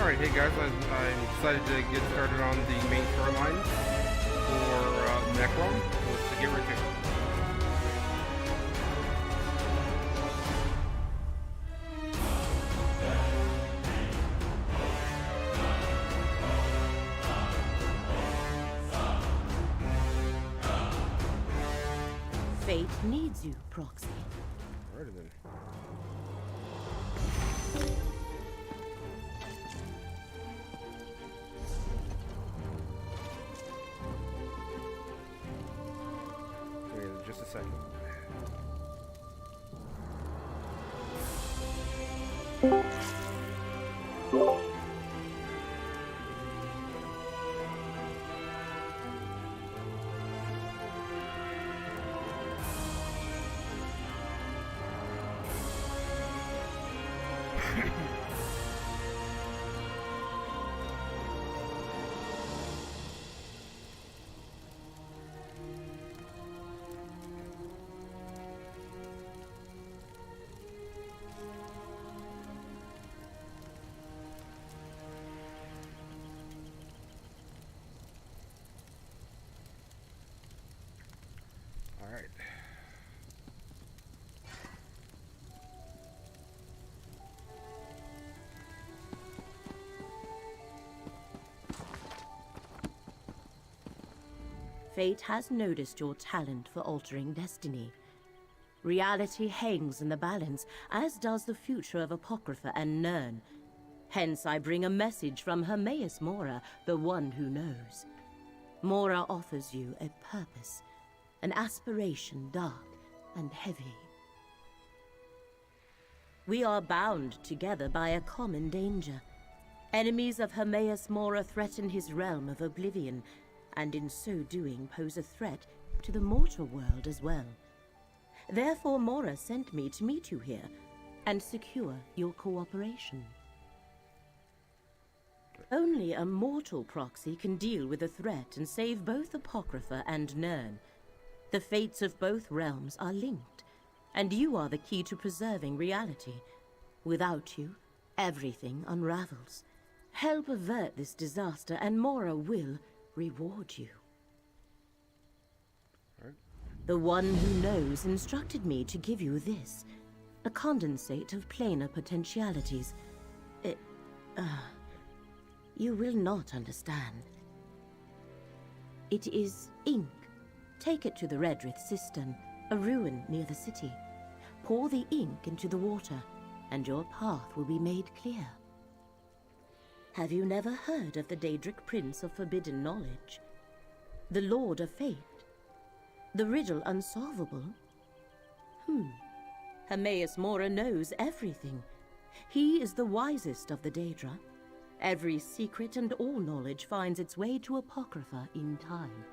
Alright, hey guys, I'm excited to get started on the main storyline for Necrom. Let's get right to it. Fate needs you, Proxy. Alrighty then. Wait just a second. Alright. Fate has noticed your talent for altering destiny. Reality hangs in the balance, as does the future of Apocrypha and Nirn. Hence I bring a message from Hermaeus Mora, the one who knows. Mora offers you a purpose, an aspiration dark and heavy. We are bound together by a common danger. Enemies of Hermaeus Mora threaten his realm of oblivion, and in so doing pose a threat to the mortal world as well. Therefore Mora sent me to meet you here and secure your cooperation. Only a mortal proxy can deal with the threat and save both Apocrypha and Nirn. The fates of both realms are linked, and you are the key to preserving reality. Without you, everything unravels. Help avert this disaster, and Mora will reward you. Right. The one who knows instructed me to give you this, a condensate of planar potentialities. You will not understand. It is ink. Take it to the Redrith cistern, a ruin near the city. Pour the ink into the water, and your path will be made clear. Have you never heard of the Daedric Prince of Forbidden Knowledge? The Lord of Fate? The riddle unsolvable? Hermaeus Mora knows everything. He is the wisest of the Daedra. Every secret and all knowledge finds its way to Apocrypha in time.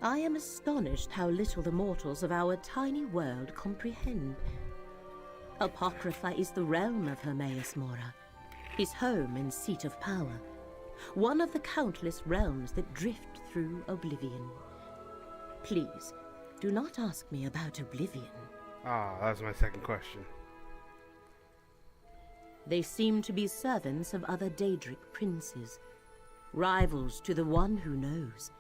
I am astonished how little the mortals of our tiny world comprehend. Apocrypha is the realm of Hermaeus Mora, his home and seat of power, one of the countless realms that drift through oblivion. Please, do not ask me about oblivion. Ah, that was my second question. They seem to be servants of other Daedric princes, rivals to the one who knows.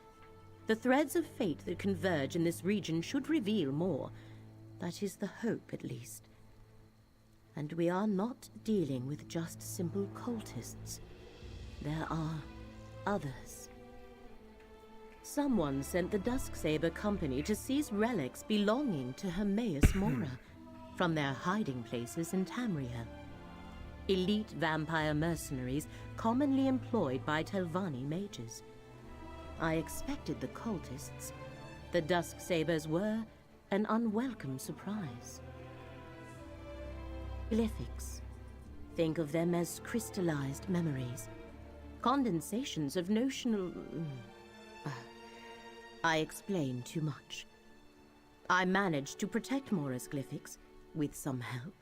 The threads of fate that converge in this region should reveal more. That is the hope, at least. And we are not dealing with just simple cultists. There are others. Someone sent the Dusksaber Company to seize relics belonging to Hermaeus Mora from their hiding places in Tamriel. Elite vampire mercenaries commonly employed by Telvanni mages. I expected the cultists. The Dusksabers were an unwelcome surprise. Glyphics. Think of them as crystallized memories. Condensations of notional... I explain too much. I managed to protect Mora's glyphics, with some help.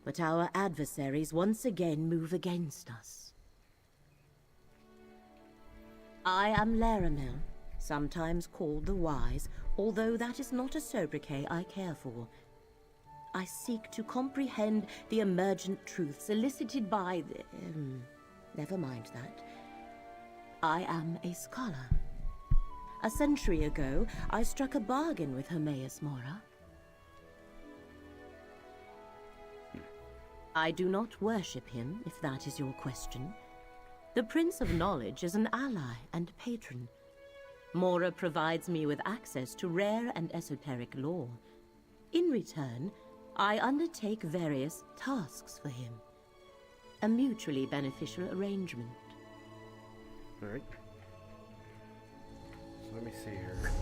But our adversaries once again move against us. I am Laramel, sometimes called the Wise, although that is not a sobriquet I care for. I seek to comprehend the emergent truths elicited by the... never mind that. I am a scholar. A century ago, I struck a bargain with Hermaeus Mora. I do not worship him, if that is your question. The Prince of Knowledge is an ally and patron. Mora provides me with access to rare and esoteric lore. In return, I undertake various tasks for him. A mutually beneficial arrangement. Alright. So let me see here.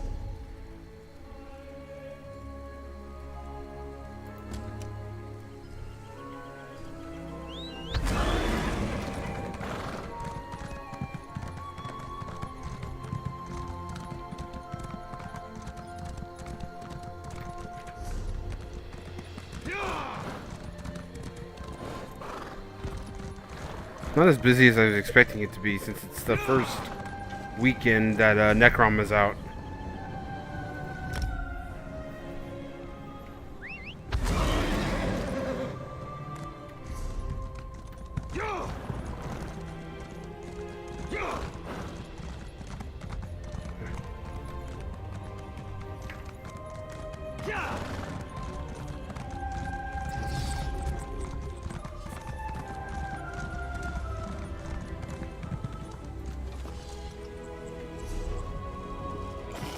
Not as busy as I was expecting it to be, since it's the first weekend that Necrom is out.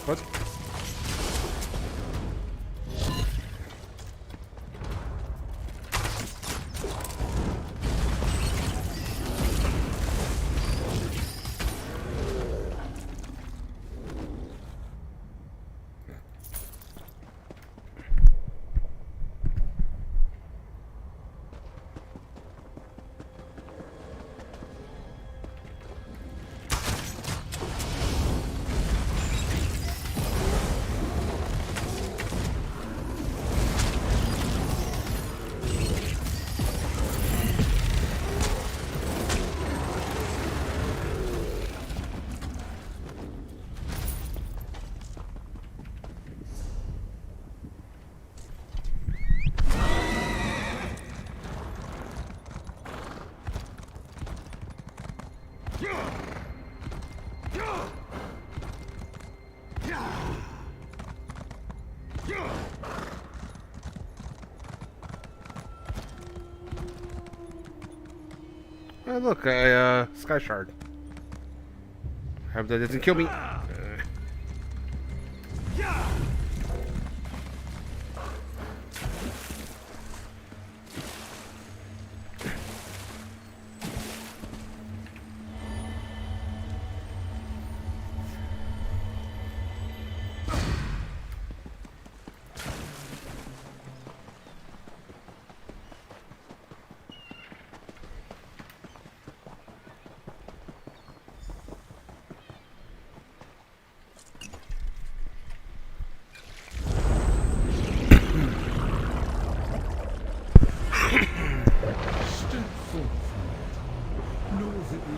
What? Oh, look, Sky Shard. Hope that doesn't kill me.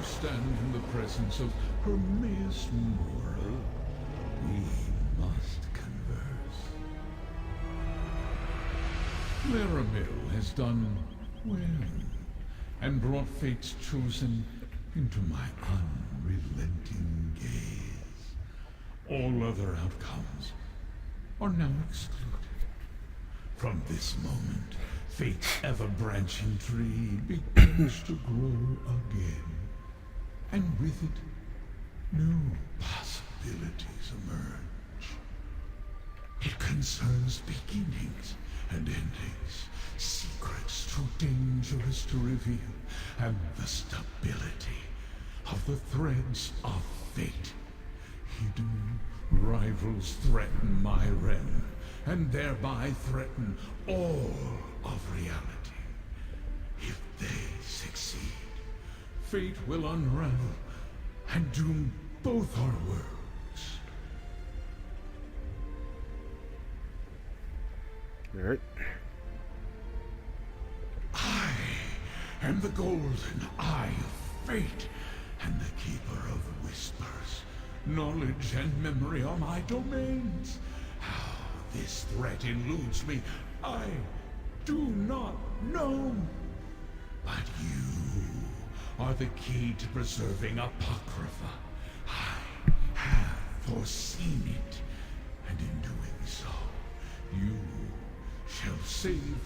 Stand in the presence of Hermaeus Mora. We must converse. Laramil has done well, and brought fate's chosen into my unrelenting gaze. All other outcomes are now excluded. From this moment, fate's ever-branching tree begins to grow again. And with it, new possibilities emerge. It concerns beginnings and endings, secrets too dangerous to reveal, and the stability of the threads of fate. Hidden rivals threaten my realm, and thereby threaten all of reality. If they succeed, fate will unravel and doom both our worlds. Alright. I am the golden eye of fate and the keeper of whispers. Knowledge and memory are my domains. How this threat eludes me, I do not know. But you are the key to preserving Apocrypha. I have foreseen it, and in doing so, you shall save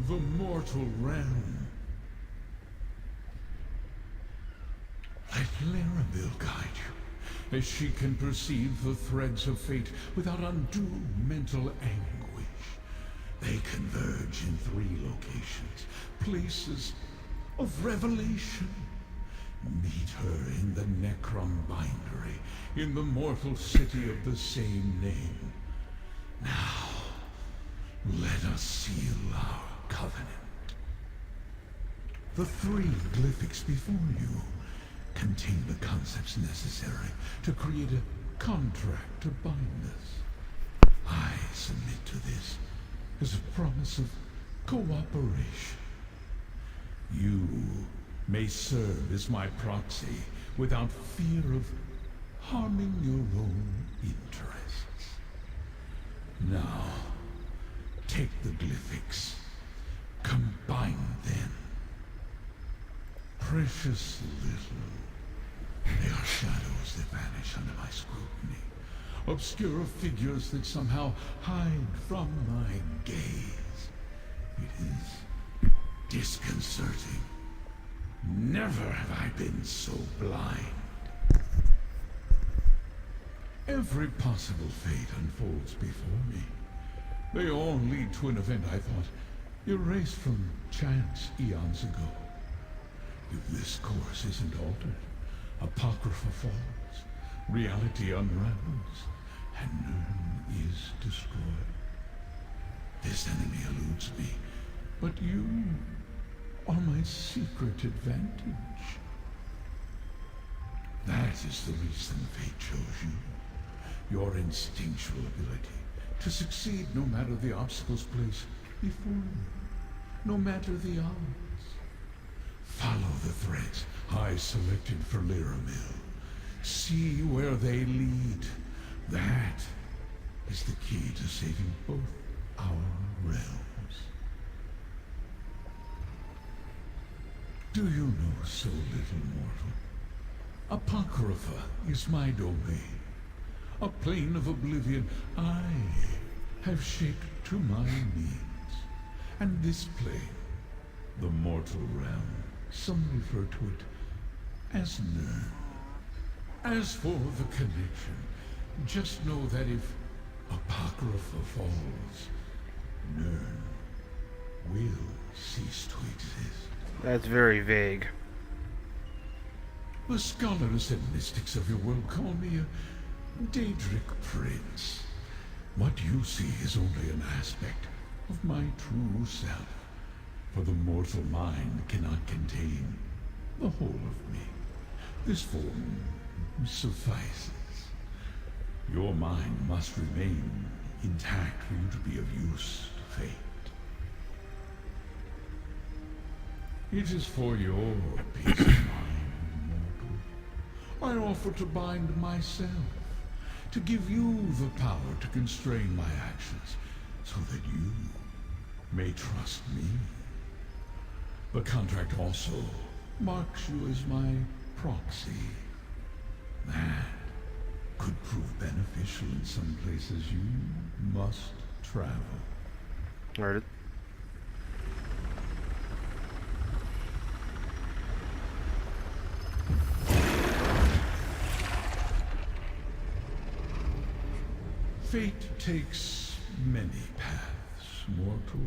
the mortal realm. Let Larabil guide you, as she can perceive the threads of fate without undue mental anguish. They converge in 3 locations, places of revelation. Meet her in the Necrom bindery, in the mortal city of the same name. Now, let us seal our covenant. The 3 glyphics before you contain the concepts necessary to create a contract to bind us. I submit to this as a promise of cooperation. You may serve as my proxy without fear of harming your own interests. Now, take the glyphics, combine them. Precious little, they are shadows that vanish under my scrutiny, obscure figures that somehow hide from my gaze. It is disconcerting. Never have I been so blind. Every possible fate unfolds before me. They all lead to an event I thought erased from chance eons ago. If this course isn't altered, Apocrypha falls, reality unravels, and Nirn is destroyed. This enemy eludes me, but you are my secret advantage. That is the reason fate chose you. Your instinctual ability to succeed no matter the obstacles placed before you, no matter the odds. Follow the threads I selected for Larabil. See where they lead. That is the key to saving both our realms. Do you know so little, mortal? Apocrypha is my domain. A plane of oblivion I have shaped to my needs. And this plane, the mortal realm, some refer to it as Nirn. As for the connection, just know that if Apocrypha falls, Nirn will cease to exist. That's very vague. The scholars and mystics of your world call me a Daedric prince. What you see is only an aspect of my true self, for the mortal mind cannot contain the whole of me. This form suffices. Your mind must remain intact for you to be of use to fate. It is for your peace of mind, mortal. I offer to bind myself, to give you the power to constrain my actions, so that you may trust me. The contract also marks you as my proxy. That could prove beneficial in some places you must travel. Alright. Fate takes many paths, mortal.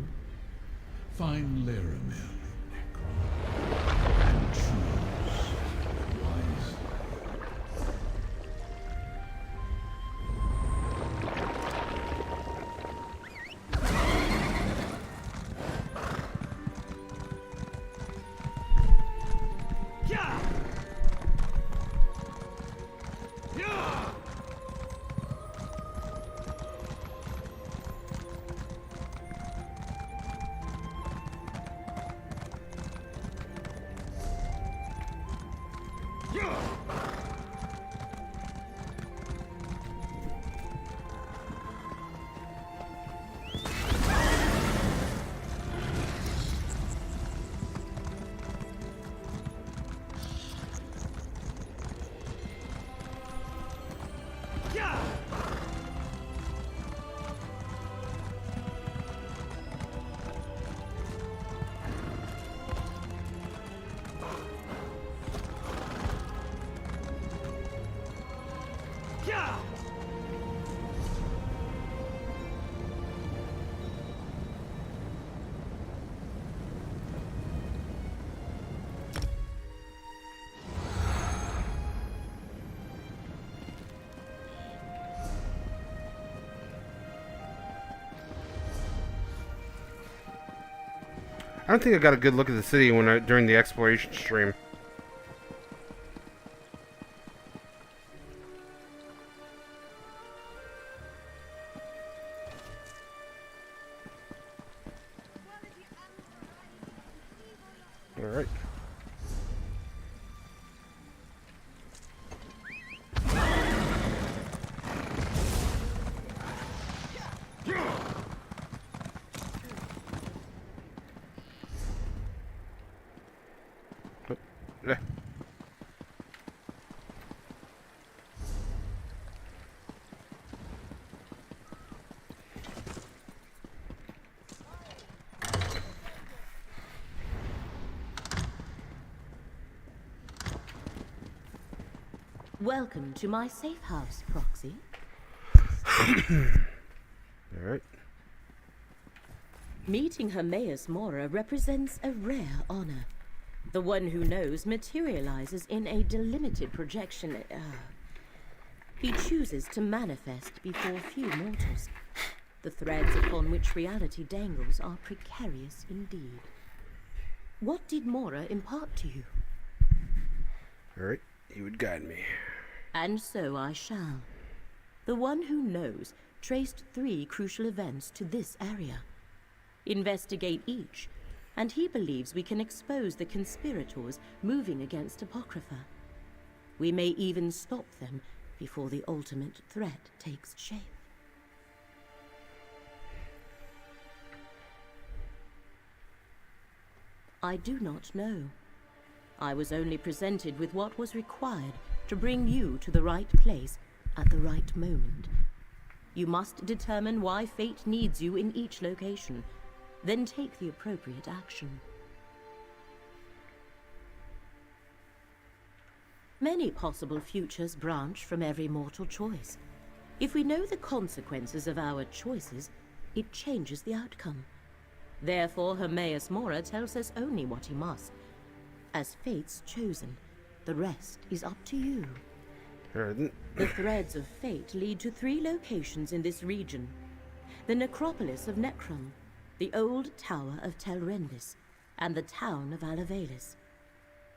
Find Larabil in Necrom, and choose wisely. don't think I got a good look at the city during the exploration stream. All right. Yeah. Welcome to my safe house, Proxy. Alright. Meeting Hermaeus Mora represents a rare honor. The one who knows materializes in a delimited projection. He chooses to manifest before few mortals. The threads upon which reality dangles are precarious indeed. What did Mora impart to you? Alright, he would guide me. And so I shall. The one who knows traced 3 crucial events to this area. Investigate each, and he believes we can expose the conspirators moving against Apocrypha. We may even stop them before the ultimate threat takes shape. I do not know. I was only presented with what was required to bring you to the right place at the right moment. You must determine why fate needs you in each location, then take the appropriate action. Many possible futures branch from every mortal choice. If we know the consequences of our choices, it changes the outcome. Therefore, Hermaeus Mora tells us only what he must. As fate's chosen, the rest is up to you. The threads of fate lead to 3 locations in this region. The necropolis of Necrom, the old tower of Tel Rendis, and the town of Alavelis.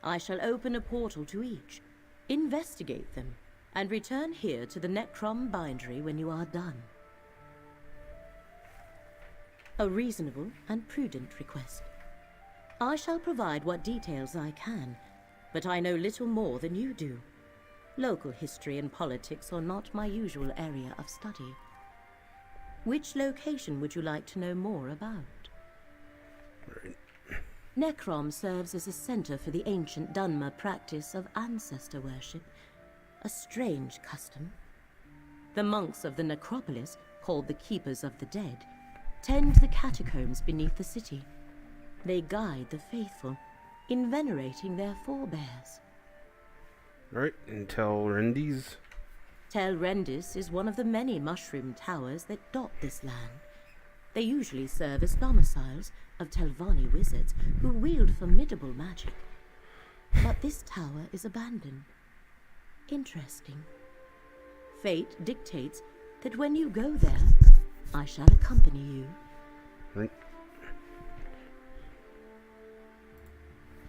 I shall open a portal to each, investigate them, and return here to the Necrom bindery when you are done. A reasonable and prudent request. I shall provide what details I can, but I know little more than you do. Local history and politics are not my usual area of study. Which location would you like to know more about? Necrom serves as a center for the ancient Dunmer practice of ancestor worship, a strange custom. The monks of the necropolis, called the Keepers of the Dead, tend the catacombs beneath the city. They guide the faithful in venerating their forebears. Alright, and Tel Rendis. Tel Rendis is one of the many mushroom towers that dot this land. They usually serve as domiciles of Telvanni wizards who wield formidable magic. But this tower is abandoned. Interesting. Fate dictates that when you go there, I shall accompany you. Right.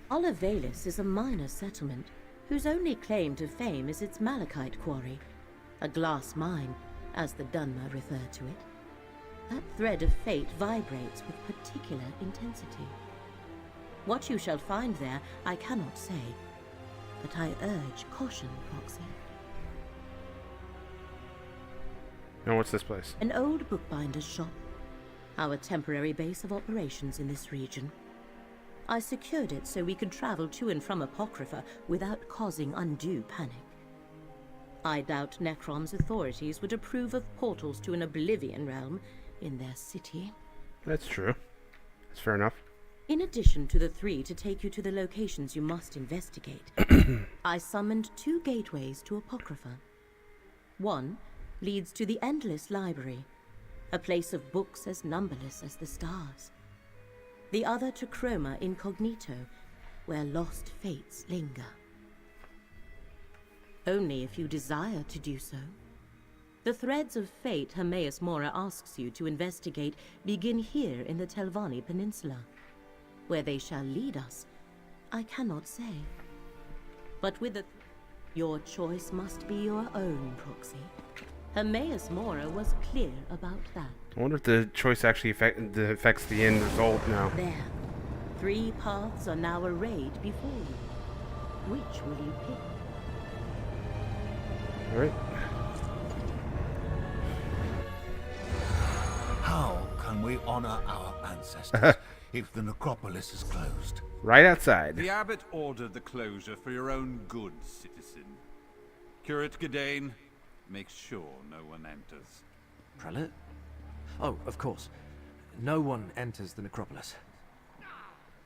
Alavelis is a minor settlement whose only claim to fame is its malachite quarry, a glass mine, as the Dunmer refer to it. That thread of fate vibrates with particular intensity. What you shall find there, I cannot say, but I urge caution, Proxy. Now what's this place? An old bookbinder's shop, our temporary base of operations in this region. I secured it so we could travel to and from Apocrypha without causing undue panic. I doubt Necrom's authorities would approve of portals to an Oblivion realm in their city. That's true. That's fair enough. In addition to the 3 to take you to the locations you must investigate, I summoned 2 gateways to Apocrypha. One leads to the Endless Library, a place of books as numberless as the stars. The other to Chroma Incognito, where lost fates linger. Only if you desire to do so. The threads of fate Hermaeus Mora asks you to investigate begin here in the Telvanni Peninsula. Where they shall lead us, I cannot say. But with your choice must be your own, Proxy. Hermaeus Mora was clear about that. I wonder if the choice actually affects the end result now. There. 3 paths are now arrayed before you. Which will you pick? Alright. How can we honor our ancestors if the necropolis is closed? Right outside. The abbot ordered the closure for your own good, citizen. Curate Gedane, make sure no one enters. Prelate? Oh, of course. No one enters the necropolis.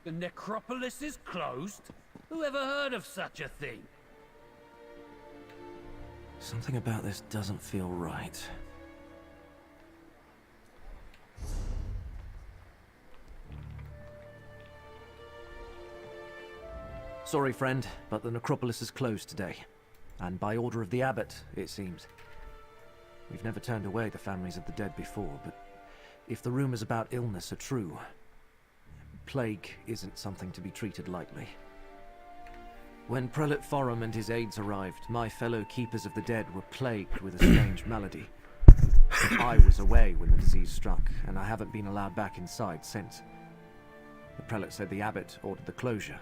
The necropolis is closed? Who ever heard of such a thing? Something about this doesn't feel right. Sorry, friend, but the necropolis is closed today. And by order of the abbot, it seems. We've never turned away the families of the dead before, but if the rumors about illness are true, plague isn't something to be treated lightly. When Prelate Forum and his aides arrived, my fellow keepers of the dead were plagued with a strange malady. I was away when the disease struck, and I haven't been allowed back inside since. The prelate said the abbot ordered the closure,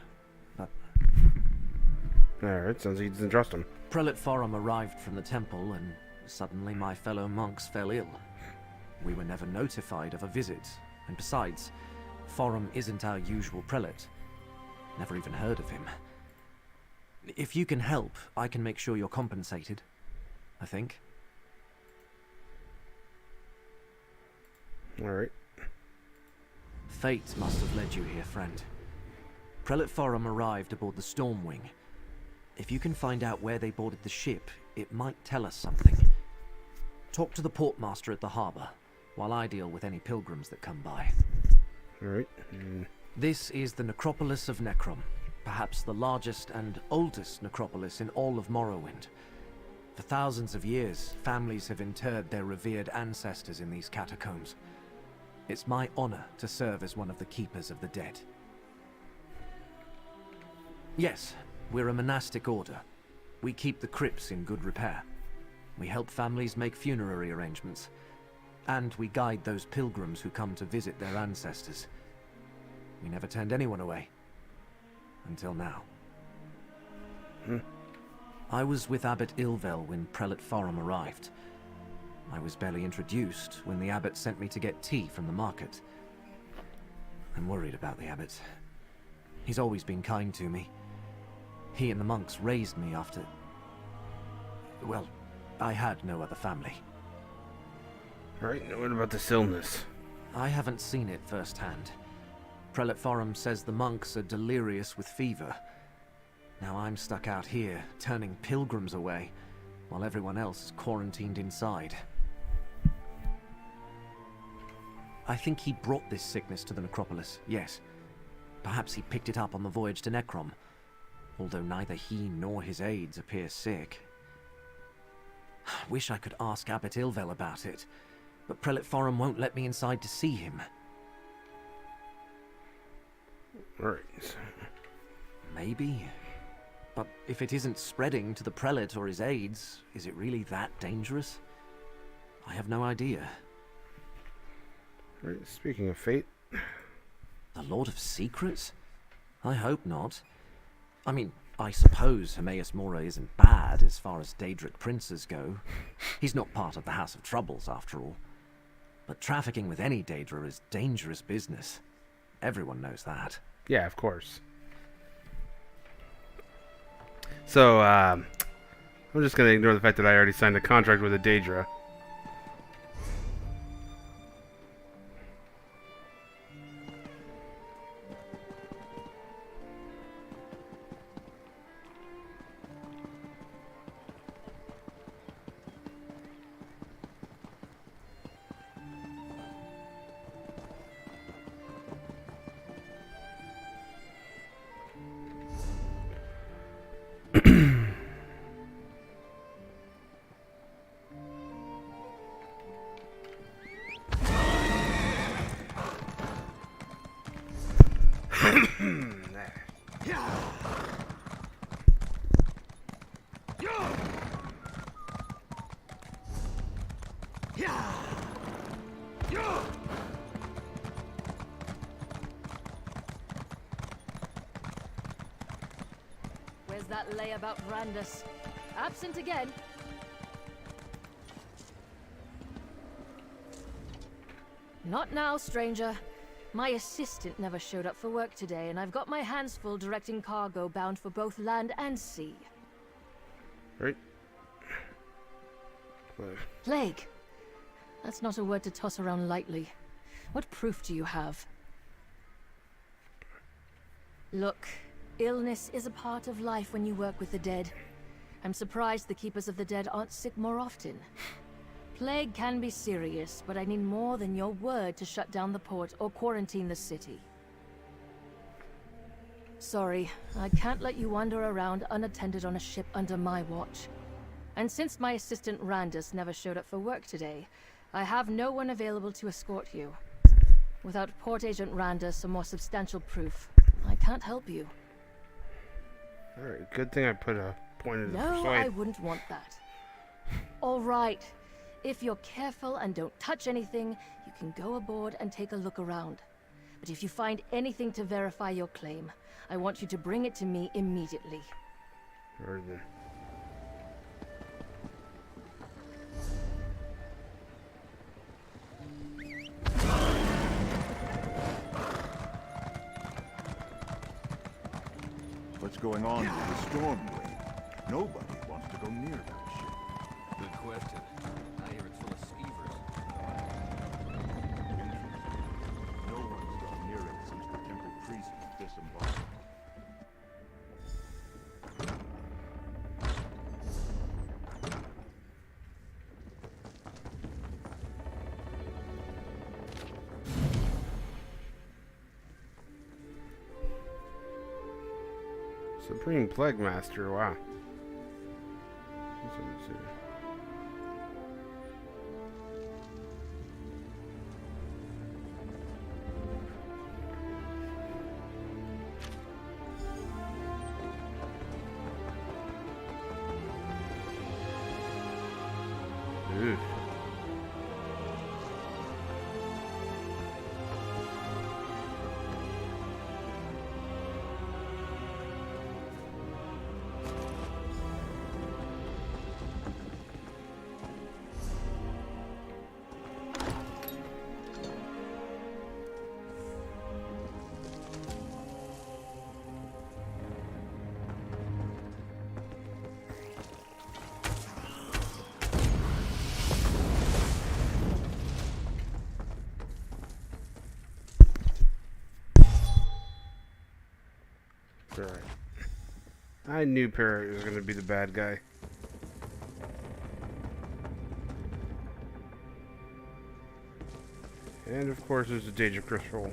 but... Alright, sounds like he doesn't trust him. Prelate Forum arrived from the temple, and suddenly my fellow monks fell ill. We were never notified of a visit, and besides, Forum isn't our usual prelate. Never even heard of him. If you can help, I can make sure you're compensated, I think. Alright. Fate must have led you here, friend. Prelate Forum arrived aboard the Stormwing. If you can find out where they boarded the ship, it might tell us something. Talk to the portmaster at the harbor, while I deal with any pilgrims that come by. Alright. This is the necropolis of Necrom, perhaps the largest and oldest necropolis in all of Morrowind. For thousands of years, families have interred their revered ancestors in these catacombs. It's my honor to serve as one of the keepers of the dead. Yes, we're a monastic order. We keep the crypts in good repair. We help families make funerary arrangements. And we guide those pilgrims who come to visit their ancestors. We never turned anyone away. Until now. I was with Abbot Ilvel when Prelate Forum arrived. I was barely introduced when the abbot sent me to get tea from the market. I'm worried about the abbot. He's always been kind to me. He and the monks raised me after... well, I had no other family. Alright, what about this illness? I haven't seen it firsthand. Prelate Forum says the monks are delirious with fever. Now I'm stuck out here, turning pilgrims away, while everyone else is quarantined inside. I think he brought this sickness to the necropolis, yes. Perhaps he picked it up on the voyage to Necrom, although neither he nor his aides appear sick. Wish I could ask Abbot Ilvel about it, but Prelate Forum won't let me inside to see him. Alright. Maybe. But if it isn't spreading to the prelate or his aides, is it really that dangerous? I have no idea. Right, speaking of fate. The Lord of Secrets? I hope not. I mean, I suppose Hermaeus Mora isn't bad as far as Daedric princes go. He's not part of the House of Troubles, after all. But trafficking with any Daedra is dangerous business. Everyone knows that. Yeah, of course. So, I'm just going to ignore the fact that I already signed a contract with a Daedra. Where's that lay about Brandis? Absent again. Not now, stranger. My assistant never showed up for work today, and I've got my hands full directing cargo bound for both land and sea. Right. Plague. That's not a word to toss around lightly. What proof do you have? Look, illness is a part of life when you work with the dead. I'm surprised the Keepers of the Dead aren't sick more often. Plague can be serious, but I need more than your word to shut down the port or quarantine the city. Sorry, I can't let you wander around unattended on a ship under my watch. And since my assistant Randus never showed up for work today, I have no one available to escort you. Without Port Agent Randus or more substantial proof, I can't help you. Alright, good thing I put a point in the No, persuade. I wouldn't want that. All right. If you're careful and don't touch anything, you can go aboard and take a look around. But if you find anything to verify your claim, I want you to bring it to me immediately. Alright then. What's going on with the storm wave? Nobody wants to go near that ship. Good question. I hear it's full of skeevers. No one's gone near it since the temple priest disembarked. Supreme Plague Master, wow. Let's see. Ooh. Alright. I knew Parrot was going to be the bad guy. And of course there's the Danger Crystal.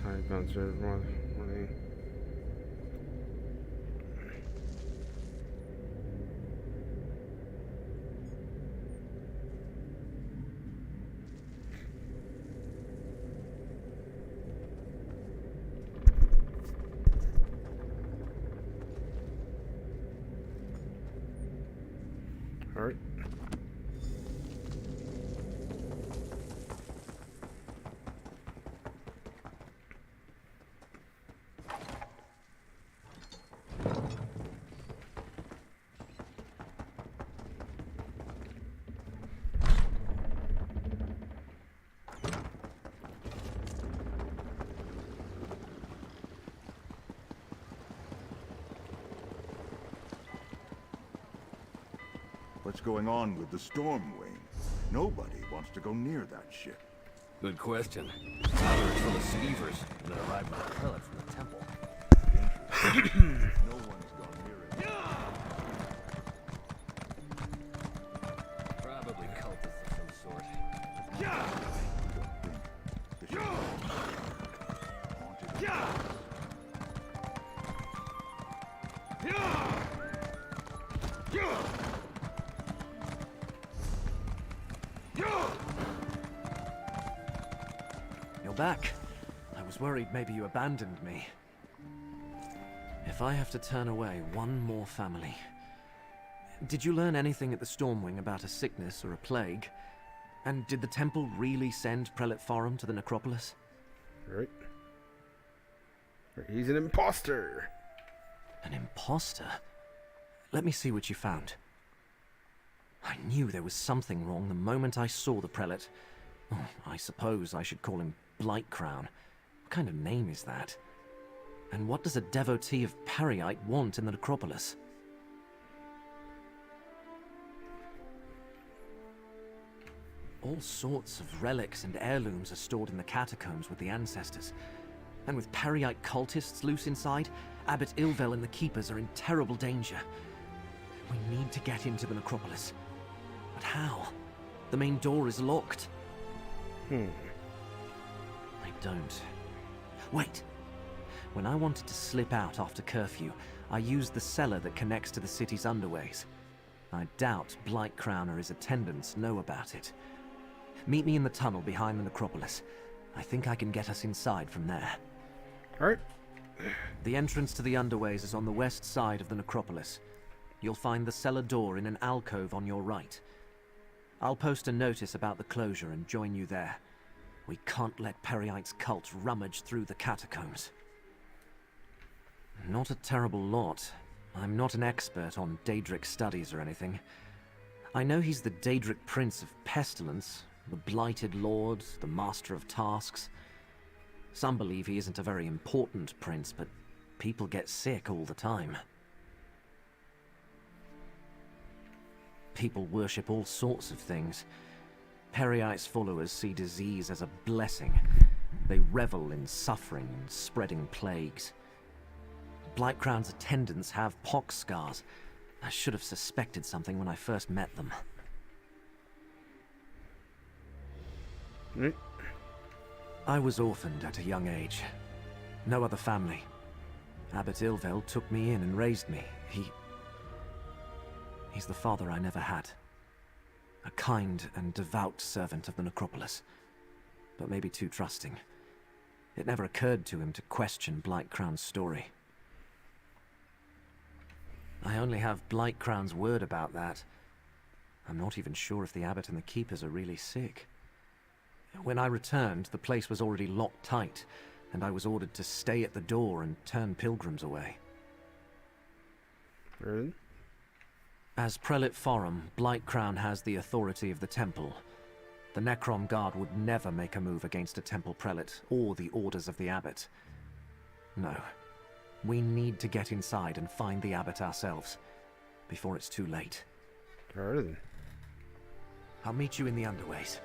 Tiny bouncer morning. Alright. What's going on with the storm wave? Nobody wants to go near that ship. Good question. Either it's full of skeevers that arrived by a prelate from the temple. No one's gone near it. Probably cultists of some sort. The ship is haunted. back. I was worried maybe you abandoned me. If I have to turn away one more family... Did you learn anything at the Stormwing about a sickness or a plague? And did the temple really send Prelate Forum to the necropolis? Right. He's an imposter. An imposter? Let me see what you found. I knew there was something wrong the moment I saw the prelate. Oh, I suppose I should call him Blightcrown. What kind of name is that? And what does a devotee of Periite want in the necropolis? All sorts of relics and heirlooms are stored in the catacombs with the ancestors. And with Periite cultists loose inside, Abbot Ilvel and the Keepers are in terrible danger. We need to get into the necropolis. But how? The main door is locked. I don't. Wait! When I wanted to slip out after curfew, I used the cellar that connects to the city's underways. I doubt Blightcrown or his attendants know about it. Meet me in the tunnel behind the necropolis. I think I can get us inside from there. Alright. The entrance to the underways is on the west side of the necropolis. You'll find the cellar door in an alcove on your right. I'll post a notice about the closure and join you there. We can't let Periite's cult rummage through the catacombs. Not a terrible lot. I'm not an expert on Daedric studies or anything. I know he's the Daedric Prince of Pestilence, the Blighted Lord, the Master of Tasks. Some believe he isn't a very important prince, but people get sick all the time. People worship all sorts of things. Periite's followers see disease as a blessing. They revel in suffering and spreading plagues. Blightcrown's attendants have pox scars. I should have suspected something when I first met them. I was orphaned at a young age. No other family. Abbot Ilvel took me in and raised me. He's the father I never had. A kind and devout servant of the necropolis, but maybe too trusting. It never occurred to him to question Blightcrown's story. I only have Blightcrown's word about that. I'm not even sure if the abbot and the keepers are really sick. When I returned, the place was already locked tight, and I was ordered to stay at the door and turn pilgrims away. Really? As Prelate Forum, Blightcrown has the authority of the temple. The Necrom Guard would never make a move against a temple prelate or the orders of the abbot. No. We need to get inside and find the abbot ourselves, before it's too late. Alright then. I'll meet you in the underways.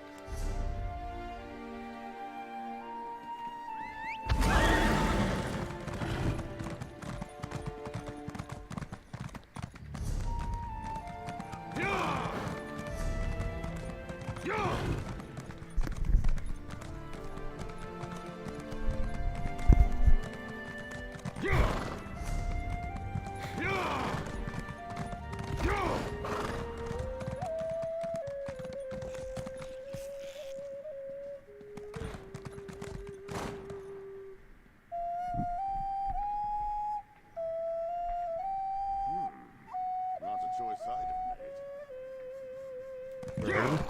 Not a choice I'd have made. Alright.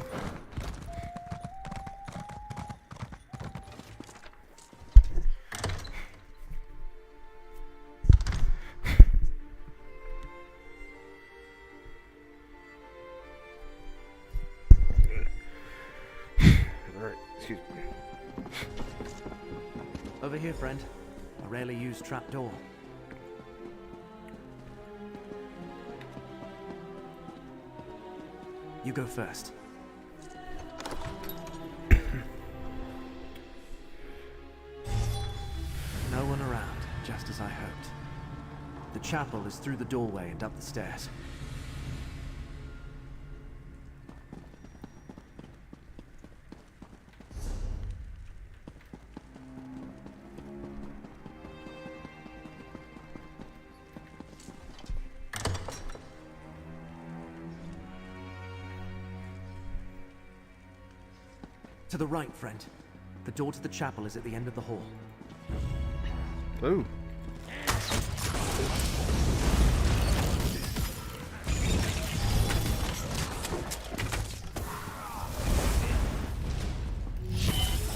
Alright, excuse me. Over here, friend. A rarely used trapdoor. You go first. No one around, just as I hoped. The chapel is through the doorway and up the stairs. To the right, friend. The door to the chapel is at the end of the hall. Ooh.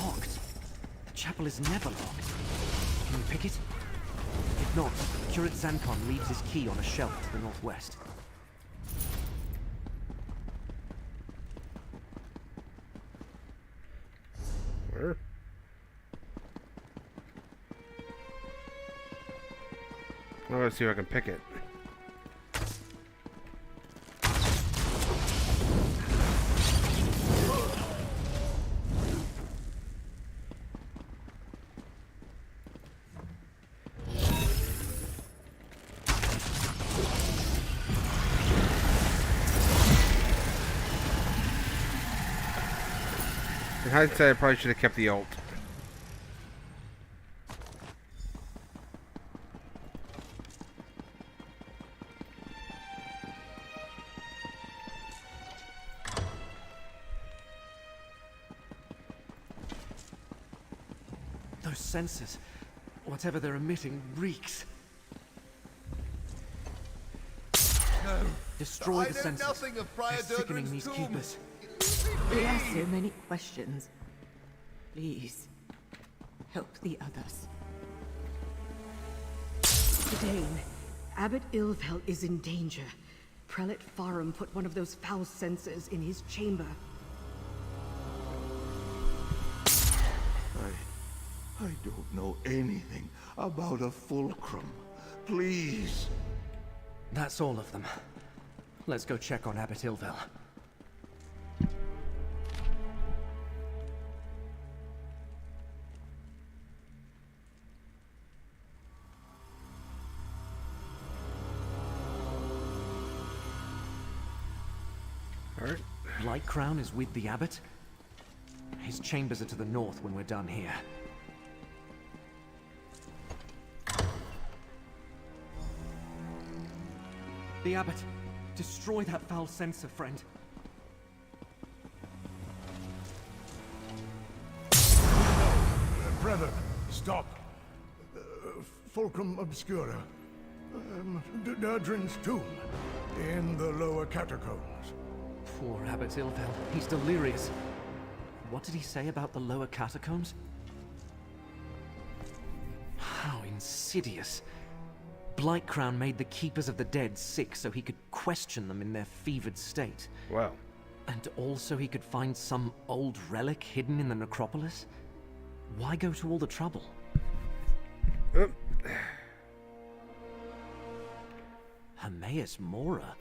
Locked. The chapel is never locked. Can you pick it? If not, Curate Zancon leaves his key on a shelf to the northwest. Where? I'm gonna see if I can pick it. In hindsight, I probably should have kept the ult. Those sensors, whatever they're emitting, reeks. No. Destroy the I know sensors. nothing of Prior They're sickening Durdren's these tomb. keepers. We ask so many questions. Please, help the others. Dane, Abbot Ilvel is in danger. Prelate Farum put one of those foul sensors in his chamber. I don't know anything about a fulcrum. Please. That's all of them. Let's go check on Abbot Ilvel. Alright. Light Crown is with the Abbot? His chambers are to the north when we're done here. The Abbot! Destroy that foul sensor, friend. Brother, stop. Fulcrum Obscura. Durdren's tomb. In the lower catacombs. Poor Abbot Ilvel. He's delirious. What did he say about the lower catacombs? How insidious. Blightcrown made the Keepers of the Dead sick so he could question them in their fevered state. Wow. And also he could find some old relic hidden in the necropolis? Why go to all the trouble? Hermaeus Mora?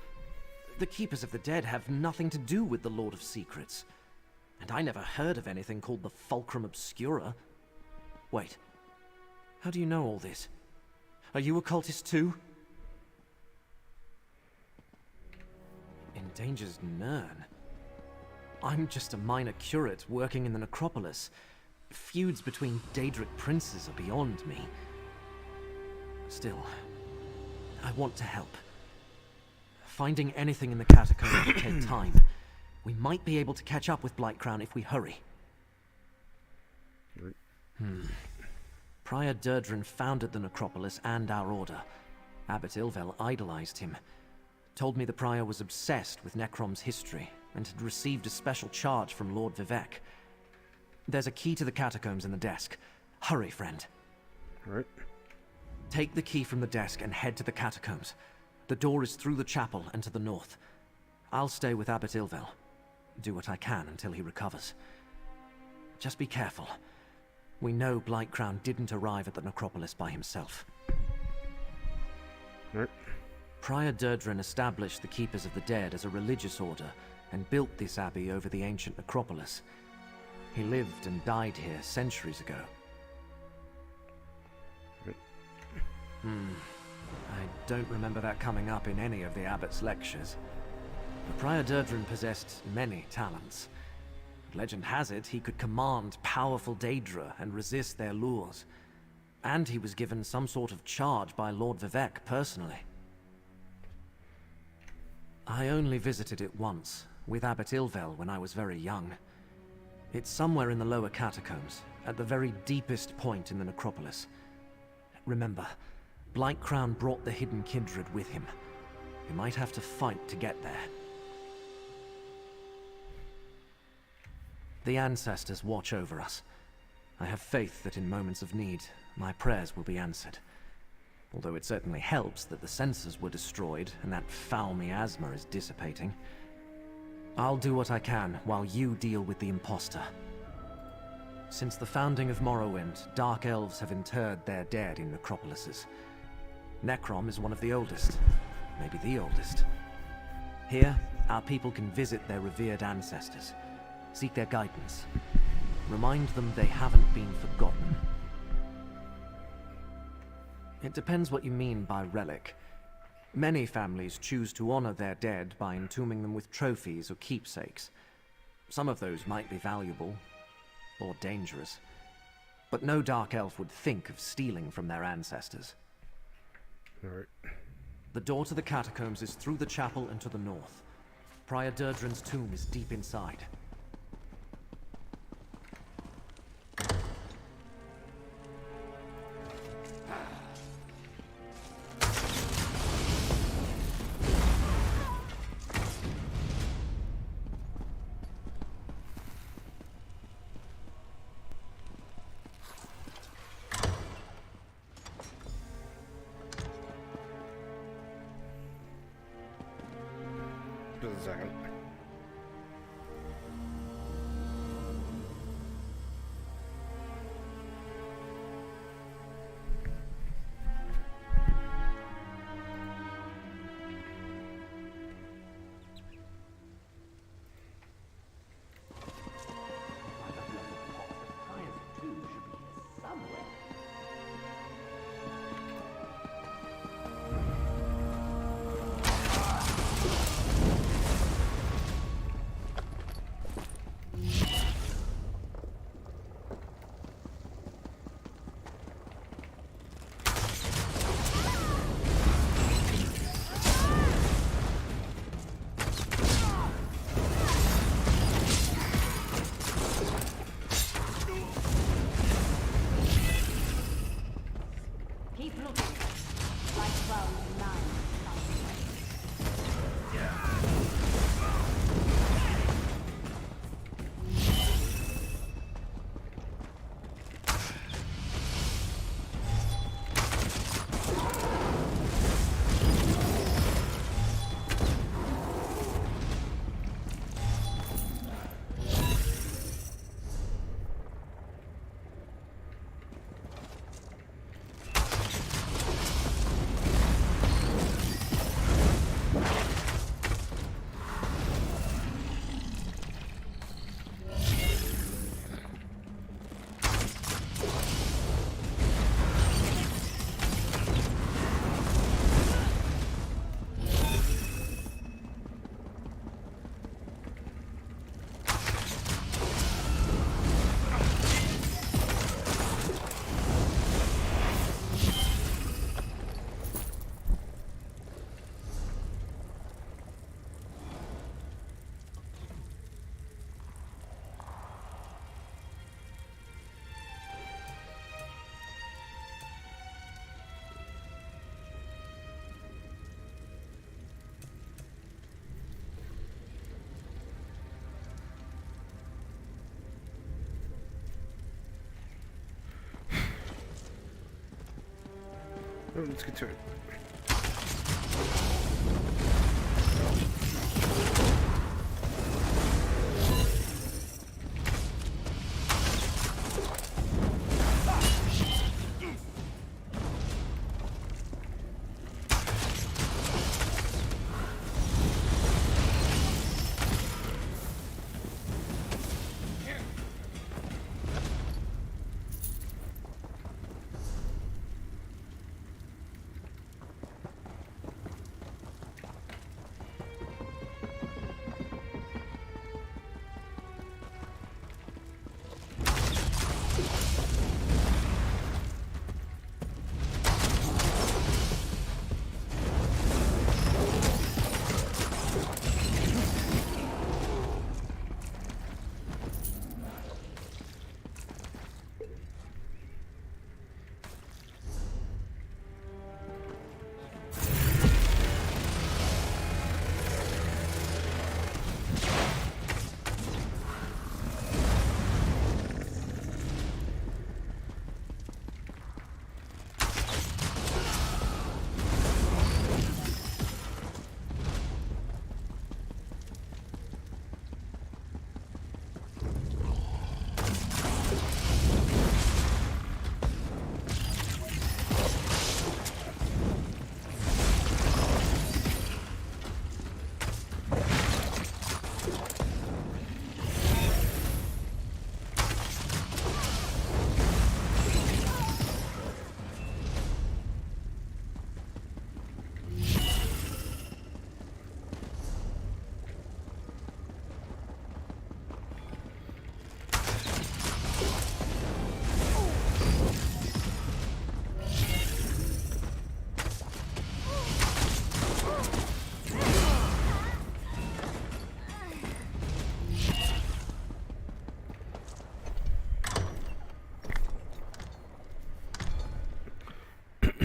The Keepers of the Dead have nothing to do with the Lord of Secrets. And I never heard of anything called the Fulcrum Obscura. Wait, how do you know all this? Are you a cultist too? Endangers Nirn? I'm just a minor curate working in the necropolis. Feuds between Daedric princes are beyond me. Still, I want to help. Finding anything in the catacombs will take time. We might be able to catch up with Blightcrown if we hurry. Prior Durdren founded the necropolis and our order. Abbot Ilvel idolized him. Told me the Prior was obsessed with Necrom's history and had received a special charge from Lord Vivek. There's a key to the catacombs in the desk. Hurry, friend. Alright. Take the key from the desk and head to the catacombs. The door is through the chapel and to the north. I'll stay with Abbot Ilvel. Do what I can until he recovers. Just be careful. We know Blightcrown didn't arrive at the necropolis by himself. Alright. Prior Durdren established the Keepers of the Dead as a religious order and built this abbey over the ancient necropolis. He lived and died here centuries ago. I don't remember that coming up in any of the abbot's lectures. But Prior Durdren possessed many talents. Legend has it he could command powerful Daedra and resist their lures. And he was given some sort of charge by Lord Vivek personally. I only visited it once, with Abbot Ilvel when I was very young. It's somewhere in the lower catacombs, at the very deepest point in the necropolis. Remember, Blightcrown brought the hidden kindred with him. We might have to fight to get there. The ancestors watch over us. I have faith that in moments of need, my prayers will be answered. Although it certainly helps that the sensors were destroyed and that foul miasma is dissipating. I'll do what I can while you deal with the imposter. Since the founding of Morrowind, Dark Elves have interred their dead in necropolises. Necrom is one of the oldest, maybe the oldest. Here, our people can visit their revered ancestors, seek their guidance, remind them they haven't been forgotten. It depends what you mean by relic. Many families choose to honor their dead by entombing them with trophies or keepsakes. Some of those might be valuable, or dangerous. But no Dark Elf would think of stealing from their ancestors. Alright. The door to the catacombs is through the chapel and to the north. Prior Durdren's tomb is deep inside. Just a second. Oh, let's get to it.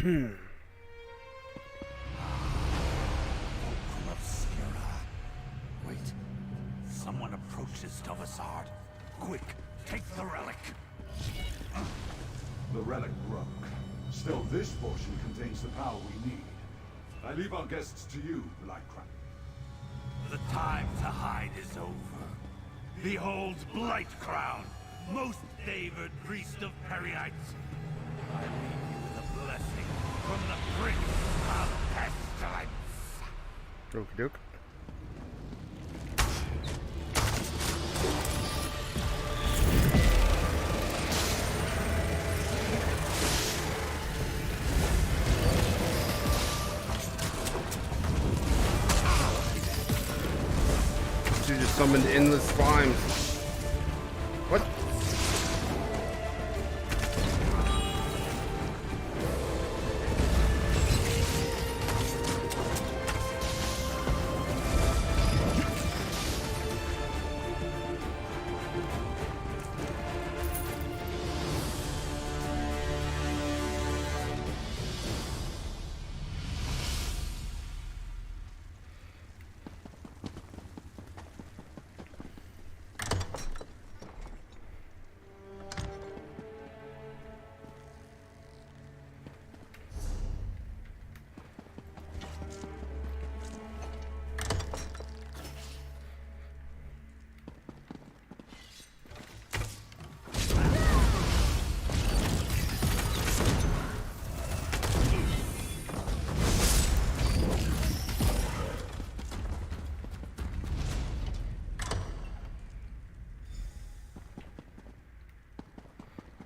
Fulcrum Obscura. Wait. Someone approaches Tovasard. Quick, take the relic. The relic broke. Still, this portion contains the power we need. I leave our guests to you, Lightcraft. The time to hide is over. Behold Blightcrown, most favored priest of Perryites. I leave you with a blessing from the Prince of Pestilence. Okie doke. You just summoned endless slimes. What?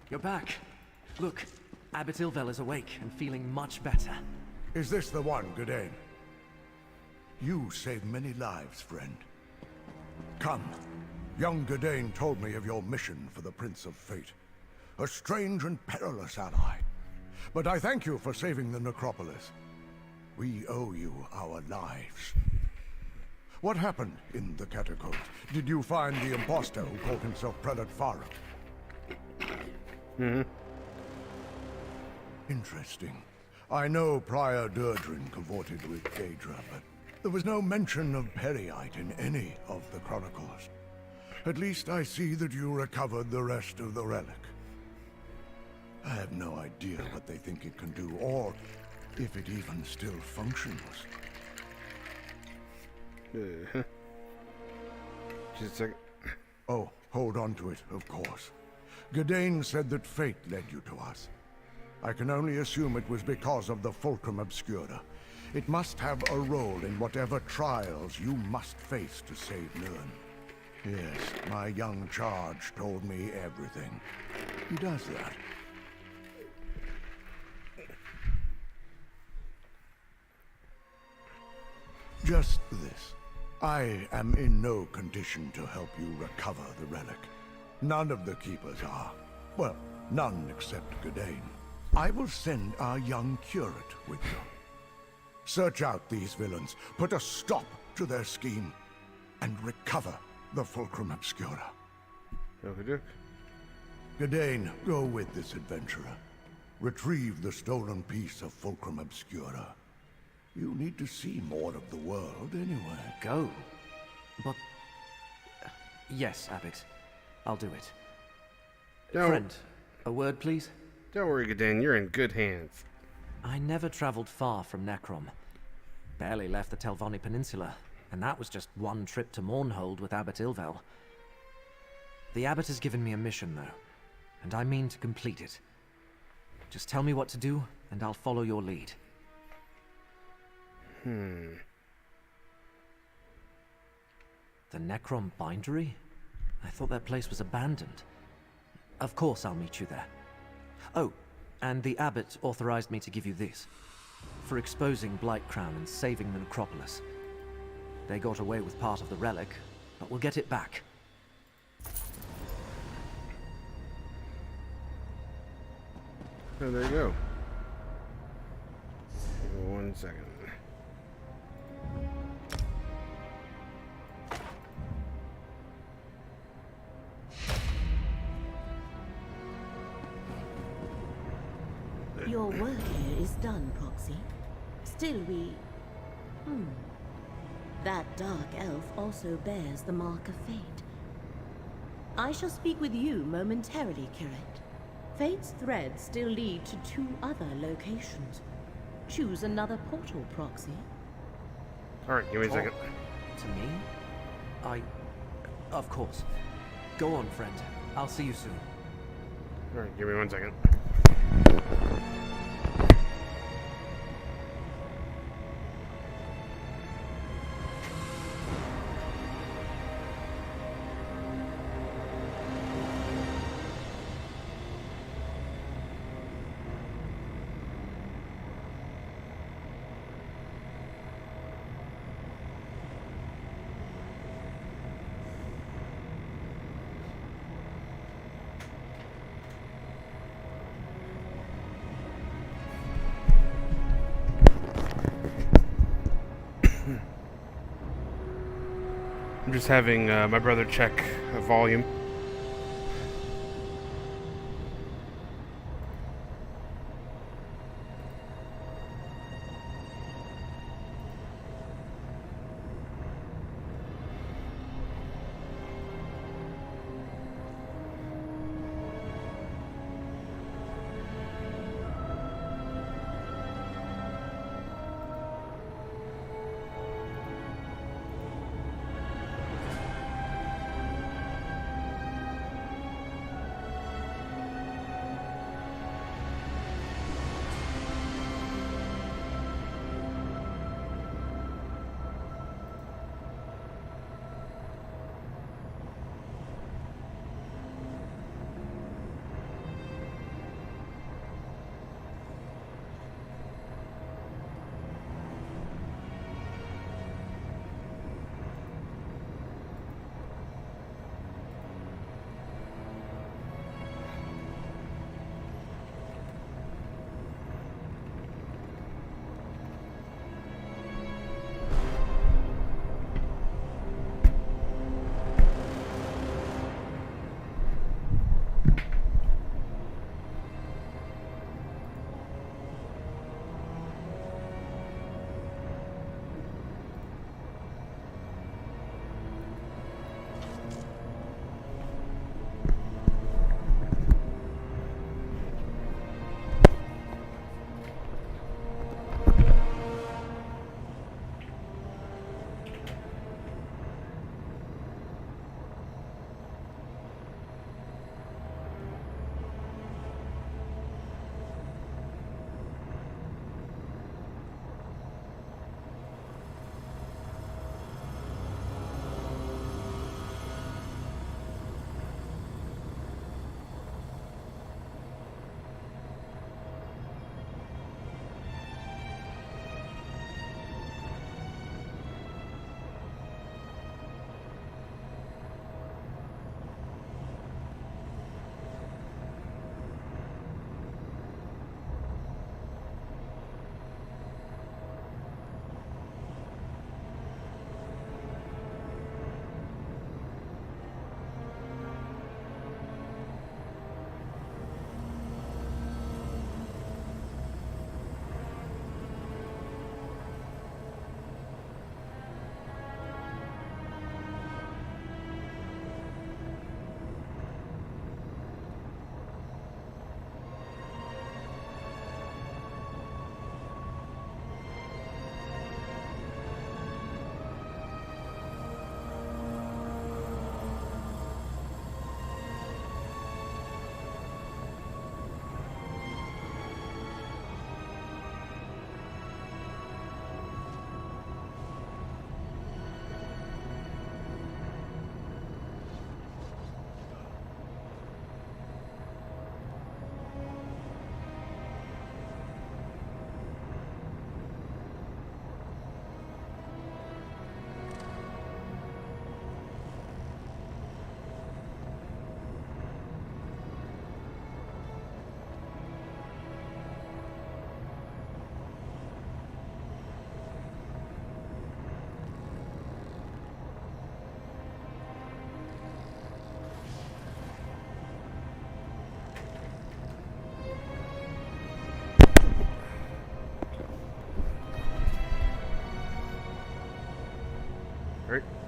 You're back. Look, Abbot Ilvel is awake and feeling much better. Is this the one, Gadain? You saved many lives, friend. Come. Young Gadain told me of your mission for the Prince of Fate. A strange and perilous ally. But I thank you for saving the Necropolis. We owe you our lives. What happened in the catacombs? Did you find the impostor who called himself Prelate Farah? Interesting. I know Prior Durdrin cavorted with Daedra, but there was no mention of Perryites in any of the chronicles. At least I see that you recovered the rest of the relic. I have no idea what they think it can do, or if it even still functions. Just a second. Oh, hold on to it, of course. Gadain said that fate led you to us. I can only assume it was because of the Fulcrum Obscura. It must have a role in whatever trials you must face to save Nirn. Yes, my young charge told me everything. He does that. Just this. I am in no condition to help you recover the relic. None of the Keepers are. Well, none except Gadain. I will send our young curate with you. Search out these villains, put a stop to their scheme, and recover the Fulcrum Obscura. Okay. Gadain, go with this adventurer. Retrieve the stolen piece of Fulcrum Obscura. You need to see more of the world anyway. Go? But... yes, Abbot. I'll do it. Friend, a word, please? Don't worry, Gadain. You're in good hands. I never traveled far from Necrom. Barely left the Telvanni Peninsula, and that was just one trip to Mournhold with Abbot Ilvel. The Abbot has given me a mission, though, and I mean to complete it. Just tell me what to do, and I'll follow your lead. The Necrom Bindery? I thought that place was abandoned. Of course I'll meet you there. Oh, and the Abbot authorized me to give you this. For exposing Blightcrown and saving the Necropolis. They got away with part of the relic, but we'll get it back. Oh, there you go. Give me 1 second. Your work here is done, Proxy. Still, we... That dark elf also bears the mark of fate. I shall speak with you momentarily, Curate. Fate's threads still lead to 2 other locations. Choose another portal, Proxy. Alright, give me a second. To me? Of course. Go on, friend. I'll see you soon. Alright, give me 1 second. I'm just having my brother check volume.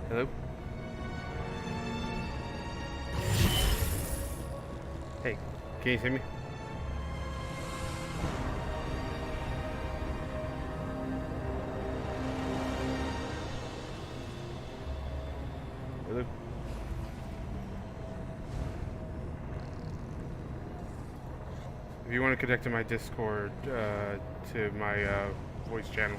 Hello? Hey, can you see me? Hello? If you want to connect to my Discord, to my voice channel.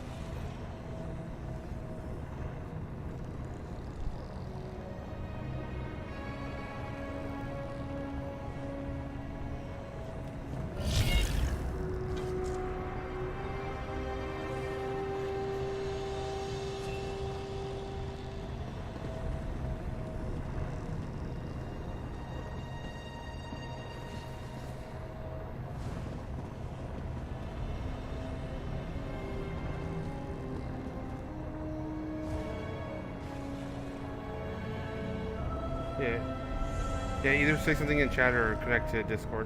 Yeah, either say something in chat or connect to Discord.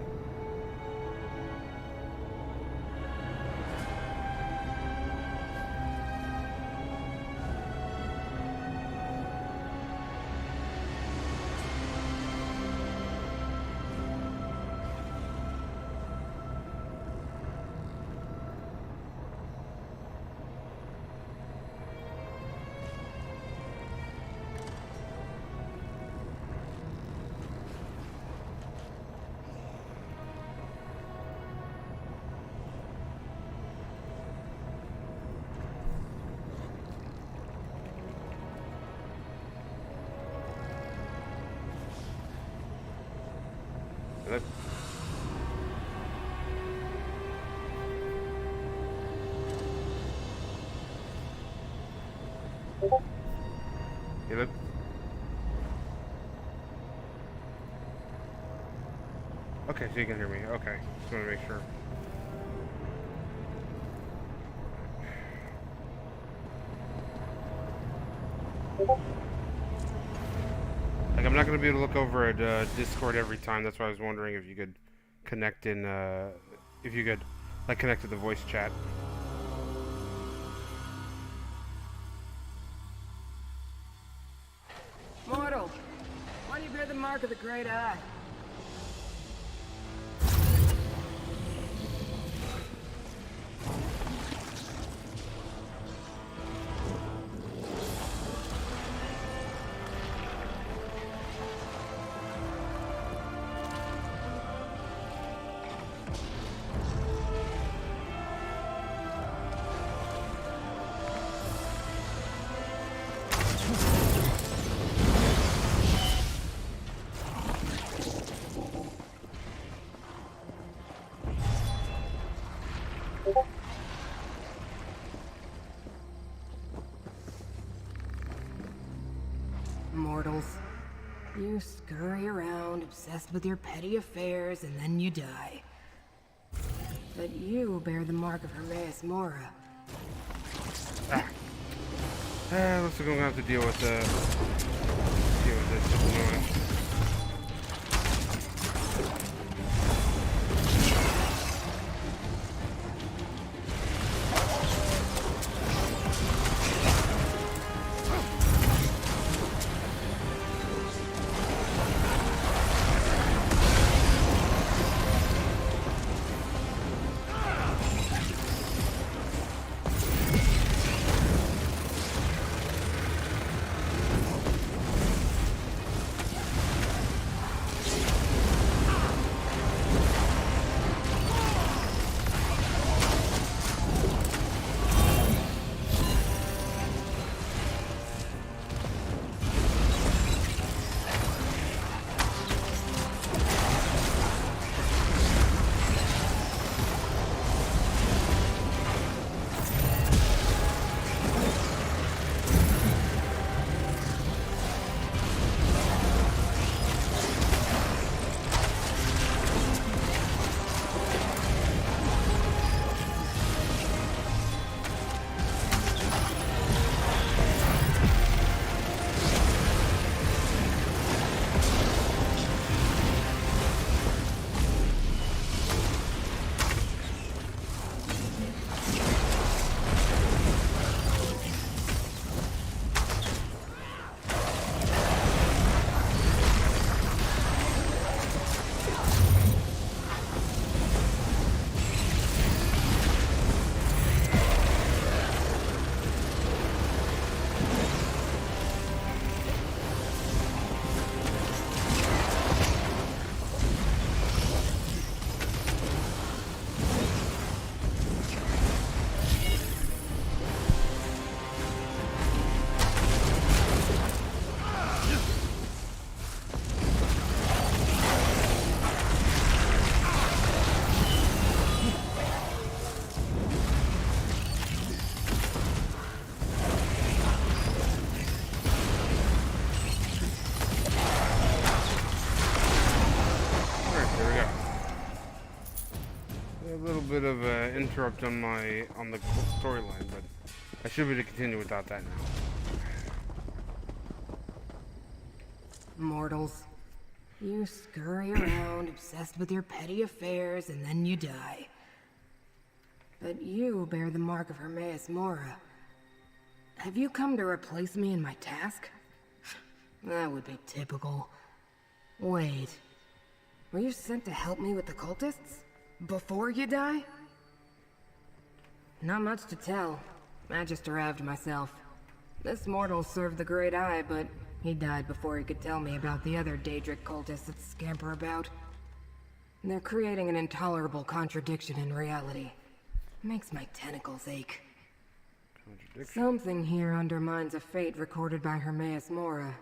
Hello? Hello? Okay, so you can hear me. Okay, just want to make sure. Like, I'm not going to be able to look over at Discord every time. That's why I was wondering if you could connect in, if you could, like, connect to the voice chat. Mortal, why do you bear the mark of the Great Eye? Mortals, you scurry around obsessed with your petty affairs and then you die. But you bear the mark of Hermaeus Mora. Looks like I'm gonna have to deal with this. It's annoying. bit of an interrupt on the storyline, but I should be able to continue without that now. Mortals. You scurry around, obsessed with your petty affairs, and then you die. But you bear the mark of Hermaeus Mora. Have you come to replace me in my task? That would be typical. Wait. Were you sent to help me with the cultists? Before you die? Not much to tell. I just arrived myself. This mortal served the Great Eye, but he died before he could tell me about the other Daedric cultists that scamper about. They're creating an intolerable contradiction in reality. Makes my tentacles ache. Something here undermines a fate recorded by Hermaeus Mora.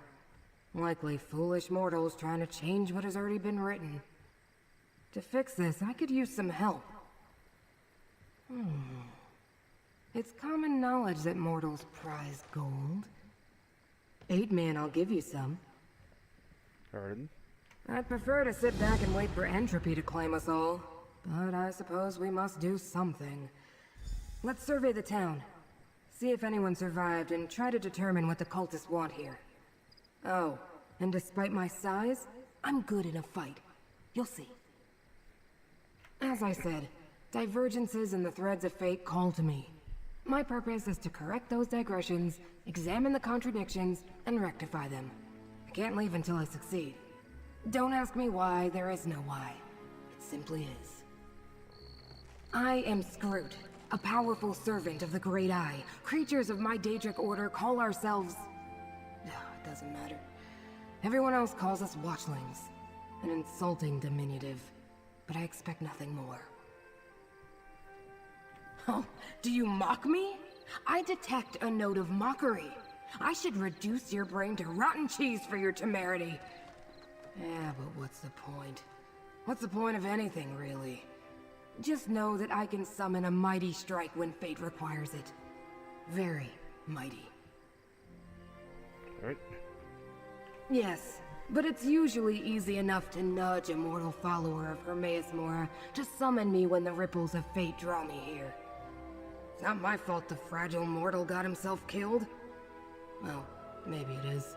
Likely foolish mortals trying to change what has already been written. To fix this, I could use some help. It's common knowledge that mortals prize gold. Aid me and I'll give you some. Pardon? I'd prefer to sit back and wait for entropy to claim us all. But I suppose we must do something. Let's survey the town. See if anyone survived and try to determine what the cultists want here. Oh, and despite my size, I'm good in a fight. You'll see. As I said, divergences in the threads of fate call to me. My purpose is to correct those digressions, examine the contradictions, and rectify them. I can't leave until I succeed. Don't ask me why, there is no why. It simply is. I am Scroot, a powerful servant of the Great Eye. Creatures of my Daedric order call ourselves... It doesn't matter. Everyone else calls us Watchlings. An insulting diminutive. But I expect nothing more. Oh, do you mock me? I detect a note of mockery. I should reduce your brain to rotten cheese for your temerity. Yeah, but what's the point? What's the point of anything, really? Just know that I can summon a mighty strike when fate requires it. Very mighty. Alright. Yes, but it's usually easy enough to nudge a mortal follower of Hermaeus Mora to summon me when the ripples of fate draw me here. It's not my fault the fragile mortal got himself killed. Well, maybe it is.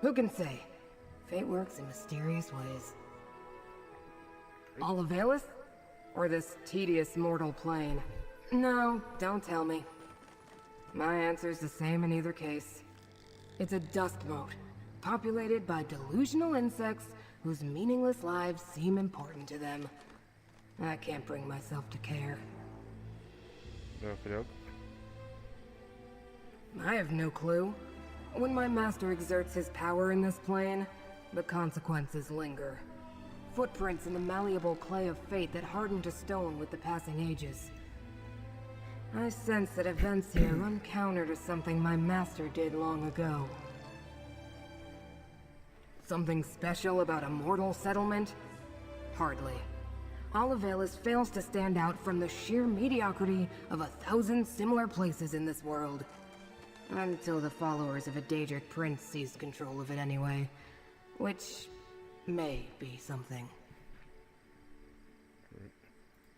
Who can say? Fate works in mysterious ways. Olivalis? Or this tedious mortal plane? No, don't tell me. My answer's the same in either case. It's a dust mote, populated by delusional insects whose meaningless lives seem important to them. I can't bring myself to care. Okey-doke. I have no clue. When my master exerts his power in this plane, the consequences linger. Footprints in the malleable clay of fate that harden to stone with the passing ages. I sense that events here run counter to something my master did long ago. Something special about a mortal settlement? Hardly. Olivalis fails to stand out from the sheer mediocrity of 1,000 similar places in this world. Until the followers of a Daedric prince seized control of it anyway. Which may be something.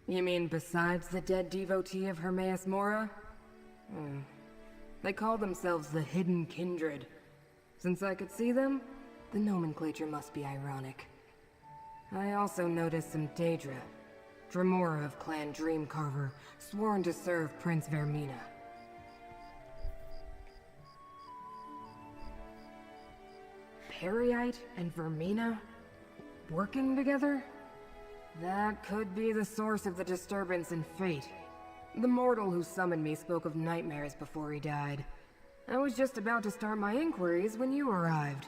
You mean besides the dead devotee of Hermaeus Mora? They call themselves the Hidden Kindred. Since I could see them, the nomenclature must be ironic. I also noticed some Daedra, Dremora of Clan Dreamcarver, sworn to serve Prince Vermina. Periite and Vermina? Working together? That could be the source of the disturbance in fate. The mortal who summoned me spoke of nightmares before he died. I was just about to start my inquiries when you arrived.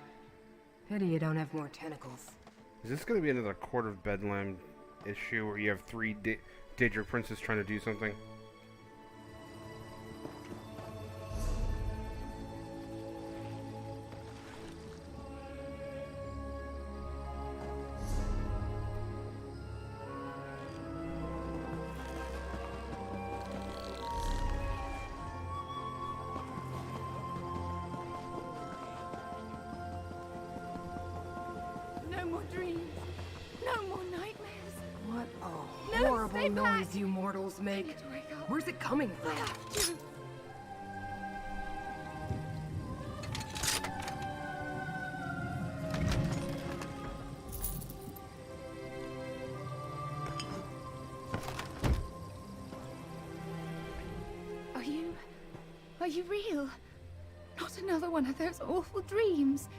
Pity you don't have more tentacles. Is this going to be another Court of Bedlam issue where you have three Daedric princes trying to do something? No more dreams. No more nightmares. What a horrible horrible noise you mortals make. Where's it coming from? Are you real? Not another one of those awful dreams.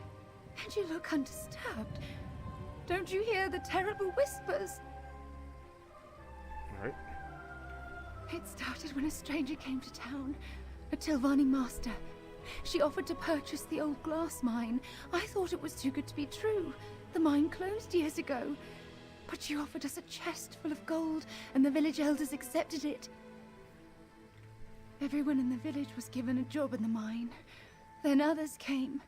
And you look undisturbed. Don't you hear the terrible whispers? Alright. It started when a stranger came to town, a Tilvani master. She offered to purchase the old glass mine. I thought it was too good to be true. The mine closed years ago. But she offered us a chest full of gold, and the village elders accepted it. Everyone in the village was given a job in the mine. Then others came.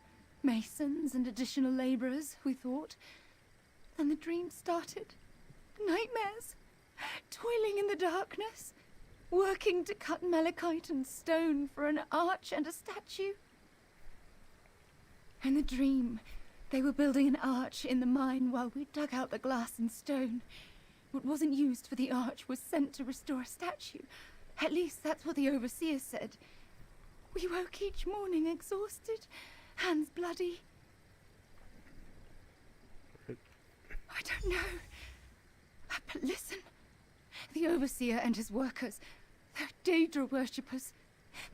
Masons and additional laborers, we thought. Then the dream started. Nightmares. Toiling in the darkness. Working to cut malachite and stone for an arch and a statue. In the dream, they were building an arch in the mine while we dug out the glass and stone. What wasn't used for the arch was sent to restore a statue. At least that's what the overseer said. We woke each morning exhausted, hands bloody. I don't know. But listen. The overseer and his workers, they're Daedra worshippers.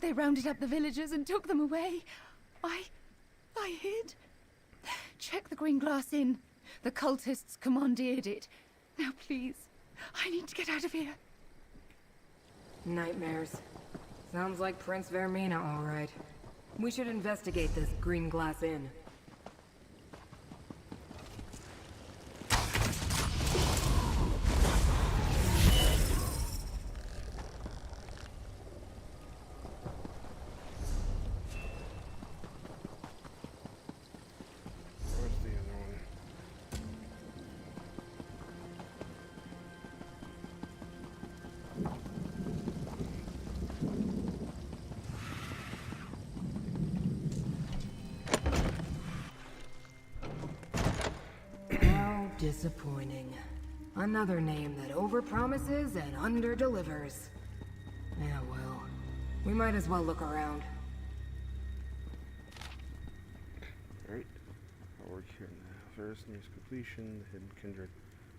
They rounded up the villagers and took them away. I hid. Check the green glass inn. The cultists commandeered it. Now please, I need to get out of here. Nightmares. Sounds like Prince Vermina, all right. We should investigate this green glass inn. Where's the other one? How disappointing. Another name that overpromises and underdelivers. Yeah, well, we might as well look around. Alright. I'll work here now. First, nearest completion, the hidden kindred.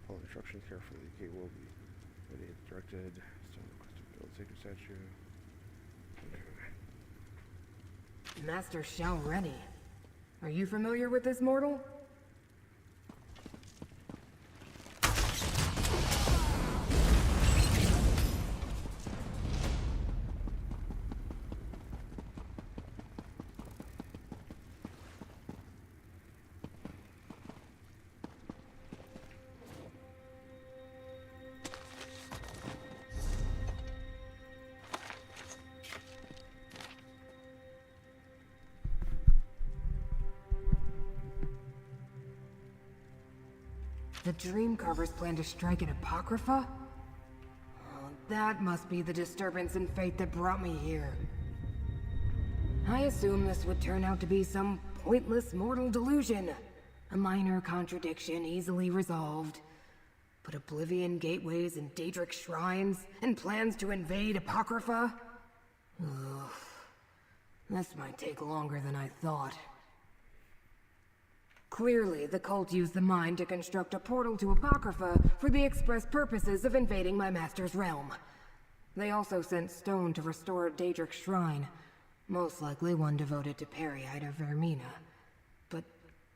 Follow instructions carefully. The gate will be ready as directed. Stone request to build sacred statue. Okay. Master Shao Rennie. Are you familiar with this mortal? The Dreamcarvers plan to strike at Apocrypha? Oh, that must be the disturbance in fate that brought me here. I assumed this would turn out to be some pointless mortal delusion. A minor contradiction easily resolved. But Oblivion gateways and Daedric shrines, and plans to invade Apocrypha? Ugh. This might take longer than I thought. Clearly, the cult used the mine to construct a portal to Apocrypha for the express purposes of invading my master's realm. They also sent stone to restore a Daedric shrine, most likely one devoted to Periite or Vermina. But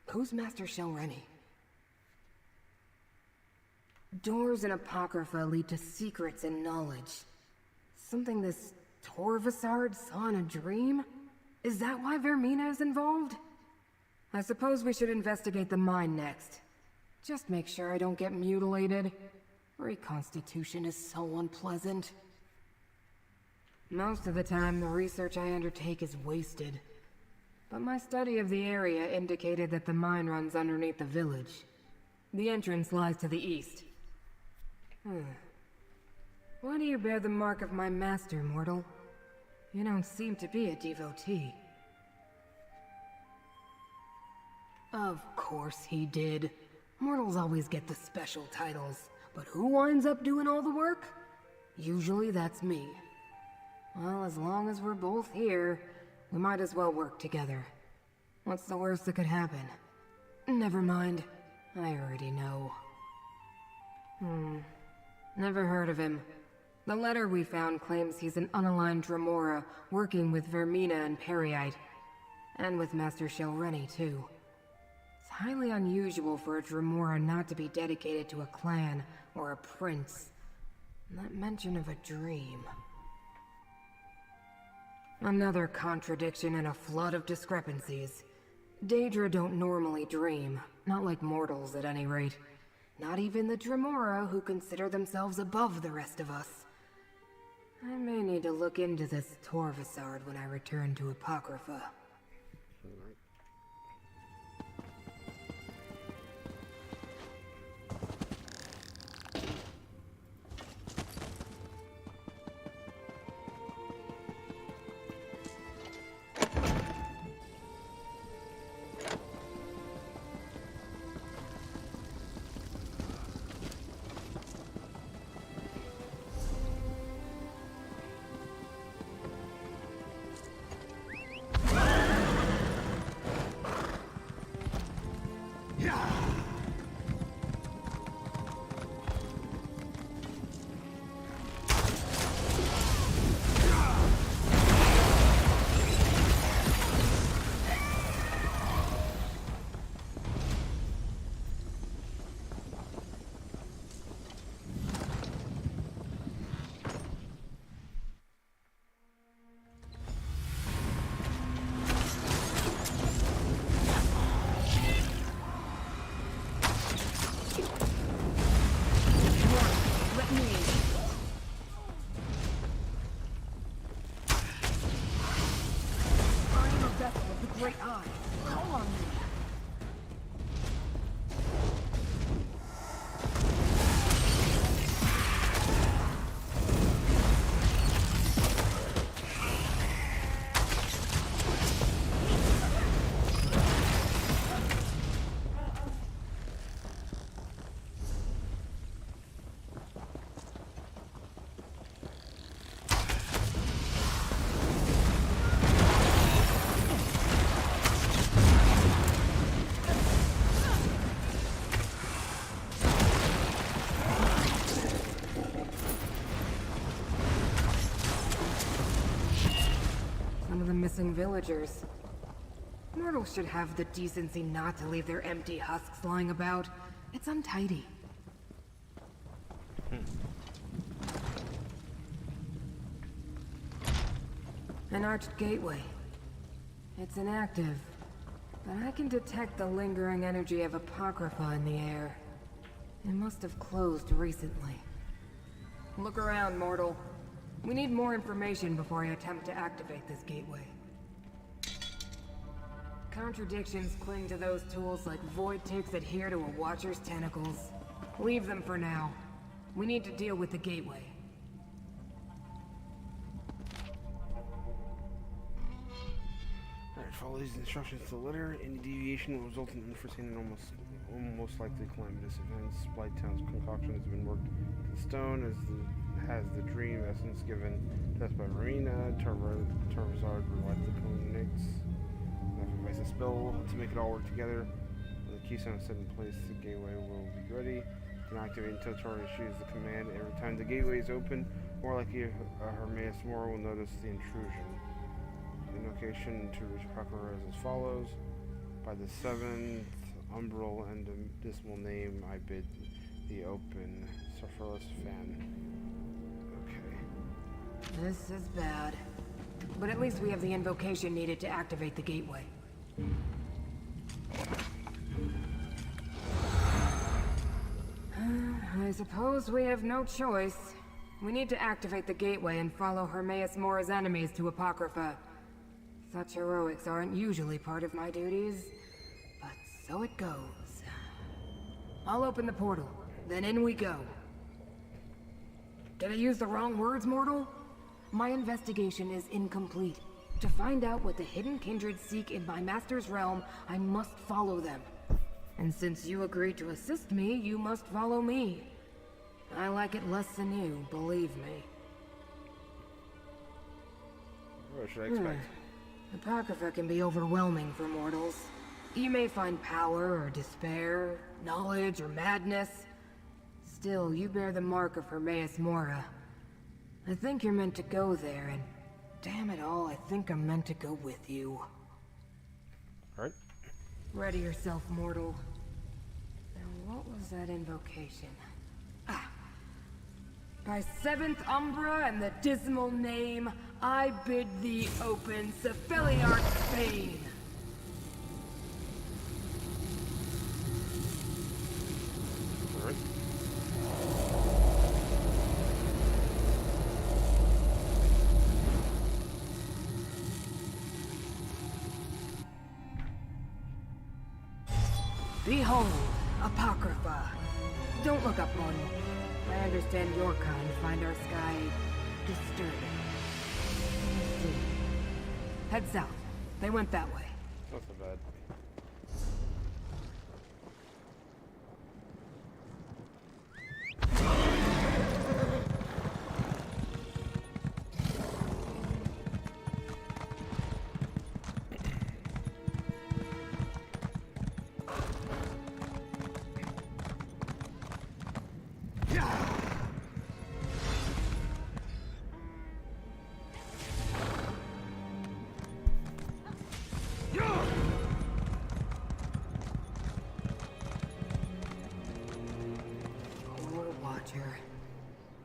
who's Master Shao Rennie? Doors in Apocrypha lead to secrets and knowledge. Something this Torvasard saw in a dream? Is that why Vermina is involved? I suppose we should investigate the mine next. Just make sure I don't get mutilated. Reconstitution is so unpleasant. Most of the time, the research I undertake is wasted. But my study of the area indicated that the mine runs underneath the village. The entrance lies to the east. Why do you bear the mark of my master, mortal? You don't seem to be a devotee. Of course he did. Mortals always get the special titles. But who winds up doing all the work? Usually that's me. Well, as long as we're both here, we might as well work together. What's the worst that could happen? Never mind. I already know. Never heard of him. The letter we found claims he's an unaligned Dremora, working with Vermina and Periite. And with Master Shelreni, too. It's highly unusual for a Dremora not to be dedicated to a clan or a prince. Not mention of a dream. Another contradiction and a flood of discrepancies. Daedra don't normally dream. Not like mortals, at any rate. Not even the Dremora, who consider themselves above the rest of us. I may need to look into this Torvasard when I return to Apocrypha. Missing villagers. Mortals should have the decency not to leave their empty husks lying about. It's untidy. An arched gateway. It's inactive, but I can detect the lingering energy of Apocrypha in the air. It must have closed recently. Look around, mortal. We need more information before I attempt to activate this gateway. Contradictions cling to those tools like void ticks adhere to a Watcher's tentacles. Leave them for now. We need to deal with the gateway. Alright, follow these instructions to the letter. Any deviation will result in unforeseen and almost likely calamitous events. Blighttown's concoction has been worked to the stone has the dream essence given to us by Marina. Torvasard provides the coordinates. Sacrifice a spell to make it all work together. When the keystone is set in place, the gateway will be ready. To activate until Tori issues the command. Every time the gateway is open, more likely Hermaeus Mora will notice the intrusion. The invocation to reach Apocrypha is as follows. By the 7th umbral and dismal name, I bid thee open. Sufferless fan. Okay. This is bad. But at least we have the invocation needed to activate the gateway. I suppose we have no choice. We need to activate the gateway and follow Hermaeus Mora's enemies to Apocrypha. Such heroics aren't usually part of my duties, but so it goes. I'll open the portal, then in we go. Did I use the wrong words, mortal? My investigation is incomplete. To find out what the hidden kindred seek in my master's realm, I must follow them. And since you agreed to assist me, you must follow me. I like it less than you, believe me. What should I expect? Apocrypha can be overwhelming for mortals. You may find power or despair, knowledge or madness. Still, you bear the mark of Hermaeus Mora. I think you're meant to go there, and damn it all, I think I'm meant to go with you. Alright. Ready yourself, mortal. Now, what was that invocation? Ah. By 7th Umbra and the dismal name, I bid thee open Cephaliarch's Bane. Alright. Behold, Apocrypha. Don't look up, mortal. I understand your kind find our sky disturbing. Let's see. Head south. They went that way. Not so bad.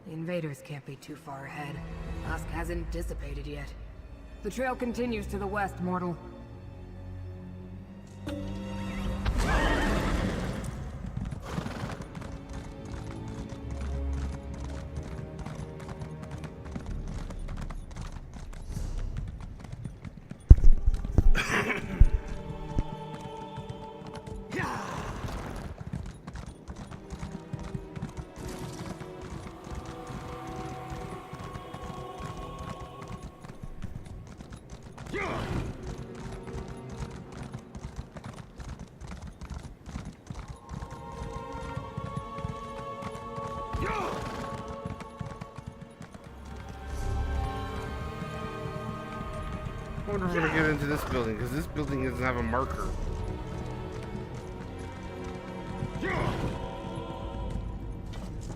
The invaders can't be too far ahead. Husk hasn't dissipated yet. The trail continues to the west, mortal. I wonder if we're gonna get into this building, because this building doesn't have a marker.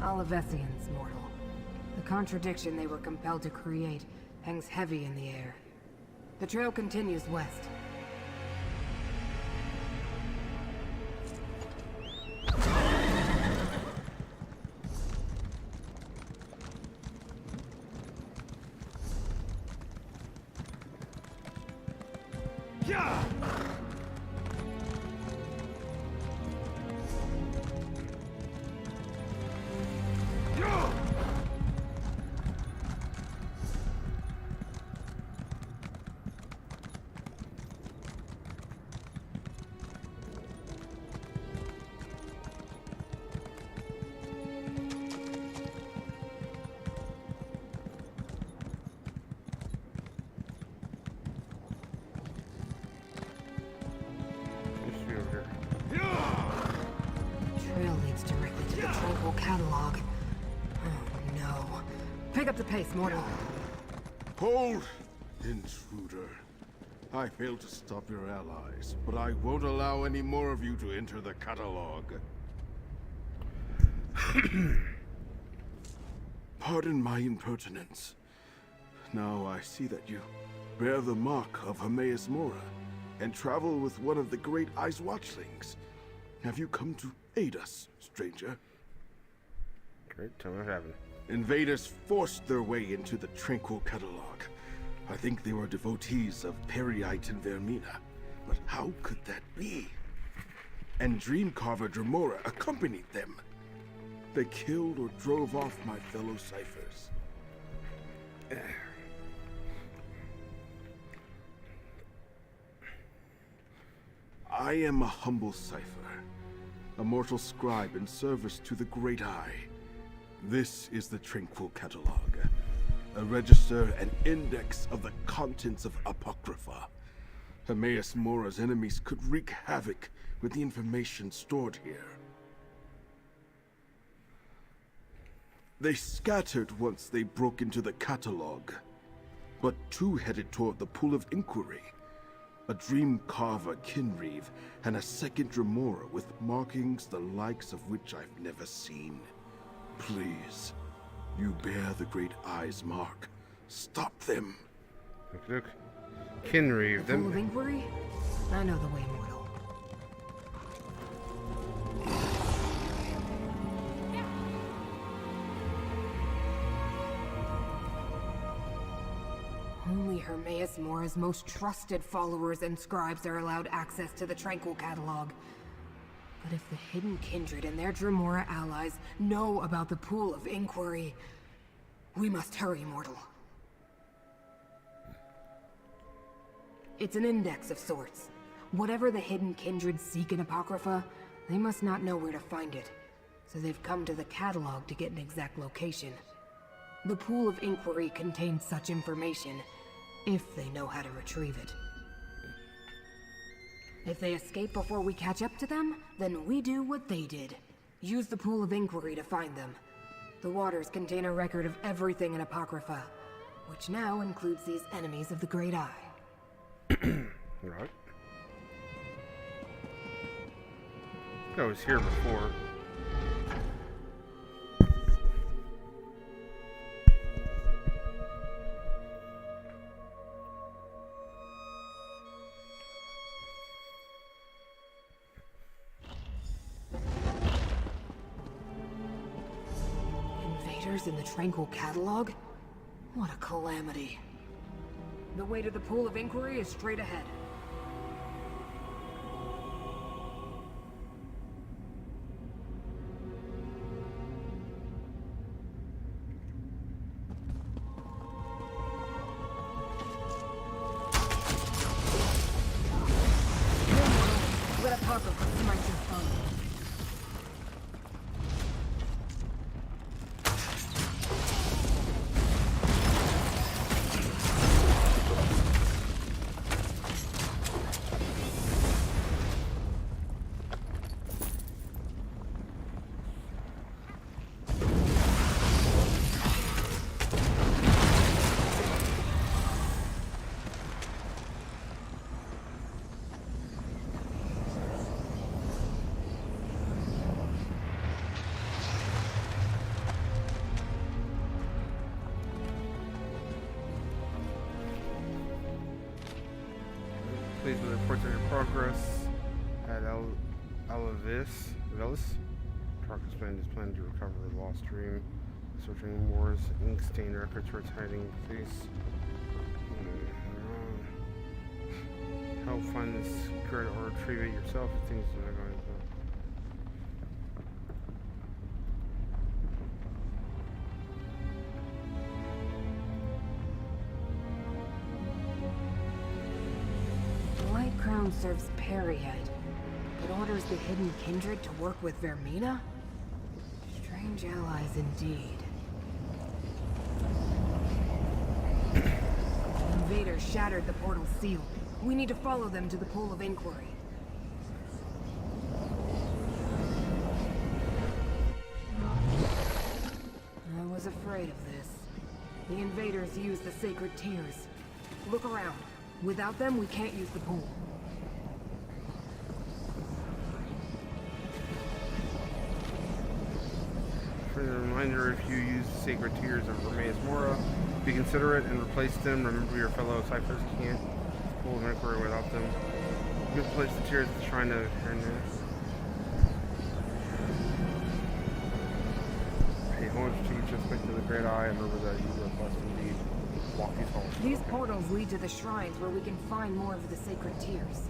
Olivesians, mortal. The contradiction they were compelled to create hangs heavy in the air. The trail continues west. Trail leads directly to the Tranquil Catalog. Oh no. Pick up the pace, mortal. Hold, intruder. I failed to stop your allies, but I won't allow any more of you to enter the catalog. Pardon my impertinence. Now I see that you bear the mark of Hermaeus Mora and travel with one of the great Ice Watchlings. Have you come to aid us, stranger? Great, tell me what happened. Invaders forced their way into the Tranquil Catalog. I think they were devotees of Periite and Vermina. But how could that be? And Dreamcarver Dremora accompanied them. They killed or drove off my fellow ciphers. I am a humble cipher, a mortal scribe in service to the Great Eye. This is the Tranquil Catalog, a register and index of the contents of Apocrypha. Hermaeus Mora's enemies could wreak havoc with the information stored here. They scattered once they broke into the catalog, but two headed toward the Pool of Inquiry. A dream carver Kinreeve, and a second remora with markings the likes of which I've never seen. Please, you bear the Great Eye's mark. Stop them. Look. Kinreeve, The Pool of Inquiry? I know the way, mortal. Only Hermaeus Mora's most trusted followers and scribes are allowed access to the Tranquil Catalog. But if the Hidden Kindred and their Dremora allies know about the Pool of Inquiry, we must hurry, mortal. It's an index of sorts. Whatever the Hidden Kindred seek in Apocrypha, they must not know where to find it. So they've come to the catalog to get an exact location. The Pool of Inquiry contains such information, if they know how to retrieve it. If they escape before we catch up to them, then we do what they did. Use the Pool of Inquiry to find them. The waters contain a record of everything in Apocrypha, which now includes these enemies of the Great Eye. Right. I was here before. Invaders in the Tranquil Catalog? What a calamity. The way to the Pool of Inquiry is straight ahead. Let Apocrypha smite your foe. Please with reports of your progress at Velis. Tarkus Band is planning to recover the lost dream. Searching wars, ink stained records for its hiding place. Help find this secret or retrieve it yourself if things are not going to. Crown serves Perihead, but orders the Hidden Kindred to work with Vermina? Strange allies indeed. The invaders shattered the portal's seal. We need to follow them to the Pool of Inquiry. I was afraid of this. The invaders use the sacred tears. Look around. Without them, we can't use the pool. For a reminder, if you use the sacred tears of Hermaeus Mora, be considerate and replace them. Remember your fellow ciphers can't pull an inquiry without them. You can place the tears at the shrine of Hermaeus. Pay homage to each aspect of the Great Eye, and remember that you are blessed indeed. Walk these halls. These portals lead to the shrines where we can find more of the sacred tears.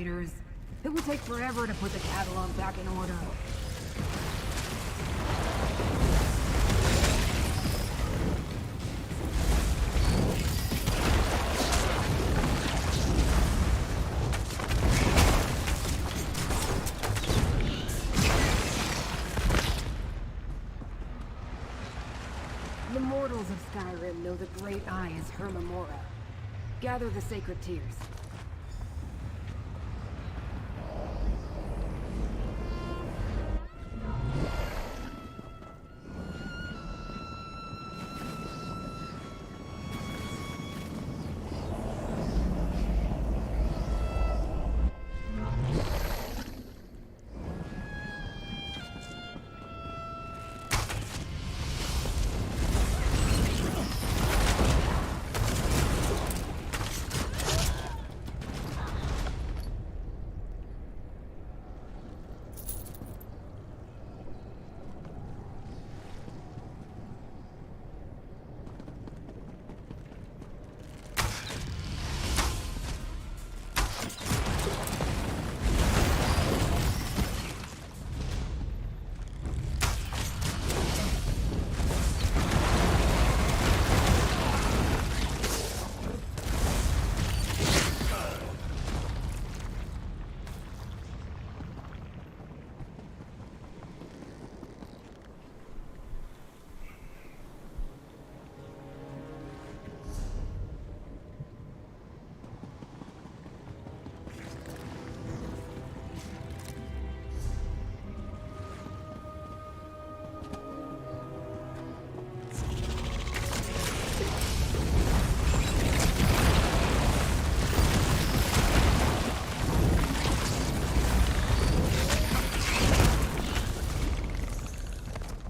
invaders. It will take forever to put the catalog back in order. The mortals of Skyrim know the Great Eye is her Memora. Gather the sacred tears.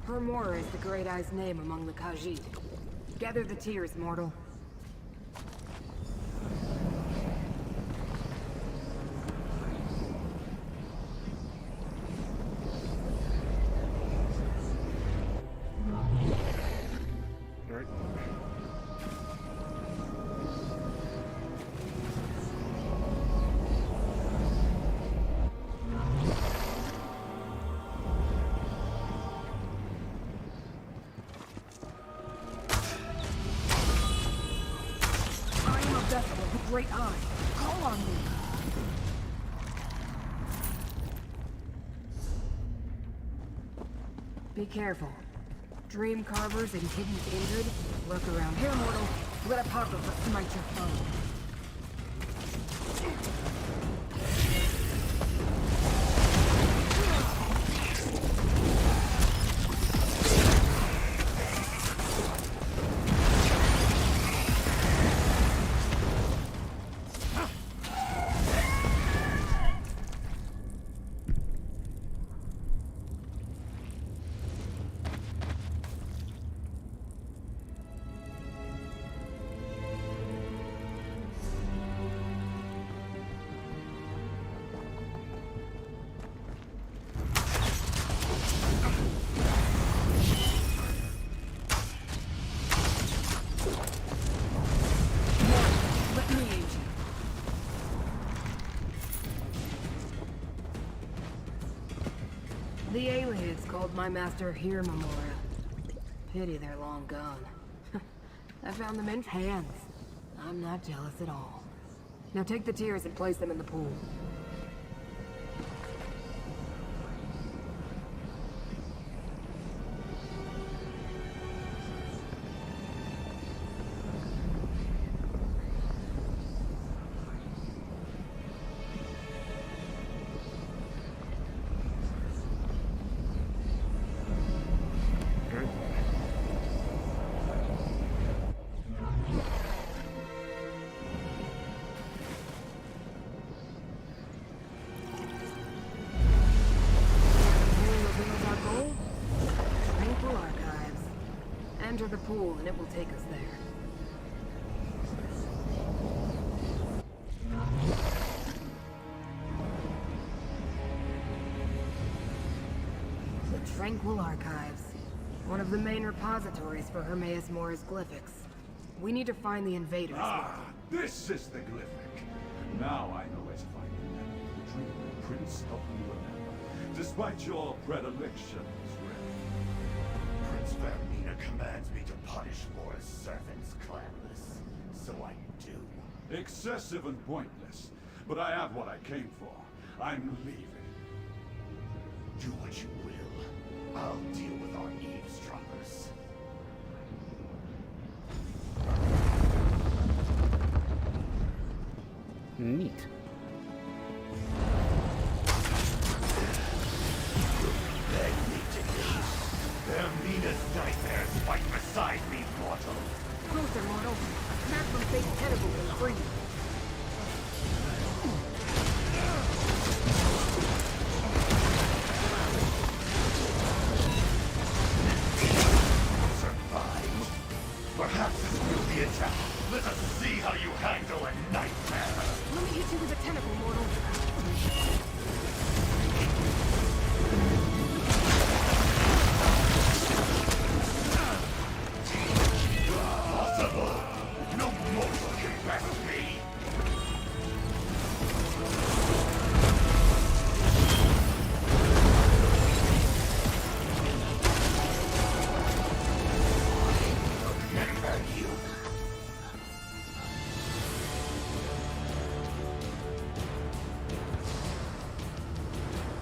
Memora is the Great Eye's name among the Khajiit. Gather the tears, mortal. Right. Vessel of the Great Eye. Call on me. Be careful. Dream carvers and hidden kindred lurk around here, mortal. Let Apocrypha smite your foe. The aliens called my master here Memora. Pity they're long gone. I found them in hands. I'm not jealous at all. Now take the tears and place them in the pool. Enter the pool and it will take us there. The Tranquil Archives. One of the main repositories for Hermaeus Mora's glyphics. We need to find the invaders. This is the glyphic. Now I know where to find them. Prince help me remember, despite your predilections, Red. Prince Vermina commands me to punish Mora's servants, clanless. So I do. Excessive and pointless, but I have what I came for. I'm leaving. Do what you will. I'll deal with our eavesdroppers. Neat. Beg me to leave. Vermina's nightmares fight beside me, mortal. Closer, mortal. Necrom face tentacles and free. Survive. Perhaps this will be a test. Let us see how you handle a nightmare. Let me hit you with a tentacle, mortal. Possible. No mortal can best me. Remember you.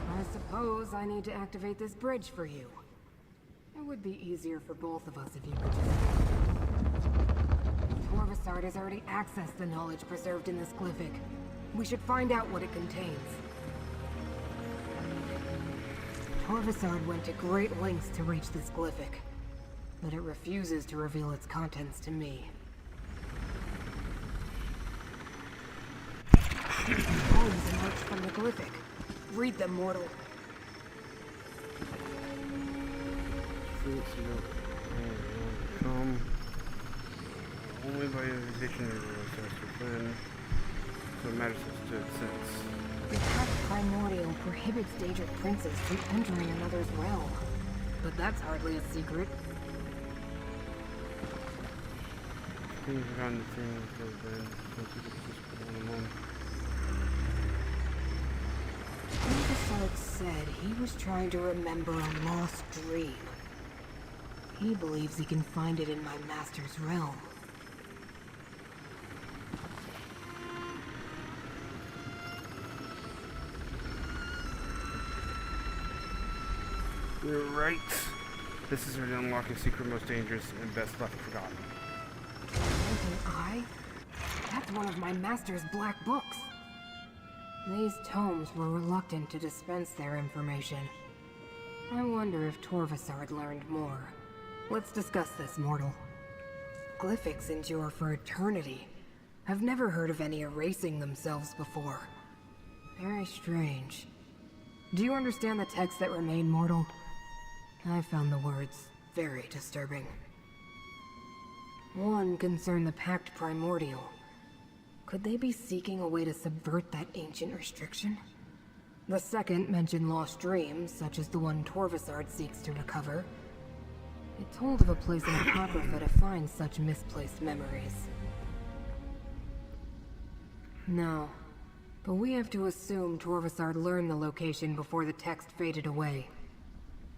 I suppose I need to activate this bridge for you. It would be easier for both of us if you could just... Torvasard has already accessed the knowledge preserved in this glyphic. We should find out what it contains. Torvasard went to great lengths to reach this glyphic, but it refuses to reveal its contents to me. Poems emerge from the glyphic. Read them, mortal. Come only by invitation of Master Flynn. So it matters to its sense. The Pact Primordial prohibits Daedric princes from entering another's realm. But that's hardly a secret. Things around the thing with the band. Torvasard said he was trying to remember a lost dream. He believes he can find it in my master's realm. You're right. This is where to unlock a secret most dangerous and best left forgotten. Tormenting Eye? That's one of my master's black books. These tomes were reluctant to dispense their information. I wonder if Torvasard learned more. Let's discuss this, mortal. Glyphics endure for eternity. I've never heard of any erasing themselves before. Very strange. Do you understand the text that remain, mortal? I found the words very disturbing. One concerned the Pact Primordial. Could they be seeking a way to subvert that ancient restriction? The second mentioned lost dreams, such as the one Torvasard seeks to recover. It told of a place in Apocrypha to find such misplaced memories. No, but we have to assume Torvasard learned the location before the text faded away.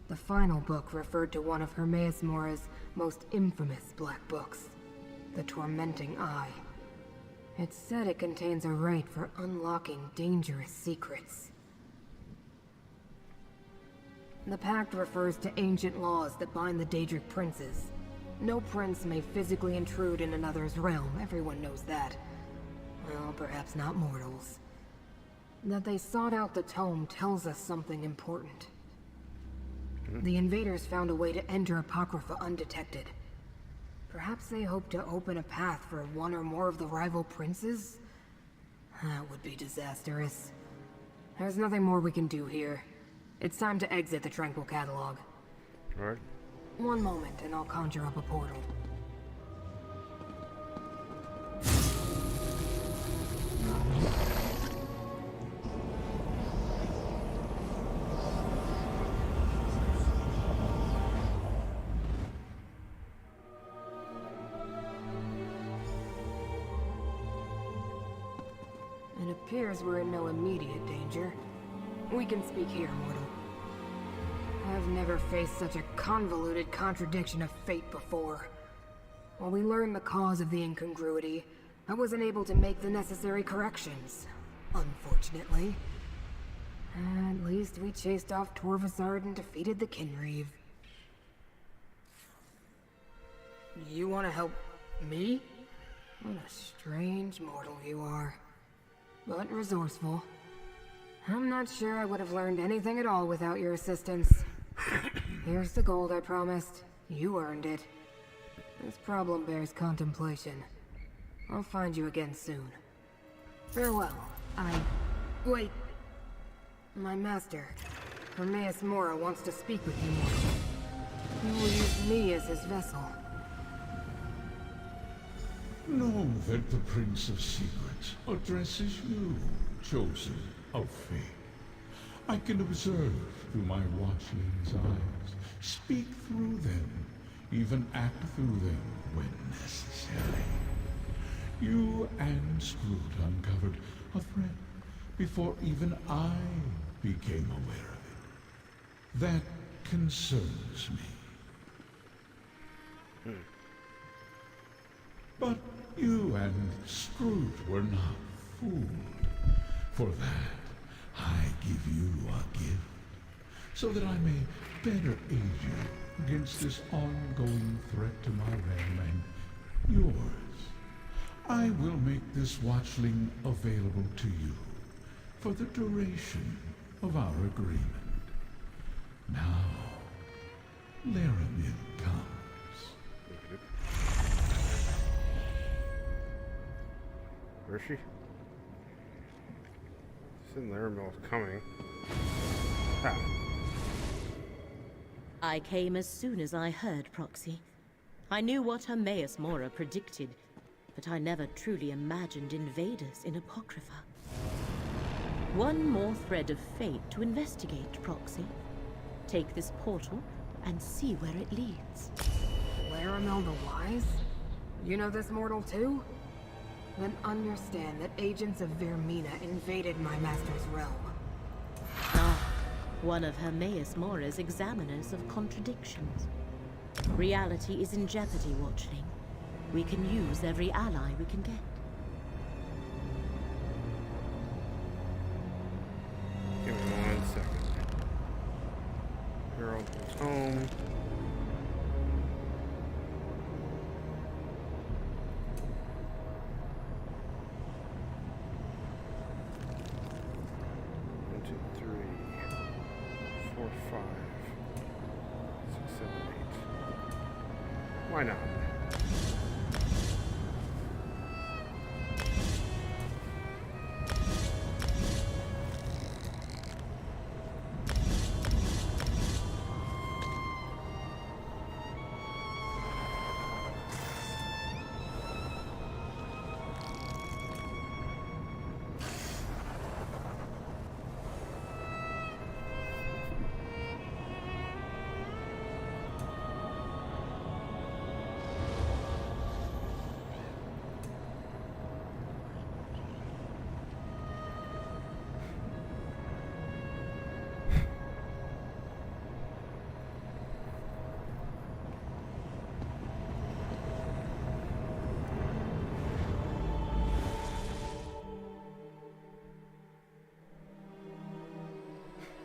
The final book referred to one of Hermaeus Mora's most infamous black books, The Tormenting Eye. It said it contains a rite for unlocking dangerous secrets. The Pact refers to ancient laws that bind the Daedric princes. No prince may physically intrude in another's realm, everyone knows that. Well, perhaps not mortals. That they sought out the tome tells us something important. The invaders found a way to enter Apocrypha undetected. Perhaps they hoped to open a path for one or more of the rival princes? That would be disastrous. There's nothing more we can do here. It's time to exit the Tranquil Catalog. Alright. One moment, and I'll conjure up a portal. It appears we're in no immediate danger. We can speak here, mortal. I've never faced such a convoluted contradiction of fate before. While we learned the cause of the incongruity, I wasn't able to make the necessary corrections, unfortunately. At least we chased off Torvasard and defeated the Kinreeve. You want to help me? What a strange mortal you are. But resourceful. I'm not sure I would have learned anything at all without your assistance. Here's the gold I promised. You earned it. This problem bears contemplation. I'll find you again soon. Farewell. Wait. My master, Hermaeus Mora, wants to speak with you more. He will use me as his vessel. Know that the Prince of Secrets addresses you, chosen of fate. I can observe through my watchling's eyes, speak through them, even act through them when necessary. You and Scroot uncovered a threat before even I became aware of it. That concerns me. But you and Scroot were not fooled. For that, I give you a gift, so that I may better aid you against this ongoing threat to my realm and yours. I will make this watchling available to you for the duration of our agreement. Now, Laramie comes. Where is she? Said Laramie is coming. Ah. I came as soon as I heard Proxy. I knew what Hermaeus Mora predicted, but I never truly imagined invaders in Apocrypha. One more thread of fate to investigate, Proxy. Take this portal and see where it leads. Laramie the Wise? You know this mortal too? Then understand that agents of Vermina invaded my master's realm. Ah, one of Hermaeus Mora's examiners of contradictions. Reality is in jeopardy, Watchling. We can use every ally we can get. Give me 1 second. Harold is home. Why not?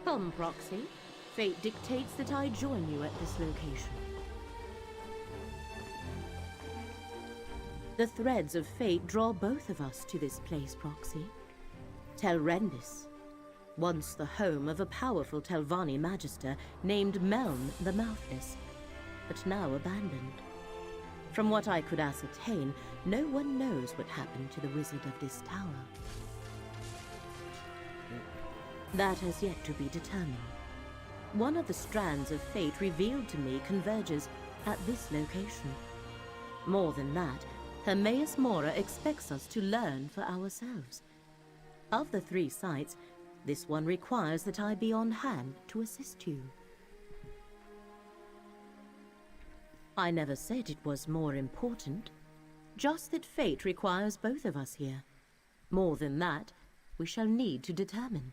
Come, Proxy. Fate dictates that I join you at this location. The threads of fate draw both of us to this place, Proxy. Telrendis, once the home of a powerful Telvanni magister named Melm the Mouthless, but now abandoned. From what I could ascertain, no one knows what happened to the wizard of this tower. That has yet to be determined. One of the strands of fate revealed to me converges at this location. More than that, Hermaeus Mora expects us to learn for ourselves. Of the 3 sites, this one requires that I be on hand to assist you. I never said it was more important, just that fate requires both of us here. More than that, we shall need to determine.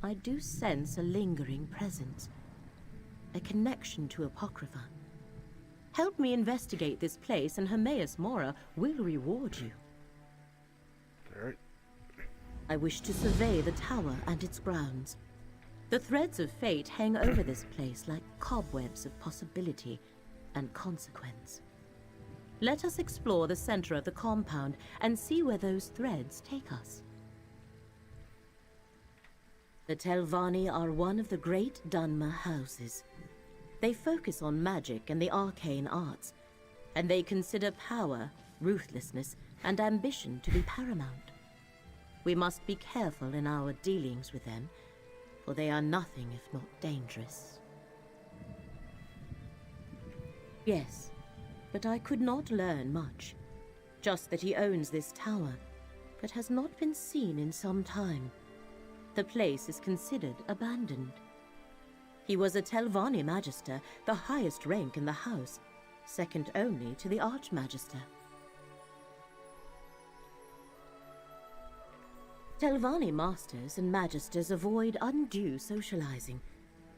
I do sense a lingering presence. A connection to Apocrypha. Help me investigate this place and Hermaeus Mora will reward you. Alright. I wish to survey the tower and its grounds. The threads of fate hang over this place like cobwebs of possibility and consequence. Let us explore the center of the compound and see where those threads take us. The Telvanni are one of the great Dunmer houses. They focus on magic and the arcane arts, and they consider power, ruthlessness, and ambition to be paramount. We must be careful in our dealings with them, for they are nothing if not dangerous. Yes, but I could not learn much. Just that he owns this tower, but has not been seen in some time. The place is considered abandoned. He was a Telvanni Magister, the highest rank in the house, second only to the Archmagister. Telvanni Masters and Magisters avoid undue socializing,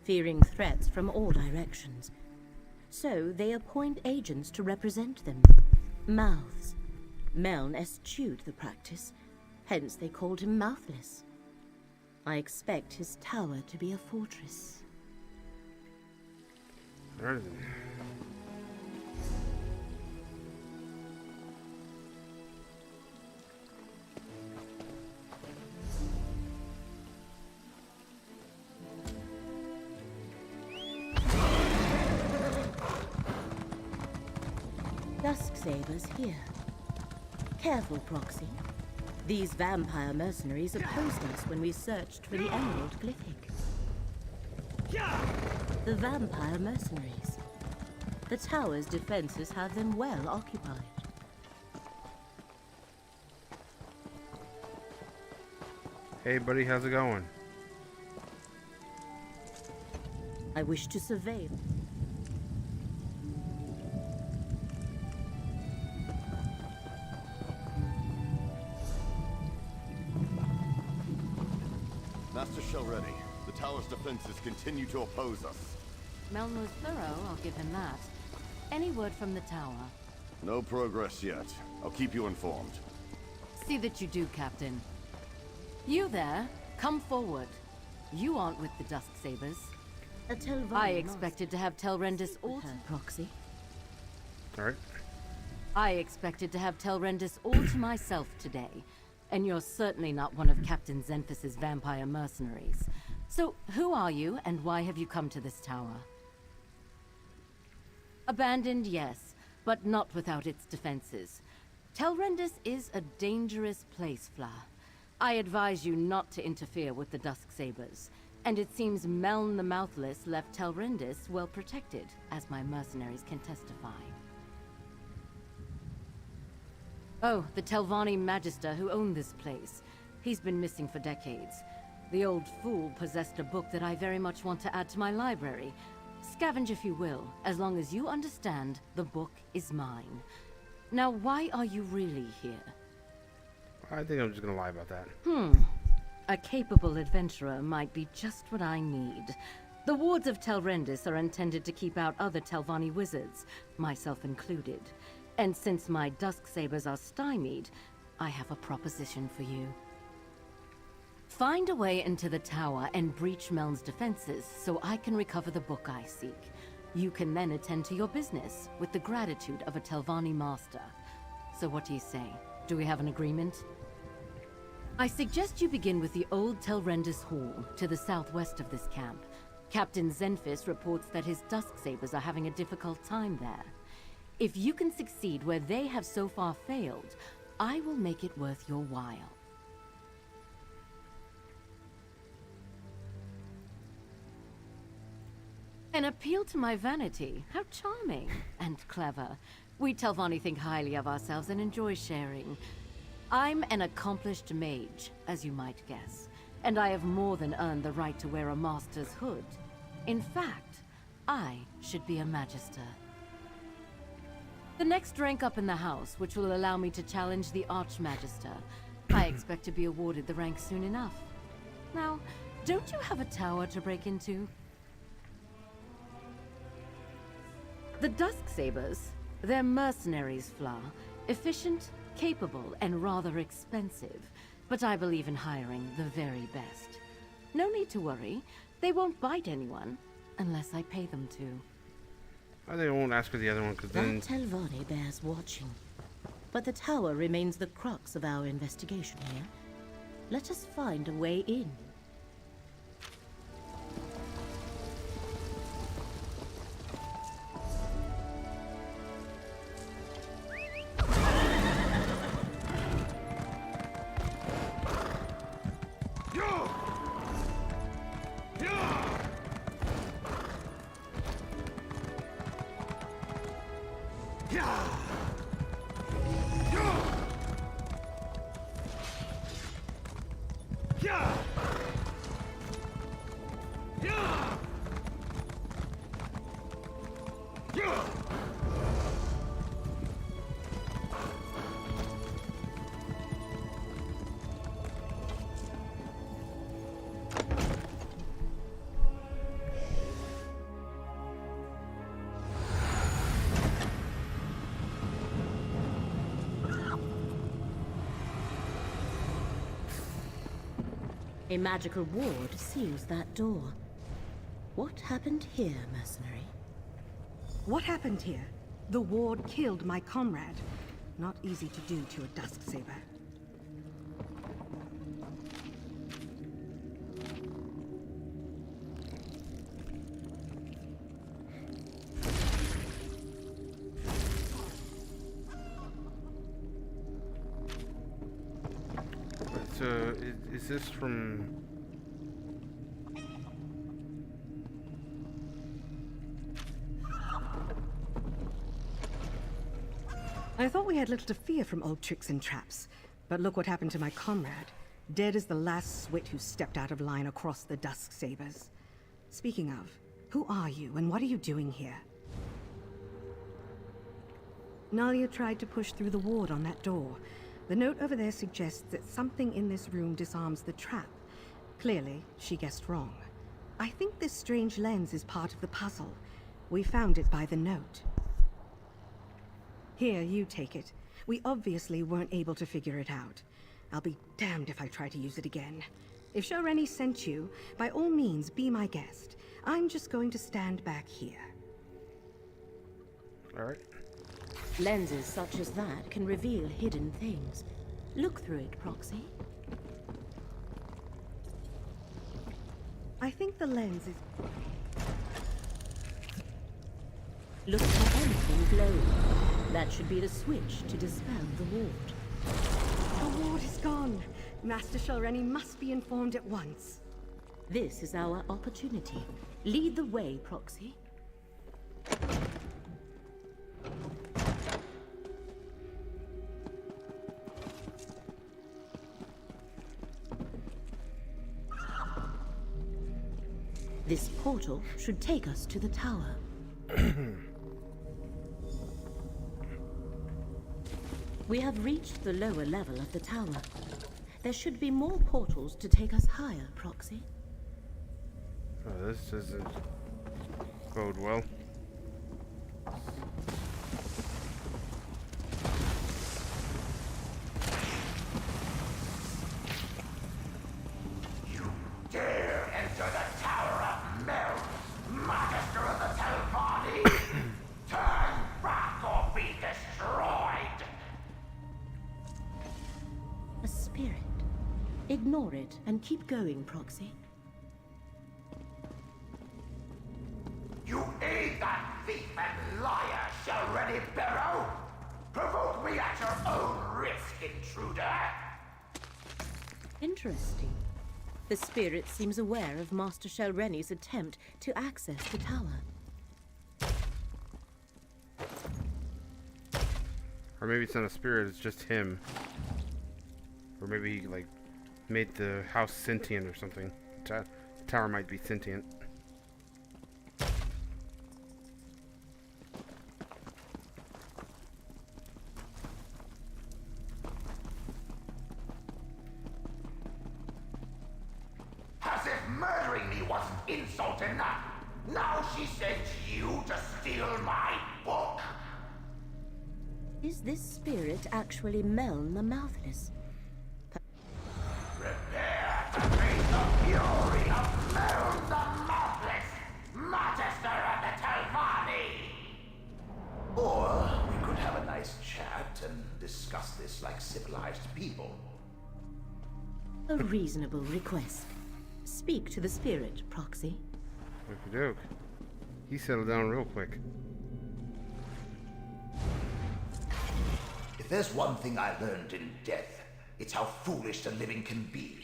fearing threats from all directions. So they appoint agents to represent them. Mouths. Meln eschewed the practice, hence they called him Mouthless. I expect his tower to be a fortress. Alright then. Dusksabers here. Careful, Proxy. These vampire mercenaries opposed us when we searched for the Emerald Glyphic. The vampire mercenaries. The tower's defenses have them well occupied. Hey buddy, how's it going? I wish to survey. Master Shell ready. The tower's defenses continue to oppose us. Meln was thorough, I'll give him that. Any word from the tower? No progress yet. I'll keep you informed. See that you do, Captain. You there, come forward. You aren't with the Dusksabers. I expected to have Telrendis all Proxy. Alright. I expected to have Telrendis all to myself today. And you're certainly not one of Captain Zenfis's vampire mercenaries. So, who are you, and why have you come to this tower? Abandoned, yes, but not without its defenses. Telrendis is a dangerous place, Fla. I advise you not to interfere with the Dusksabers, and it seems Meln the Mouthless left Telrendis well protected, as my mercenaries can testify. Oh, the Telvanni Magister who owned this place. He's been missing for decades. The old fool possessed a book that I very much want to add to my library. Scavenge if you will, as long as you understand the book is mine. Now, why are you really here? I think I'm just gonna lie about that. A capable adventurer might be just what I need. The wards of Telrendis are intended to keep out other Telvanni wizards, myself included. And since my Dusksabers are stymied, I have a proposition for you. Find a way into the tower and breach Meln's defenses so I can recover the book I seek. You can then attend to your business with the gratitude of a Telvanni master. So what do you say? Do we have an agreement? I suggest you begin with the old Telrendis Hall to the southwest of this camp. Captain Zenfis reports that his Dusksabers are having a difficult time there. If you can succeed where they have so far failed, I will make it worth your while. An appeal to my vanity. How charming and clever. We Telvanni think highly of ourselves and enjoy sharing. I'm an accomplished mage, as you might guess, and I have more than earned the right to wear a master's hood. In fact, I should be a magister. The next rank up in the house, which will allow me to challenge the Archmagister. I expect to be awarded the rank soon enough. Now, Don't you have a tower to break into? The Dusksabers. They're mercenaries, Fla. Efficient, capable, and rather expensive. But I believe in hiring the very best. No need to worry. They won't bite anyone, unless I pay them to. I think I won't ask for the other one, because then... That Telvanni bears watching. But the tower remains the crux of our investigation here. Let us find a way in. A magical ward seals that door. What happened here, mercenary? What happened here? The ward killed my comrade. Not easy to do to a Dusksaber. So, is this from... I thought we had little to fear from old tricks and traps. But look what happened to my comrade. Dead as the last swit who stepped out of line across the Dusksabers. Speaking of, who are you and what are you doing here? Nalia tried to push through the ward on that door. The note over there suggests that something in this room disarms the trap. Clearly, she guessed wrong. I think this strange lens is part of the puzzle. We found it by the note. Here, you take it. We obviously weren't able to figure it out. I'll be damned if I try to use it again. If Shoreni sent you, by all means, be my guest. I'm just going to stand back here. All right. Lenses such as that can reveal hidden things. Look through it, Proxy. I think the lens is... Look for anything glowing. That should be the switch to dispel the ward. The ward is gone. Master Shoreni must be informed at once. This is our opportunity. Lead the way, Proxy. This portal should take us to the tower. We have reached the lower level of the tower. There should be more portals to take us higher, Proxy. Oh, this doesn't bode well. Dare enter the Tower of Mel, Magister of the Telvanni? Turn back or be destroyed! A spirit. Ignore it and keep going, Proxy. You aid that thief and liar, Shoreni Barrow! Provoke me at your own risk, intruder! Interesting. The spirit seems aware of Master Shoreni's attempt to access the tower. Or maybe it's not a spirit, it's just him. Or maybe he, like, made the house sentient or something. The tower might be sentient. As if insult enough. Now she sent you to steal my book. Is this spirit actually Meln the Mouthless? Prepare to face the fury of Meln the Mouthless, Magister of the Telvanni! Or we could have a nice chat and discuss this like civilized people. A reasonable request. Speak to the spirit, Proxy. Okie doke. He settled down real quick. If there's one thing I learned in death, it's how foolish the living can be.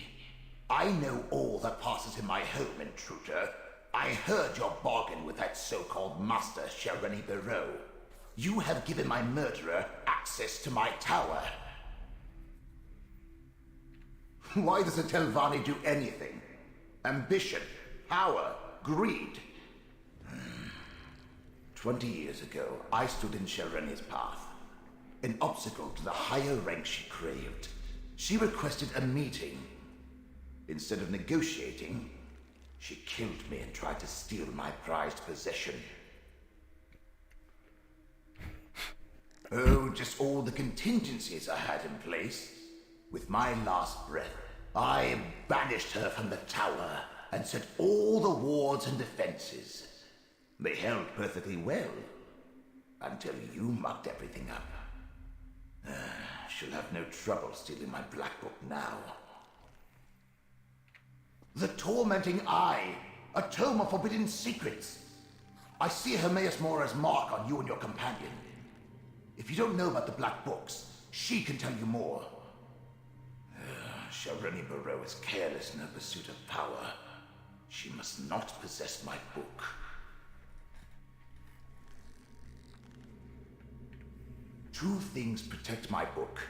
I know all that passes in my home, intruder. I heard your bargain with that so-called Master Shareni Barreau. You have given my murderer access to my tower. Why does the Telvanni do anything? Ambition, power, greed. 20 years ago, I stood in Shareni's path. An obstacle to the higher rank she craved. She requested a meeting. Instead of negotiating, she killed me and tried to steal my prized possession. Oh, just all the contingencies I had in place. With my last breath, I banished her from the tower and set all the wards and defenses. They held perfectly well, until you mucked everything up. She'll have no trouble stealing my black book now. The Tormenting Eye, a tome of forbidden secrets. I see Hermaeus Mora's mark on you and your companion. If you don't know about the black books, she can tell you more. Shareni Barreau is careless in her pursuit of power. She must not possess my book. Two things protect my book.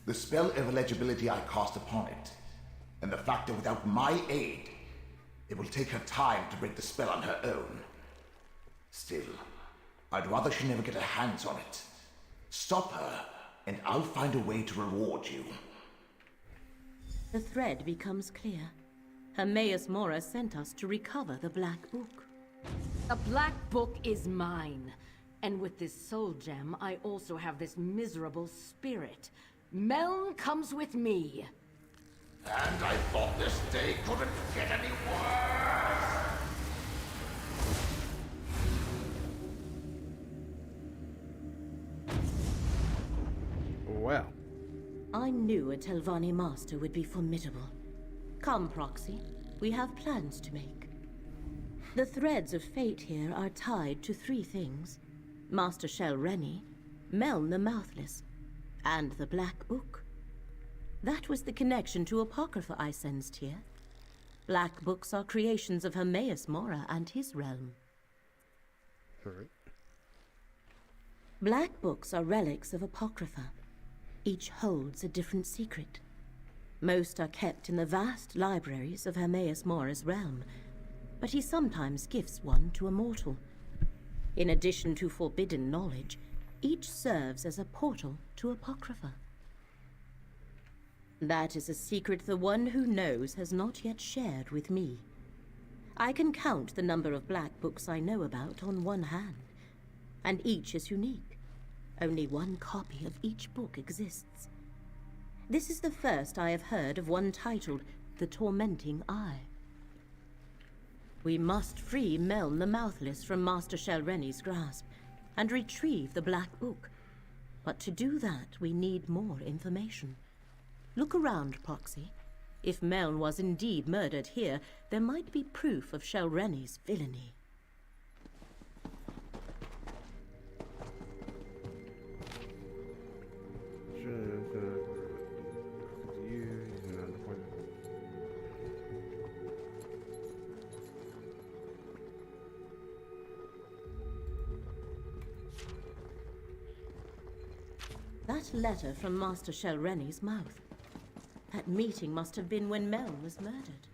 The spell of illegibility I cast upon it, and the fact that without my aid, it will take her time to break the spell on her own. Still, I'd rather she never get her hands on it. Stop her, and I'll find a way to reward you. The thread becomes clear. Hermaeus Mora sent us to recover the Black Book. The Black Book is mine. And with this soul gem, I also have this miserable spirit. Meln comes with me. And I thought this day couldn't get any worse! Well. I knew a Telvanni master would be formidable. Come, Proxy. We have plans to make. The threads of fate here are tied to three things. Master Shareni, Meln the Mouthless, and the Black Book. That was the connection to Apocrypha I sensed here. Black Books are creations of Hermaeus Mora and his realm. Right. Black Books are relics of Apocrypha. Each holds a different secret. Most are kept in the vast libraries of Hermaeus Mora's realm, but he sometimes gifts one to a mortal. In addition to forbidden knowledge, each serves as a portal to Apocrypha. That is a secret the one who knows has not yet shared with me. I can count the number of black books I know about on one hand, and each is unique. Only one copy of each book exists. This is the first I have heard of one titled The Tormenting Eye. We must free Meln the Mouthless from Master Shareni's grasp and retrieve the Black Book. But to do that, we need more information. Look around, Proxy. If Meln was indeed murdered here, there might be proof of Shareni's villainy. That letter from Master Shareni's mouth. That meeting must have been when Meln was murdered.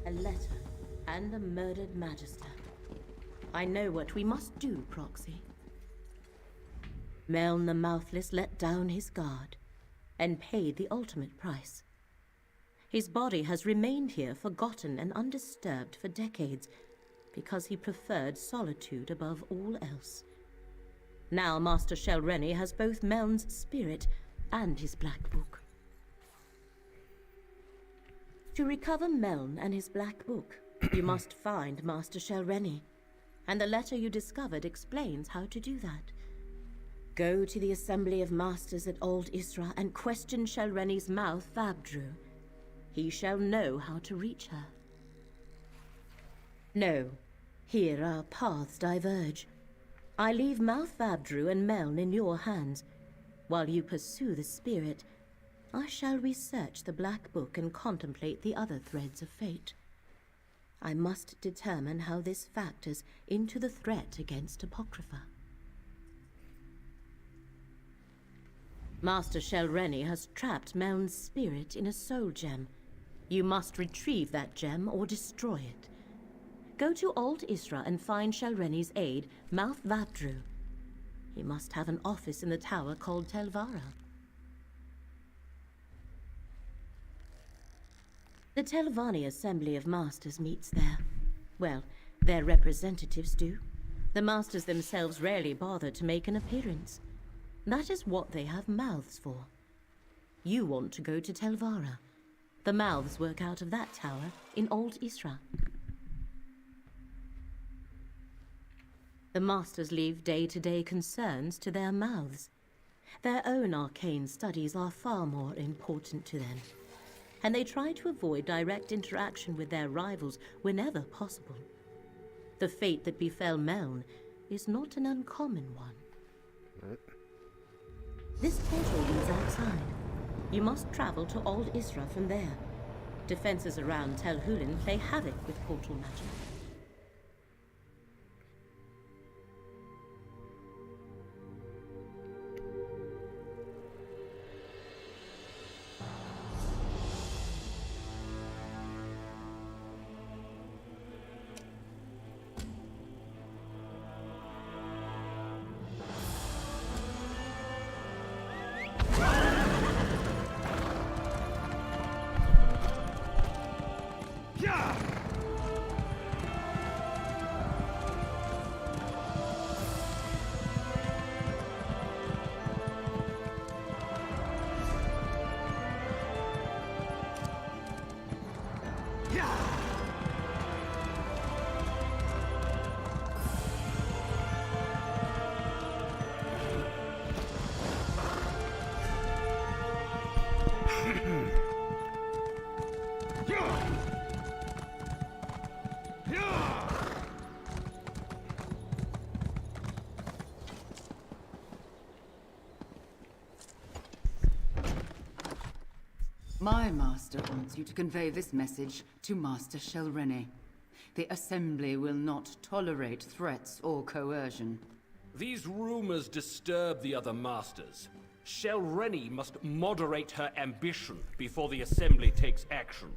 A letter and a murdered Magister. I know what we must do, Proxy. Meln the Mouthless let down his guard and paid the ultimate price. His body has remained here forgotten and undisturbed for decades because he preferred solitude above all else. Now Master Shelrenny has both Meln's spirit and his Black Book. To recover Meln and his Black Book, you must find Master Shelrenny, and the letter you discovered explains how to do that. Go to the Assembly of Masters at Old Isra and question Shelrenny's mouth, Vabdru. He shall know how to reach her. No, here our paths diverge. I leave Mouth Vabdru and Meln in your hands. While you pursue the spirit, I shall research the Black Book and contemplate the other threads of fate. I must determine how this factors into the threat against Apocrypha. Master Shelrenny has trapped Meln's spirit in a soul gem. You must retrieve that gem or destroy it. Go to Old Isra and find Shelrenny's aide, Mouth Vabdru. He must have an office in the tower called Telvara. The Telvanni Assembly of Masters meets there. Well, their representatives do. The Masters themselves rarely bother to make an appearance. That is what they have mouths for. You want to go to Telvara. The mouths work out of that tower in Old Isra. The Masters leave day-to-day concerns to their mouths. Their own arcane studies are far more important to them, and they try to avoid direct interaction with their rivals whenever possible. The fate that befell Meln is not an uncommon one. What? This portal leads outside. You must travel to Old Isra from there. Defenses around Tel Hulin play havoc with portal magic. My master wants you to convey this message to Master Shelrenny. The Assembly will not tolerate threats or coercion. These rumors disturb the other masters. Shelrenny must moderate her ambition before the Assembly takes action.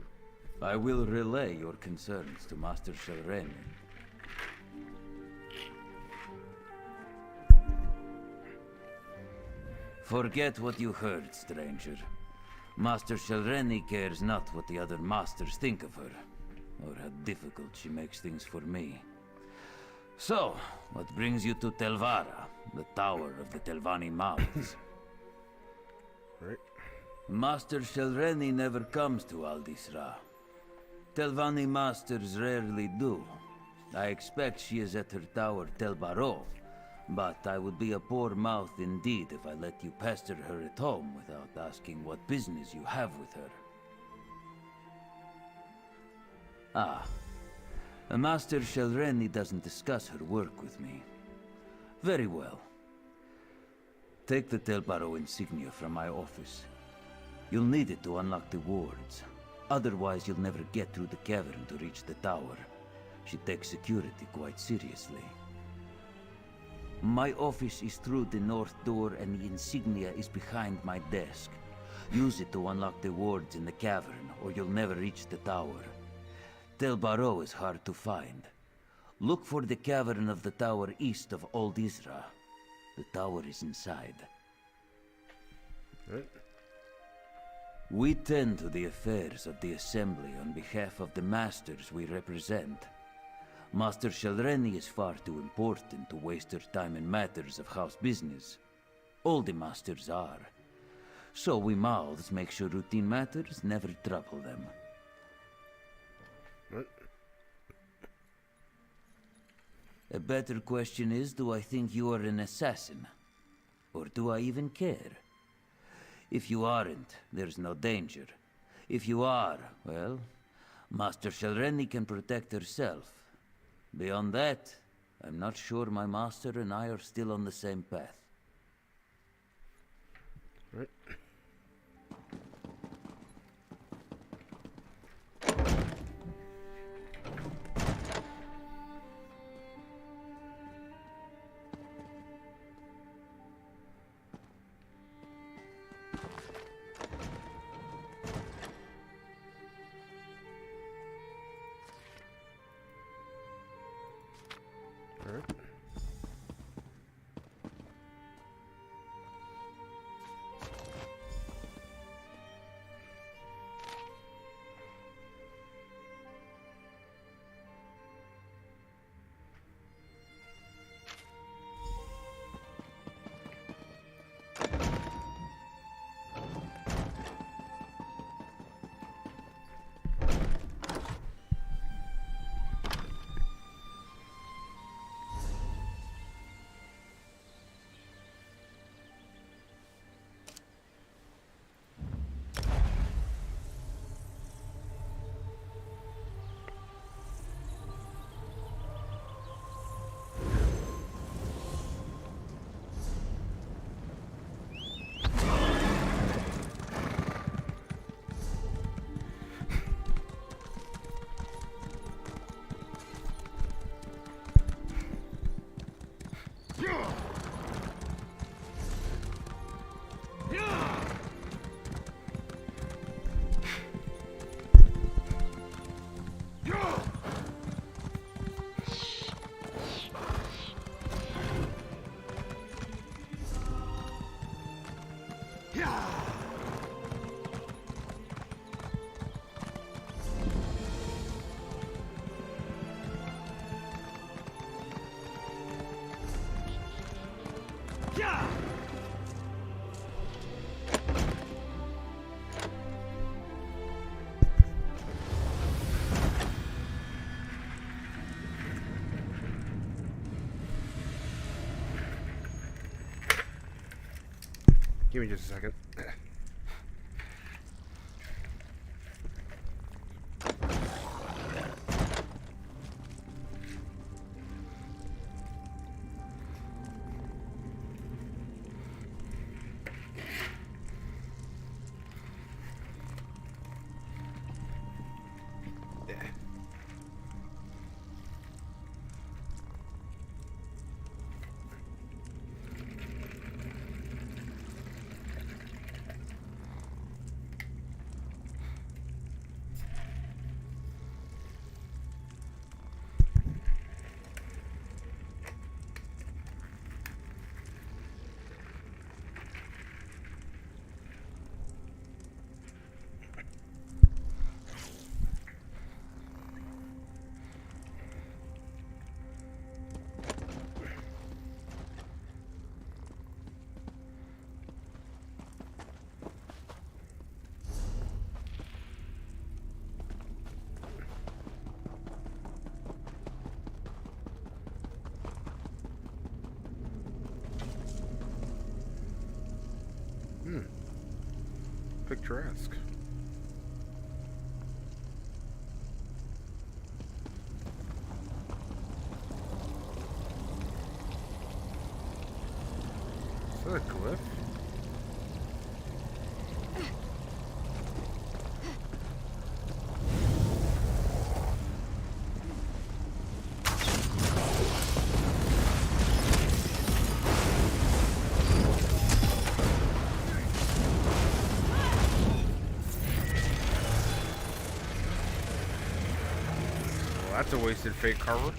I will relay your concerns to Master Shelrenny. Forget what you heard, stranger. Master Shelrenny cares not what the other masters think of her, or how difficult she makes things for me. So, what brings you to Telvara, the tower of the Telvanni Mouths? Right. Master Shelrenny never comes to Al Disra. Telvanni masters rarely do. I expect she is at her tower Tel Baro, but I would be a poor mouth indeed if I let you pester her at home without asking what business you have with her. Ah, Master Shelrenny doesn't discuss her work with me. Very well. Take the Tel Baro insignia from my office. You'll need it to unlock the wards. Otherwise, you'll never get through the cavern to reach the tower. She takes security quite seriously. My office is through the north door and the insignia is behind my desk. Use it to unlock the wards in the cavern, or you'll never reach the tower. Tel Baro is hard to find. Look for the cavern of the tower east of Old Isra. The tower is inside. Right. We tend to the affairs of the Assembly on behalf of the masters we represent. Master Shelreni is far too important to waste her time in matters of house business. All the masters are. So we mouths make sure routine matters never trouble them. What? A better question is, do I think you are an assassin? Or do I even care? If you aren't, there's no danger. If you are, well, Master Shelreni can protect herself. Beyond that, I'm not sure my master and I are still on the same path. Right. Give me just a second. Picturesque. Is that a glyph? That's a wasted fate carver.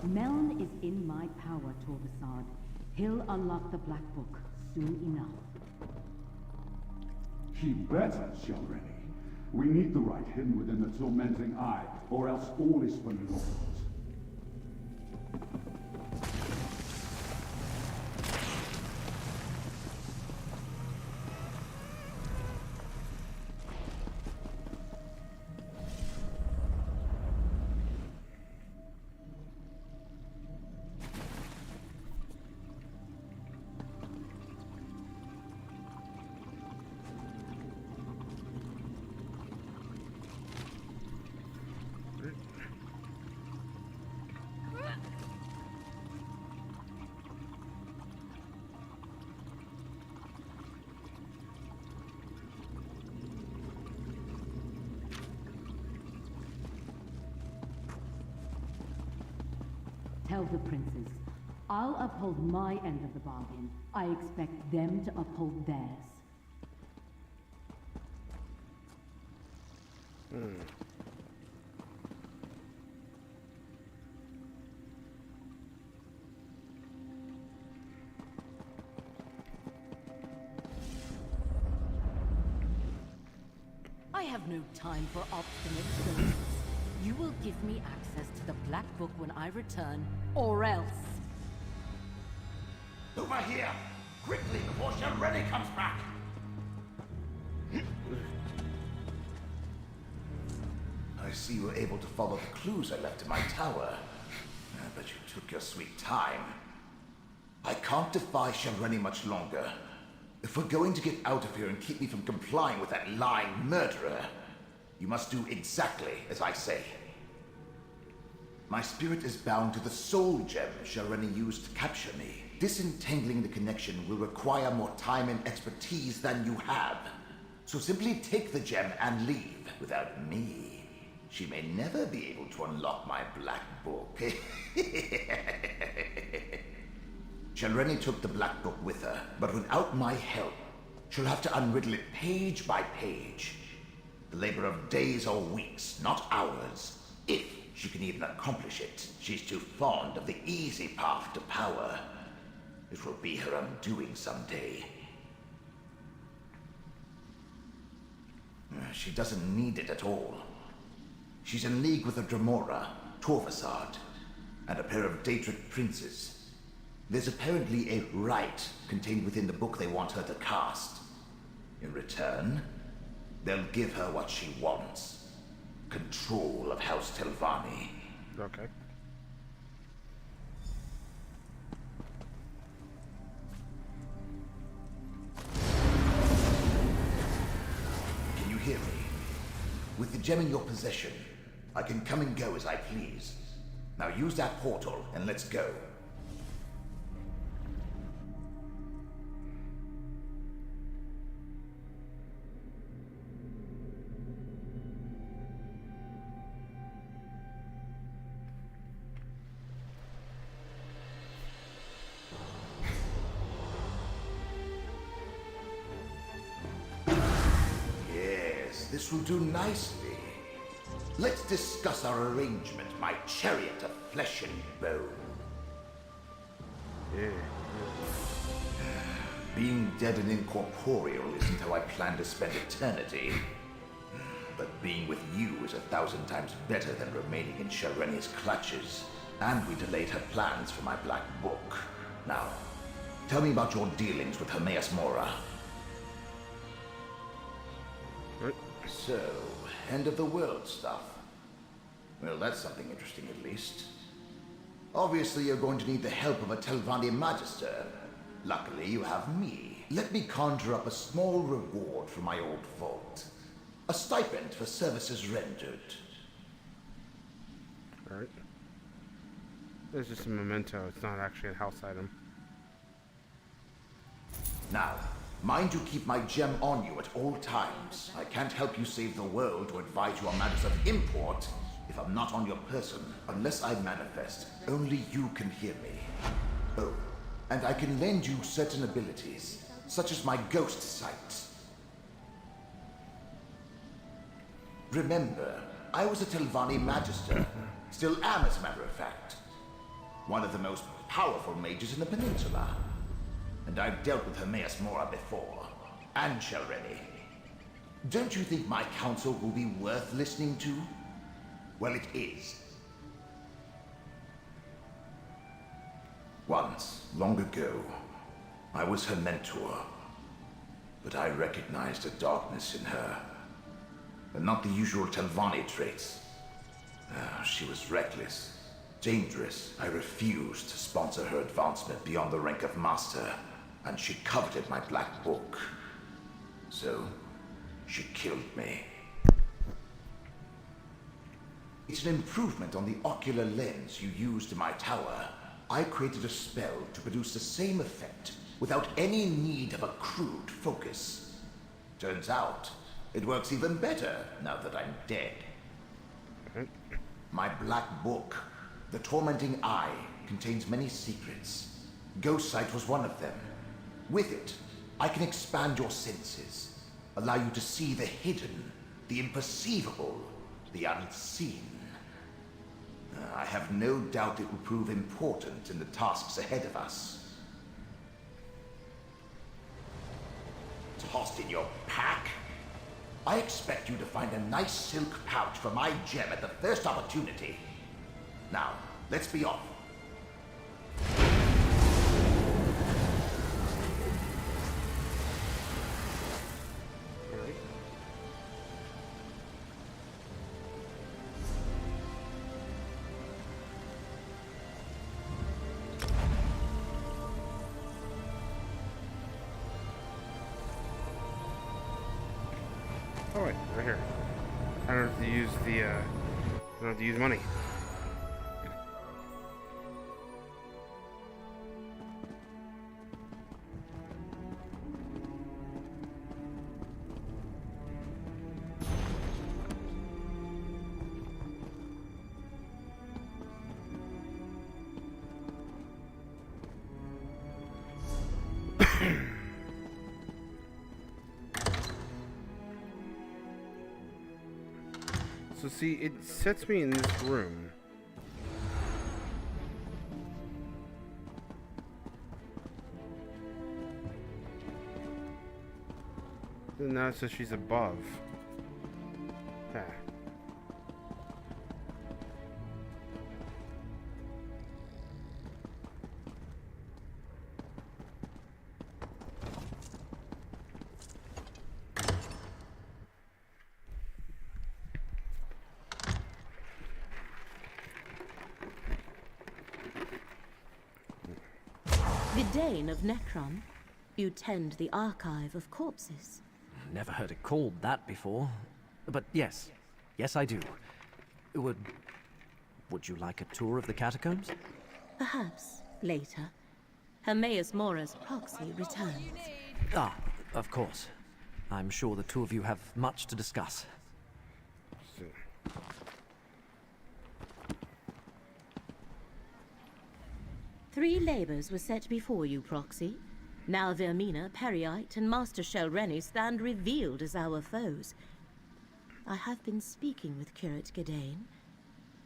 Meln is in my power, Torvasad. He'll unlock the Black Book soon enough. She better, Shelreni. We need the right hidden within the tormenting eye, or else all is for naught. Tell the princes, I'll uphold my end of the bargain. I expect them to uphold theirs. I have no time for obstinate ghosts. You will give me access to the Black Book when I return, or else. Over here! Quickly, before Shelreni comes back! I see you were able to follow the clues I left in my tower. But you took your sweet time. I can't defy Shelreni much longer. If we're going to get out of here and keep me from complying with that lying murderer, you must do exactly as I say. My spirit is bound to the soul gem Shelreni used to capture me. Disentangling the connection will require more time and expertise than you have. So simply take the gem and leave. Without me, she may never be able to unlock my Black Book. Shelreni took the Black Book with her, but without my help, she'll have to unriddle it page by page. The labor of days or weeks, not hours. If she can even accomplish it, she's too fond of the easy path to power. It will be her undoing someday. She doesn't need it at all. She's in league with a Dremora, Torvasad, and a pair of Daedric princes. There's apparently a rite contained within the book they want her to cast. In return, they'll give her what she wants. Control of House Telvanni. Okay. Can you hear me? With the gem in your possession, I can come and go as I please. Now use that portal and let's go. Yes, this will do nicely. Let's discuss our arrangement, my chariot of flesh and bone. Yeah. Being dead and incorporeal isn't how I plan to spend eternity. But being with you is 1,000 times better than remaining in Shalreni's clutches. And we delayed her plans for my black book. Now, tell me about your dealings with Hermaeus Mora. What? So, end of the world stuff. Well, that's something interesting at least. Obviously, you're going to need the help of a Telvanni Magister. Luckily, you have me. Let me conjure up a small reward for my old vault. A stipend for services rendered. Alright. There's just a memento. It's not actually a house item. Now, mind you keep my gem on you at all times. I can't help you save the world or advise you on matters of import if I'm not on your person. Unless I manifest, only you can hear me. Oh, and I can lend you certain abilities, such as my ghost sight. Remember, I was a Telvanni Magister. Still am, as a matter of fact. One of the most powerful mages in the peninsula. And I've dealt with Hermaeus Mora before. And Shalreni. Don't you think my counsel will be worth listening to? Well, it is. Once, long ago, I was her mentor. But I recognized a darkness in her. And not the usual Telvanni traits. She was reckless, dangerous. I refused to sponsor her advancement beyond the rank of master. And she coveted my black book. So, she killed me. It's an improvement on the ocular lens you used in my tower. I created a spell to produce the same effect without any need of a crude focus. Turns out, it works even better now that I'm dead. My black book, The Tormenting Eye, contains many secrets. Ghost Sight was one of them. With it, I can expand your senses, allow you to see the hidden, the imperceivable, the unseen. I have no doubt it will prove important in the tasks ahead of us. Tossed in your pack? I expect you to find a nice silk pouch for my gem at the first opportunity. Now, let's be off. Oh wait, right here. I don't have to use the, I don't have to use money. So see, it sets me in this room. And now it says she's above. Yeah. Vidane of Necrom, you tend the archive of corpses. Never heard it called that before. But yes. Yes, I do. Would you like a tour of the catacombs? Perhaps later. Hermaeus Mora's proxy returns. Ah, of course. I'm sure the two of you have much to discuss. Three labors were set before you, Proxy. Now Vermina, Periite, and Master Shelreni stand revealed as our foes. I have been speaking with Curate Gedane.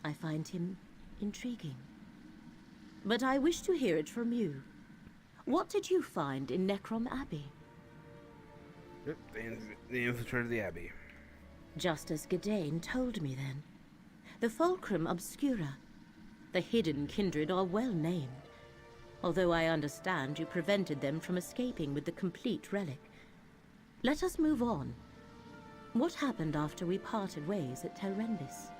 I find him intriguing. But I wish to hear it from you. What did you find in Necrom Abbey? Yep, they infiltrated the Abbey. Just as Gedane told me then. The Fulcrum Obscura. The hidden kindred are well named. Although I understand you prevented them from escaping with the complete relic. Let us move on. What happened after we parted ways at Telrendis?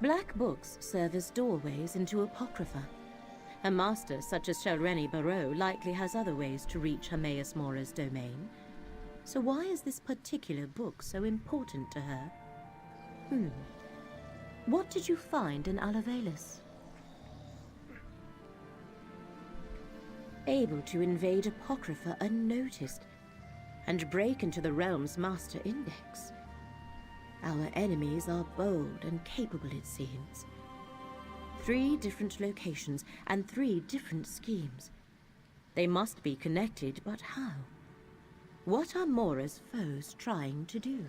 Black books serve as doorways into Apocrypha. A master such as Shelreni Barrow likely has other ways to reach Hermaeus Mora's domain. So why is this particular book so important to her? What did you find in Alavelis? Able to invade Apocrypha unnoticed and break into the realm's master index. Our enemies are bold and capable, it seems. 3 different locations and 3 different schemes. They must be connected, but how? What are Mora's foes trying to do?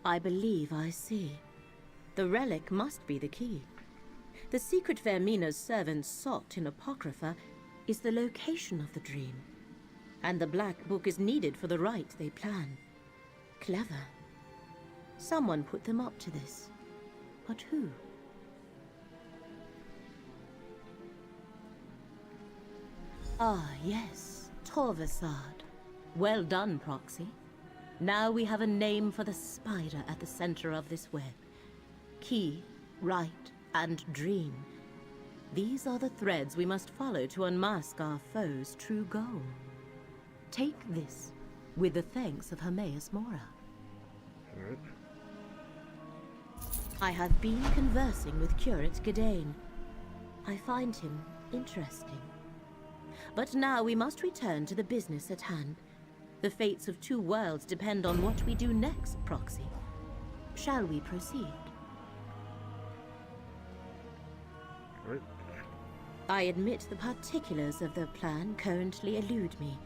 I believe I see. The relic must be the key. The secret Vermina's servants sought in Apocrypha is the location of the dream. And the Black Book is needed for the rite they plan. Clever. Someone put them up to this. But who? Ah, yes. Torvasad. Well done, Proxy. Now we have a name for the spider at the center of this web. Key, rite, and dream. These are the threads we must follow to unmask our foe's true goal. Take this, with the thanks of Hermaeus Mora. Alright. I have been conversing with Curate Gedane. I find him interesting. But now we must return to the business at hand. The fates of 2 worlds depend on what we do next, Proxy. Shall we proceed? Right. I admit the particulars of their plan currently elude me.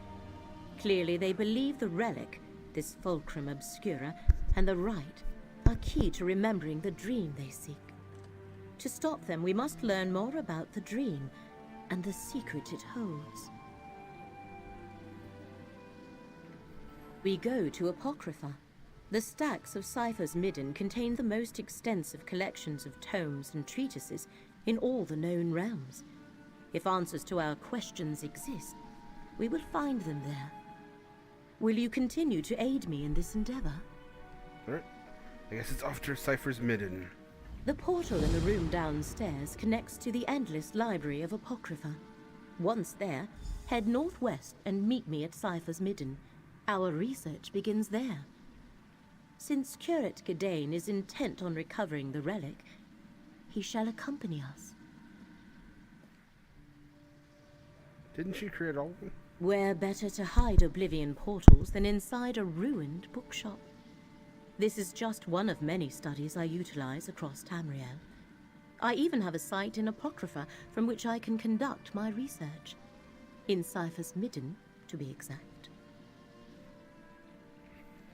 Clearly they believe the relic, this Fulcrum Obscura, and the rite are key to remembering the dream they seek. To stop them, we must learn more about the dream and the secret it holds. We go to Apocrypha. The stacks of Cypher's Midden contain the most extensive collections of tomes and treatises in all the known realms. If answers to our questions exist, we will find them there. Will you continue to aid me in this endeavor? Alright. I guess it's after Cypher's Midden. The portal in the room downstairs connects to the endless library of Apocrypha. Once there, head northwest and meet me at Cypher's Midden. Our research begins there. Since Curate Gedane is intent on recovering the relic, he shall accompany us. Didn't she create all of them? Where better to hide Oblivion portals than inside a ruined bookshop? This is just one of many studies I utilize across Tamriel. I even have a site in Apocrypha from which I can conduct my research. In Cypher's Midden, to be exact.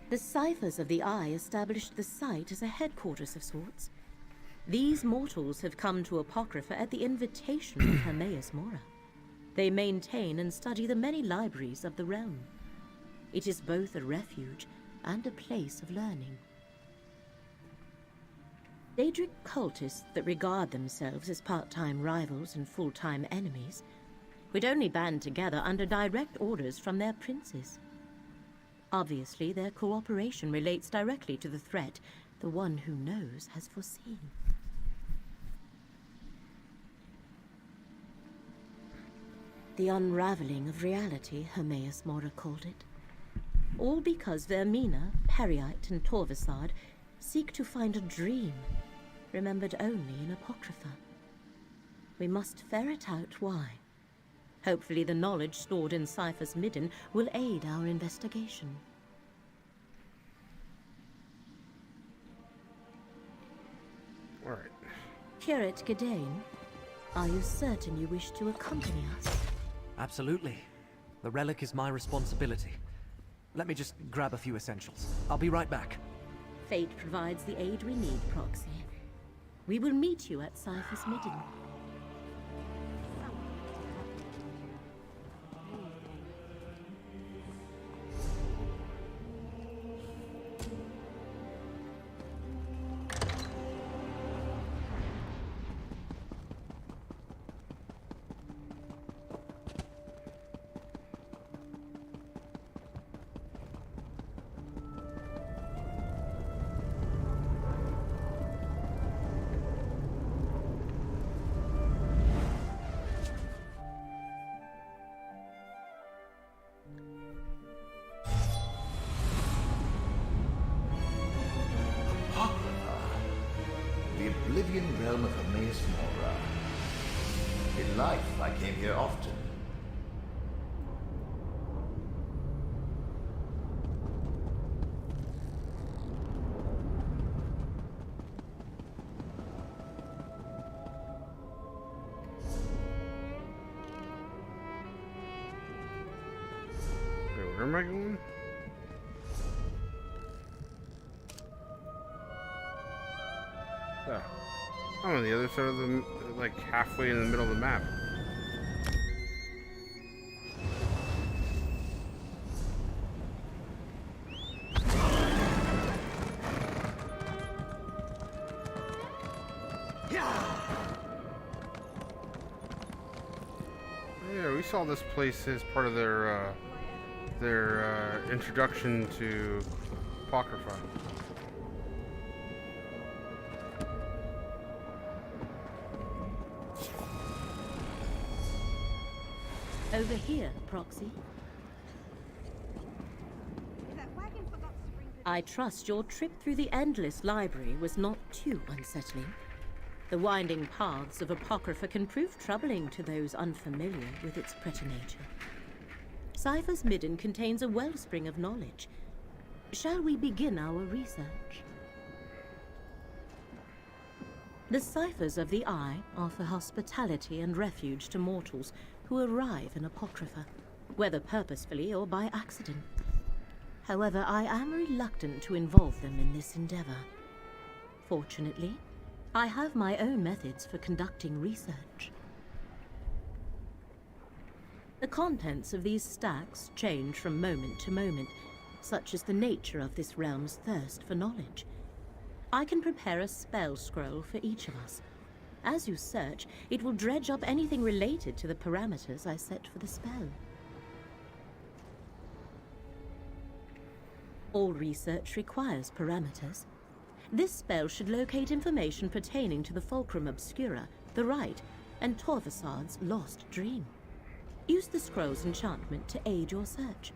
The Ciphers of the Eye established the site as a headquarters of sorts. These mortals have come to Apocrypha at the invitation of Hermaeus Mora. They maintain and study the many libraries of the realm. It is both a refuge and a place of learning. Daedric cultists that regard themselves as part-time rivals and full-time enemies would only band together under direct orders from their princes. Obviously, their cooperation relates directly to the threat the one who knows has foreseen. The unraveling of reality, Hermaeus Mora called it. All because Vermina, Periite, and Torvasad seek to find a dream, remembered only in Apocrypha. We must ferret out why. Hopefully the knowledge stored in Cypher's Midden will aid our investigation. Alright. Curate Gadain, are you certain you wish to accompany us? Absolutely. The relic is my responsibility. Let me just grab a few essentials. I'll be right back. Fate provides the aid we need, Proxy. We will meet you at Cypher's Midden. Oblivion realm of Hermaeus Mora. In life, I came here often. Wait, where am I going? Yeah. I'm on the other side of the, like, halfway in the middle of the map. Yeah, we saw this place as part of their introduction to Apocrypha. Over here, Proxy. I trust your trip through the Endless Library was not too unsettling. The winding paths of Apocrypha can prove troubling to those unfamiliar with its preternature. Cypher's Midden contains a wellspring of knowledge. Shall we begin our research? The ciphers of the Eye offer hospitality and refuge to mortals who arrive in Apocrypha, whether purposefully or by accident. However, I am reluctant to involve them in this endeavor. Fortunately, I have my own methods for conducting research. The contents of these stacks change from moment to moment, such is the nature of this realm's thirst for knowledge. I can prepare a spell scroll for each of us. As you search, it will dredge up anything related to the parameters I set for the spell. All research requires parameters. This spell should locate information pertaining to the Fulcrum Obscura, the Rite, and Torvasad's lost dream. Use the scroll's enchantment to aid your search.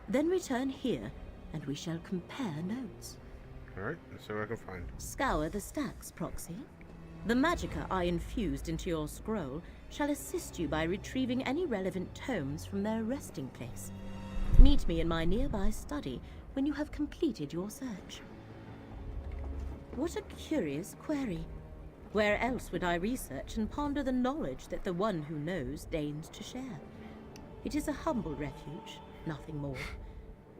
Then return here, and we shall compare notes. Alright, let's see what I can find. Scour the stacks, Proxy. The magicka I infused into your scroll shall assist you by retrieving any relevant tomes from their resting place. Meet me in my nearby study when you have completed your search. What a curious query. Where else would I research and ponder the knowledge that the one who knows deigns to share? It is a humble refuge, nothing more.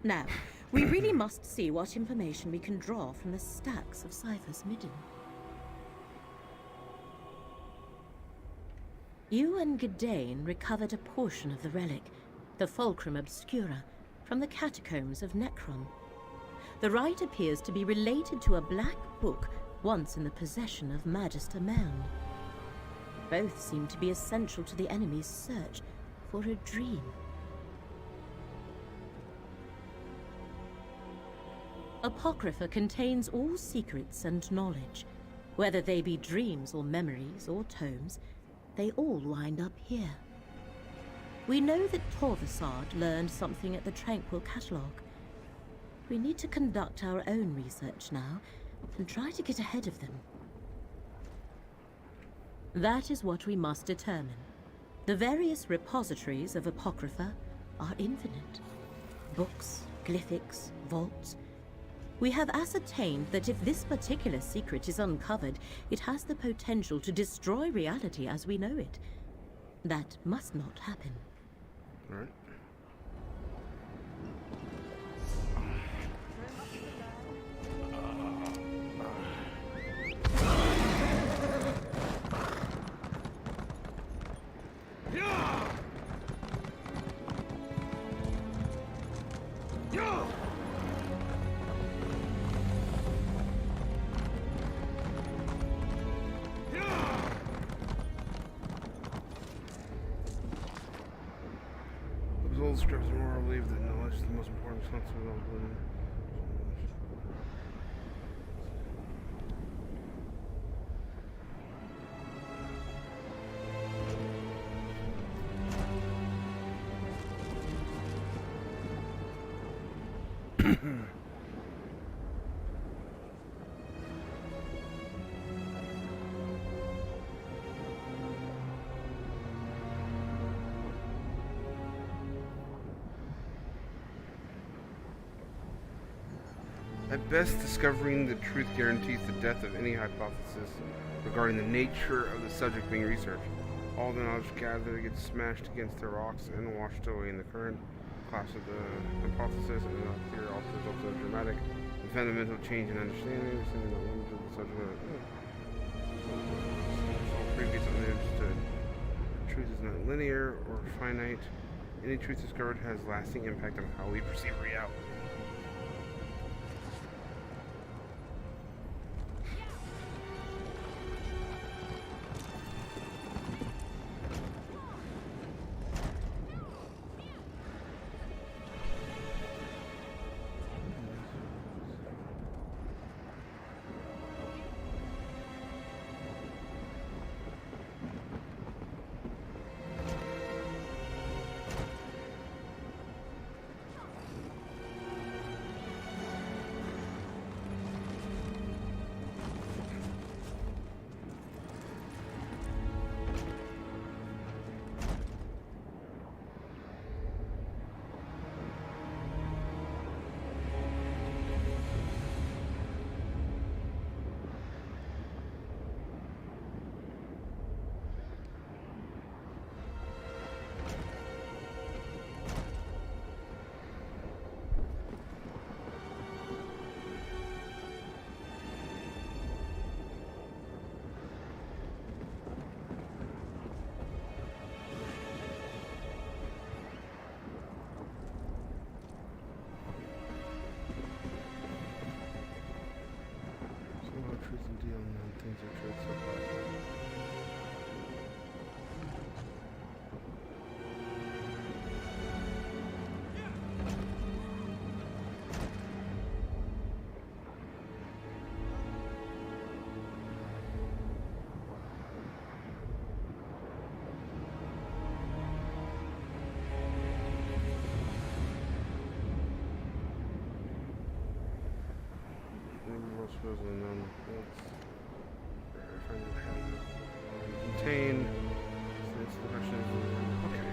Now, we really must see what information we can draw from the stacks of Cypher's Midden. You and Gadain recovered a portion of the relic, the Fulcrum Obscura, from the catacombs of Necrom. The rite appears to be related to a black book once in the possession of Magister Meln. Both seem to be essential to the enemy's search for a dream. Apocrypha contains all secrets and knowledge. Whether they be dreams or memories or tomes, they all wind up here. We know that Torvasard learned something at the Tranquil Catalogue. We need to conduct our own research now and try to get ahead of them. That is what we must determine. The various repositories of Apocrypha are infinite. Books, glyphics, vaults. We have ascertained that if this particular secret is uncovered, it has the potential to destroy reality as we know it. That must not happen. All right. Old scripts are more believed that knowledge is the most important responsibility of living. At best, discovering the truth guarantees the death of any hypothesis regarding the nature of the subject being researched. All the knowledge gathered gets smashed against the rocks and washed away in the current class of the hypothesis, and not clear also results in a dramatic and fundamental change in understanding, assuming that limits of the subject. All previous understood. Truth is not linear or finite. Any truth discovered has lasting impact on how we perceive reality. Supposedly known contain. Since the question is okay.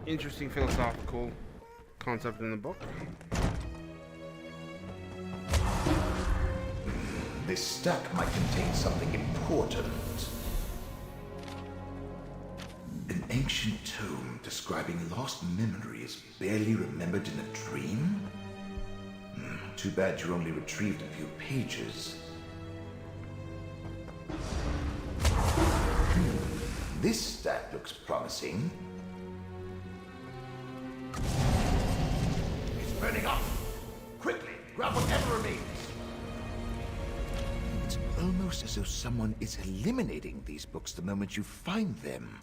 Interesting philosophical concept in the book. This stack might contain something important. An ancient tome describing lost memories barely remembered in a dream? Too bad you only retrieved a few pages. This stack looks promising. It's burning up! Quickly, grab whatever remains! It's almost as though someone is eliminating these books the moment you find them.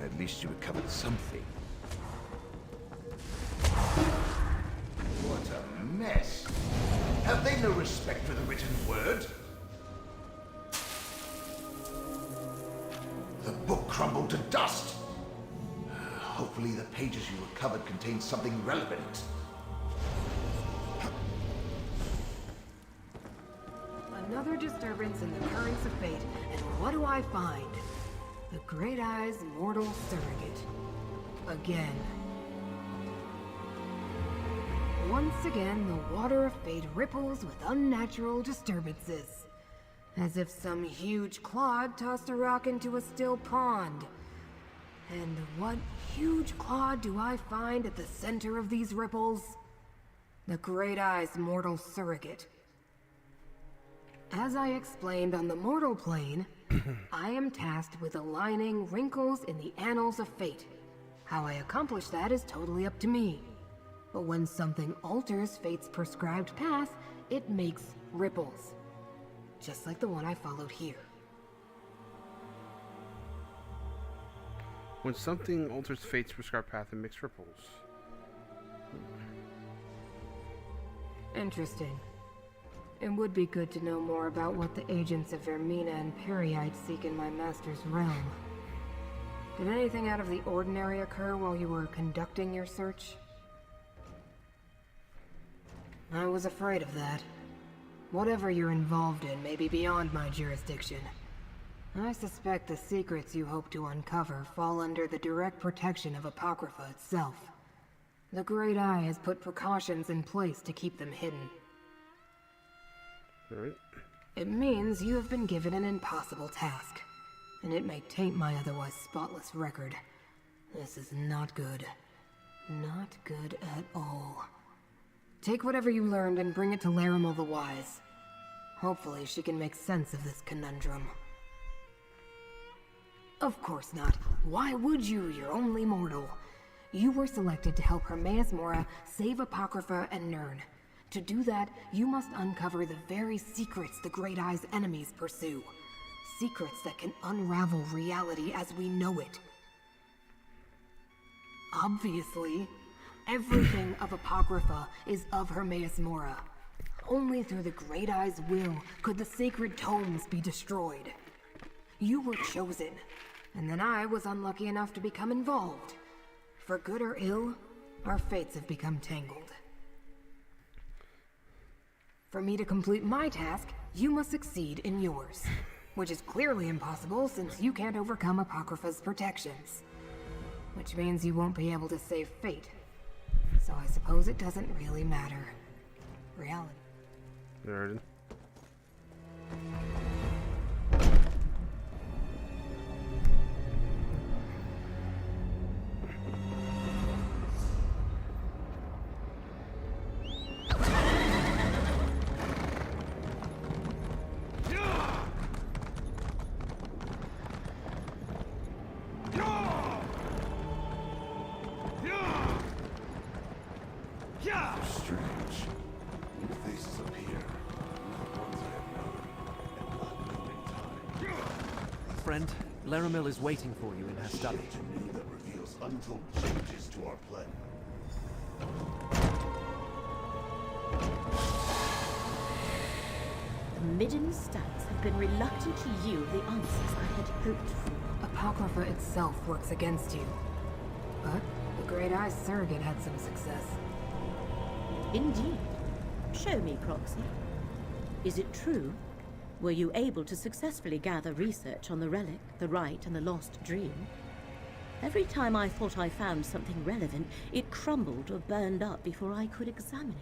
At least you recovered something. What a mess! Have they no respect for the written word? The book crumbled to dust. Hopefully the pages you recovered contain something relevant. Another disturbance in the currents of fate, and what do I find? The Great Eye's mortal surrogate. Again. Once again, the water of fate ripples with unnatural disturbances. As if some huge clod tossed a rock into a still pond. And what huge clod do I find at the center of these ripples? The Great Eye's mortal surrogate. As I explained on the mortal plane, I am tasked with aligning wrinkles in the annals of fate. How I accomplish that is totally up to me. But when something alters fate's prescribed path, it makes ripples. Just like the one I followed here. When something alters fate's prescribed path, it makes ripples. Interesting. It would be good to know more about what the agents of Vermina and Periite seek in my master's realm. Did anything out of the ordinary occur while you were conducting your search? I was afraid of that. Whatever you're involved in may be beyond my jurisdiction. I suspect the secrets you hope to uncover fall under the direct protection of Apocrypha itself. The Great Eye has put precautions in place to keep them hidden. Alright. It means you have been given an impossible task, and it may taint my otherwise spotless record. This is not good. Not good at all. Take whatever you learned and bring it to Larimel the Wise. Hopefully she can make sense of this conundrum. Of course not. Why would you? You're only mortal. You were selected to help Hermaeus Mora save Apocrypha and Nirn. To do that, you must uncover the very secrets the Great Eye's enemies pursue. Secrets that can unravel reality as we know it. Obviously, everything of Apocrypha is of Hermaeus Mora. Only through the Great Eye's will could the sacred tomes be destroyed. You were chosen, and then I was unlucky enough to become involved. For good or ill, our fates have become tangled. For me to complete my task, you must succeed in yours. Which is clearly impossible since you can't overcome Apocrypha's protections. Which means you won't be able to save fate. So I suppose it doesn't really matter. Reality. Alright. Strange. New faces appear. Ones I have known, and not known in time. Friend, Larimel is waiting for you in her study. To me that reveals untold changes to our plan. The Midden Stacks have been reluctant to yield the answers I had hoped for. Apocrypha itself works against you. But the Great Eye's surrogate had some success. Indeed. Show me, Proxy. Is it true? Were you able to successfully gather research on the relic, the rite, and the lost dream? Every time I thought I found something relevant, it crumbled or burned up before I could examine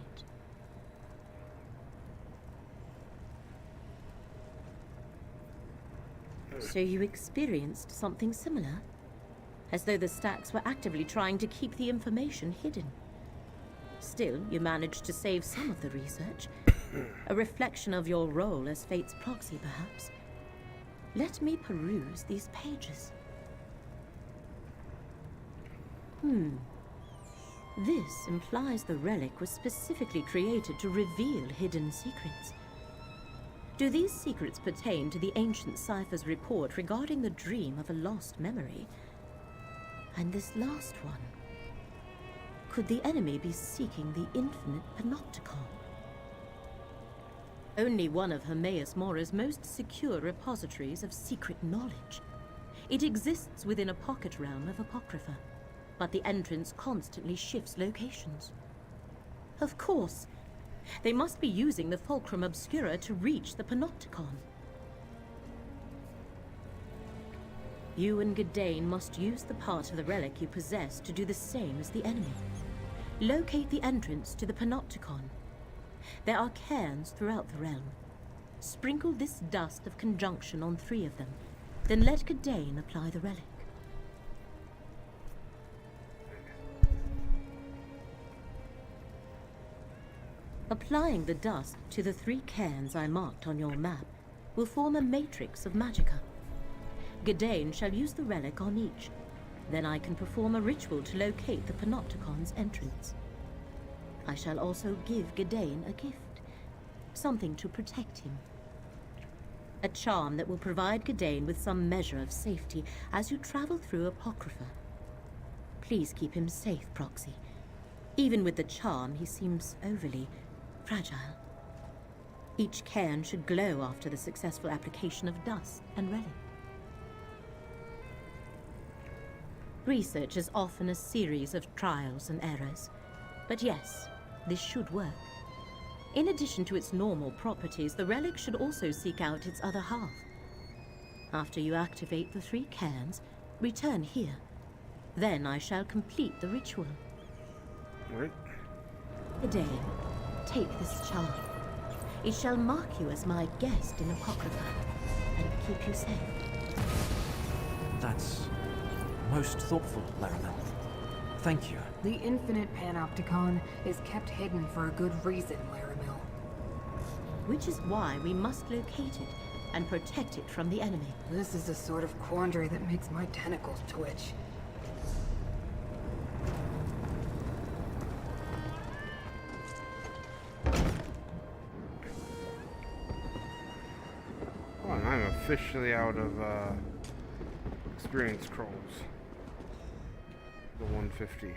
it. So you experienced something similar? As though the Stacks were actively trying to keep the information hidden. Still, you managed to save some of the research. A reflection of your role as Fate's proxy, perhaps. Let me peruse these pages. This implies the relic was specifically created to reveal hidden secrets. Do these secrets pertain to the ancient Cipher's report regarding the dream of a lost memory? And this last one? Could the enemy be seeking the infinite Panopticon? Only one of Hermaeus Mora's most secure repositories of secret knowledge. It exists within a pocket realm of Apocrypha, but the entrance constantly shifts locations. Of course, they must be using the Fulcrum Obscura to reach the Panopticon. You and Gadain must use the part of the relic you possess to do the same as the enemy. Locate the entrance to the Panopticon. There are cairns throughout the realm. Sprinkle this dust of conjunction on 3 of them, then let Gadain apply the relic. Applying the dust to the 3 cairns I marked on your map will form a matrix of magicka. Gadain shall use the relic on each. Then I can perform a ritual to locate the Panopticon's entrance. I shall also give Gadain a gift, something to protect him. A charm that will provide Gadain with some measure of safety as you travel through Apocrypha. Please keep him safe, Proxy. Even with the charm, he seems overly fragile. Each cairn should glow after the successful application of dust and relic. Research is often a series of trials and errors, but yes, this should work. In addition to its normal properties, the relic should also seek out its other half. After you activate the 3 cairns, return here. Then I shall complete the ritual. Right. Gadain, take this charm. It shall mark you as my guest in Apocrypha, and keep you safe. That's most thoughtful, Laramel. Thank you. The infinite Panopticon is kept hidden for a good reason, Laramel. Which is why we must locate it and protect it from the enemy. This is the sort of quandary that makes my tentacles twitch. Oh, and I'm officially out of experience scrolls. The 150.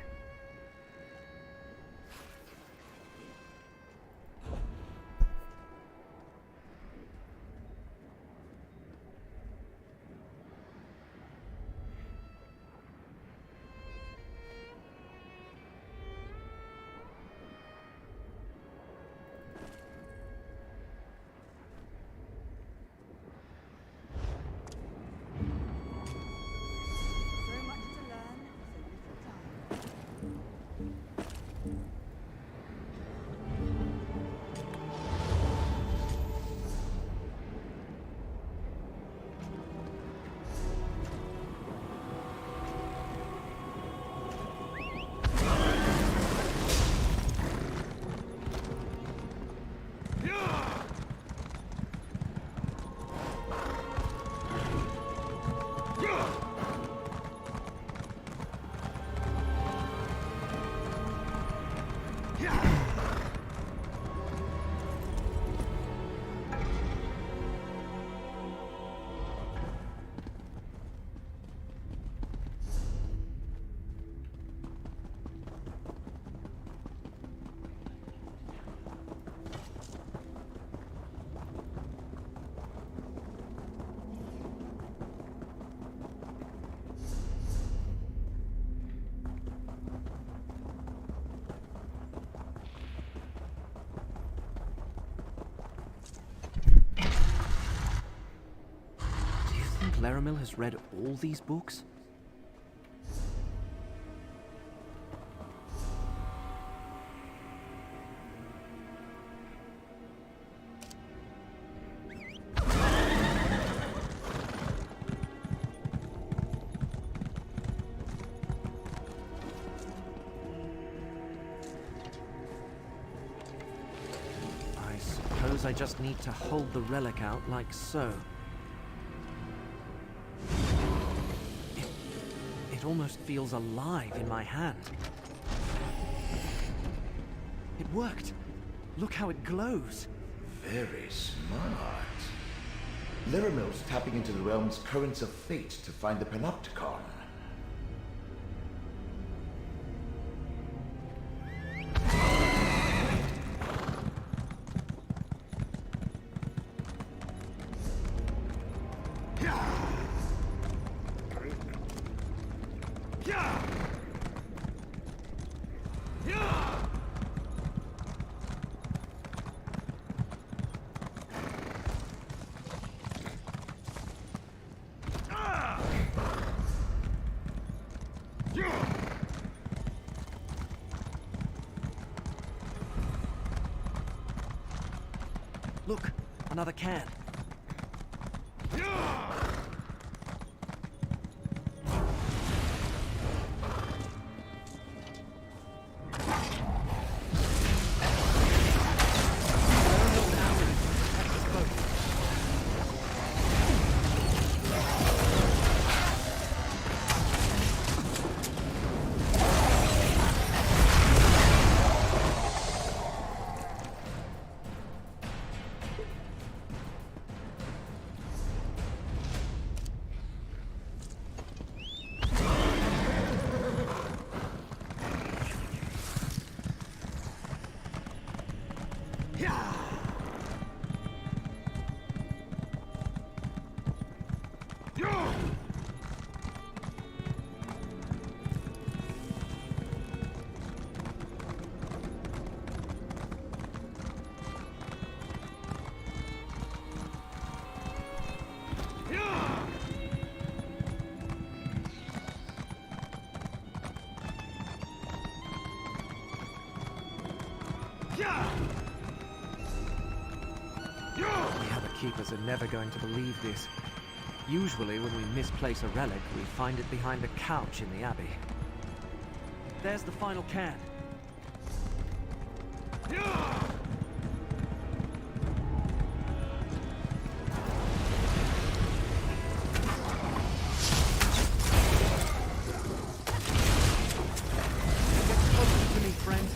Laramil has read all these books? I suppose I just need to hold the relic out like so. It almost feels alive in my hand. It worked. Look how it glows. Very smart. Laramil's tapping into the realm's currents of fate to find the Panopticon. Look, another can. The other keepers are never going to believe this. Usually when we misplace a relic, we find it behind a couch in the Abbey. There's the final can. Get closer to me, friend.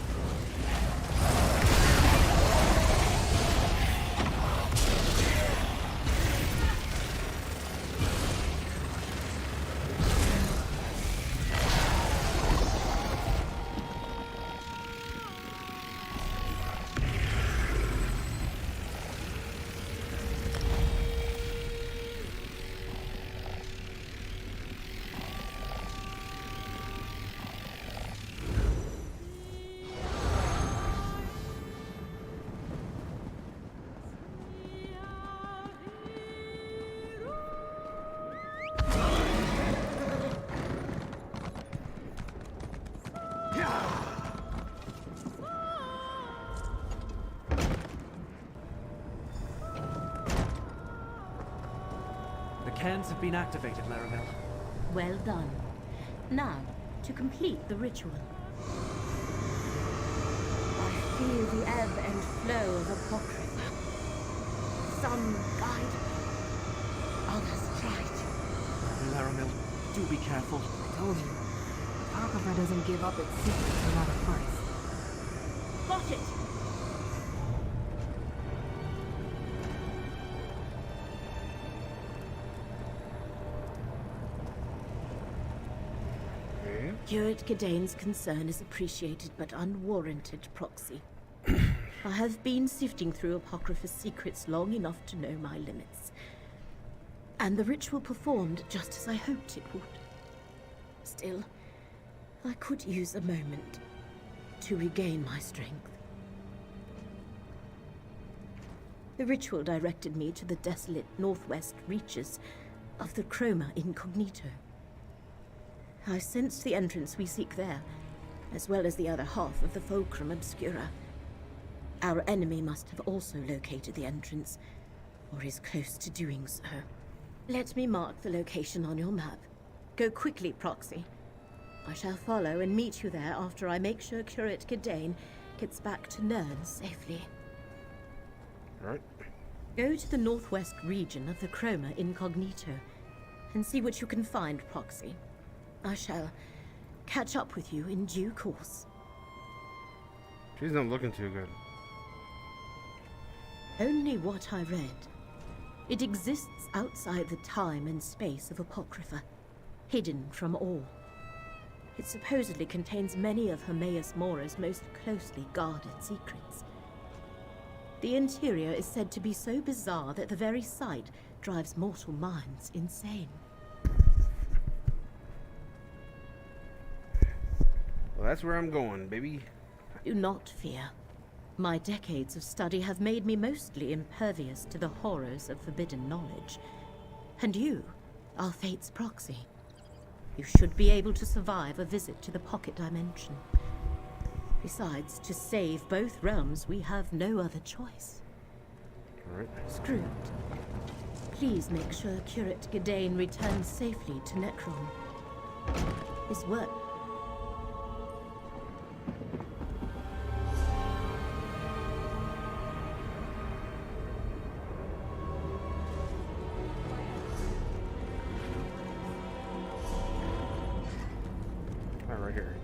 The cans have been activated, Laramil. Well done. Now, to complete the ritual. I feel the ebb and flow of Apocrypha. Some guide, others fight. Laramil, do be careful. I told you. Apocrypha doesn't give up its secrets without a price. Got it! Curate Gidane's concern is appreciated but unwarranted, Proxy. I have been sifting through Apocrypha's secrets long enough to know my limits. And the ritual performed just as I hoped it would. Still, I could use a moment to regain my strength. The ritual directed me to the desolate northwest reaches of the Chroma Incognito. I sensed the entrance we seek there, as well as the other half of the Fulcrum Obscura. Our enemy must have also located the entrance, or is close to doing so. Let me mark the location on your map. Go quickly, Proxy. I shall follow and meet you there after I make sure Curate Gidane gets back to Nern safely. Right. Go to the northwest region of the Chroma Incognito, and see what you can find, Proxy. I shall catch up with you in due course. She's not looking too good. Only what I read. It exists outside the time and space of Apocrypha, hidden from all. It supposedly contains many of Hermaeus Mora's most closely guarded secrets. The interior is said to be so bizarre that the very sight drives mortal minds insane. that's where I'm going, baby. Do not fear. My decades of study have made me mostly impervious to the horrors of forbidden knowledge. And you are Fate's proxy. You should be able to survive a visit to the pocket dimension. Besides, to save both realms, we have no other choice. Alright. Screwed. Please make sure Curate Gadain returns safely to Necrom. His work... Right here.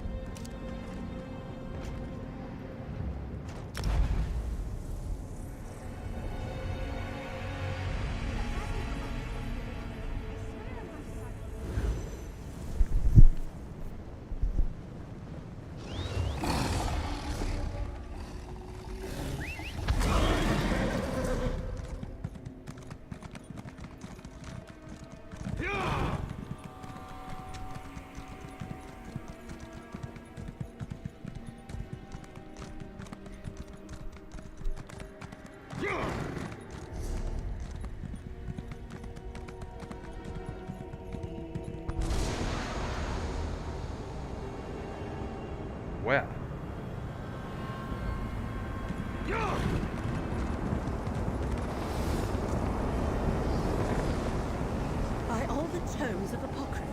Well. By all the tomes of Apocrypha,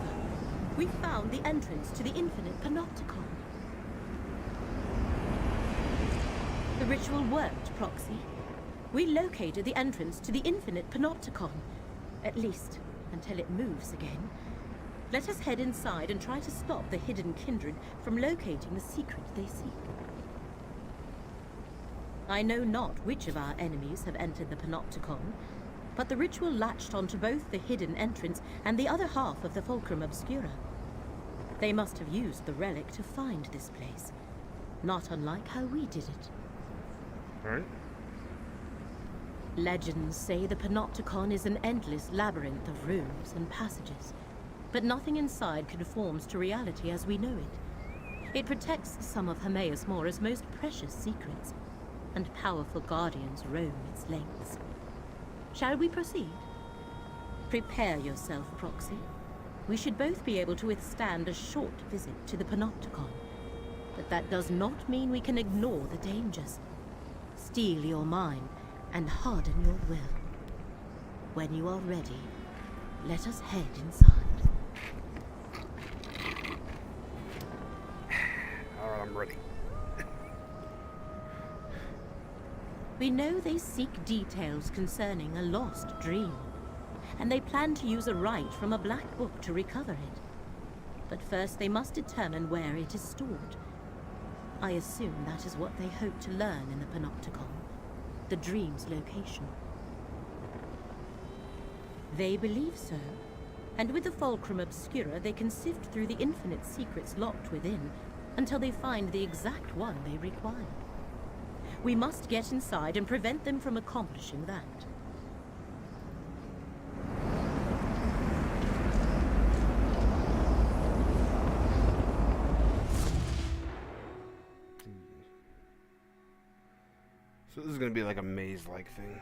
we found the entrance to the infinite Panopticon. The ritual worked, Proxy. We located the entrance to the infinite Panopticon. At least, until it moves again. Let us head inside and try to stop the hidden kindred from locating the secret they seek. I know not which of our enemies have entered the Panopticon, but the ritual latched onto both the hidden entrance and the other half of the Fulcrum Obscura. They must have used the relic to find this place, not unlike how we did it. Right. Legends say the Panopticon is an endless labyrinth of rooms and passages, but nothing inside conforms to reality as we know it. It protects some of Hermaeus Mora's most precious secrets, and powerful guardians roam its lengths. Shall we proceed? Prepare yourself, Proxy. We should both be able to withstand a short visit to the Panopticon, but that does not mean we can ignore the dangers. Steel your mind and harden your will. When you are ready, let us head inside. Alright, I'm ready. We know they seek details concerning a lost dream, and they plan to use a rite from a black book to recover it. But first they must determine where it is stored. I assume that is what they hope to learn in the Panopticon, the dream's location. They believe so, and with the Fulcrum Obscura they can sift through the infinite secrets locked within until they find the exact one they require. We must get inside and prevent them from accomplishing that. So this is gonna be like a maze-like thing.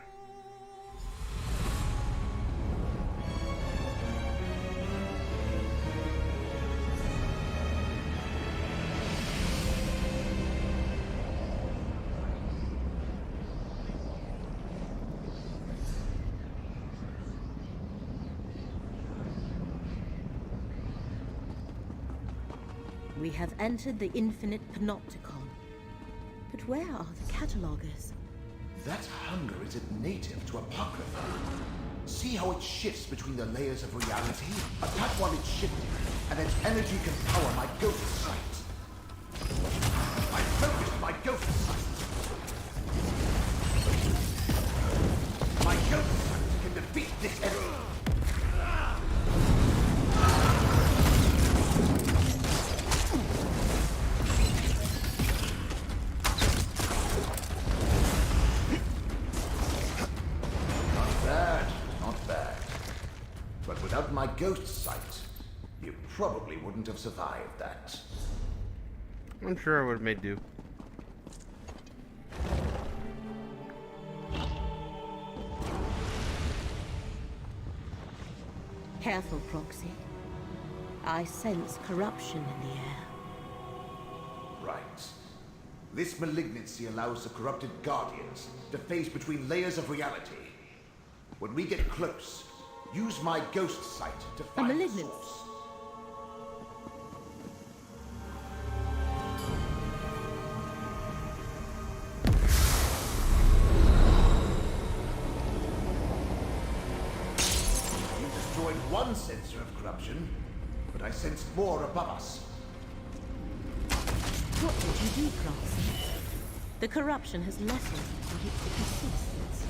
We have entered the infinite Panopticon. But where are the catalogers? That hunger is native to Apocrypha. See how it shifts between the layers of reality? Attack while it's shifting, and its energy can power my ghost sight. I focused my ghost sight. My ghost sight can defeat this enemy. Without my ghost sight, you probably wouldn't have survived that. I'm sure I would have made do. Careful, Proxy. I sense corruption in the air. Right. This malignancy allows the corrupted Guardians to phase between layers of reality. When we get close, use my ghost sight to find the source. You destroyed one sensor of corruption, but I sensed more above us. What did you do, Proxy? The corruption has lessened, but it persists.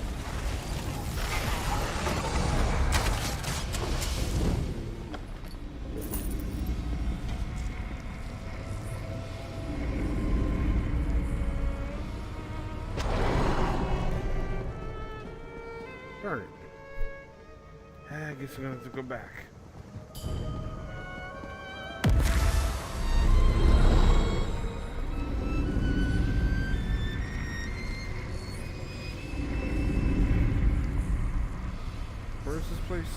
Darn it. I guess I'm gonna have to go back. Where is this place?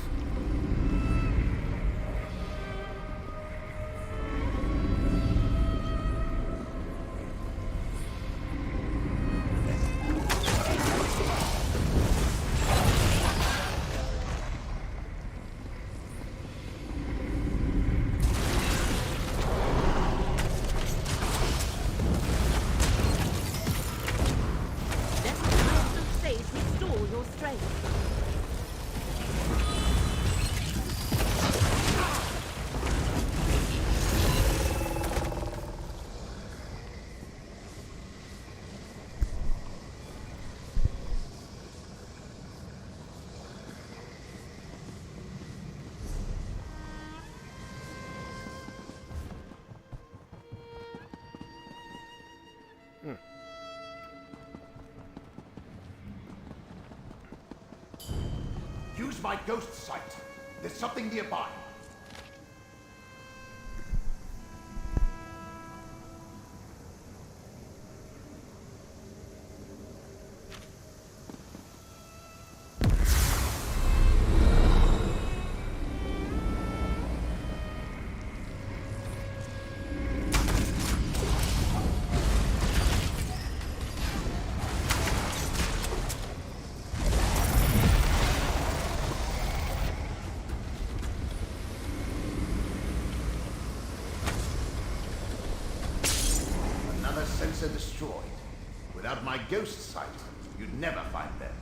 Restore your strength. Use my ghost sight. There's something nearby. Sensor destroyed. Without my ghost sight, you'd never find them.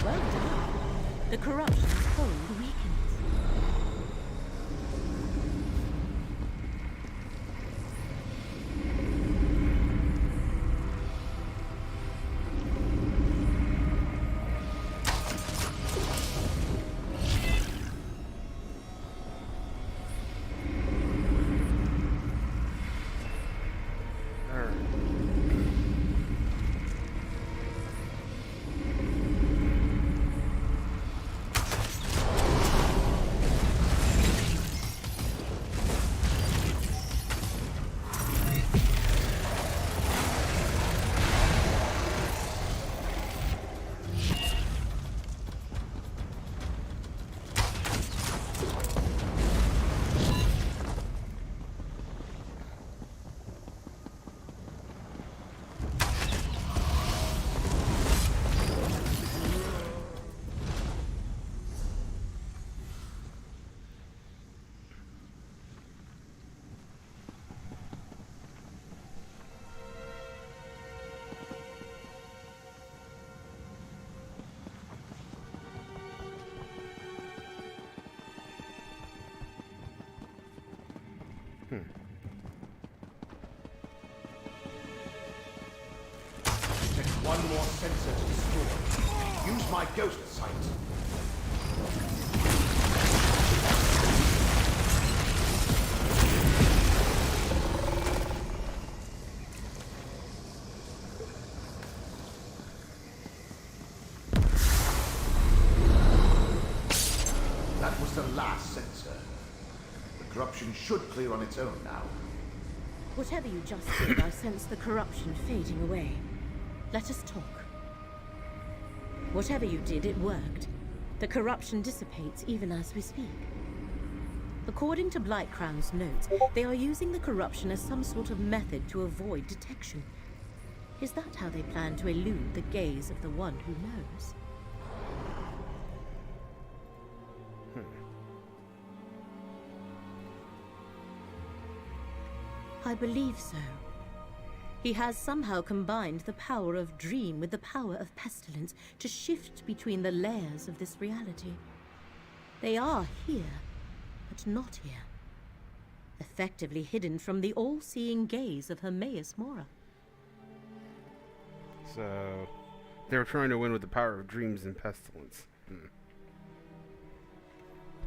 Well done. The corruption's hold weakens. Detect one more sensor to destroy. Use my ghost sight. That was the last sensor. The corruption should clear on its own now. Whatever you just did, I sense the corruption fading away. Let us talk. Whatever you did, it worked. The corruption dissipates even as we speak. According to Blightcrown's notes, they are using the corruption as some sort of method to avoid detection. Is that how they plan to elude the gaze of the one who knows? I believe so. He has somehow combined the power of dream with the power of pestilence to shift between the layers of this reality. They are here, but not here. Effectively hidden from the all-seeing gaze of Hermaeus Mora. So, they were trying to win with the power of dreams and pestilence.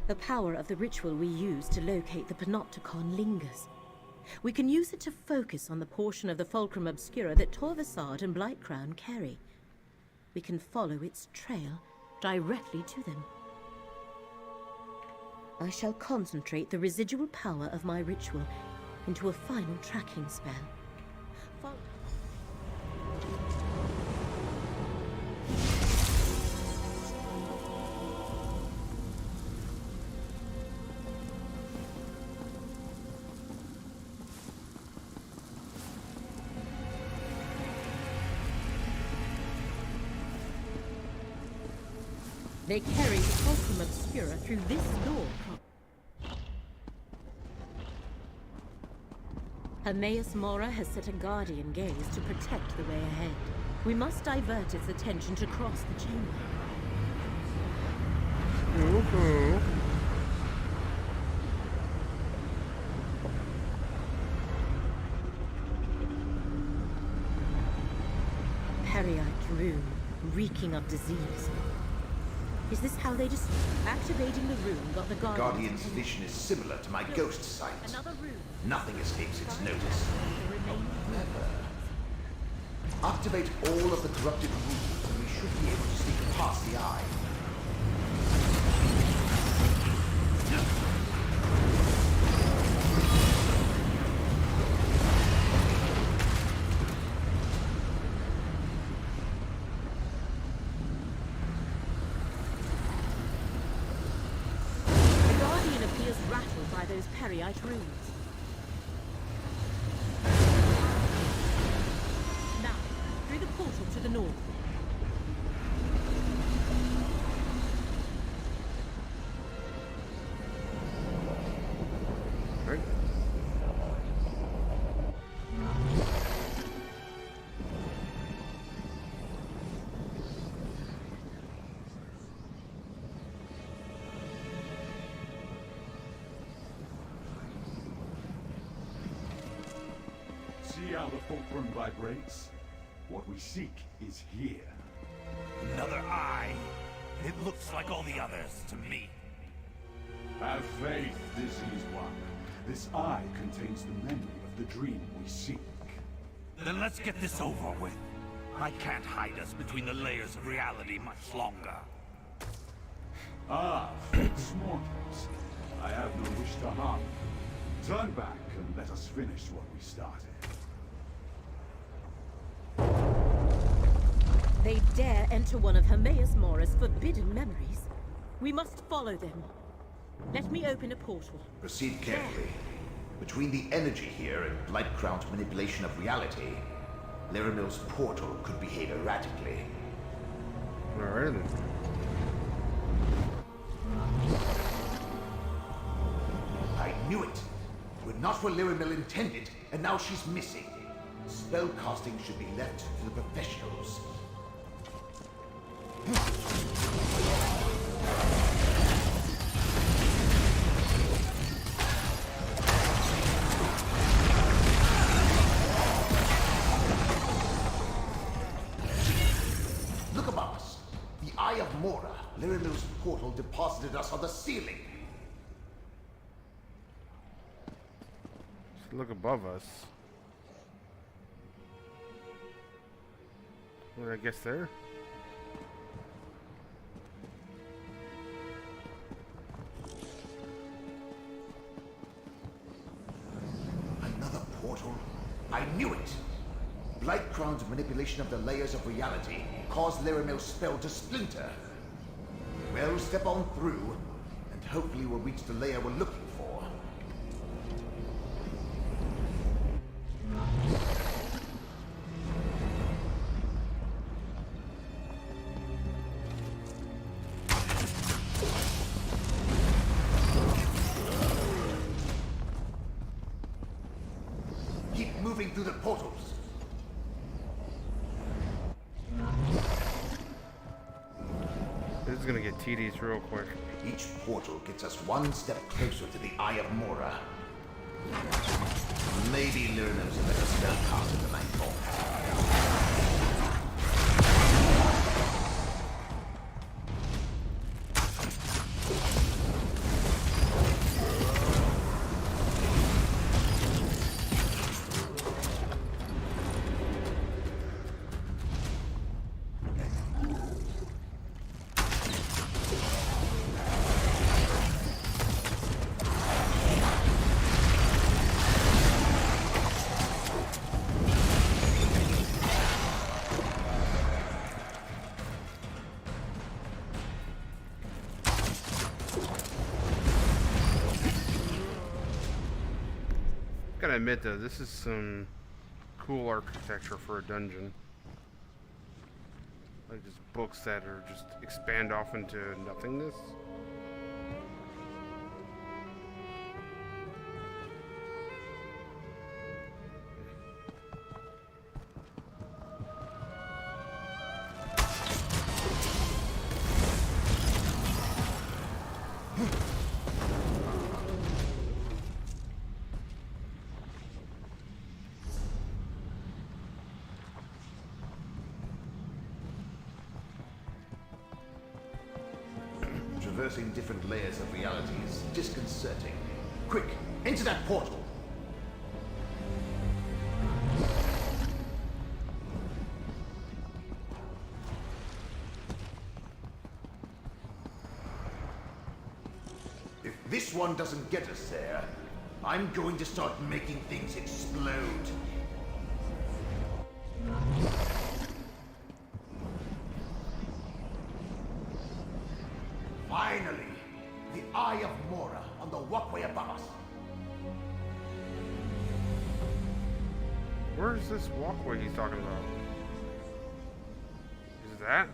The power of the ritual we use to locate the Panopticon lingers. We can use it to focus on the portion of the Fulcrum Obscura that Torvasad and Blightcrown carry. We can follow its trail directly to them. I shall concentrate the residual power of my ritual into a final tracking spell. They carry the Fulcrum Obscura through this door. Hermaeus Mora has set a guardian gaze to protect the way ahead. We must divert its attention to cross the chamber. Periite room, reeking of disease. Is this how they just... Activating the room got the Guardian's vision is similar to my ghost sight. Another room. Nothing escapes its notice. Clever. Activate all of the corrupted rooms and we should be able to sneak past the eye. Those Periite rooms. Now, through the portal to the north. Right. See how the fulcrum vibrates? What we seek is here. Another eye? It looks like all the others to me. Have faith, diseased one. This eye contains the memory of the dream we seek. Then let's get this over with. I can't hide us between the layers of reality much longer. Ah, false mortals. I have no wish to harm you. Turn back and let us finish what we started. They dare enter one of Hermaeus Mora's forbidden memories. We must follow them. Let me open a portal. Proceed carefully. Between the energy here and Blightcrown's manipulation of reality, Laramil's portal could behave erratically. Alright then. I knew it! We're not where Laramil intended, and now she's missing. Spellcasting should be left to the professionals. Look above us. The Eye of Mora, Laramil's portal, deposited us on the ceiling. Just look above us. Well, I guess there. portal. I knew it. Blightcrown's manipulation of the layers of reality caused Laramel's spell to splinter. Well, step on through, and hopefully we'll reach the layer we're looking for. Keep moving through the portals. This is gonna get tedious real quick. Each portal gets us one step closer to the Eye of Mora. Maybe Luramel's a better spellcaster than I thought. Gotta admit though, this is some cool architecture for a dungeon. Like just books that are just expand off into nothingness. Traversing different layers of reality is disconcerting. Quick, into that portal! If this one doesn't get us there, I'm going to start making things explode. Finally! The Eye of Mora on the walkway above us. Where's this walkway he's talking about? Is that?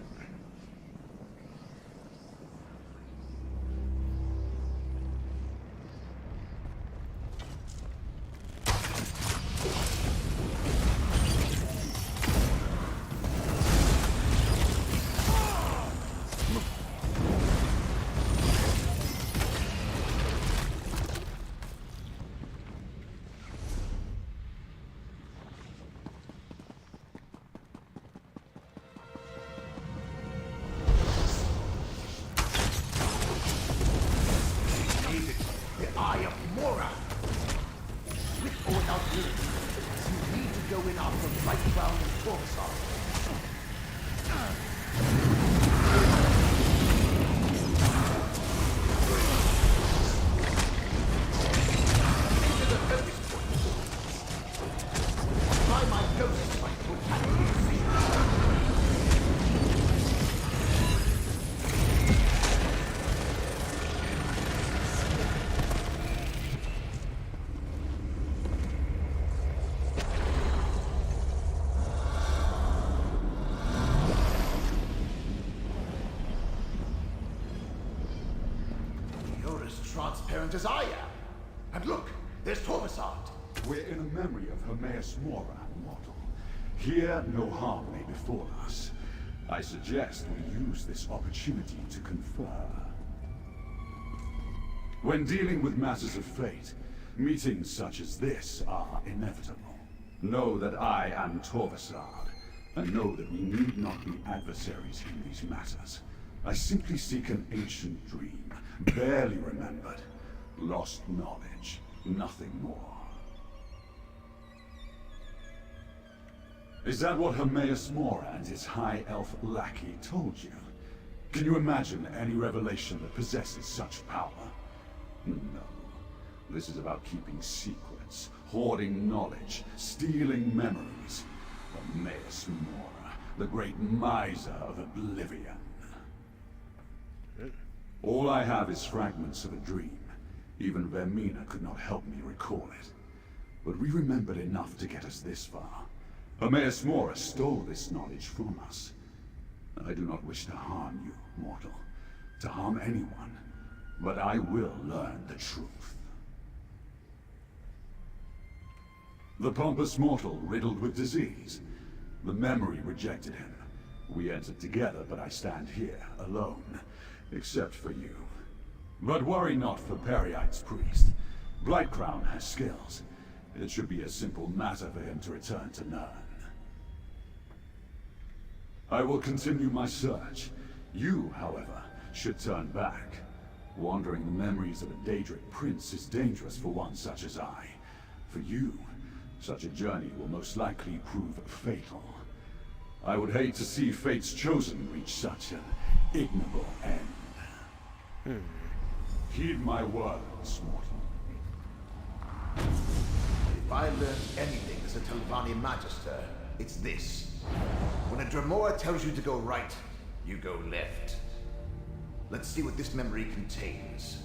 Transparent as I am. And look, there's Torvasard. We're in a memory of Hermaeus Mora, mortal. Here, no harm may befall us. I suggest we use this opportunity to confer. When dealing with matters of fate, meetings such as this are inevitable. Know that I am Torvasard, and know that we need not be adversaries in these matters. I simply seek an ancient dream, barely remembered. Lost knowledge, nothing more. Is that what Hermaeus Mora and his high elf lackey told you? Can you imagine any revelation that possesses such power? No. This is about keeping secrets, hoarding knowledge, stealing memories. Emmaus Mora, the great miser of oblivion. All I have is fragments of a dream. Even Vermina could not help me recall it. But we remembered enough to get us this far. Emmaus Mora stole this knowledge from us. I do not wish to harm you, mortal, to harm anyone, but I will learn the truth. The pompous mortal riddled with disease. The memory rejected him. We entered together, but I stand here, alone, except for you. But worry not for Periite's priest. Blightcrown has skills. It should be a simple matter for him to return to Nirn. I will continue my search. You, however, should turn back. Wandering the memories of a Daedric prince is dangerous for one such as I. For you, such a journey will most likely prove fatal. I would hate to see Fate's Chosen reach such an ignoble end. Heed my words, mortal. If I learned anything as a Telvanni Magister, it's this. When a Dremora tells you to go right, you go left. Let's see what this memory contains.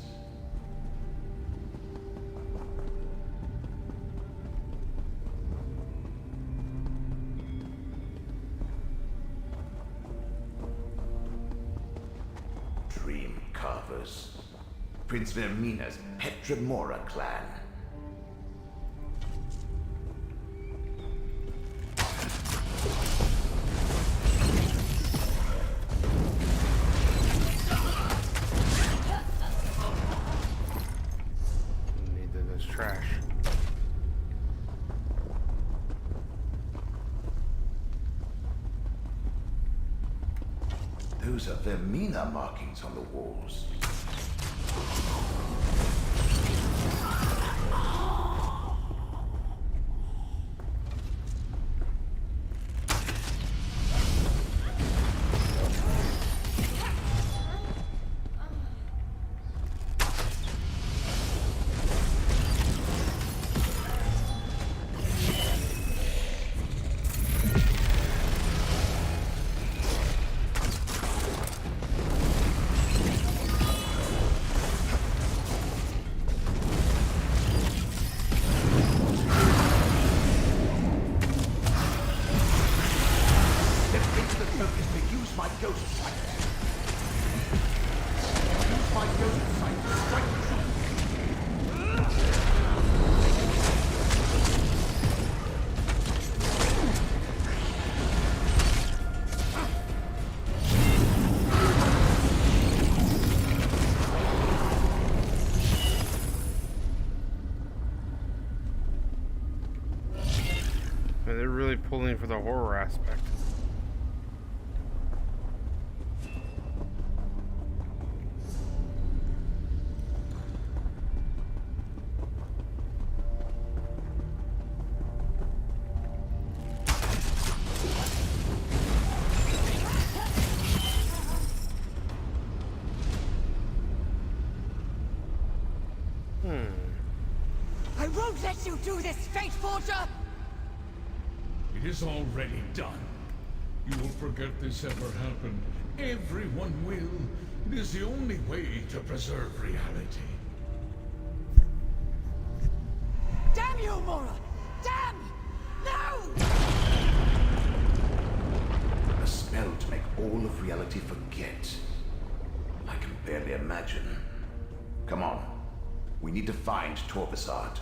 Dream Carvers. Prince Vermina's pet Dremora clan. Trash. Those are Vermina markings on the walls. And they're really pulling for the horror aspect. I won't let you do this, Fate Forger! It is already done. You will forget this ever happened. Everyone will. It is the only way to preserve reality. Damn you, Mora! Damn! No! A spell to make all of reality forget. I can barely imagine. Come on. We need to find Torvasard.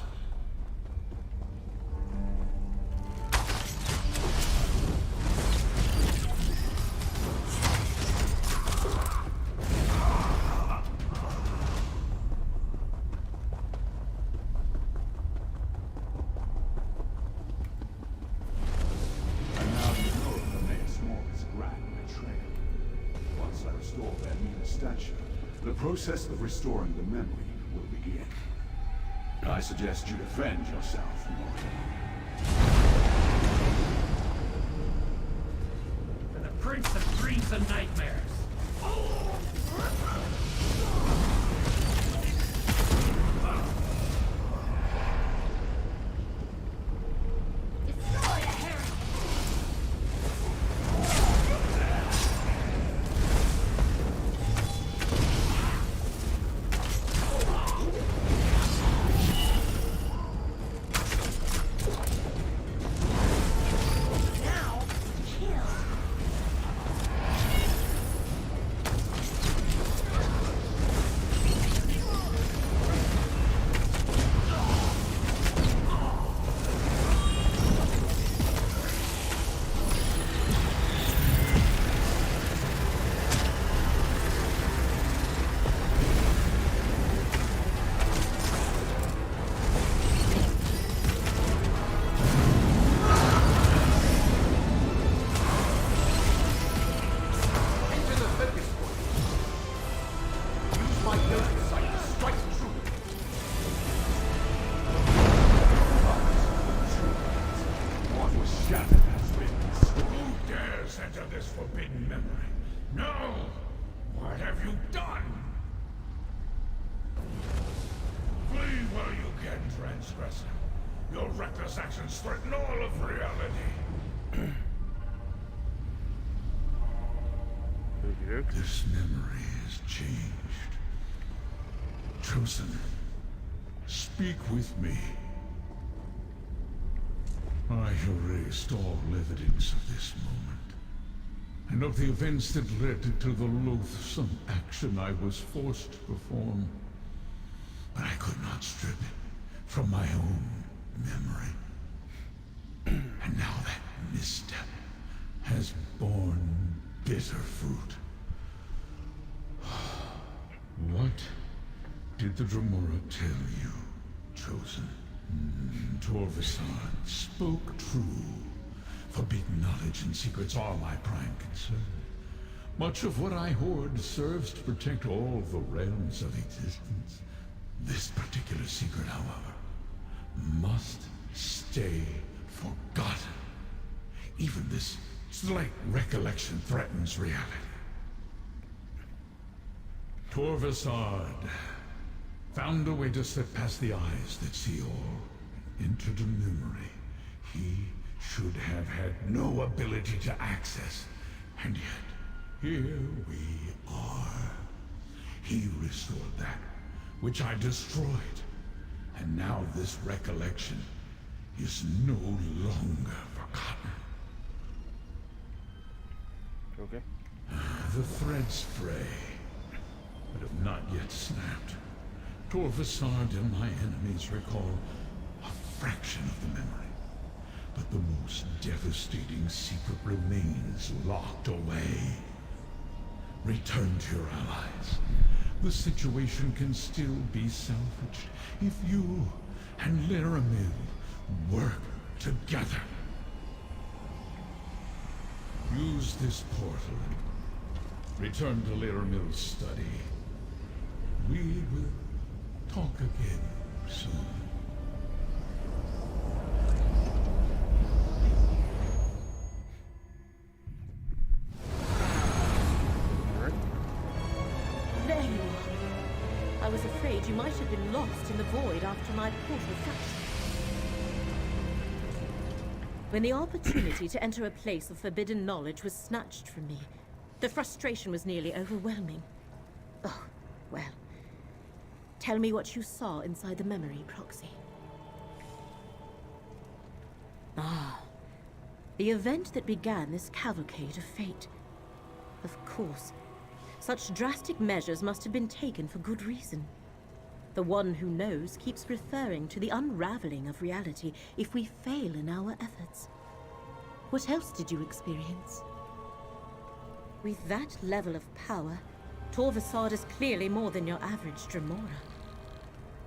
The process of restoring the memory will begin. I suggest you defend yourself, mortal. For the Prince of Dreams and Nightmares. forbidden memory. No! What have you done? Flee while you can, transgressor. Your reckless actions threaten all of reality. This memory is changed. Chosen, speak with me. I erased all evidence of this moment, and of the events that led to the loathsome action I was forced to perform. But I could not strip it from my own memory. And now that misstep has borne bitter fruit. What did the Dremora tell you, Chosen? Torvasad spoke true. Forbidden knowledge and secrets are my prime concern. Much of what I hoard serves to protect all the realms of existence. This particular secret, however, must stay forgotten. Even this slight recollection threatens reality. Torvasad found a way to slip past the eyes that see all, entered a memory he should have had no ability to access. And yet, here we are. He restored that which I destroyed. And now this recollection is no longer forgotten. Okay. The threads fray, but have not yet snapped. Torvasad and my enemies recall a fraction of the memory, but the most devastating secret remains locked away. Return to your allies. The situation can still be salvaged if you and Laramil work together. Use this portal and return to Laramil's study. We will talk again soon. There you are. I was afraid you might have been lost in the void after my portal flashed. When the opportunity to enter a place of forbidden knowledge was snatched from me, the frustration was nearly overwhelming. Oh, well. Tell me what you saw inside the memory, Proxy. Ah, the event that began this cavalcade of fate. Of course, such drastic measures must have been taken for good reason. The one who knows keeps referring to the unraveling of reality if we fail in our efforts. What else did you experience? With that level of power, Torvasad is clearly more than your average Dremora.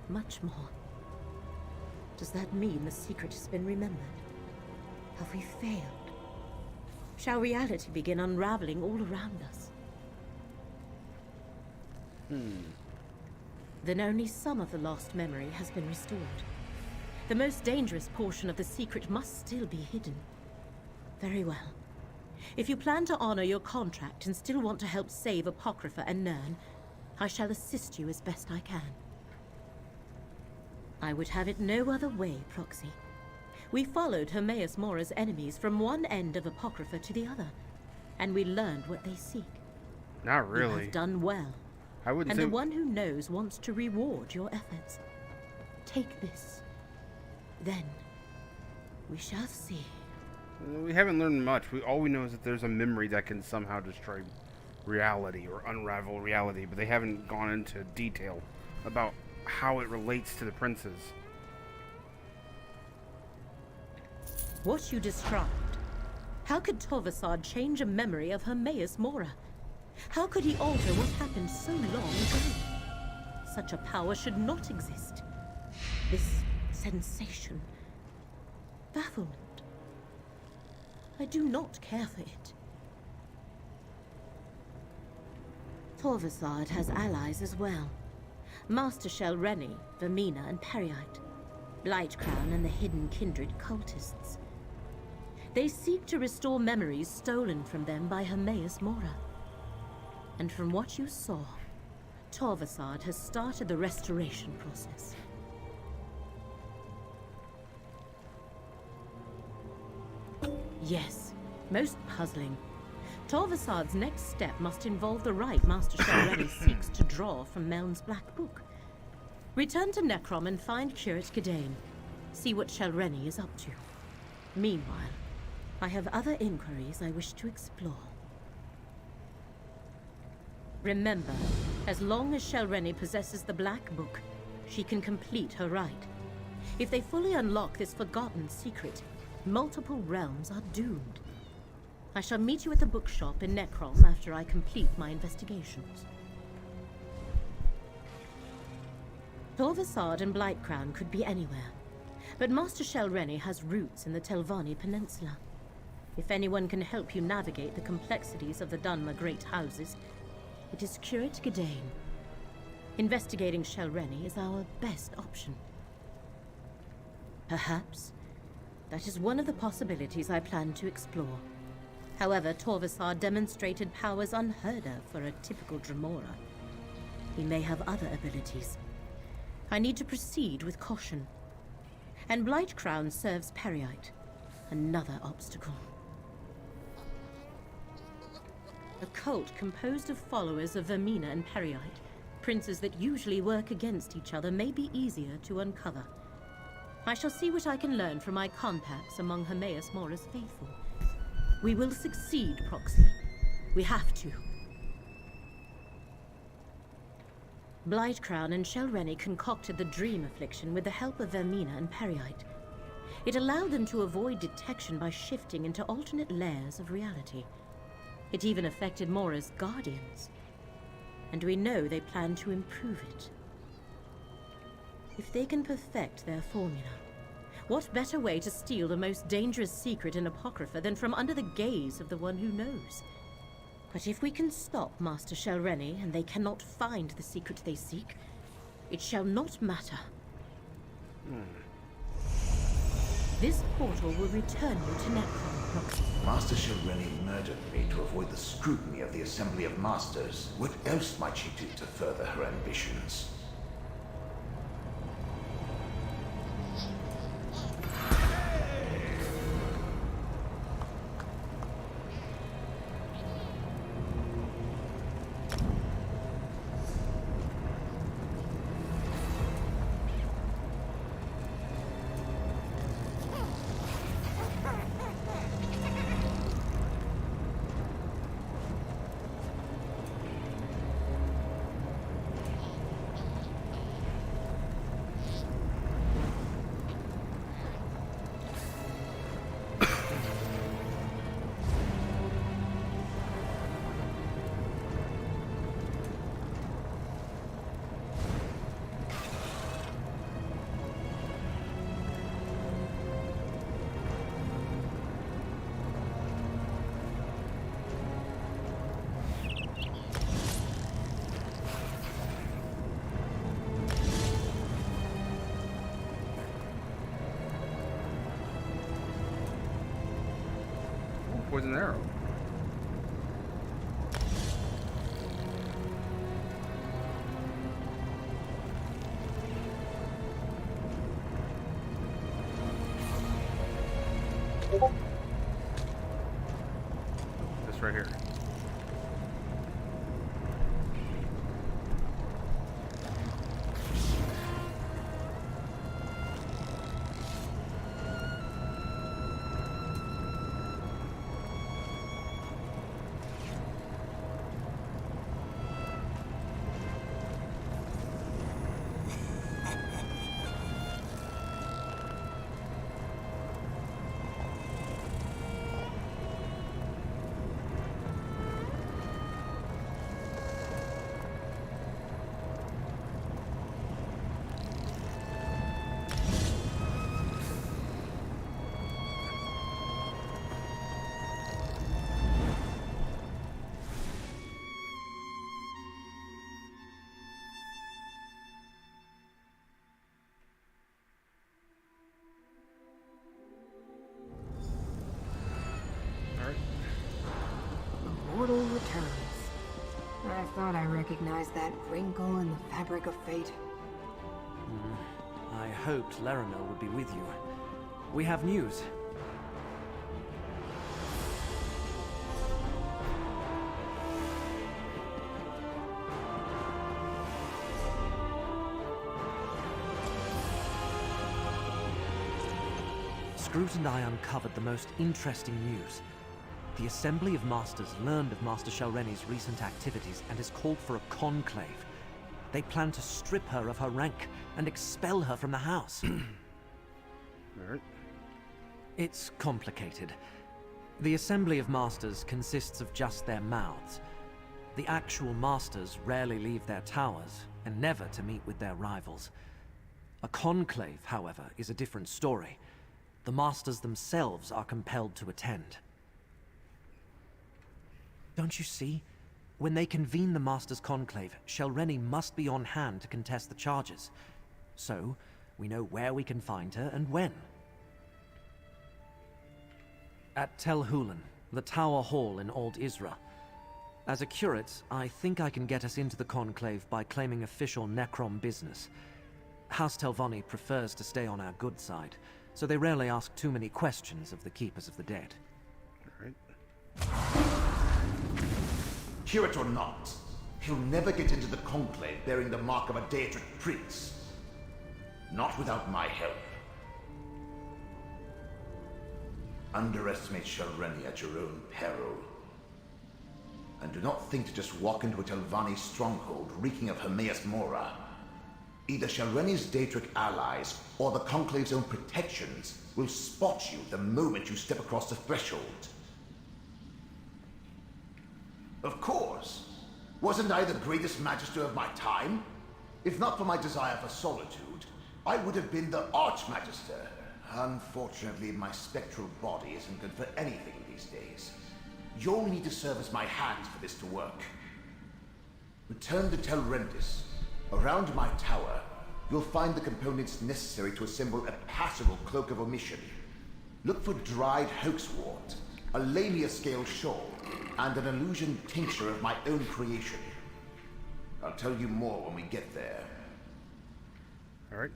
Much more. Does that mean the secret has been remembered? Have we failed? Shall reality begin unraveling all around us? Then only some of the lost memory has been restored. The most dangerous portion of the secret must still be hidden. Very well. If you plan to honor your contract and still want to help save Apocrypha and Nern, I shall assist you as best I can. I would have it no other way, Proxy. We followed Hermaeus Mora's enemies from one end of Apocrypha to the other, and we learned what they seek. Not really. You have done well. I wouldn't and say... the one who knows wants to reward your efforts. Take this. Then, we shall see. We haven't learned much. All we know is that there's a memory that can somehow destroy reality or unravel reality, but they haven't gone into detail about how it relates to the princes. What you described. How could Torvasad change a memory of Hermaeus Mora? How could he alter what happened so long ago? Such a power should not exist. This sensation. Bafflement. I do not care for it. Torvasad has allies as well. Master Shell Rennie, Vermina, and Periite. Blightcrown and the hidden kindred cultists. They seek to restore memories stolen from them by Hermaeus Mora. And from what you saw, Torvasad has started the restoration process. Yes, most puzzling. Torvasad's next step must involve the right Master Shelreni seeks to draw from Meln's Black Book. Return to Necrom and find Curate Gadain. See what Shelreni is up to. Meanwhile, I have other inquiries I wish to explore. Remember, as long as Shelreni possesses the Black Book, she can complete her rite. If they fully unlock this forgotten secret, multiple realms are doomed. I shall meet you at the bookshop in Necrom after I complete my investigations. Torvasad and Blightcrown could be anywhere, but Master Shelreni has roots in the Telvanni Peninsula. If anyone can help you navigate the complexities of the Dunmer Great Houses, it is Curate Gadain. Investigating Shelreni is our best option. Perhaps that is one of the possibilities I plan to explore. However, Torvasad demonstrated powers unheard of for a typical Dremora. He may have other abilities. I need to proceed with caution. And Blightcrown serves Periite, another obstacle. A cult composed of followers of Vermina and Periite, princes that usually work against each other, may be easier to uncover. I shall see what I can learn from my contacts among Hermaeus Mora's faithful. We will succeed, Proxy. We have to. Blightcrown and Shelreni concocted the dream affliction with the help of Vermina and Periite. It allowed them to avoid detection by shifting into alternate layers of reality. It even affected Mora's guardians. And we know they plan to improve it. If they can perfect their formula, what better way to steal the most dangerous secret in Apocrypha than from under the gaze of the one who knows? But if we can stop Master Shelreni and they cannot find the secret they seek, it shall not matter. This portal will return you to Necrom, Proxy. Master Shelreni murdered me to avoid the scrutiny of the Assembly of Masters. What else might she do to further her ambitions? Poison arrow. This right here. thought I recognized that wrinkle in the fabric of fate. I hoped Laramel would be with you. We have news. Scroot and I uncovered the most interesting news. The Assembly of Masters learned of Master Shalreni's recent activities and has called for a conclave. They plan to strip her of her rank and expel her from the house. It's complicated. The Assembly of Masters consists of just their mouths. The actual Masters rarely leave their towers, and never to meet with their rivals. A conclave, however, is a different story. The Masters themselves are compelled to attend. Don't you see? When they convene the Masters' Conclave, Shalreni must be on hand to contest the charges. So, we know where we can find her and when. At Tel Hulan, the Tower Hall in Old Isra. As a curate, I think I can get us into the Conclave by claiming official Necrom business. House Telvanni prefers to stay on our good side, so they rarely ask too many questions of the Keepers of the Dead. Curate or not, he'll never get into the Conclave bearing the mark of a Daedric prince. Not without my help. Underestimate Shalreni at your own peril. And do not think to just walk into a Telvanni stronghold reeking of Hermaeus Mora. Either Shalreni's Daedric allies or the Conclave's own protections will spot you the moment you step across the threshold. Of course. Wasn't I the greatest magister of my time? If not for my desire for solitude, I would have been the Archmagister. Unfortunately, my spectral body isn't good for anything these days. You'll need to serve as my hands for this to work. Return to Telrendis. Around my tower, you'll find the components necessary to assemble a passable cloak of omission. Look for dried hoaxwort, a lamia-scale shawl, and an illusion tincture of my own creation. I'll tell you more when we get there. All right.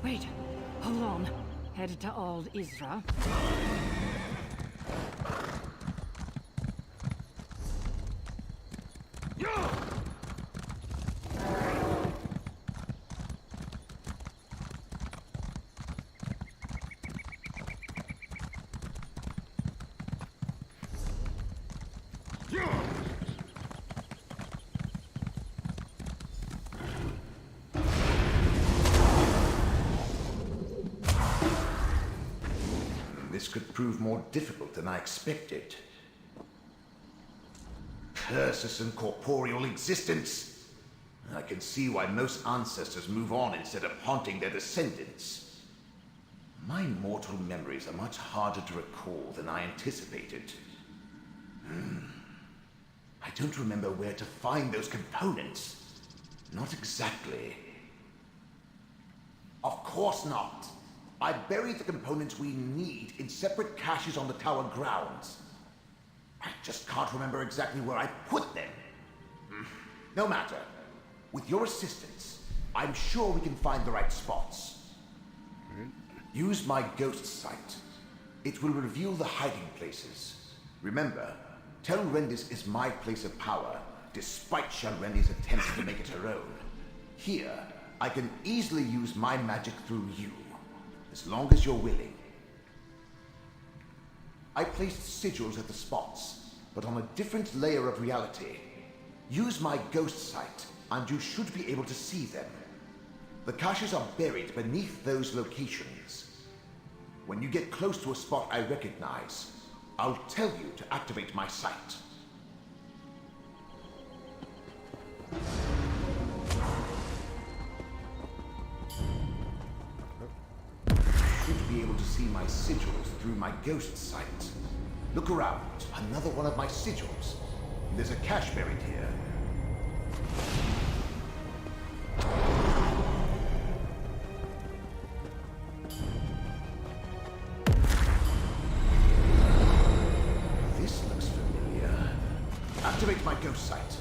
Wait, hold on. Headed to Old Isra. This could prove more difficult than I expected. Curses and corporeal existence. I can see why most ancestors move on instead of haunting their descendants. My mortal memories are much harder to recall than I anticipated. I don't remember where to find those components. Not exactly. Of course not. I buried the components we need in separate caches on the tower grounds. I just can't remember exactly where I put them. No matter. With your assistance, I'm sure we can find the right spots. Use my ghost sight. It will reveal the hiding places. Remember, Telrendis is my place of power, despite Shalreni's attempts to make it her own. Here, I can easily use my magic through you. As long as you're willing. I placed sigils at the spots, but on a different layer of reality. Use my ghost sight, and you should be able to see them. The caches are buried beneath those locations. When you get close to a spot I recognize, I'll tell you to activate my sight. Should be able to see my sigils through my ghost sight. Look around. Another one of my sigils. There's a cache buried here. This looks familiar. Activate my ghost sight.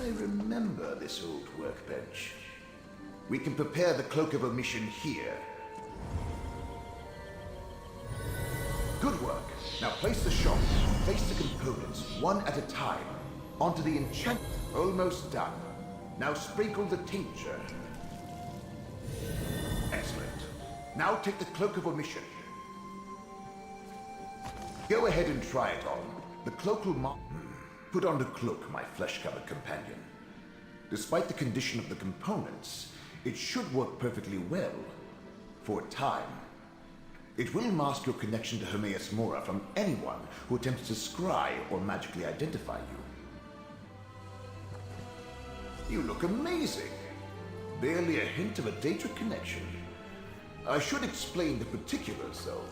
I remember this old workbench. We can prepare the Cloak of Omission here. Good work. Now place the shot. Place the components, one at a time, onto the enchant. Almost done. Now sprinkle the tincture. Excellent. Now take the Cloak of Omission. Go ahead and try it on. The cloak will Put on the cloak, my flesh-covered companion. Despite the condition of the components, it should work perfectly well. For a time. It will mask your connection to Hermaeus Mora from anyone who attempts to scry or magically identify you. You look amazing. Barely a hint of a Daedric connection. I should explain the particulars, though.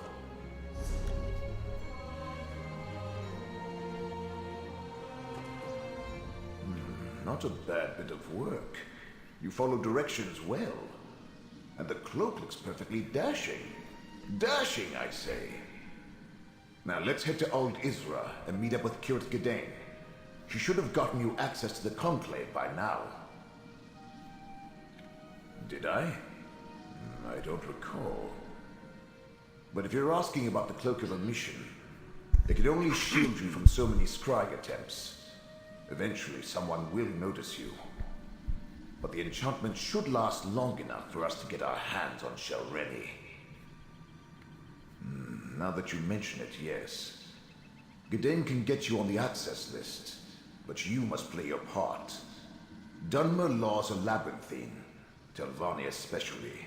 Not a bad bit of work. You follow directions well. And the cloak looks perfectly dashing. Dashing, I say. Now let's head to Old Isra and meet up with Kirat Gadain. She should have gotten you access to the Conclave by now. Did I? I don't recall. But if you're asking about the Cloak of Omission, it can only shield you from so many scrying attempts. Eventually, someone will notice you. But the enchantment should last long enough for us to get our hands on Shelreni. Now that you mention it, yes. Gadain can get you on the access list, but you must play your part. Dunmer laws are labyrinthine, Telvanni especially.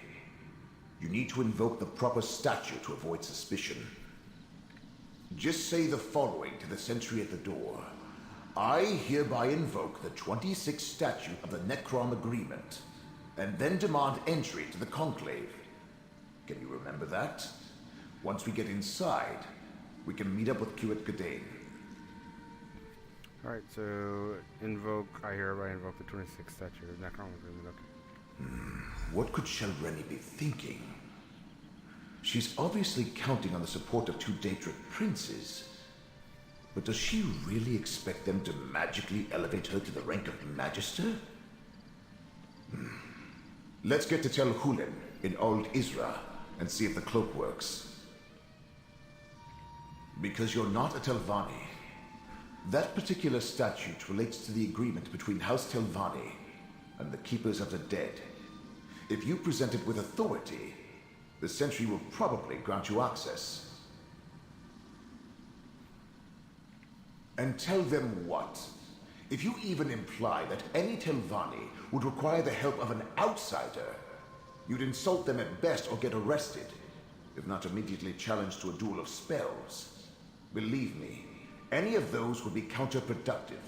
You need to invoke the proper statue to avoid suspicion. Just say the following to the sentry at the door. I hereby invoke the 26th statute of the Necrom Agreement, and then demand entry to the Conclave. Can you remember that? Once we get inside, we can meet up with Kirat Gadain. Alright, so I hereby invoke the 26th statute of Necrom Agreement. Okay. What could Shelreni be thinking? She's obviously counting on the support of two Daedric princes. But does she really expect them to magically elevate her to the rank of Magister? Let's get to Tel Hulen in Old Isra and see if the cloak works. Because you're not a Telvanni. That particular statute relates to the agreement between House Telvanni and the Keepers of the Dead. If you present it with authority, the Sentry will probably grant you access. And tell them what? If you even imply that any Telvanni would require the help of an outsider, you'd insult them at best or get arrested, if not immediately challenged to a duel of spells. Believe me, any of those would be counterproductive.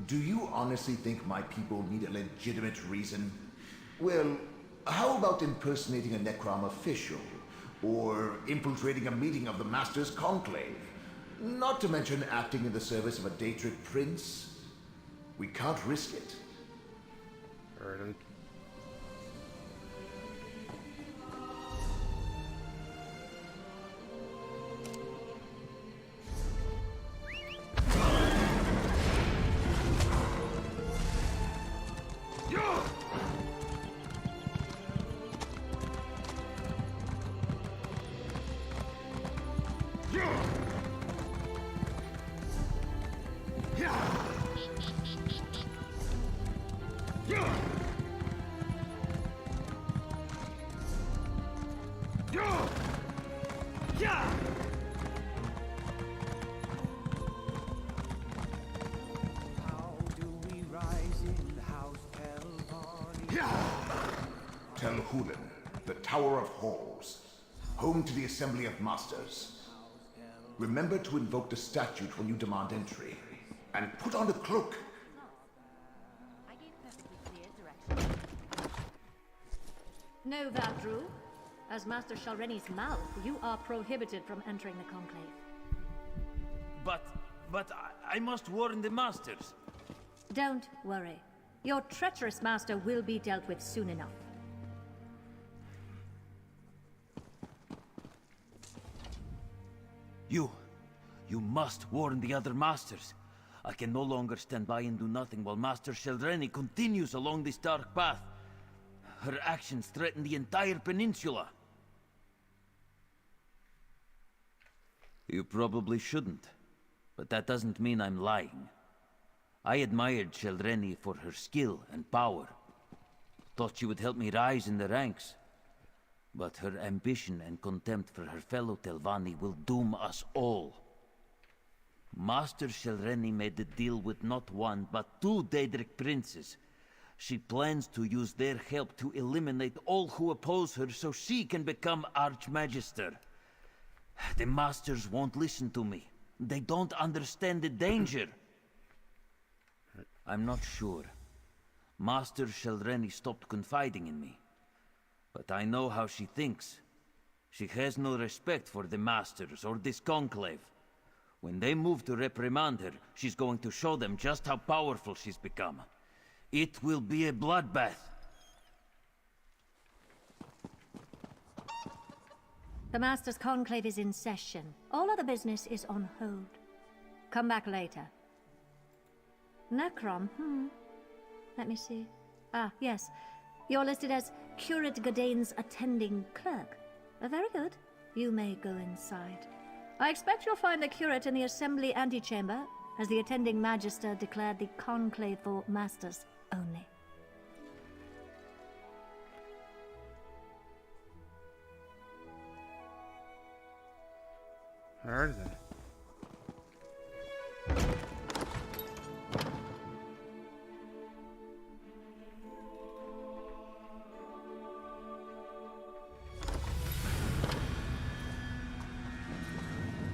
Do you honestly think my people need a legitimate reason? Well, how about impersonating a Necrom official? Or infiltrating a meeting of the Master's Conclave? Not to mention acting in the service of a Daedric prince? We can't risk it. Alright. Tel Hulen, the Tower of Halls, home to the Assembly of Masters. Remember to invoke the statute when you demand entry, and put on a cloak. Know that, Drew. As Master Shalreni's mouth, you are prohibited from entering the Conclave. But I must warn the Masters. Don't worry. Your treacherous master will be dealt with soon enough. You must warn the other Masters. I can no longer stand by and do nothing while Master Shalreni continues along this dark path. Her actions threaten the entire peninsula. You probably shouldn't, but that doesn't mean I'm lying. I admired Shalreni for her skill and power. Thought she would help me rise in the ranks. But her ambition and contempt for her fellow Telvanni will doom us all. Master Shalreni made a deal with not one, but two Daedric princes. She plans to use their help to eliminate all who oppose her so she can become Archmagister. The Masters won't listen to me. They don't understand the danger. I'm not sure. Master Shalreni stopped confiding in me. But I know how she thinks. She has no respect for the Masters or this Conclave. When they move to reprimand her, she's going to show them just how powerful she's become. It will be a bloodbath. The Master's Conclave is in session. All other business is on hold. Come back later. Necrom, Let me see. Ah, yes. You're listed as Curate Godane's attending clerk. Very good. You may go inside. I expect you'll find the curate in the Assembly antechamber, as the attending Magister declared the Conclave for Masters only. Alright then.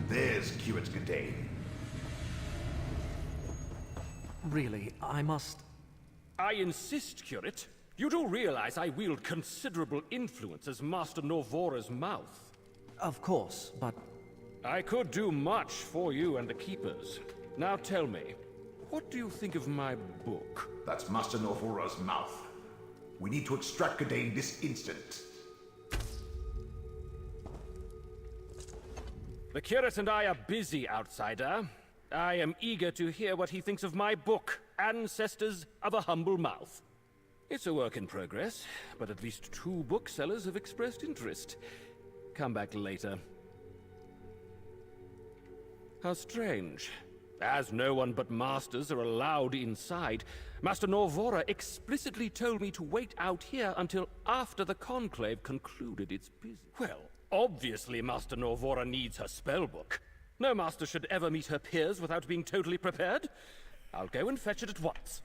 There's Curate Godane. Really, I must... I insist, Curate. You do realize I wield considerable influence as Master Norvora's mouth. Of course, but... I could do much for you and the Keepers. Now tell me, what do you think of my book? That's Master Norvora's mouth. We need to extract Godane this instant. The Curate and I are busy, outsider. I am eager to hear what he thinks of my book, Ancestors of a Humble Mouth. It's a work in progress, but at least 2 booksellers have expressed interest. Come back later. How strange. As no one but Masters are allowed inside, Master Norvora explicitly told me to wait out here until after the Conclave concluded its business. Well, obviously Master Norvora needs her spellbook. No Master should ever meet her peers without being totally prepared. I'll go and fetch it at once.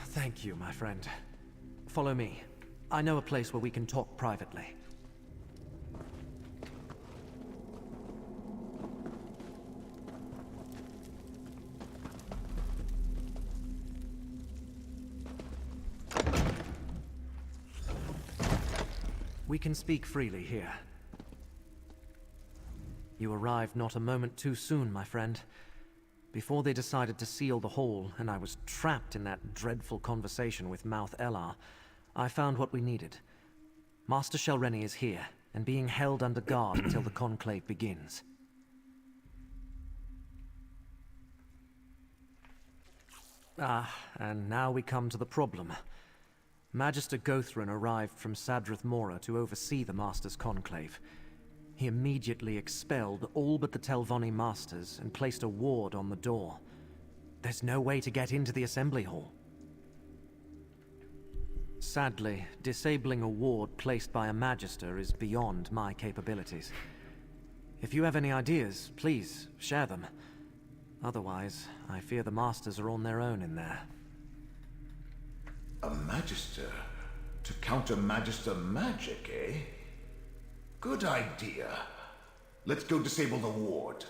Thank you, my friend. Follow me. I know a place where we can talk privately. We can speak freely here. You arrived not a moment too soon, my friend. Before they decided to seal the hall, and I was trapped in that dreadful conversation with Mouth Elar, I found what we needed. Master Shalreni is here, and being held under guard until the Conclave begins. Ah, and now we come to the problem. Magister Gothran arrived from Sadrith Mora to oversee the Master's Conclave. He immediately expelled all but the Telvanni masters and placed a ward on the door. There's no way to get into the assembly hall. Sadly, disabling a ward placed by a magister is beyond my capabilities. If you have any ideas, please share them. Otherwise, I fear the masters are on their own in there. A magister? To counter magister magic, eh? Good idea. Let's go disable the ward.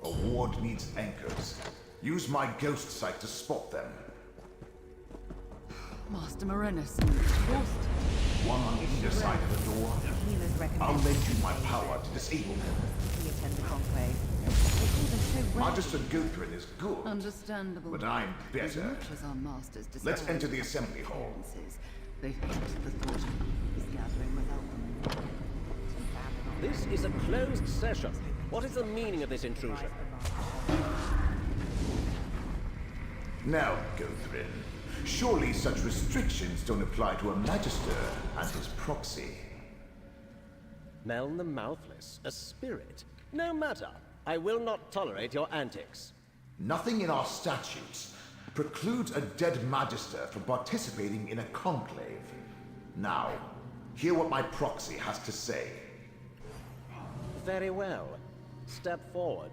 A ward needs anchors. Use my ghost sight to spot them. Master Morenus and Ghost. One on either side of the door. I'll lend you my power to disable them. We attend the conclave. Magister Guthrin is good. Understandable. But I'm better. As much as our masters Let's despise enter the assembly hall. They hate the thought of this gathering without them. This is a closed session. What is the meaning of this intrusion? Now, Guthrin, surely such restrictions don't apply to a magister and his proxy. Meln the Mouthless, a spirit. No matter. I will not tolerate your antics. Nothing in our statutes precludes a dead magister from participating in a conclave. Now, hear what my proxy has to say. Very well. Step forward.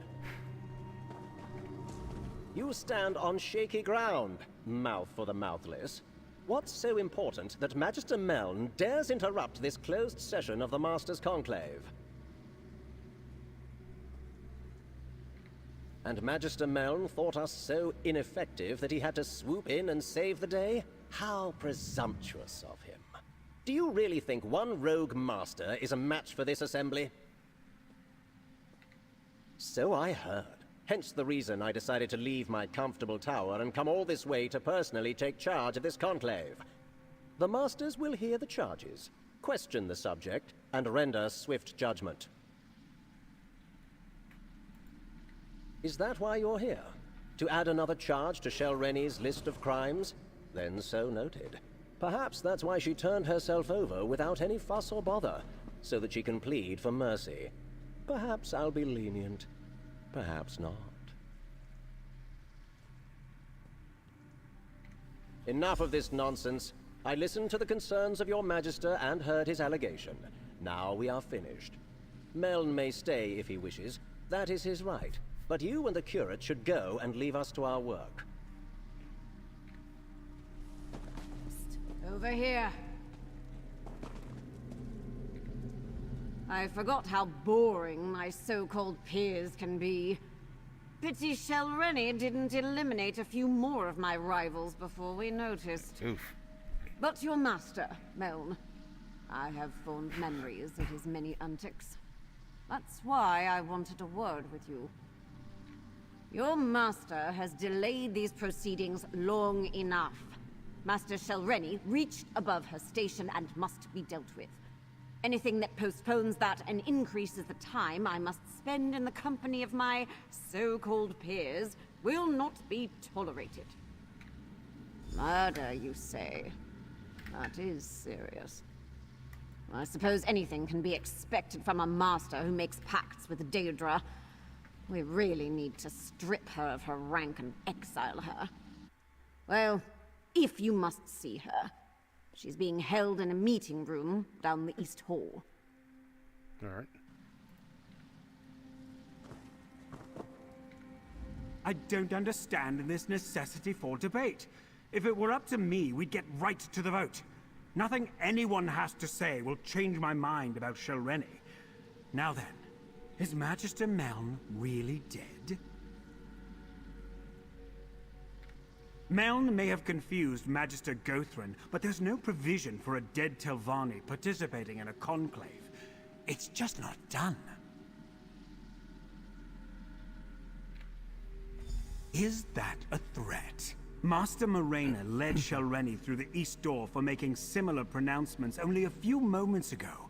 You stand on shaky ground, mouth for the mouthless. What's so important that Magister Meln dares interrupt this closed session of the Master's Conclave? And Magister Meln thought us so ineffective that he had to swoop in and save the day? How presumptuous of him. Do you really think one rogue master is a match for this assembly? So I heard. Hence the reason I decided to leave my comfortable tower and come all this way to personally take charge of this conclave. The masters will hear the charges, question the subject, and render swift judgment. Is that why you're here? To add another charge to Shelreni's list of crimes? Then so noted. Perhaps that's why she turned herself over without any fuss or bother, so that she can plead for mercy. Perhaps I'll be lenient. Perhaps not. Enough of this nonsense. I listened to the concerns of your Magister and heard his allegation. Now we are finished. Meln may stay if he wishes. That is his right. But you and the curate should go and leave us to our work. Over here. I forgot how boring my so-called peers can be. Pity Shelreni didn't eliminate a few more of my rivals before we noticed. Oof. But your master, Meln. I have fond memories of his many antics. That's why I wanted a word with you. Your master has delayed these proceedings long enough. Master Shelreni reached above her station and must be dealt with. Anything that postpones that and increases the time I must spend in the company of my so-called peers will not be tolerated. Murder, you say? That is serious. I suppose anything can be expected from a master who makes pacts with Daedra. We really need to strip her of her rank and exile her. Well, if you must see her, she's being held in a meeting room down the East Hall. All right. I don't understand this necessity for debate. If it were up to me, we'd get right to the vote. Nothing anyone has to say will change my mind about Shelreni. Now then, is Magister Meln really dead? Meln may have confused Magister Guthrin, but there's no provision for a dead Telvanni participating in a conclave. It's just not done. Is that a threat? Master Morena led Shelreni through the East Door for making similar pronouncements only a few moments ago.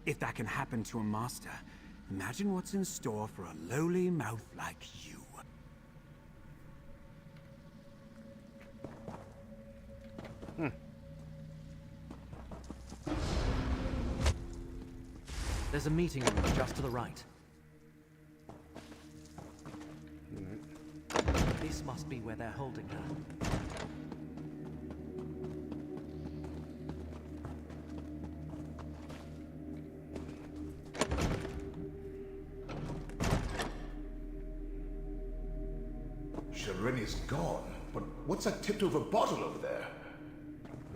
If that can happen to a master, imagine what's in store for a lowly mouth like you. There's a meeting room just to the right. This must be where they're holding her. Shalreni's gone, but what's that tipped over bottle over there?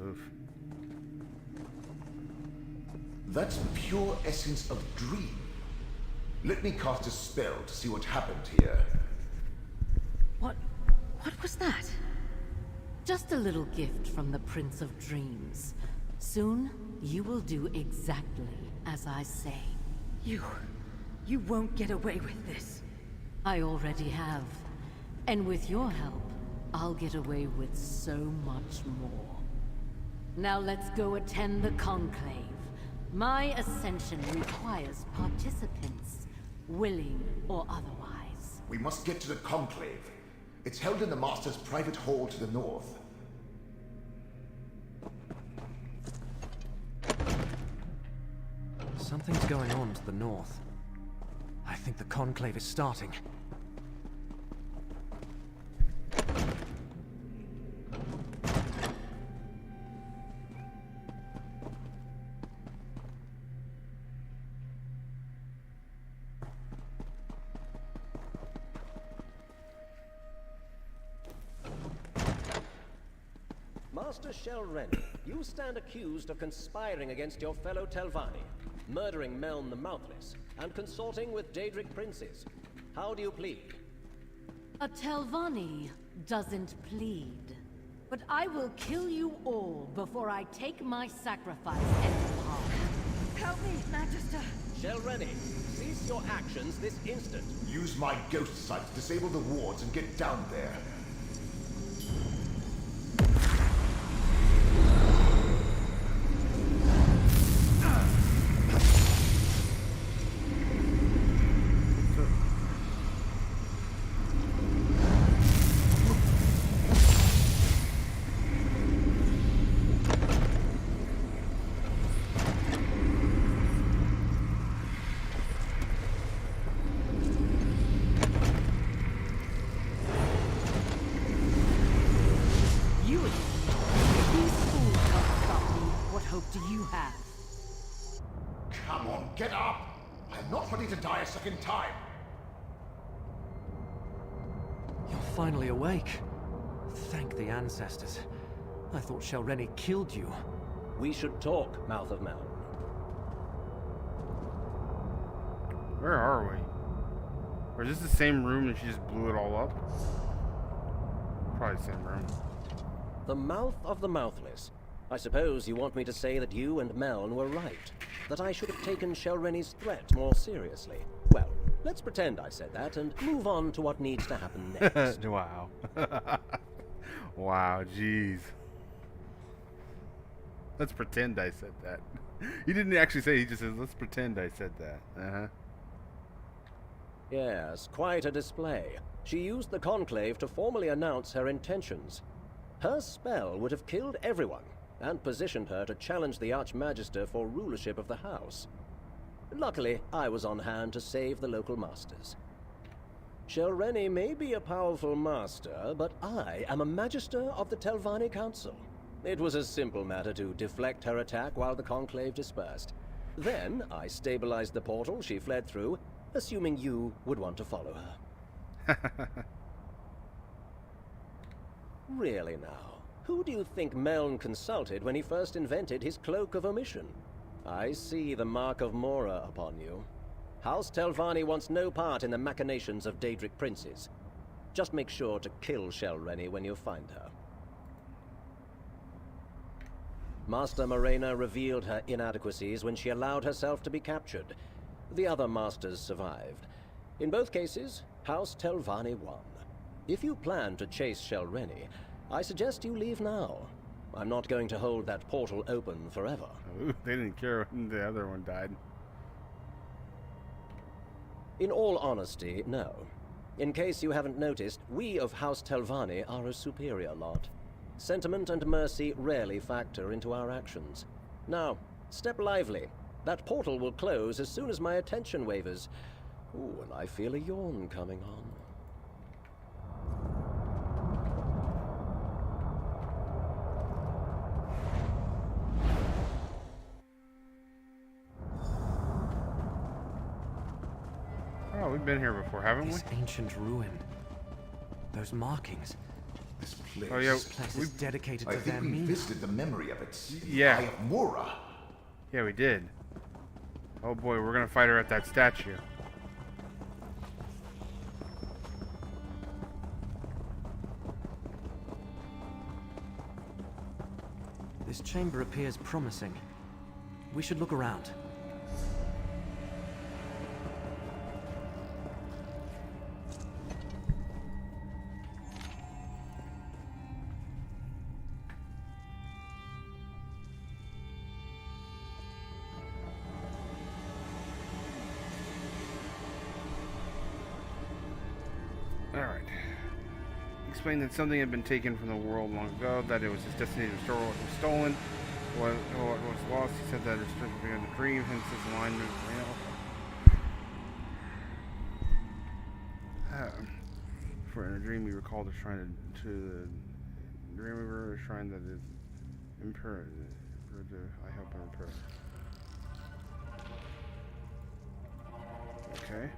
Oof. That's pure essence of dream. Let me cast a spell to see what happened here. What was that? Just a little gift from the Prince of Dreams. Soon, you will do exactly as I say. You won't get away with this. I already have. And with your help, I'll get away with so much more. Now let's go attend the Conclave. My ascension requires participants, willing or otherwise. We must get to the Conclave. It's held in the Master's private hall to the north. Something's going on to the north. I think the Conclave is starting. Master Shelreni, you stand accused of conspiring against your fellow Telvanni, murdering Meln the Mouthless, and consorting with Daedric princes. How do you plead? A Telvanni doesn't plead. But I will kill you all before I take my sacrifice and depart. Help me, Magister! Shelreni, cease your actions this instant. Use my ghost sight to disable the wards and get down there. Come on, get up! I'm not ready to die a second time! You're finally awake. Thank the ancestors. I thought Shelreni killed you. We should talk, Mouth of Meln. Where are we? Or is this the same room and she just blew it all up? Probably the same room. The Mouth of the Mouthless. I suppose you want me to say that you and Meln were right. That I should have taken Shelreni's threat more seriously. Well, let's pretend I said that and move on to what needs to happen next. Wow. Wow, jeez. Let's pretend I said that. He didn't actually say, he just says, let's pretend I said that. Uh-huh. Yes, quite a display. She used the Conclave to formally announce her intentions. Her spell would have killed everyone, and positioned her to challenge the Archmagister for rulership of the house. Luckily, I was on hand to save the local masters. Shelreni may be a powerful master, but I am a Magister of the Telvanni Council. It was a simple matter to deflect her attack while the Conclave dispersed. Then, I stabilized the portal she fled through, assuming you would want to follow her. Really now? Who do you think Meln consulted when he first invented his Cloak of Omission? I see the mark of Mora upon you. House Telvanni wants no part in the machinations of Daedric princes. Just make sure to kill Shelreni when you find her. Master Morena revealed her inadequacies when she allowed herself to be captured. The other masters survived. In both cases, House Telvanni won. If you plan to chase Shelreni, I suggest you leave now. I'm not going to hold that portal open forever. Ooh, they didn't care when the other one died. In all honesty, no. In case you haven't noticed, we of House Telvanni are a superior lot. Sentiment and mercy rarely factor into our actions. Now, step lively. That portal will close as soon as my attention wavers. Ooh, and I feel a yawn coming on. Oh, we've been here before, haven't we? This ancient ruin. Those markings. This place. Oh yeah, This place is dedicated to I think we Vermina. visited the memory of it. Yeah. Eye of Mora. Yeah, we did. Oh boy, we're gonna fight her at that statue. This chamber appears promising. We should look around. Alright. Explained that something had been taken from the world long ago, that it was his destiny to restore what was stolen. What was lost, he said that it was beyond the dream, hence his alignment with real. For in a dream, he recalled a shrine to the Dreamweaver, a shrine that is imperative. I hope I'm imperative. Okay.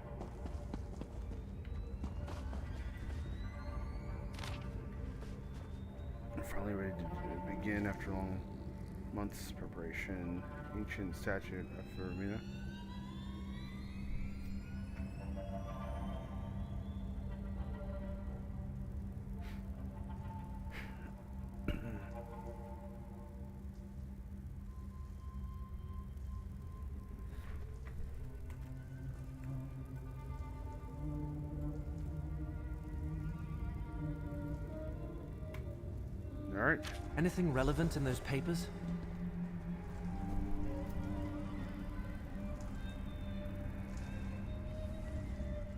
Finally ready to begin after long months preparation. Ancient statue of Vermina. Alright. Anything relevant in those papers?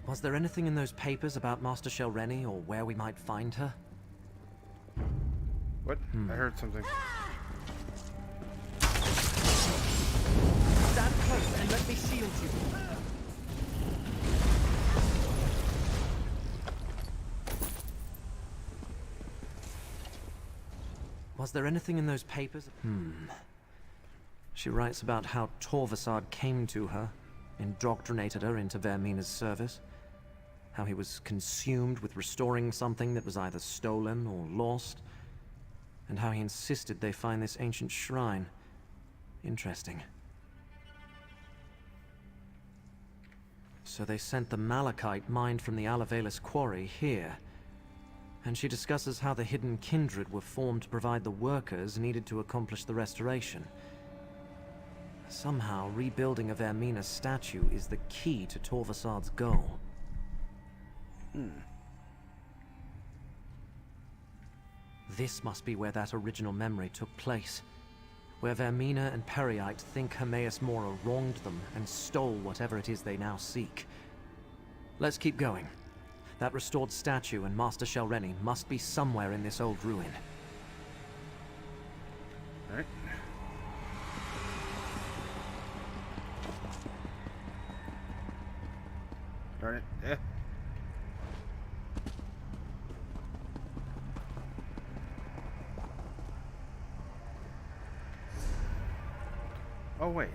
Was there anything in those papers about Master Shelreni or where we might find her? What? I heard something. Stand close and let me shield you. Was there anything in those papers? She writes about how Torvasard came to her, indoctrinated her into Vermina's service, how he was consumed with restoring something that was either stolen or lost, and how he insisted they find this ancient shrine. Interesting. So they sent the malachite mined from the Alavelis quarry here. And she discusses how the hidden kindred were formed to provide the workers needed to accomplish the restoration. Somehow, rebuilding a Vermina statue is the key to Torvasard's goal. This must be where that original memory took place. Where Vermina and Periite think Hermaeus Mora wronged them and stole whatever it is they now seek. Let's keep going. That restored statue and Master Shelreni must be somewhere in this old ruin. Alright. Darn it. Yeah. Oh, wait.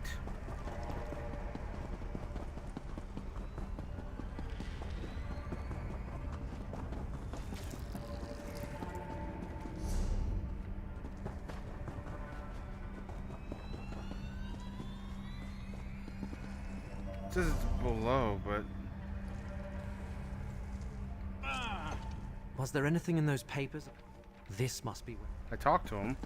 It says it's below, but... Was there anything in those papers? This must be... I talked to him.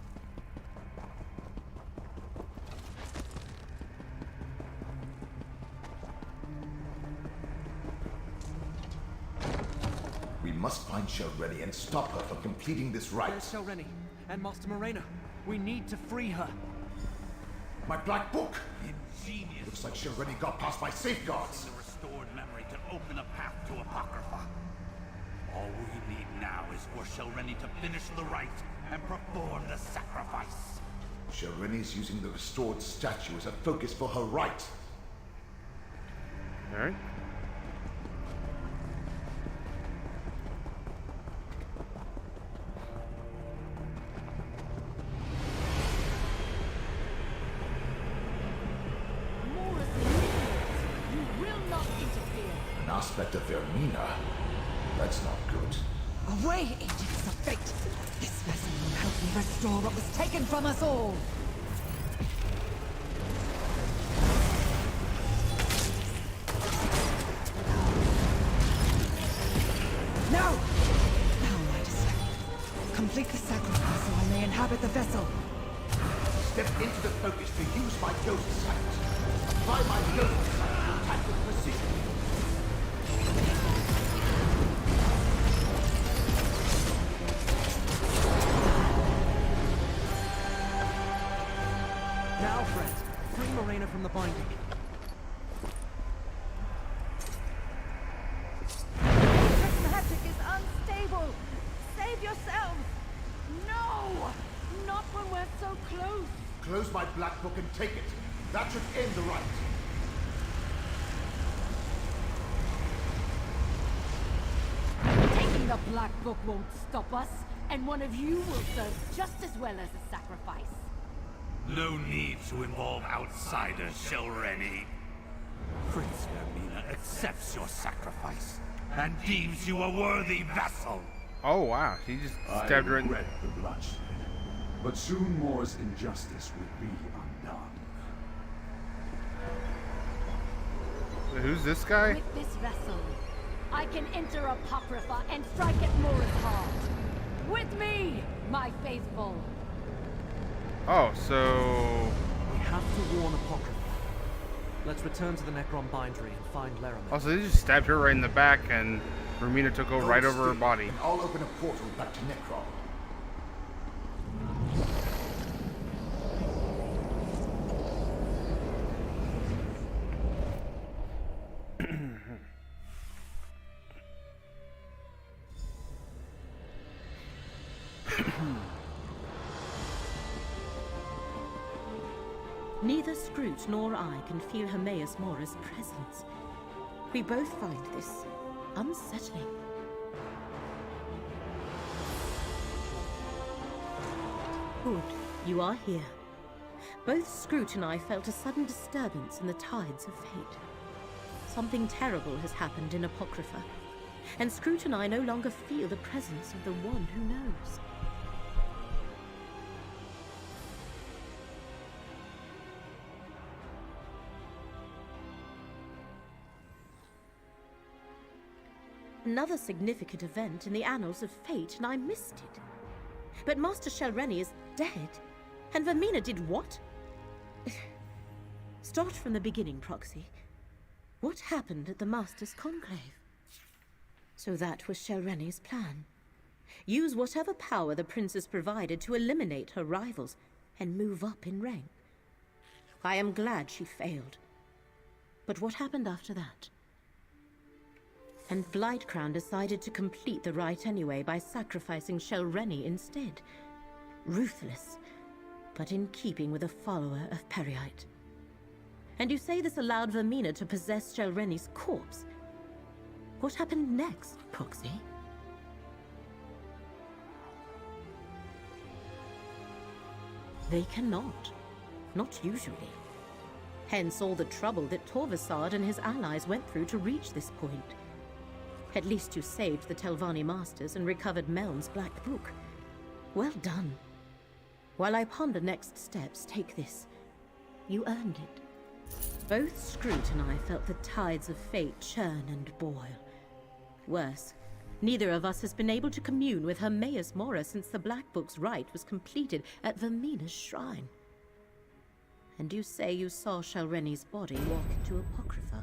We must find Shelreni and stop her from completing this rite. Where's Shelreni? And Master Morena? We need to free her. My black book! Ingenious. Looks like Shelreni got past my safeguards. The restored memory to open a path to Apocrypha. All we need now is for Shelreni to finish the rite and perform the sacrifice. Shelreni's using the restored statue as a focus for her right. Alright. An aspect of Vermina? That's not good. Away, agents of fate! This vessel will help me restore what was taken from us all! No! Now, Majesty. Complete the sacrifice so I may inhabit the vessel. Step into the focus to use my ghost sight. Apply my ghost sight to attack with precision. Now, friends, free Morena from the binding. This magic is unstable! Save yourself! No! Not when we're so close! Close my black book and take it. That should end the rite. Taking the Black Book won't stop us, and one of you will serve just as well as a sacrifice. No need to involve outsiders, Shelreni. Prince Vermina accepts your sacrifice and deems you a worthy vassal. Oh wow, he just stabbed her in regret the bloodshed, but soon Moor's injustice will be undone. Who's this guy? With this vessel, I can enter Apocrypha and strike at Mora's heart. With me, my faithful. Oh, so... We have to warn Apocrypha. Let's return to the Necrom bindery and find Laramie. Also, they just stabbed her right in the back, and Vermina took over right over her body. And I'll open a portal back to Necrom. Neither Scroot nor I can feel Hermaeus Mora's presence. We both find this unsettling. Good, you are here. Both Scroot and I felt a sudden disturbance in the tides of fate. Something terrible has happened in Apocrypha, and Scroot and I no longer feel the presence of the one who knows. Another significant event in the annals of fate, and I missed it. But Master Shelreni is dead, and Vermina did what? Start from the beginning, Proxy. What happened at the Master's Conclave? So that was Shelreni's plan. Use whatever power the Princess provided to eliminate her rivals and move up in rank. I am glad she failed. But what happened after that? And Blightcrown decided to complete the rite anyway by sacrificing Shelreni instead. Ruthless, but in keeping with a follower of Periite. And you say this allowed Vermina to possess Shelreni's corpse? What happened next, Proxy? They cannot. Not usually. Hence all the trouble that Torvasard and his allies went through to reach this point. At least you saved the Telvanni Masters and recovered Meln's Black Book. Well done. While I ponder next steps, take this. You earned it. Both Scroot and I felt the tides of fate churn and boil. Worse, neither of us has been able to commune with Hermaeus Mora since the Black Book's rite was completed at Vermina's shrine. And you say you saw Shelreni's body walk into Apocrypha.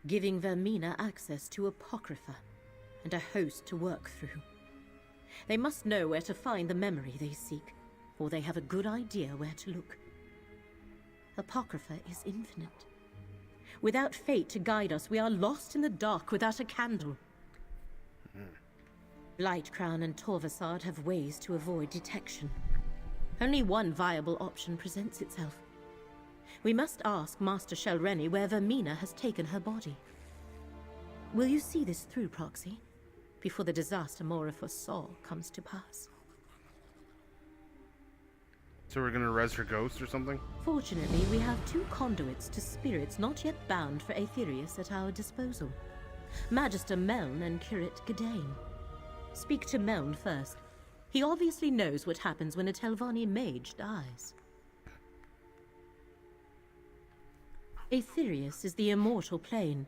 Giving Vermina access to Apocrypha and a host to work through. They must know where to find the memory they seek, or they have a good idea where to look. Apocrypha is infinite. Without fate to guide us, we are lost in the dark without a candle. Blightcrown and Torvassard have ways to avoid detection. Only one viable option presents itself. We must ask Master Shelreni where Vermina has taken her body. Will you see this through, Proxy, before the disaster Mora foresaw comes to pass? So we're gonna res her ghost or something? Fortunately, we have two conduits to spirits not yet bound for Aetherius at our disposal. Magister Meln and Curate Gadain. Speak to Meln first. He obviously knows what happens when a Telvanni mage dies. Aetherius is the immortal plane.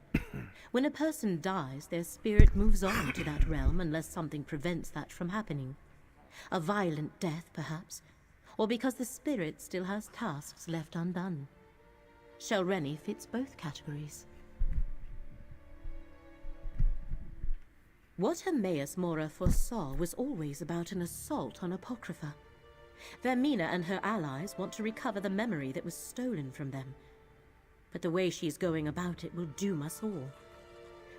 When a person dies, their spirit moves on to that realm unless something prevents that from happening. A violent death, perhaps, or because the spirit still has tasks left undone. Shelreni fits both categories. What Hermaeus Mora foresaw was always about an assault on Apocrypha. Vermina and her allies want to recover the memory that was stolen from them. But the way she's going about it will doom us all.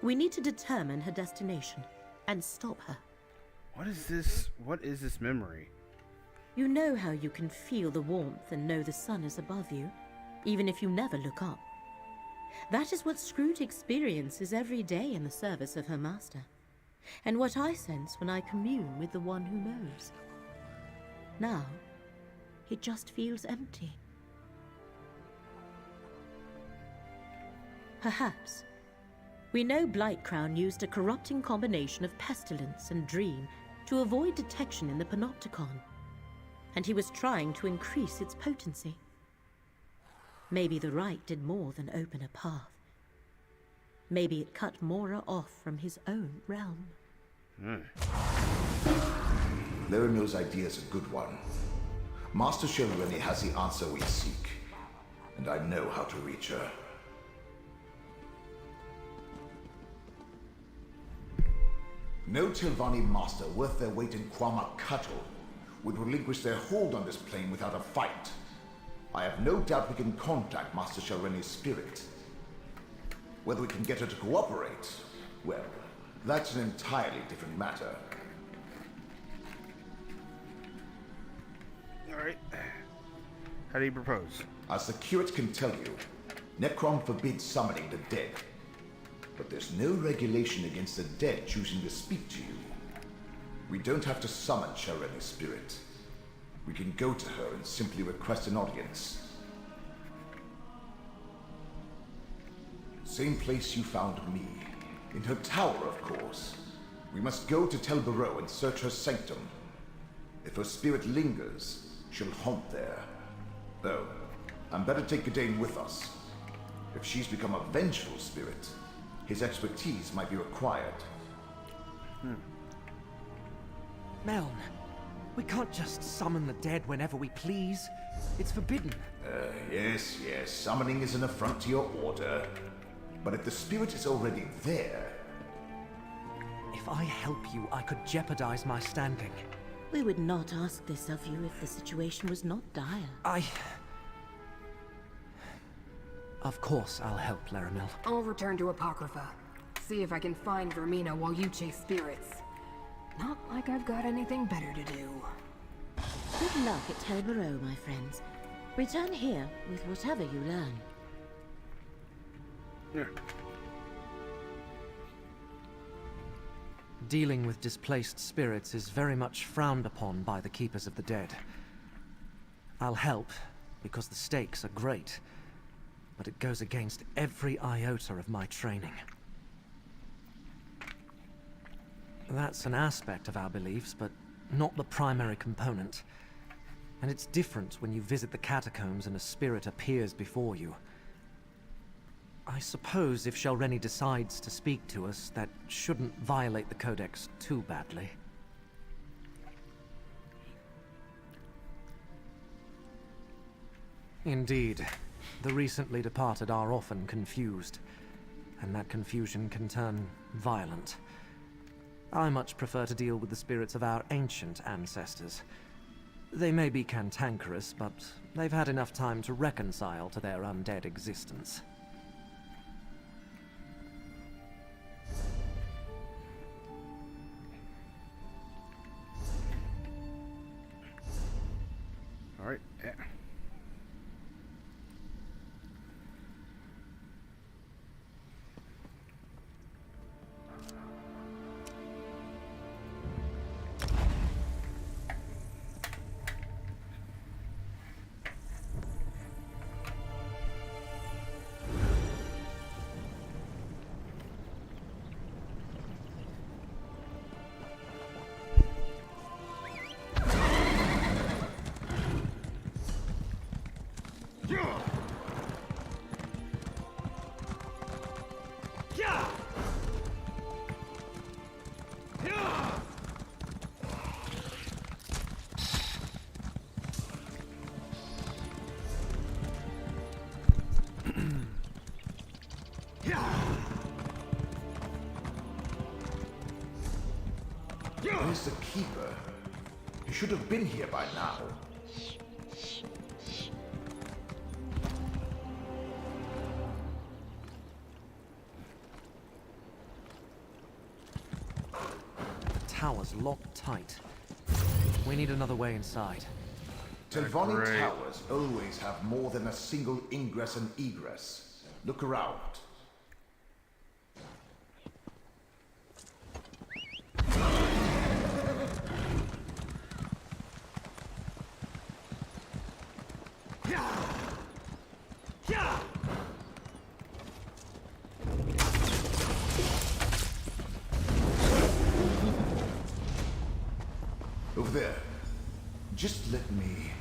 We need to determine her destination and stop her. What is this? What is this memory? You know how you can feel the warmth and know the sun is above you, even if you never look up. That is what Scroot experiences every day in the service of her master, and what I sense when I commune with the one who knows. Now, it just feels empty. Perhaps. We know Blightcrown used a corrupting combination of pestilence and dream to avoid detection in the Panopticon, and he was trying to increase its potency. Maybe the Rite did more than open a path. Maybe it cut Mora off from his own realm. Laramil's idea is a good one. Master Shelreni has the answer we seek, and I know how to reach her. No Telvanni master worth their weight in Quama cattle would relinquish their hold on this plane without a fight. I have no doubt we can contact Master Shelreni's spirit. Whether we can get her to cooperate, well, that's an entirely different matter. Alright. How do you propose? As the curate can tell you, Necrom forbids summoning the dead. But there's no regulation against the dead choosing to speak to you. We don't have to summon Shelreni's spirit. We can go to her and simply request an audience. Same place you found me. In her tower, of course. We must go to Tel Barrow and search her sanctum. If her spirit lingers, she'll haunt there. Though, I'm better take Gadain with us. If she's become a vengeful spirit, his expertise might be required. Meln, we can't just summon the dead whenever we please. It's forbidden. Yes. Summoning is an affront to your order. But if the spirit is already there... If I help you, I could jeopardize my standing. We would not ask this of you if the situation was not dire. Of course I'll help, Laramil. I'll return to Apocrypha. See if I can find Vermina while you chase spirits. Not like I've got anything better to do. Good luck at Tel Barrow, my friends. Return here with whatever you learn. Dealing with displaced spirits is very much frowned upon by the Keepers of the Dead. I'll help, because the stakes are great, but it goes against every iota of my training. That's an aspect of our beliefs, but not the primary component. And it's different when you visit the catacombs and a spirit appears before you. I suppose if Shelreni decides to speak to us, that shouldn't violate the Codex too badly. Indeed. The recently departed are often confused, and that confusion can turn violent. I much prefer to deal with the spirits of our ancient ancestors. They may be cantankerous, but they've had enough time to reconcile to their undead existence. Where's the keeper? He should have been here by now. The tower's locked tight. We need another way inside. Telvanni towers always have more than a single ingress and egress. Look around. Over there. Just let me...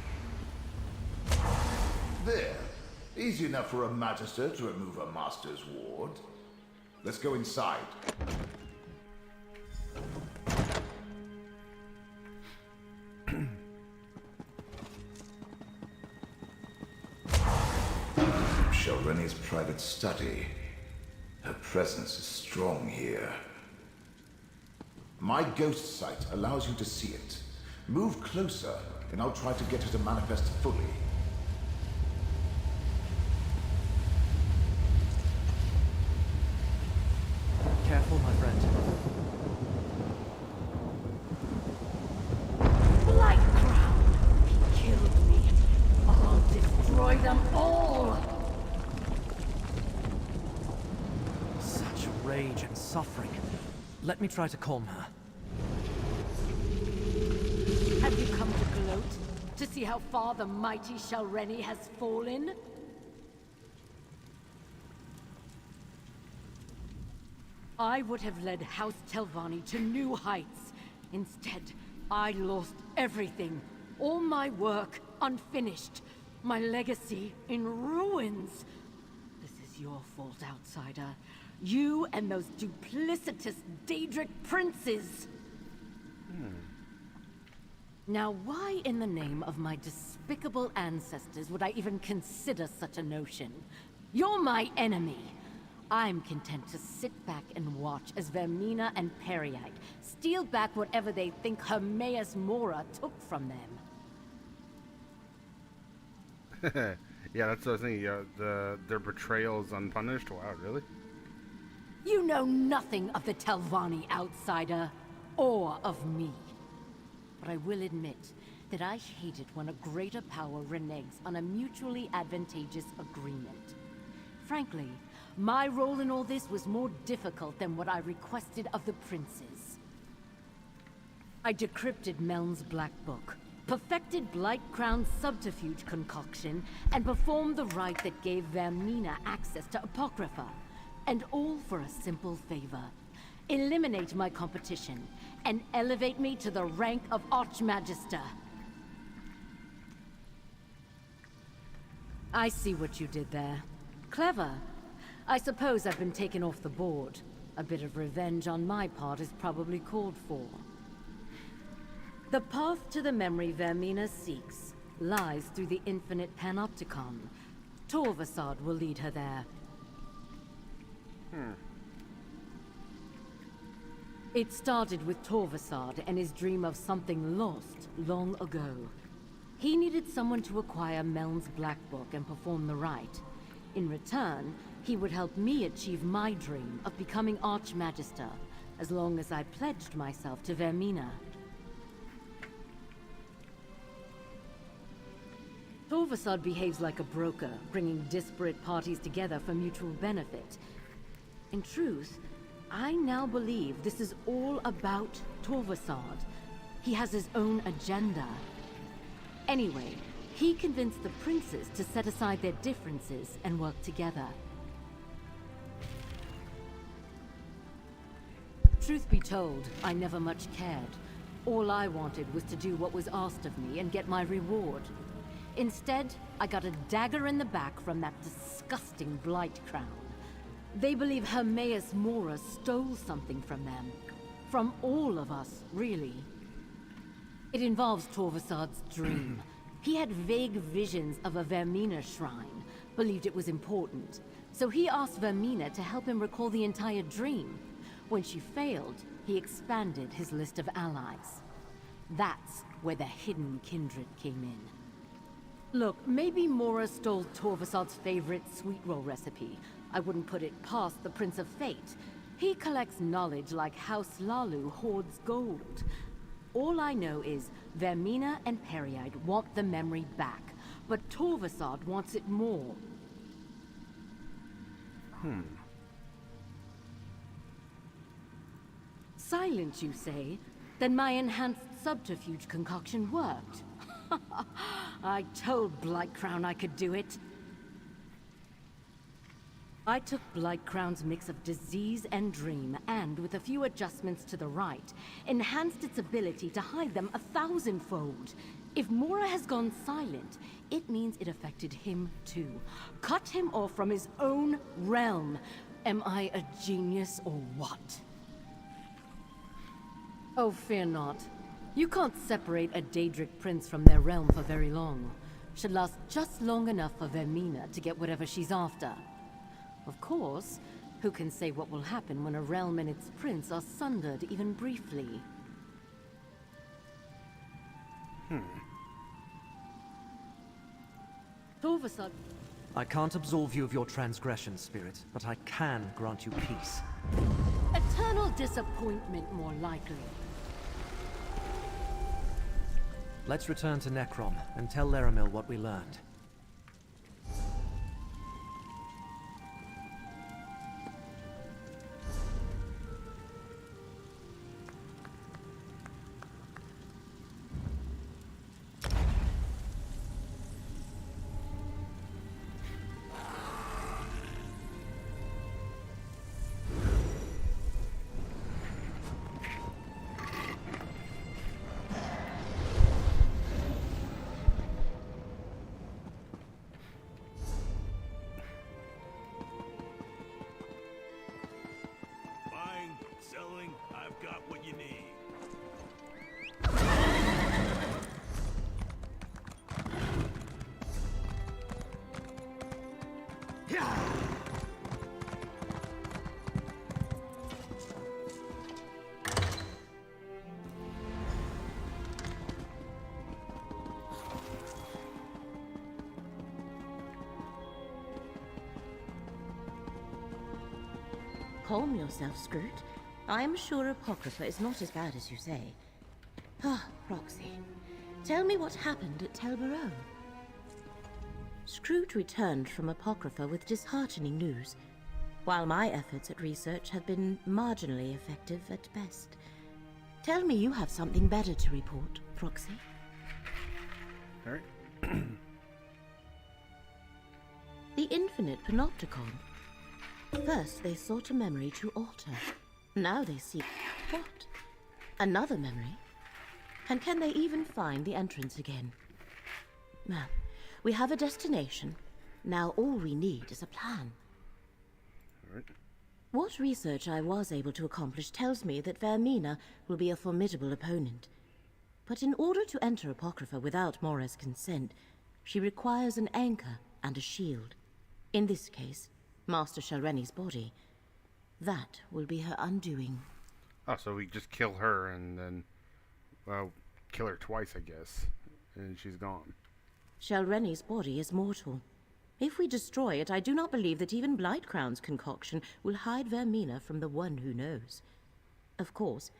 There. Easy enough for a magister to remove a master's ward. Let's go inside. Shalreni's private study. Her presence is strong here. My ghost sight allows you to see it. Move closer, and I'll try to get her to manifest fully. Careful, my friend. Blight Crown! He killed me. I'll destroy them all! Such rage and suffering. Let me try to calm her. Have you come to gloat? To see how far the mighty Shalreni has fallen? I would have led House Telvanni to new heights. Instead, I lost everything. All my work unfinished. My legacy in ruins. This is your fault, outsider. You and those duplicitous Daedric princes. Now, why in the name of my despicable ancestors would I even consider such a notion? You're my enemy. I'm content to sit back and watch as Vermina and Periite steal back whatever they think Hermaeus Mora took from them. Yeah, that's what I was thinking. Their betrayal is unpunished. Wow, really? You know nothing of the Telvanni, outsider, or of me. But I will admit that I hate it when a greater power reneges on a mutually advantageous agreement. Frankly, my role in all this was more difficult than what I requested of the princes. I decrypted Meln's Black Book, perfected Blight Crown's subterfuge concoction, and performed the rite that gave Vermina access to Apocrypha. And all for a simple favor. Eliminate my competition, and elevate me to the rank of Archmagister. I see what you did there. Clever. I suppose I've been taken off the board. A bit of revenge on my part is probably called for. The path to the memory Vermina seeks lies through the infinite panopticon. Torvasad will lead her there. It started with Torvasad and his dream of something lost long ago. He needed someone to acquire Meln's Black Book and perform the rite. In return, he would help me achieve my dream of becoming Archmagister, as long as I pledged myself to Vermina. Torvasad behaves like a broker, bringing disparate parties together for mutual benefit. In truth, I now believe this is all about Torvasad. He has his own agenda. Anyway, he convinced the princes to set aside their differences and work together. Truth be told, I never much cared. All I wanted was to do what was asked of me and get my reward. Instead, I got a dagger in the back from that disgusting Blight Crown. They believe Hermaeus Mora stole something from them. From all of us, really. It involves Torvasad's dream. He had vague visions of a Vermina shrine, believed it was important. So he asked Vermina to help him recall the entire dream. When she failed, he expanded his list of allies. That's where the hidden kindred came in. Look, maybe Mora stole Torvasad's favorite sweet roll recipe. I wouldn't put it past the Prince of Fate. He collects knowledge like House Lalu hoards gold. All I know is Vermina and Periide want the memory back, but Torvasad wants it more. Silent, you say? Then my enhanced subterfuge concoction worked. I told Blightcrown I could do it. I took Blightcrown's mix of disease and dream, and with a few adjustments to the right, enhanced its ability to hide them 1,000-fold. If Mora has gone silent, it means it affected him too. Cut him off from his own realm. Am I a genius or what? Oh, fear not. You can't separate a Daedric prince from their realm for very long. Should last just long enough for Vermina to get whatever she's after. Of course, who can say what will happen when a realm and its prince are sundered even briefly? Torvasad. I can't absolve you of your transgression, Spirit, but I can grant you peace. Eternal disappointment, more likely. Let's return to Necrom and tell Laramil what we learned. Selling, I've got what you need. Calm yourself, Scroot. I am sure Apocrypha is not as bad as you say. Ah, Roxy, tell me what happened at Tel Barrow. Scroot returned from Apocrypha with disheartening news, while my efforts at research have been marginally effective at best. Tell me you have something better to report, Proxy. All right. The Infinite Panopticon. First, they sought a memory to alter. Now they seek what? Another memory? And can they even find the entrance again? Well, we have a destination. Now all we need is a plan. All right. What research I was able to accomplish tells me that Vermina will be a formidable opponent. But in order to enter Apocrypha without Mora's consent, she requires an anchor and a shield. In this case, Master Shalreni's body. That will be her undoing. Oh, so we just kill her and then, well, kill her twice, I guess, and she's gone. Shalreni's body is mortal. If we destroy it, I do not believe that even Blightcrown's concoction will hide Vermina from the one who knows. Of course,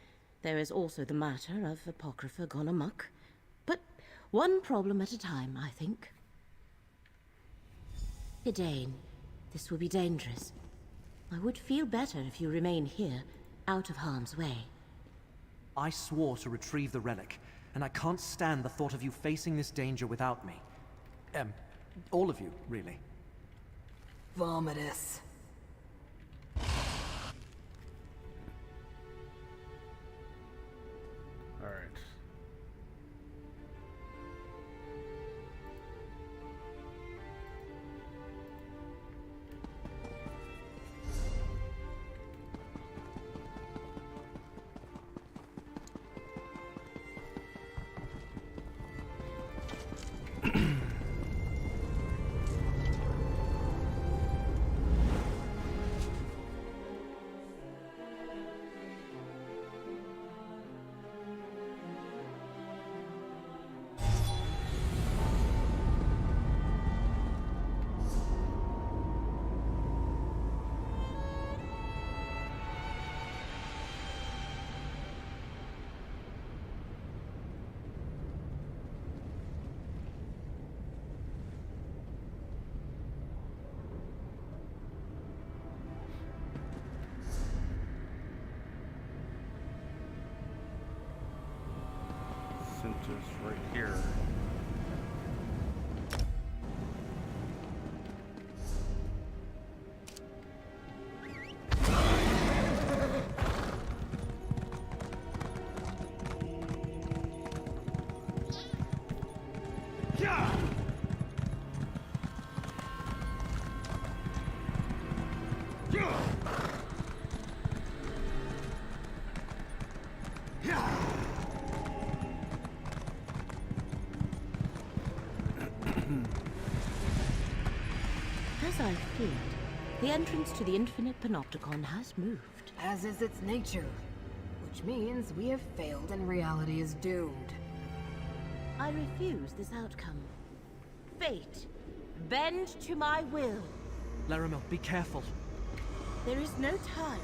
there is also the matter of Apocrypha gone amok. But one problem at a time, I think. Idane, this will be dangerous. I would feel better if you remain here, out of harm's way. I swore to retrieve the relic, and I can't stand the thought of you facing this danger without me. All of you, really. Vomitus. All right. is right here. As I feared, the entrance to the Infinite Panopticon has moved. As is its nature. Which means we have failed and reality is doomed. I refuse this outcome. Fate, bend to my will. Laramel, be careful. There is no time.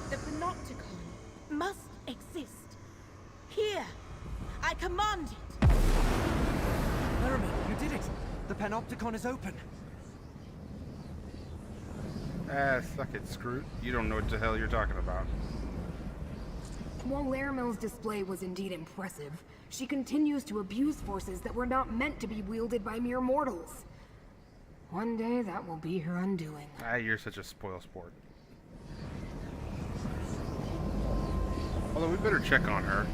The Panopticon must exist. Here, I command it. Laramel, you did it! The Panopticon is open. Suck it, Scroot. You don't know what the hell you're talking about. While Laramel's display was indeed impressive, she continues to abuse forces that were not meant to be wielded by mere mortals. One day, that will be her undoing. You're such a spoil sport. Although we better check on her.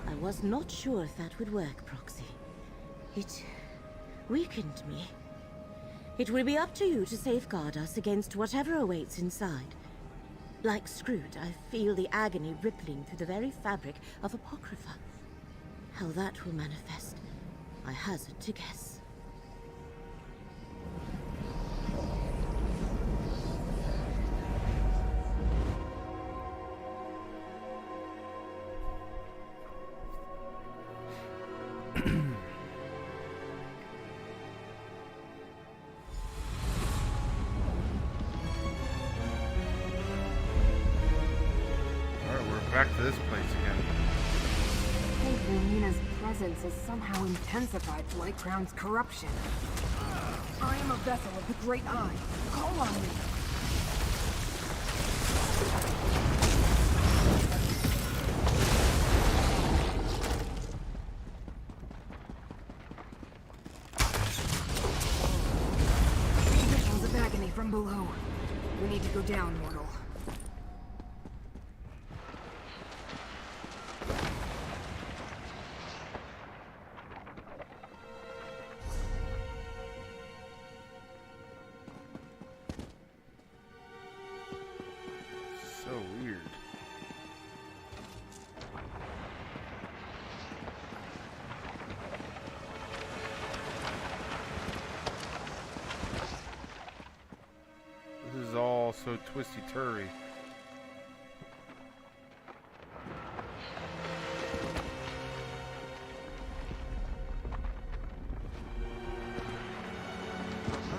I was not sure if that would work, Proxy. It weakened me. It will be up to you to safeguard us against whatever awaits inside. Like Scroot, I feel the agony rippling through the very fabric of Apocrypha. How that will manifest, I hazard to guess. Back to this place again. I think Rumina's presence has somehow intensified Blightcrown's corruption. I am a vessel of the Great Eye. Call on me. Visions of agony from below. We need to go down, mortal. So twisty-turvy.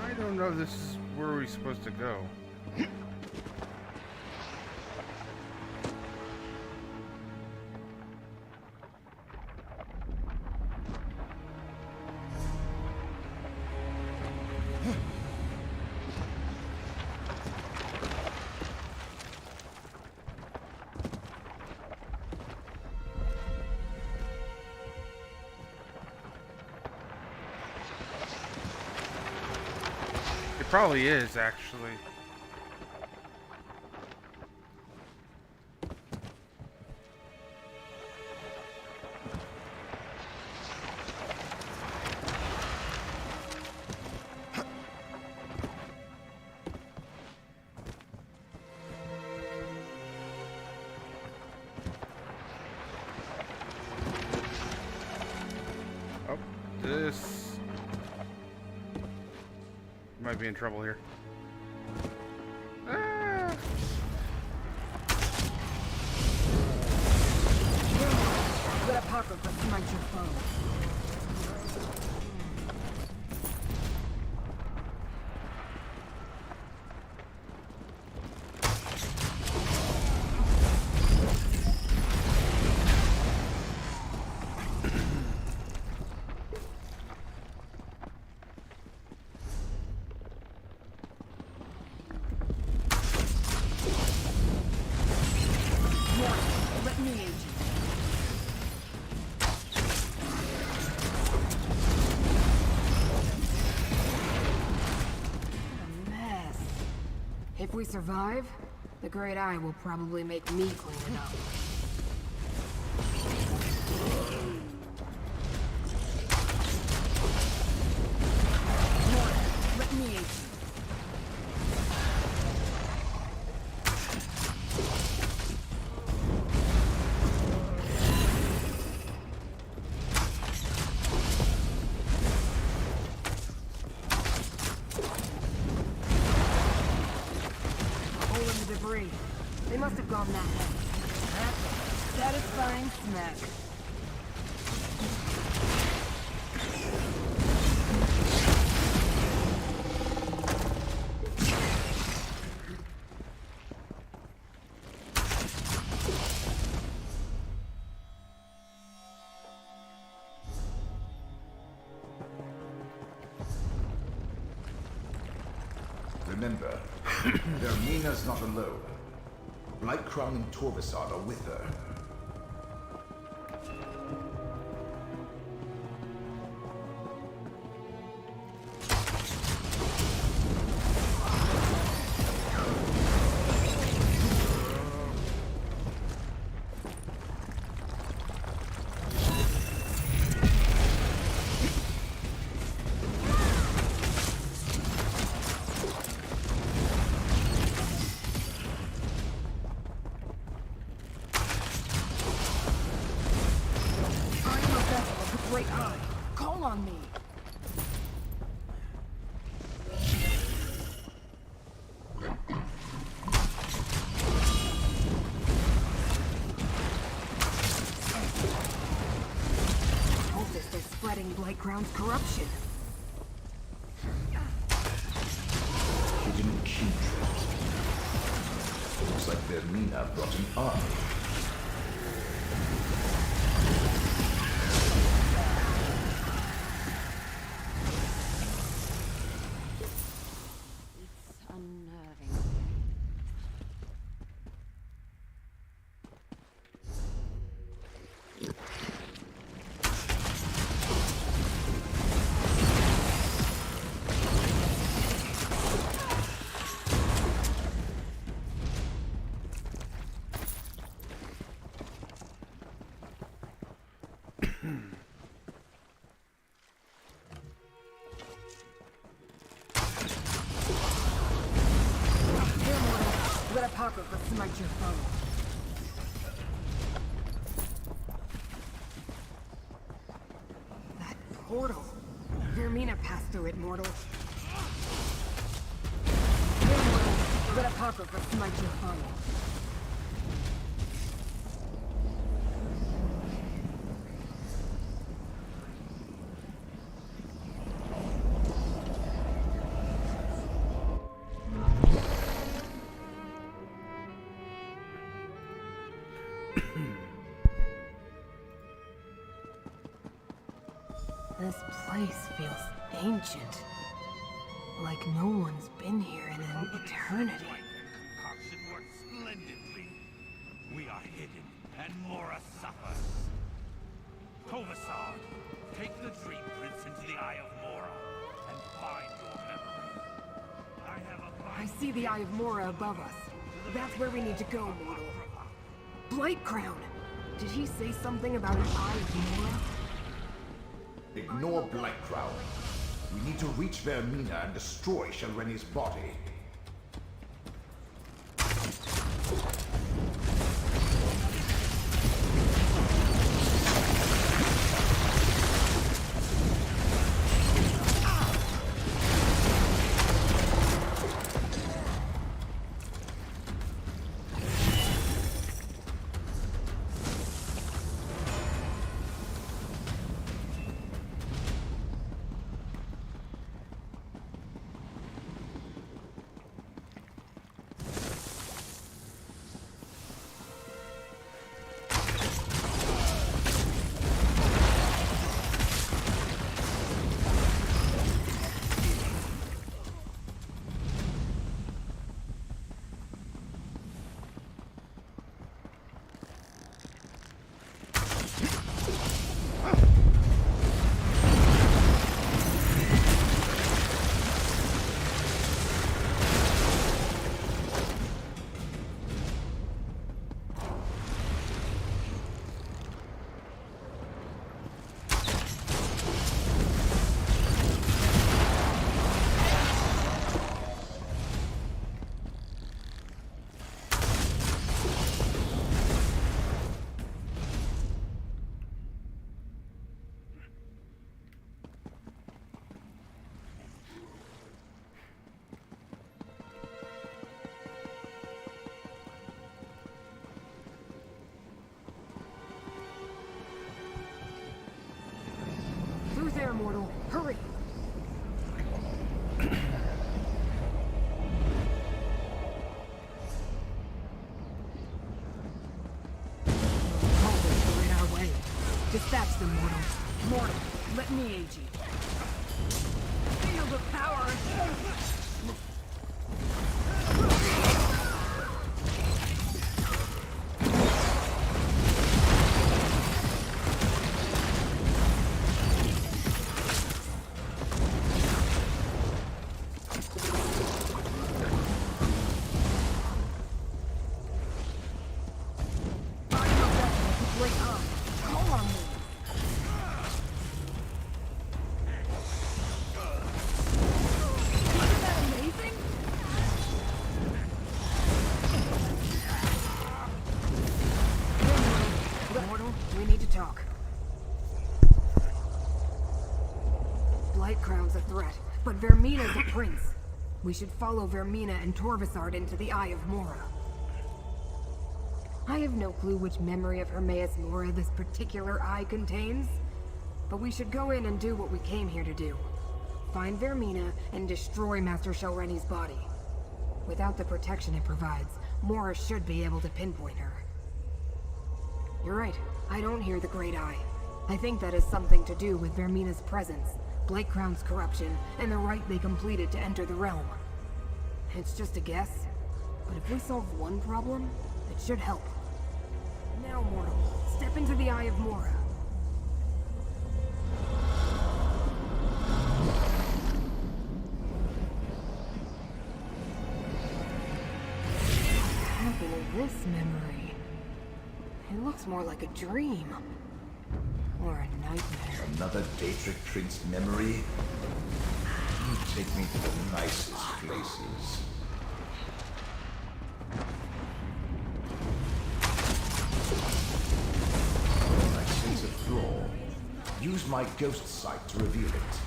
I don't know if this is where we're supposed to go. Probably is, actually. Oh, this might be in trouble here. Let Apocrypha smite your foe. Let me aid you. If we survive, the Great Eye will probably make me clean it up. Let me aid you. They must have gone that way. That's a satisfying smack. Remember, Vermina's not alone. Blightcrown and Torvasad are with her. Great Eye, call on me. Cultists are spreading Blightcrown's corruption. Hidden kindred. Looks like Vermina brought an army. Let Apocrypha smite your foe. That portal. Vermina passed through it, mortal. Here, mortal. Let Apocrypha smite your foe. This place feels ancient. Like no one's been here in an eternity. Concoction works splendidly. We are hidden, and Mora suffers. Tovasad, take the Dream Prince into the Eye of Mora, and find your memory. I see the Eye of Mora above us. That's where we need to go, mortal. Blightcrown! Did he say something about an Eye of Mora? Ignore Blightcrown. We need to reach Vermina and destroy Shelreni's body. there, mortal. Hurry! Cultists are in our way. Dispatch them, mortal. Mortal, let me aid you. Feel the power! We need to talk. Blight Crown's a threat, but Vermina's a prince. We should follow Vermina and Torvasard into the Eye of Mora. I have no clue which memory of Hermaeus Mora this particular eye contains, but we should go in and do what we came here to do. Find Vermina and destroy Master Shelreni's body. Without the protection it provides, Mora should be able to pinpoint her. You're right. I don't hear the Great Eye. I think that has something to do with Vermina's presence, Blight Crown's corruption, and the rite they completed to enter the realm. It's just a guess, but if we solve one problem, it should help. Now, mortal, step into the Eye of Mora. What happened to this memory? It looks more like a dream. Or a nightmare. Another Daedric Prince memory? You take me to the nicest places. I sense a flaw. Use my ghost sight to reveal it.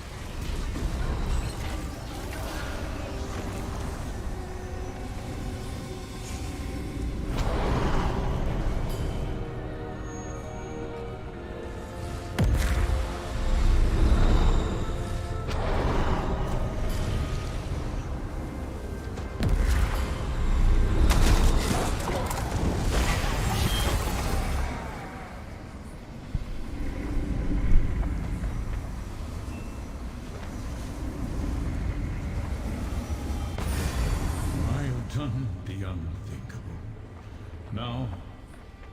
Done the unthinkable. Now,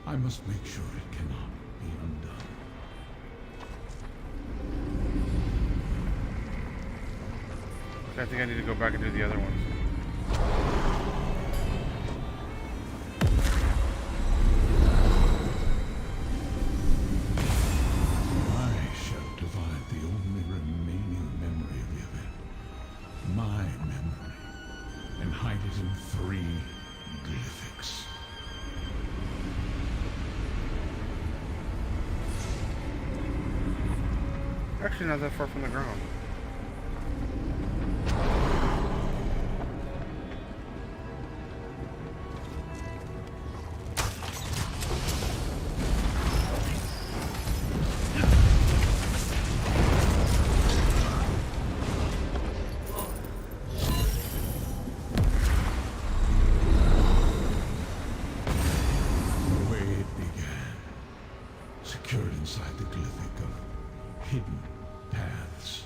I must make sure it cannot be undone. I think I need to go back and do the other ones. I shall divide the only remaining memory of Yevon, my memory, and hide it in 3 glyphics. Actually, not that far from the ground. Secured inside the glyphic of hidden paths.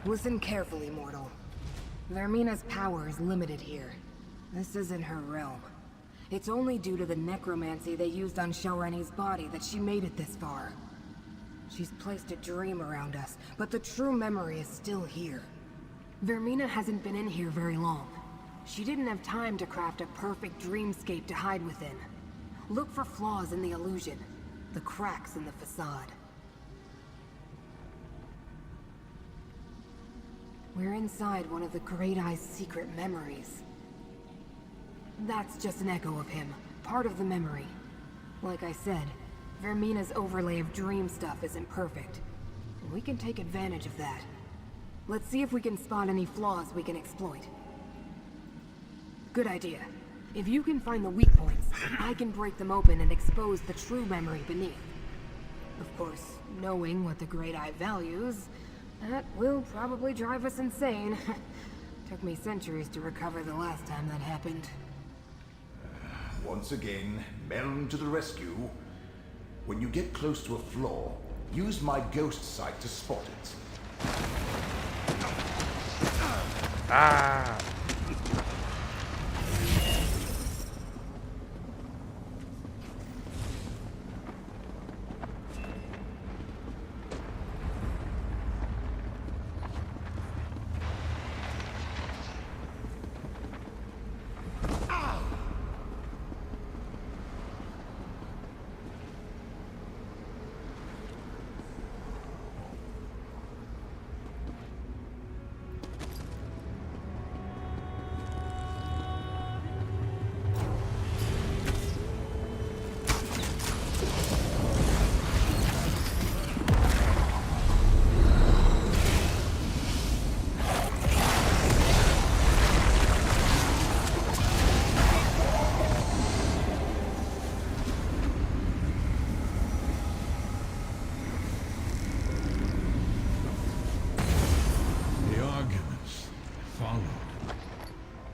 Listen carefully, mortal. Vermina's power is limited here. This isn't her realm. It's only due to the necromancy they used on Shelreni's body that she made it this far. She's placed a dream around us, but the true memory is still here. Vermina hasn't been in here very long. She didn't have time to craft a perfect dreamscape to hide within. Look for flaws in the illusion, the cracks in the facade. We're inside one of the Great Eye's secret memories. That's just an echo of him. Part of the memory. Like I said, Vermina's overlay of dream stuff isn't perfect. We can take advantage of that. Let's see if we can spot any flaws we can exploit. Good idea. If you can find the weak points, I can break them open and expose the true memory beneath. Of course, knowing what the Great Eye values, that will probably drive us insane. Took me centuries to recover the last time that happened. Once again, Meln to the rescue. When you get close to a flaw, use my ghost sight to spot it. Ah!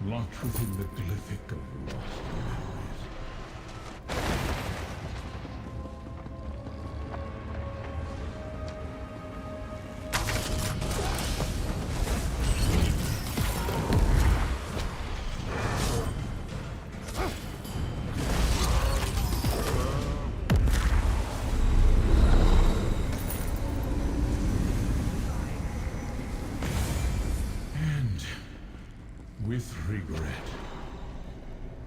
Locked within the glyphic of lost memories. With regret,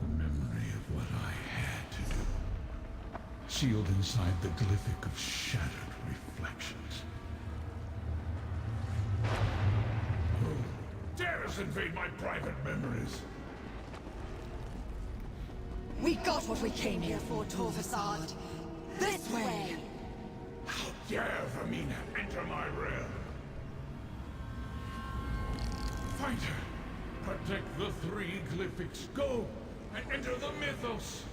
the memory of what I had to do, sealed inside the glyphic of shattered reflections. Who dares invade my private memories? We got what we came here for, Torvasad. This way! How dare Vermina enter my realm? Fighter! Protect the three glyphics. Go and enter the mythos.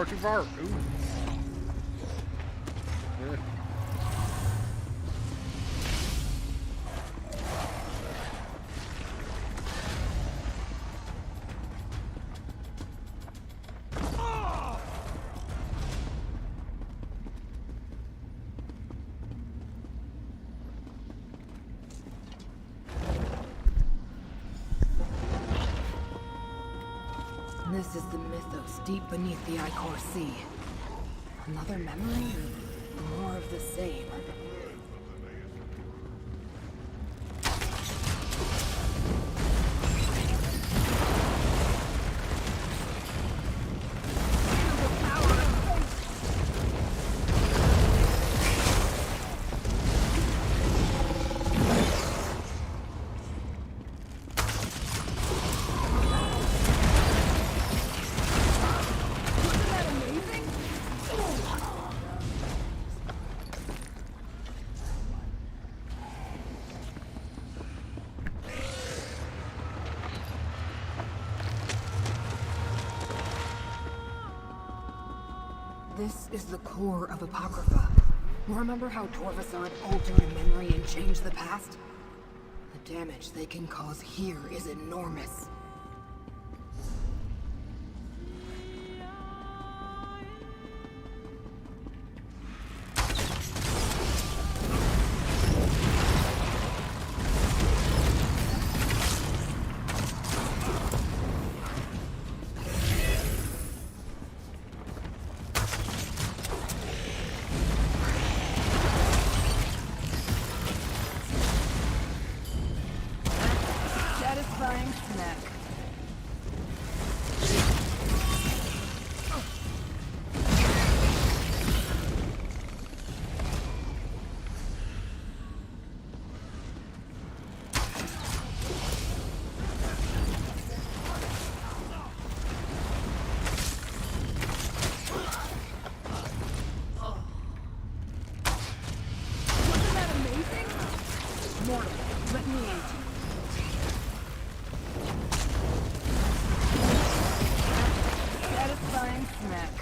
Too far. Ooh. Yeah. This is the mythos deep beneath the Icor Sea. Another memory? More of the same. This is the core of Apocrypha. Remember how Torvasad altered a memory and changed the past? The damage they can cause here is enormous. Mortal, let me aid you. Satisfying smack.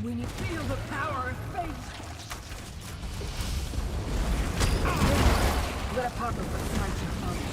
When you feel the power of fate, let a pop of the smite your tongue.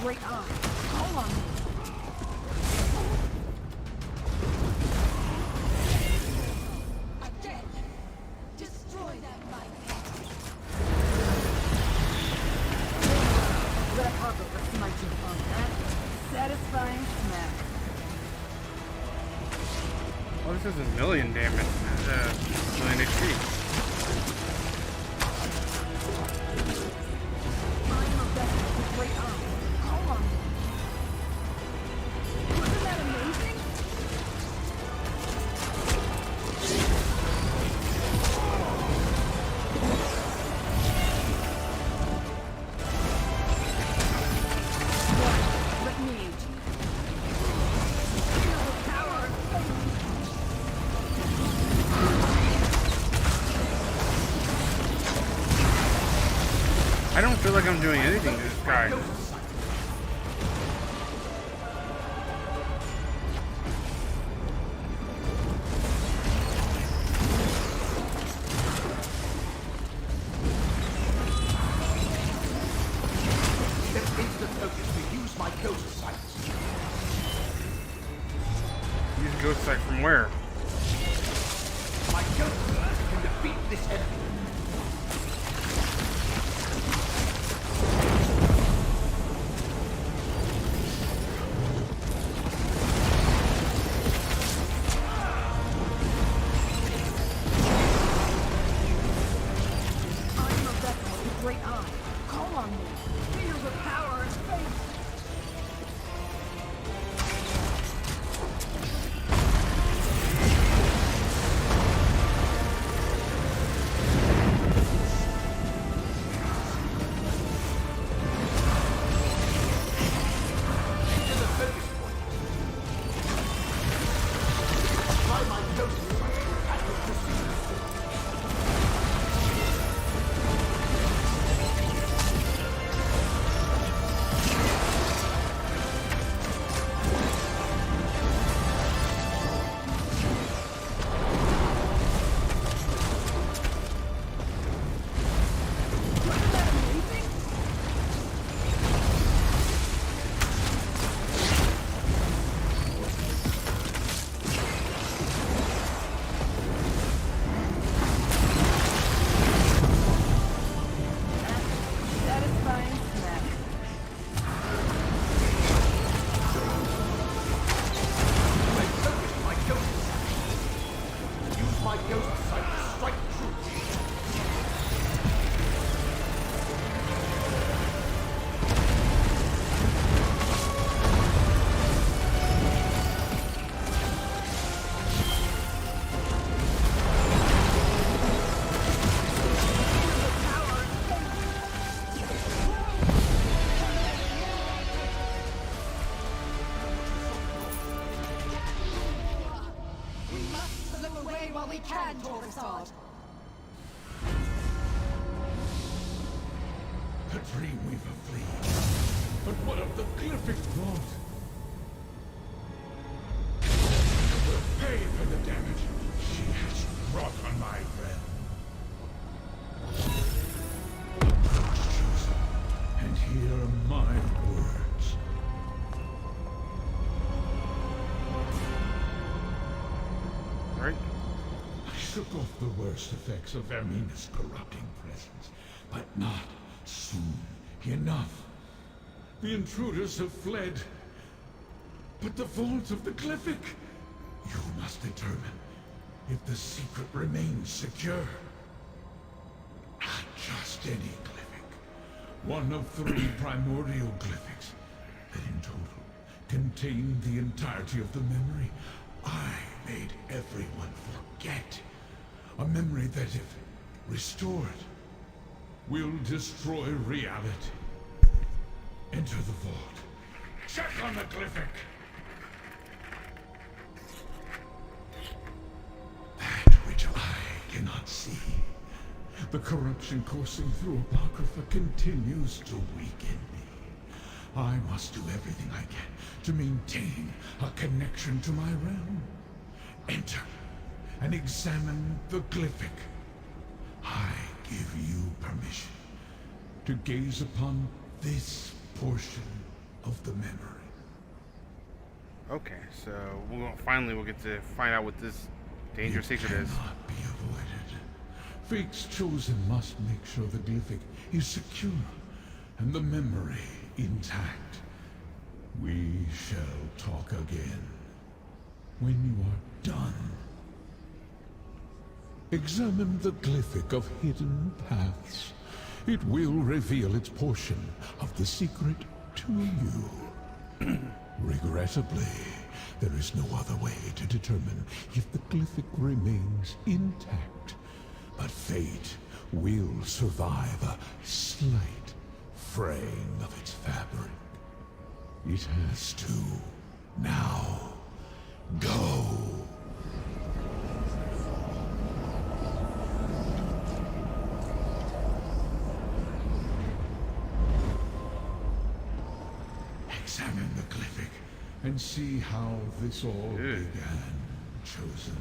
Great eye. Hold on. Again. Destroy that light. Let a pop of the smite your tongue. Satisfying smack. Oh, this is a million damage. Million HP. Great eye. Hold on. Wasn't that amazing? Let me aid you. Feel the power of fate. I don't feel like I'm doing anything to this guy. Use ghost sight from where? My ghost can defeat this enemy. Great eye. Call on me. Feel the power of fate. can, Torvasard. The Dreamweaver flees. But what of the Glyphic vault? I will pay for the damage she has wrought on my realm. Approach, Chosen, and hear my words. Right. I shook off the worst effects of Vermina's corrupting presence, but not soon enough. The intruders have fled. But the vault of the Glyphic? You must determine if the secret remains secure. Not just any Glyphic. One of 3 primordial Glyphics that in total contain the entirety of the memory I made everyone forget. A memory that, if restored, will destroy reality. Enter the vault. Check on the Glyphic. That which I cannot see. The corruption coursing through Apocrypha continues to weaken me. I must do everything I can to maintain a connection to my realm. Enter and examine the Glyphic. I give you permission to gaze upon this portion of the memory. Okay, so we'll get to find out what this dangerous secret is. Cannot be avoided. Fate's Chosen must make sure the Glyphic is secure and the memory intact. We shall talk again when you are done. Examine the Glyphic of Hidden Paths. It will reveal its portion of the secret to you. Regrettably, there is no other way to determine if the Glyphic remains intact. But fate will survive a slight fraying of its fabric. It has to. Now, go! Examine the Glyphic and see how this all began, Chosen.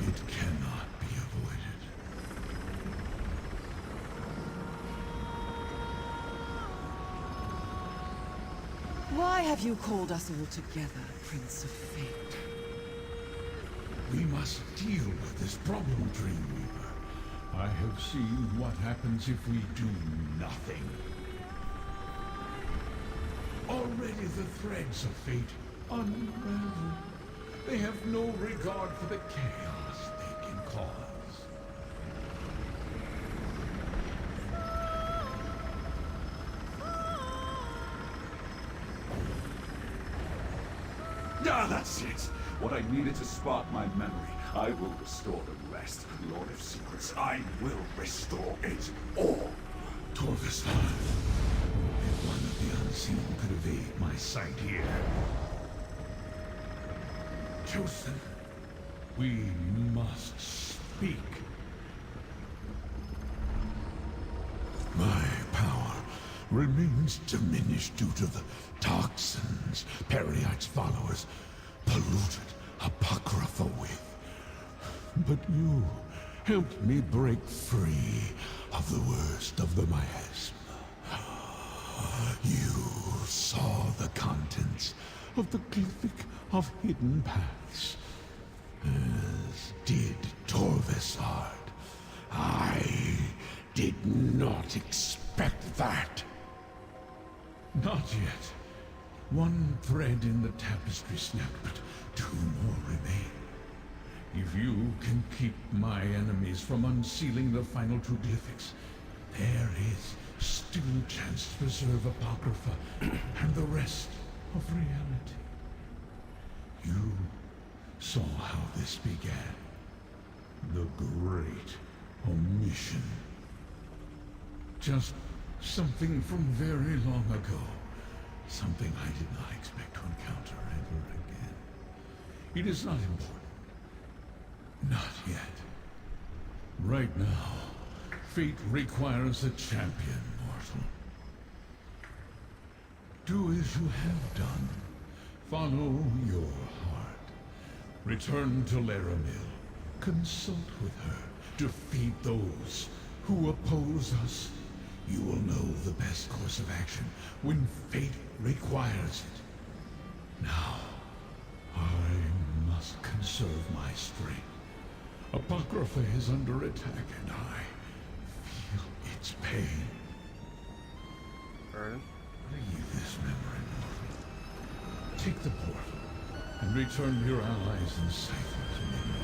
It cannot be avoided. Why have you called us all together, Prince of Fate? We must deal with this problem, Dreamweaver. I have seen what happens if we do nothing. Already the threads of fate unravel. They have no regard for the chaos they can cause. Ah, that's it! What I needed to spark my memory. I will restore the rest. Lord of Secrets, I will restore it all! Torvasard, if one of the unseen could evade my sight here. Chosen, we must speak. My power remains diminished due to the toxins Periite's followers polluted Apocrypha with. But you helped me break free of the worst of the miasma. You saw the contents of the Glyphic of Hidden Paths, as did Torvasard. I did not expect that. Not yet. One thread in the tapestry snapped, but 2 more remain. If you can keep my enemies from unsealing the final 2 Glyphics, there is still a chance to preserve Apocrypha and the rest of reality. You saw how this began. The great omission. Just something from very long ago. Something I did not expect to encounter ever again. It is not important. Not yet. Right now, fate requires a champion, mortal. Do as you have done. Follow your heart. Return to Laramil. Consult with her. Defeat those who oppose us. You will know the best course of action when fate requires it. Now, I must conserve my strength. Apocrypha is under attack, and I feel its pain. Leave this memory, mortal. Take the portal, and return to your allies in Cypher's Midden.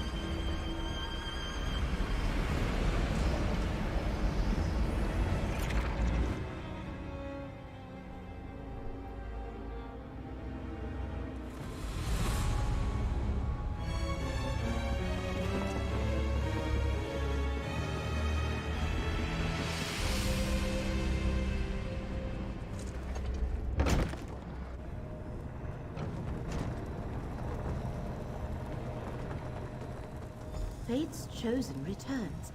Fate's chosen returns.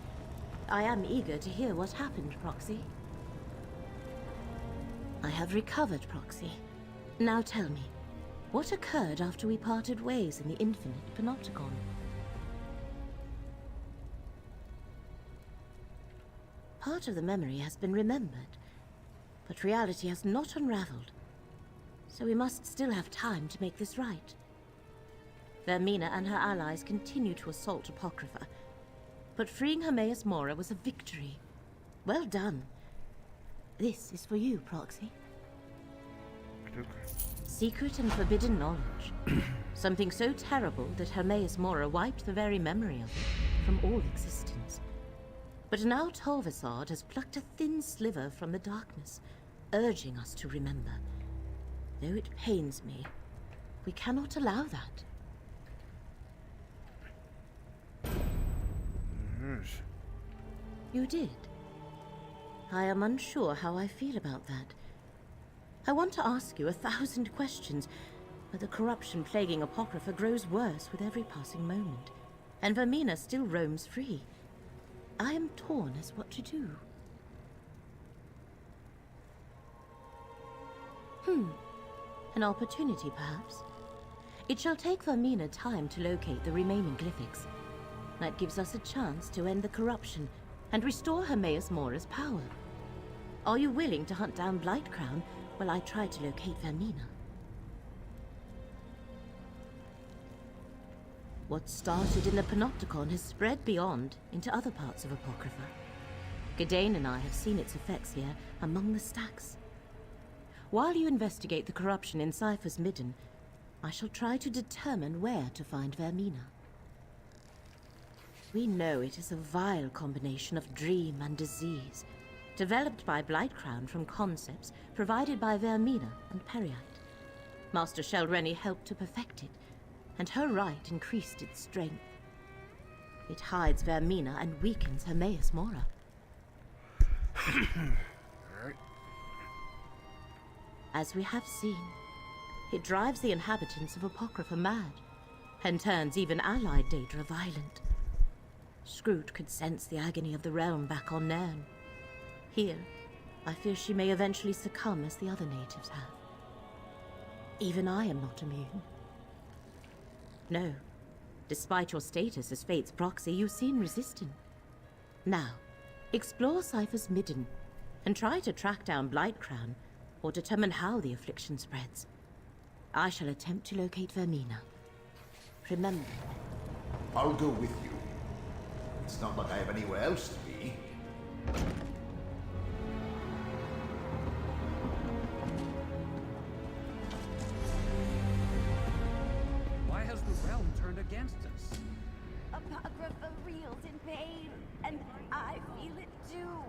I am eager to hear what happened, Proxy. I have recovered, Proxy. Now tell me, what occurred after we parted ways in the infinite Panopticon? Part of the memory has been remembered, but reality has not unraveled. So we must still have time to make this right. Vermina and her allies continue to assault Apocrypha, but freeing Hermaeus Mora was a victory. Well done. This is for you, Proxy. Secret and forbidden knowledge. Something so terrible that Hermaeus Mora wiped the very memory of it from all existence. But now Tolvasard has plucked a thin sliver from the darkness, urging us to remember. Though it pains me, we cannot allow that. You did. I am unsure how I feel about that. I want to ask you 1,000 questions, but the corruption plaguing Apocrypha grows worse with every passing moment, and Vermina still roams free. I am torn as what to do. An opportunity, perhaps. It shall take Vermina time to locate the remaining glyphics. That gives us a chance to end the corruption and restore Hermaeus Mora's power. Are you willing to hunt down Blightcrown while I try to locate Vermina? What started in the Panopticon has spread beyond into other parts of Apocrypha. Gadain and I have seen its effects here among the stacks. While you investigate the corruption in Cypher's Midden, I shall try to determine where to find Vermina. We know it is a vile combination of dream and disease, developed by Blightcrown from concepts provided by Vermina and Periite. Master Shelrenny helped to perfect it, and her rite increased its strength. It hides Vermina and weakens Hermaeus Mora. As we have seen, it drives the inhabitants of Apocrypha mad, and turns even allied Daedra violent. Scroot could sense the agony of the realm back on Nairn. Here, I fear she may eventually succumb as the other natives have. Even I am not immune. No, despite your status as Fate's proxy, you seem resistant. Now, explore Cypher's Midden, and try to track down Blightcrown, or determine how the affliction spreads. I shall attempt to locate Vermina. Remember. I'll go with you. It's not like I have anywhere else to be. Why has the realm turned against us? Apocrypha reels in pain, and I feel it too.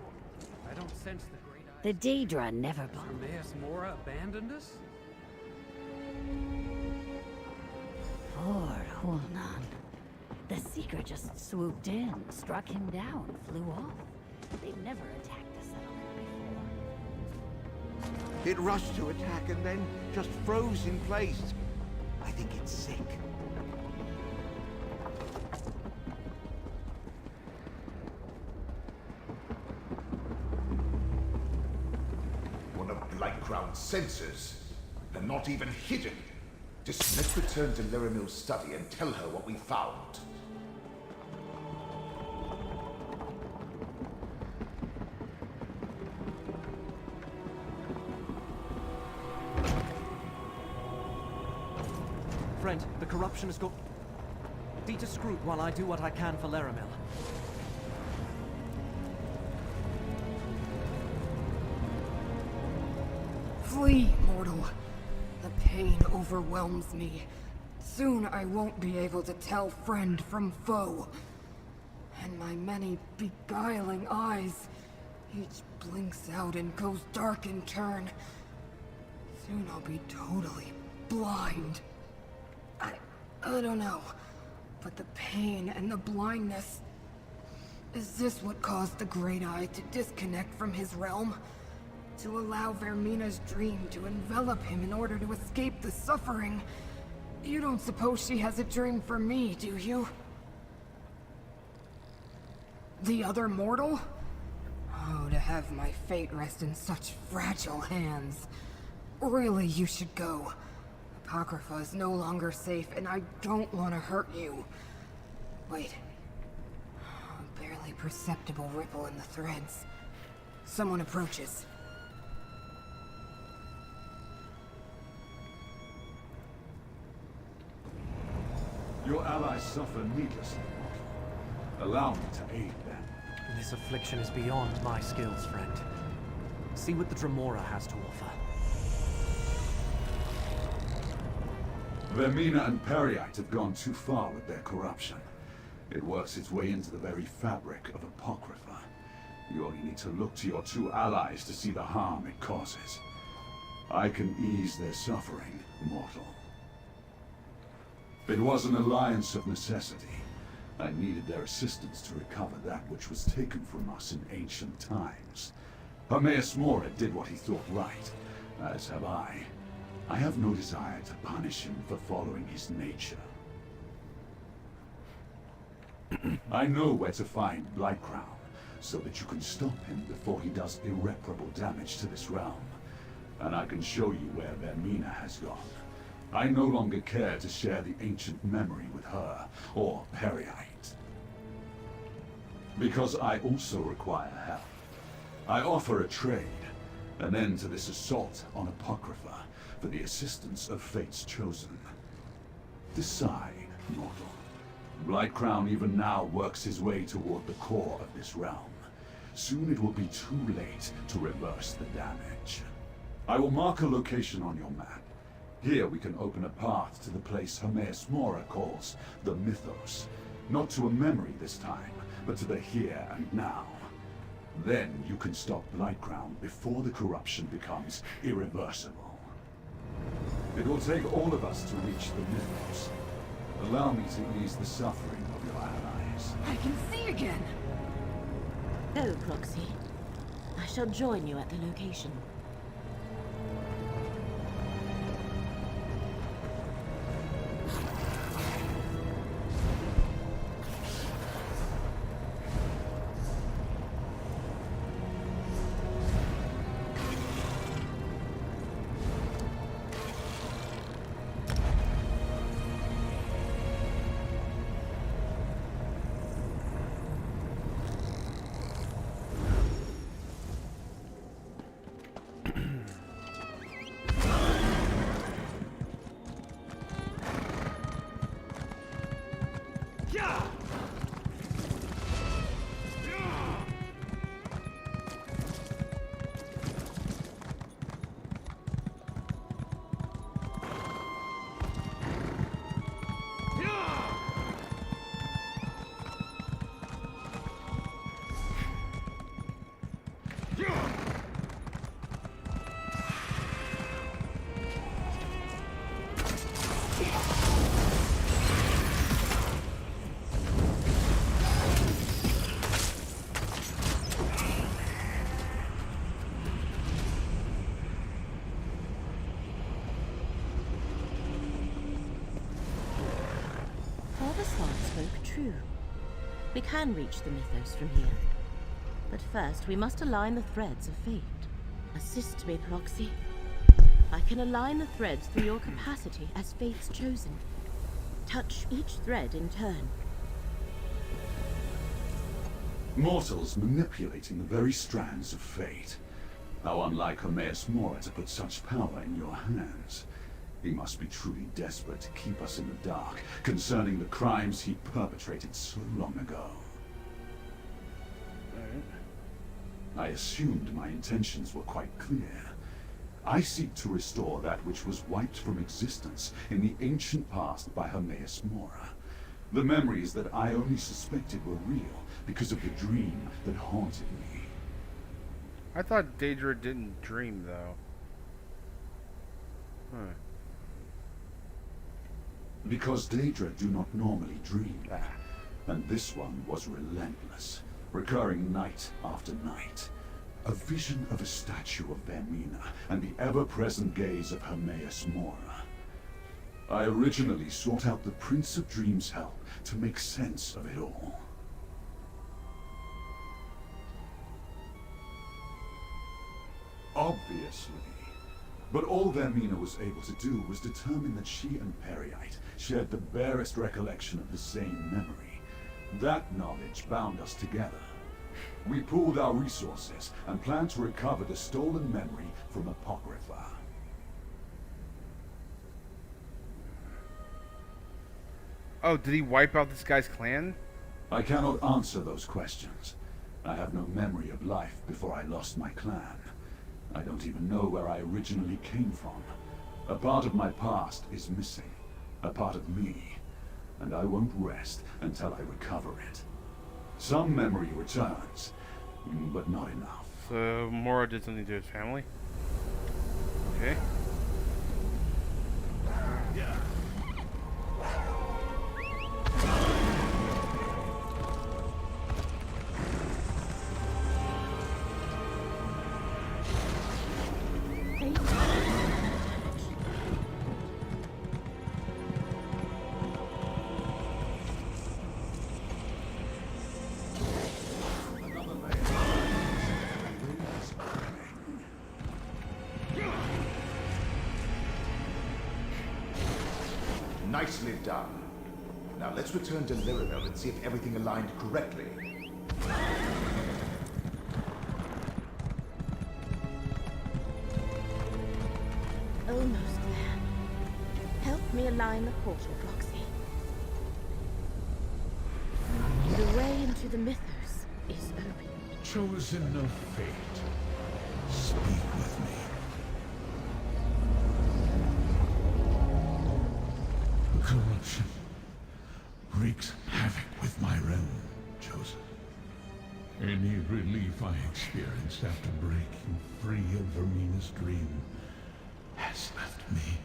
I don't sense the great eyes. The Daedra never bothered. Hermaeus Mora abandoned us? Poor Hulnan. The Seeker just swooped in, struck him down, flew off. They've never attacked the settlement It rushed to attack and then just froze in place. I think it's sick. One of Blightcrown's sensors. They're not even hidden. Just let's return to Leramil's study and tell her what we found. Friend, the corruption has got Dieter Scroot while I do what I can for Leramil. Flee, mortal. The pain overwhelms me. Soon I won't be able to tell friend from foe. And my many beguiling eyes, each blinks out and goes dark in turn. Soon I'll be totally blind. I don't know, but the pain and the blindness... Is this what caused the Great Eye to disconnect from his realm? To allow Vermina's dream to envelop him in order to escape the suffering? You don't suppose she has a dream for me, do you? The other mortal? Oh, to have my fate rest in such fragile hands. Really, you should go. Apocrypha is no longer safe, and I don't want to hurt you. Wait. A barely perceptible ripple in the threads. Someone approaches. Your allies suffer needlessly, mortal. Allow me to aid them. This affliction is beyond my skills, friend. See what the Dremora has to offer. Vermina and Periite have gone too far with their corruption. It works its way into the very fabric of Apocrypha. You only need to look to your two allies to see the harm it causes. I can ease their suffering, mortal. It was an alliance of necessity. I needed their assistance to recover that which was taken from us in ancient times. Hermaeus Mora did what he thought right, as have I. I have no desire to punish him for following his nature. I know where to find Blightcrown, so that you can stop him before he does irreparable damage to this realm. And I can show you where Vermina has gone. I no longer care to share the ancient memory with her, or Periite. Because I also require help. I offer a trade, an end to this assault on Apocrypha, for the assistance of Fate's Chosen. Decide, mortal. Blightcrown even now works his way toward the core of this realm. Soon it will be too late to reverse the damage. I will mark a location on your map. Here we can open a path to the place Hermaeus Mora calls the Mythos. Not to a memory this time, but to the here and now. Then you can stop Blightcrown before the corruption becomes irreversible. It will take all of us to reach the Mythos. Allow me to ease the suffering of your allies. I can see again! Go, Proxy. I shall join you at the location. true. We can reach the mythos from here. But first, we must align the threads of fate. Assist me, Proxy. I can align the threads through your capacity as fate's chosen. Touch each thread in turn. Mortals manipulating the very strands of fate. How unlike Hermaeus Mora to put such power in your hands. He must be truly desperate to keep us in the dark concerning the crimes he perpetrated so long ago. I assumed my intentions were quite clear. I seek to restore that which was wiped from existence in the ancient past by Hermaeus Mora. The memories that I only suspected were real because of the dream that haunted me. I thought Daedra didn't dream, though. Huh. Because Daedra do not normally dream. And this one was relentless, recurring night after night. A vision of a statue of Vermina and the ever-present gaze of Hermaeus Mora. I originally sought out the Prince of Dreams' help to make sense of it all. Obviously. But all Vermina was able to do was determine that she and Periite shared the barest recollection of the same memory. That knowledge bound us together. We pooled our resources and planned to recover the stolen memory from Apocrypha. Oh, did he wipe out this guy's clan? I cannot answer those questions. I have no memory of life before I lost my clan. I don't even know where I originally came from. A part of my past is missing. A part of me. And I won't rest until I recover it. Some memory returns, but not enough. So Mora did something to his family? Okay. Yeah. Nicely done. Now let's return to Lyriville and see if everything aligned correctly. Almost there. Help me align the portal, Proxy. The way into the mythos is open. Chosen of fate, speak with me. Corruption wreaks havoc with my realm, Chosen. Any relief I experienced after breaking free of Vermina's dream has left me.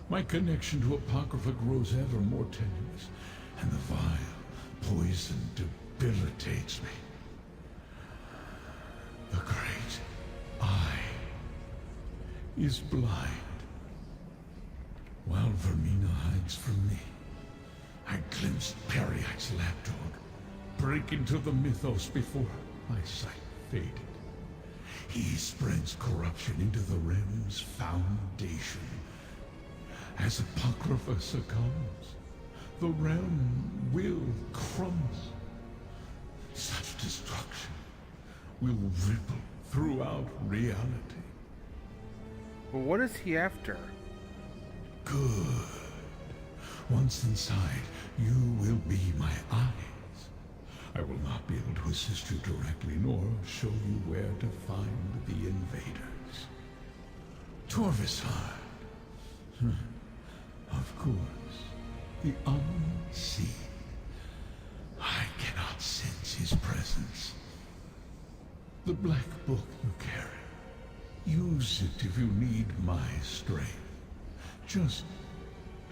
My connection to Apocrypha grows ever more tenuous, and the vile poison debilitates me. The great eye is blind. While Vermina hides from me, I glimpsed Periite's lapdog break into the mythos before my sight faded. He spreads corruption into the realm's foundation. As Apocrypha succumbs, the realm will crumble. Such destruction will ripple throughout reality. But what is he after? Good. Once inside, you will be my eyes. I will not be able to assist you directly, nor show you where to find the invaders. Torvisard. Of course. The unseen. I cannot sense his presence. The black book you carry. Use it if you need my strength. Just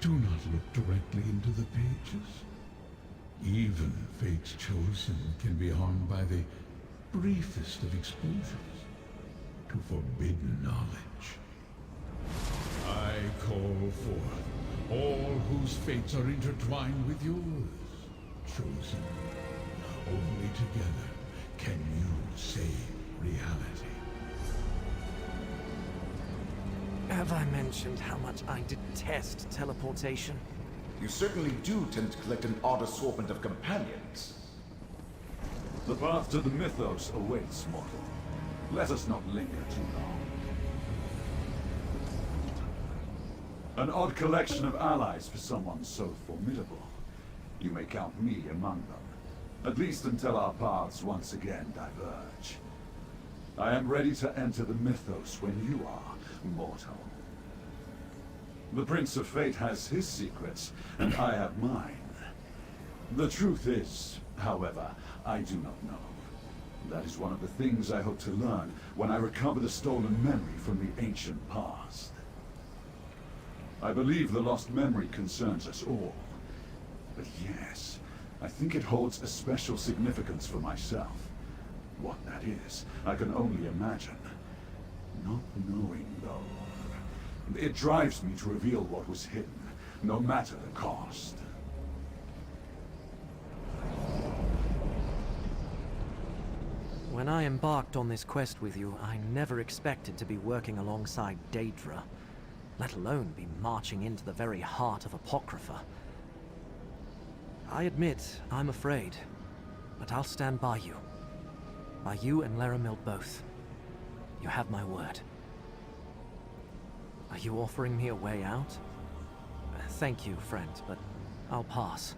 do not look directly into the pages. Even Fate's Chosen can be harmed by the briefest of exposures to forbidden knowledge. I call forth all whose fates are intertwined with yours. chosen. Only together can you save reality. Have I mentioned how much I detest teleportation? You certainly do tend to collect an odd assortment of companions. The path to the mythos awaits, mortal. Let us not linger too long. An odd collection of allies for someone so formidable. You may count me among them, at least until our paths once again diverge. I am ready to enter the mythos when you are, mortal. The Prince of Fate has his secrets, and I have mine. The truth is, however, I do not know. That is one of the things I hope to learn when I recover the stolen memory from the ancient past. I believe the lost memory concerns us all. But yes, I think it holds a special significance for myself. What that is, I can only imagine. Not knowing, though. It drives me to reveal what was hidden, no matter the cost. When I embarked on this quest with you, I never expected to be working alongside Daedra, let alone be marching into the very heart of Apocrypha. I admit, I'm afraid, but I'll stand by you. By you and Laramil both. You have my word. Are you offering me a way out? Thank you, friend, but I'll pass.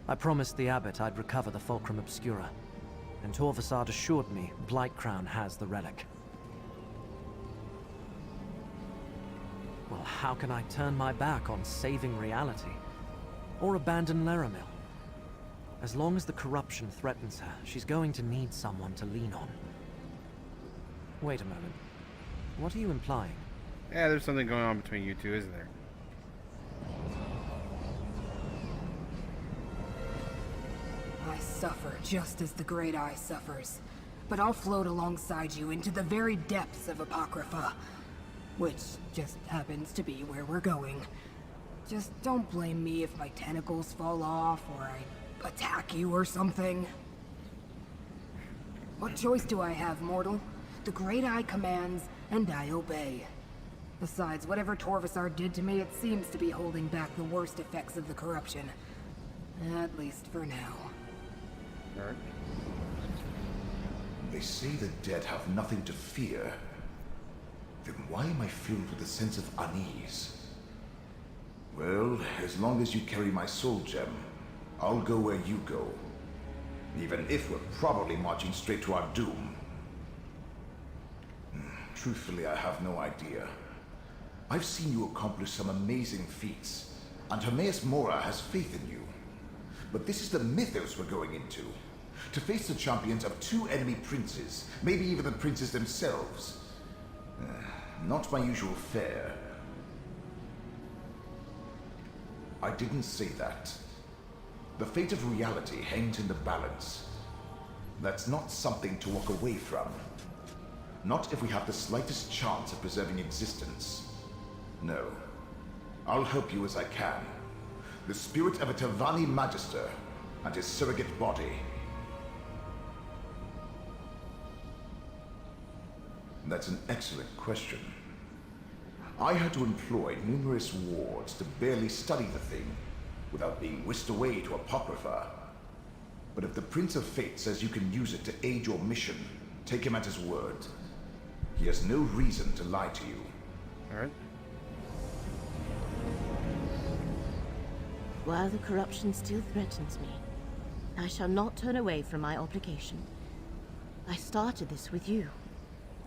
I promised the Abbot I'd recover the Fulcrum Obscura, and Torvasad assured me Blightcrown has the relic. Well, how can I turn my back on saving reality? Or abandon Laramil? As long as the corruption threatens her, she's going to need someone to lean on. Wait a moment. What are you implying? Yeah, there's something going on between you two, isn't there? I suffer just as the Great Eye suffers. But I'll float alongside you into the very depths of Apocrypha. Which just happens to be where we're going. Just don't blame me if my tentacles fall off or I attack you or something. What choice do I have, mortal? The Great Eye commands, and I obey. Besides, whatever Torvasar did to me, it seems to be holding back the worst effects of the corruption. At least for now. Alright. They say the dead have nothing to fear. Then why am I filled with a sense of unease? Well, as long as you carry my soul gem, I'll go where you go. Even if we're probably marching straight to our doom. Truthfully, I have no idea. I've seen you accomplish some amazing feats, and Hermaeus Mora has faith in you. But this is the mythos we're going into. To face the champions of two enemy princes, maybe even the princes themselves. Not my usual fare. I didn't say that. The fate of reality hangs in the balance. That's not something to walk away from. Not if we have the slightest chance of preserving existence. No. I'll help you as I can. The spirit of a Telvanni Magister and his surrogate body. That's an excellent question. I had to employ numerous wards to barely study the thing, without being whisked away to Apocrypha. But if the Prince of Fate says you can use it to aid your mission, take him at his word. He has no reason to lie to you. Alright. While the corruption still threatens me, I shall not turn away from my obligation. I started this with you.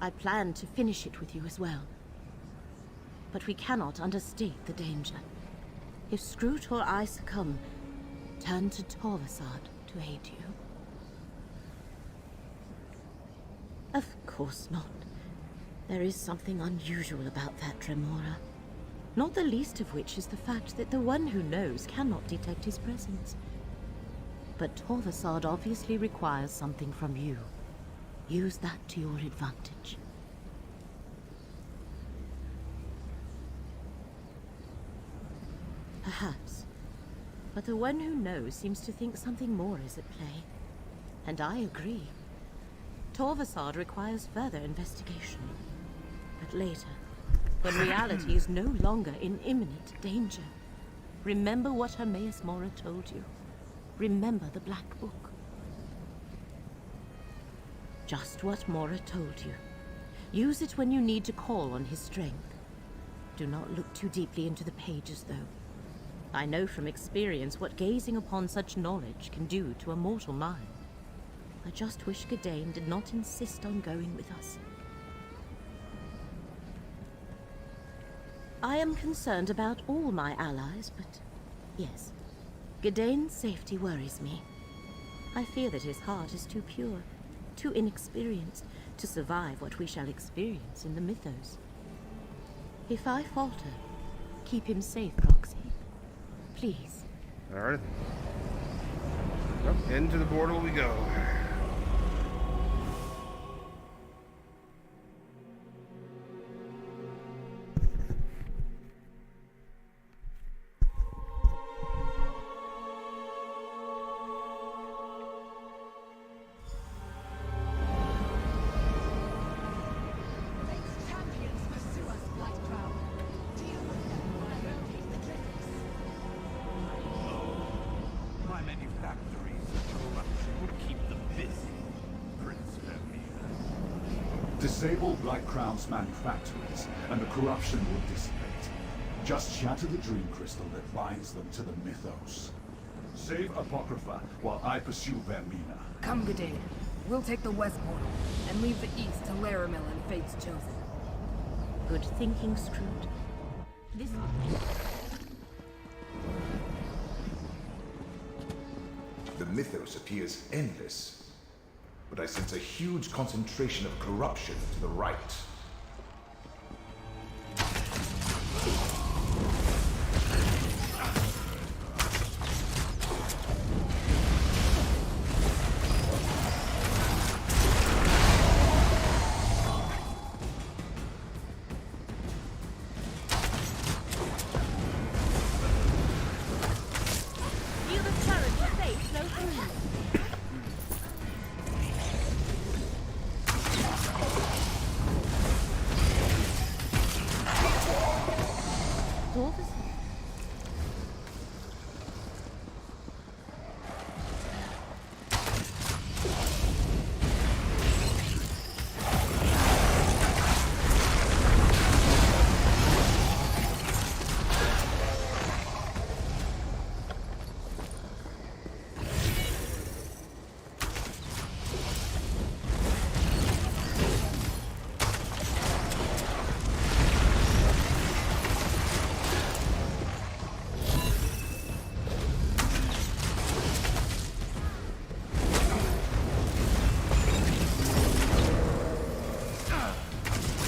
I plan to finish it with you as well. But we cannot understate the danger. If Scroot or I succumb, turn to Torvasad to aid you. Of course not. There is something unusual about that Tremora. Not the least of which is the fact that the one who knows cannot detect his presence. But Torvasad obviously requires something from you. Use that to your advantage. Perhaps. But the one who knows seems to think something more is at play. And I agree. Torvasard requires further investigation. But later, when reality is no longer in imminent danger, remember what Hermaeus Mora told you. Remember the Black Book. Just what Mora told you. Use it when you need to call on his strength. Do not look too deeply into the pages, though. I know from experience what gazing upon such knowledge can do to a mortal mind. I just wish Gadain did not insist on going with us. I am concerned about all my allies, but yes, Gadain's safety worries me. I fear that his heart is too pure, too inexperienced to survive what we shall experience in the mythos. If I falter, keep him safe, Roxy. Please. Alright. Yep, into the portal we go. My manufactories of corruption will keep them busy, Prince Vermeer. Disable Black Crown's manufactories, and the corruption will dissipate. Just shatter the dream crystal that binds them to the mythos. Save Apocrypha while I pursue Vermina. Come, Gadain. We'll take the west portal, and leave the east to Laramil and Fate's Chosen. Good thinking, Scrooge. This... The mythos appears endless, but I sense a huge concentration of corruption to the right. Feel the challenge of fate flow through. Dwarves?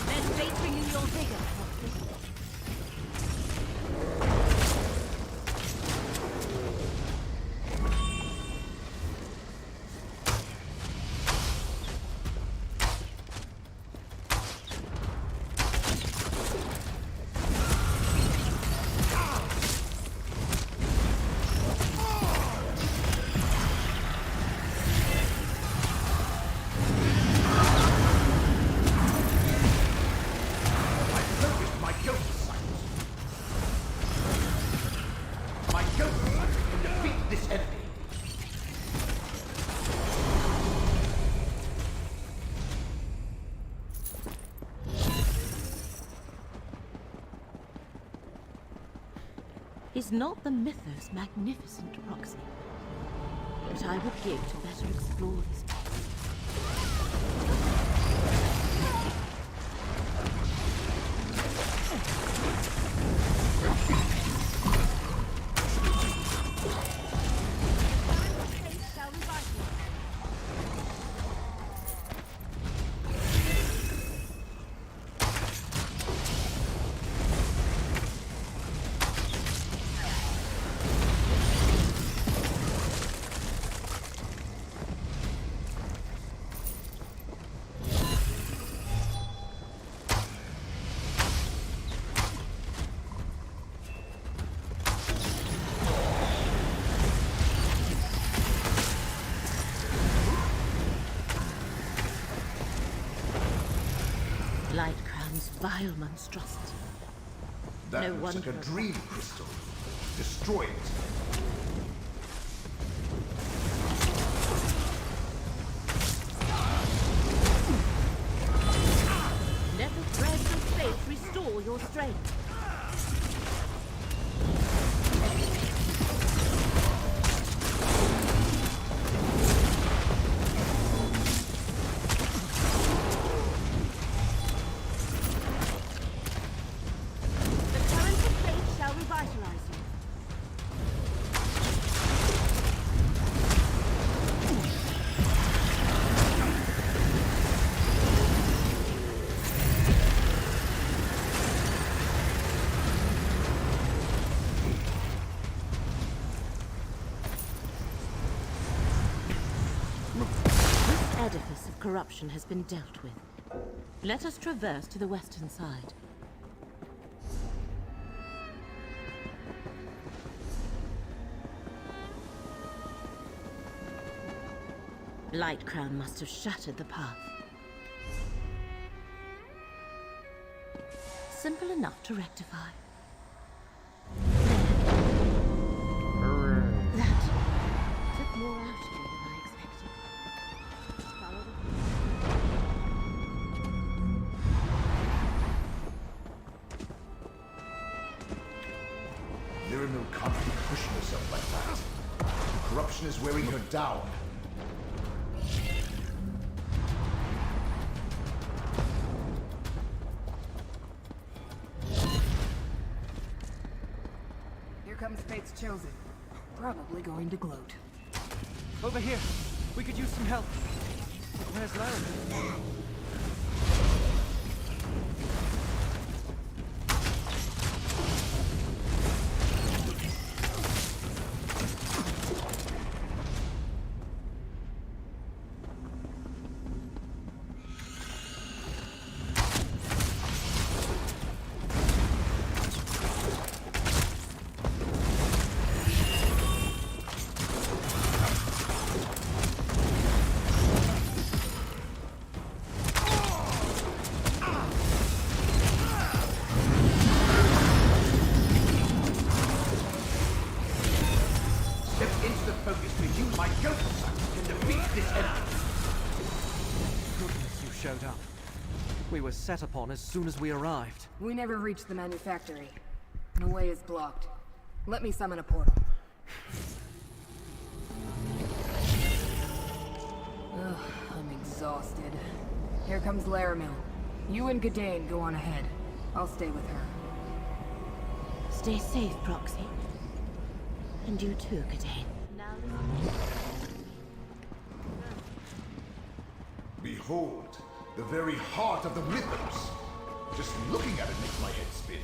Let fate bring you your vigor. My ghost sight! My ghost sight can defeat this enemy! Is not the mythos magnificent, Roxy? But I would give to better explore this place. Necrom's vile monstrosity. That No looks like a wonder- dream crystal. Destroy it. Let the threads of fate restore your strength. The currents of fate shall revitalize you. This edifice of corruption has been dealt with. Let us traverse to the western side. Lightcrown must have shattered the path. Simple enough to rectify. That took more out of you than I expected. Follow Lyramil can't be pushing herself like that. Corruption is wearing her down. Here comes Fate's Chosen. Probably going to gloat. Over here. We could use some help. Where's Lara? Step into the focus to use my ghost sight to defeat this enemy. Goodness, you showed up. We were set upon as soon as we arrived. We never reached the manufactory. The way is blocked. Let me summon a portal. Ugh, I'm exhausted. Here comes Laramil. You and Gadain go on ahead. I'll stay with her. Stay safe, Proxy. And you too, Gadain. Behold, the very heart of the mythos. Just looking at it makes my head spin.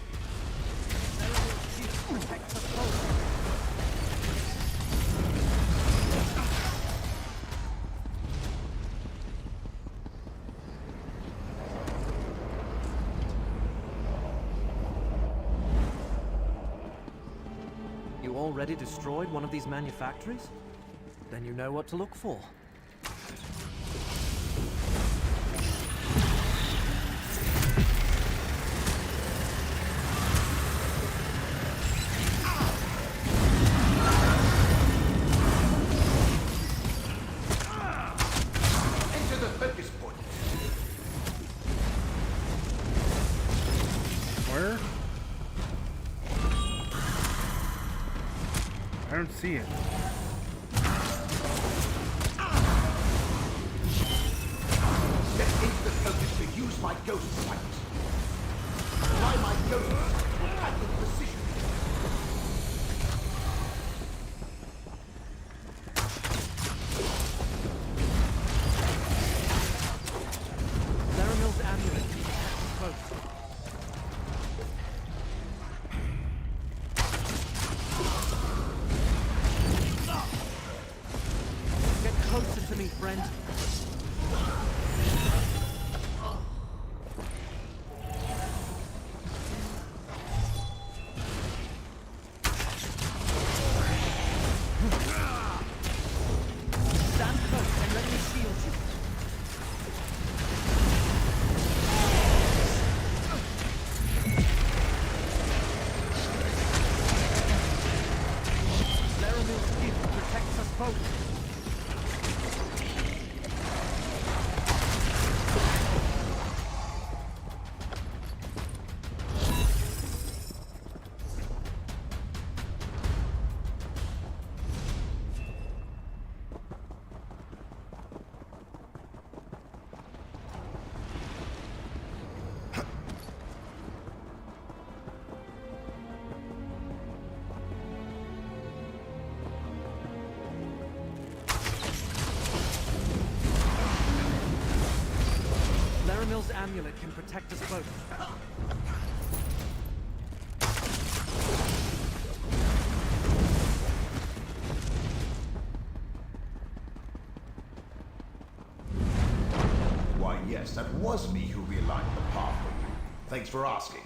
You already destroyed one of these manufactories? Then you know what to look for. Enter the focus point. Where? I don't see it. Step into the focus to use my ghost sight. Apply my ghost sight will handle precision. Laramil's amulet can protect us both. Get closer to me, friend. amulet can protect us both. Why, yes, that was me who realigned the path for you. Thanks for asking.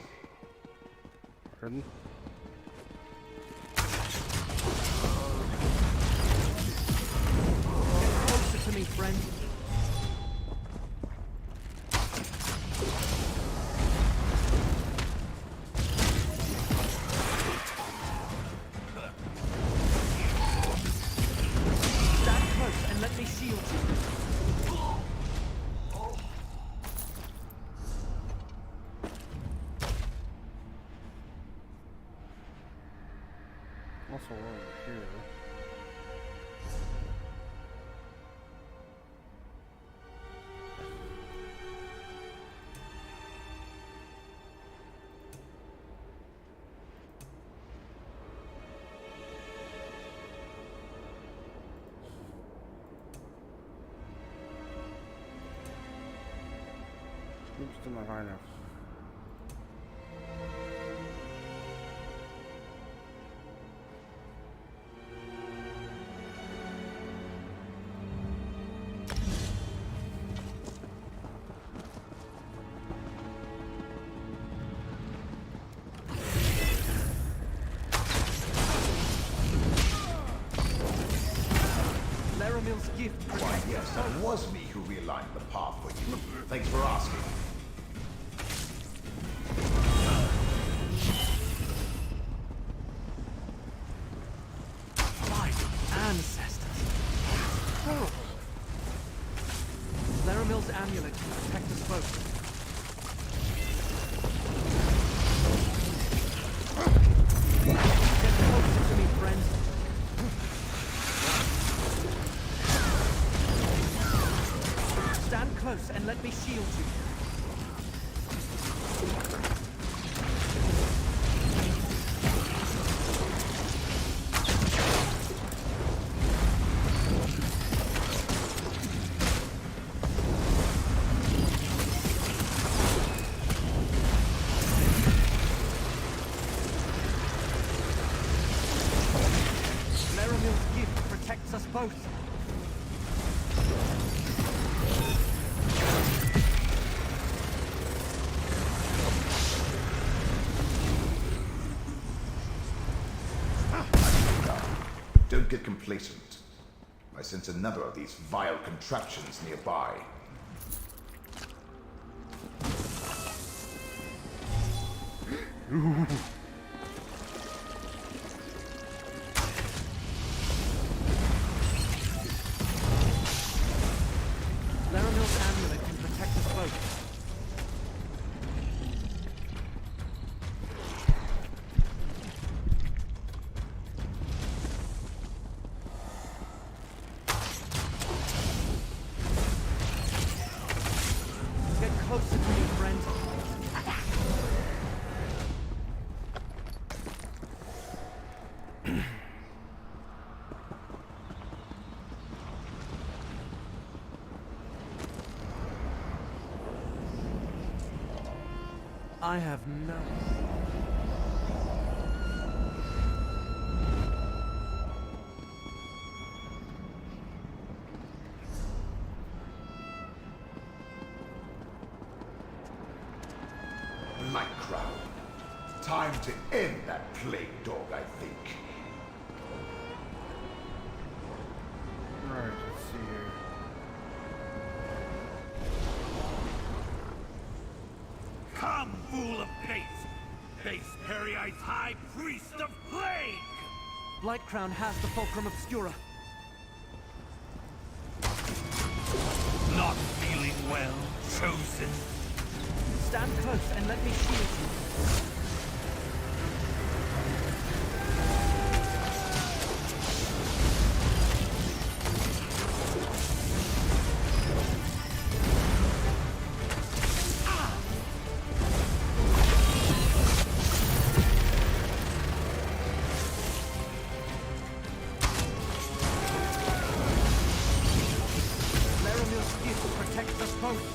Pardon? Get closer to me, friend. Stand close and let me shield you. Also over here. Oops, still not high enough. Laramil's gift. Why, yes, that was me who realigned the path for you. Thanks for asking. My ancestors. Horrible. Laramil's amulet can protect us both. Get closer to me, friend. Stand close and let me shield you. Laramil's gift protects us both. Don't get complacent. I sense another of these vile contraptions nearby. Laramil's amulet can protect us both. Get closer to me, friend. I have no... Light Crown. Time to end that plague dog, I think. Alright, let's see here. Come, fool of faith! Face Periite's High Priest of Plague! Blightcrown has the Fulcrum Obscura. Not feeling well, chosen? Stand close and let me shield you. Laramil's gift protects us both.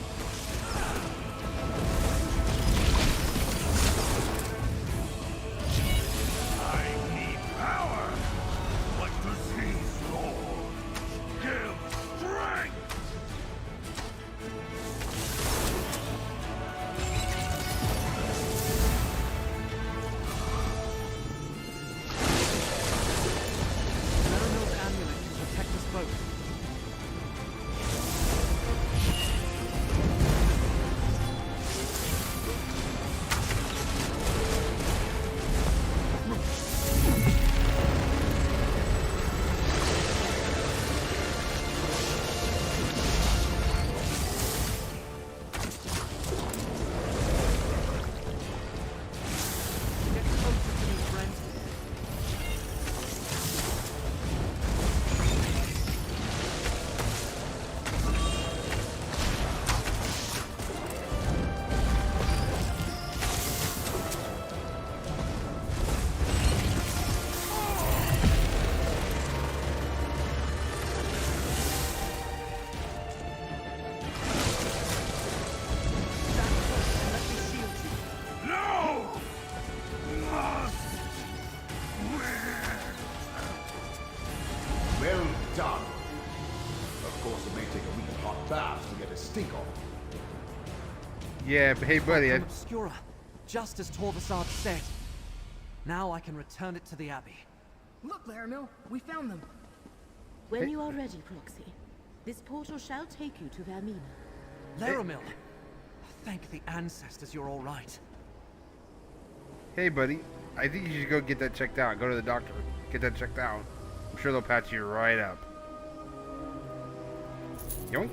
Yeah, but hey, buddy. From Obscura, just as Torvasard said. Now I can return it to the Abbey. Look, Laramil, we found them. When you are ready, Proxy, this portal shall take you to Vermina. Laramil! Thank the ancestors you're all right. Hey, buddy. I think you should go get that checked out. Go to the doctor. Get that checked out. I'm sure they'll patch you right up. Yoink.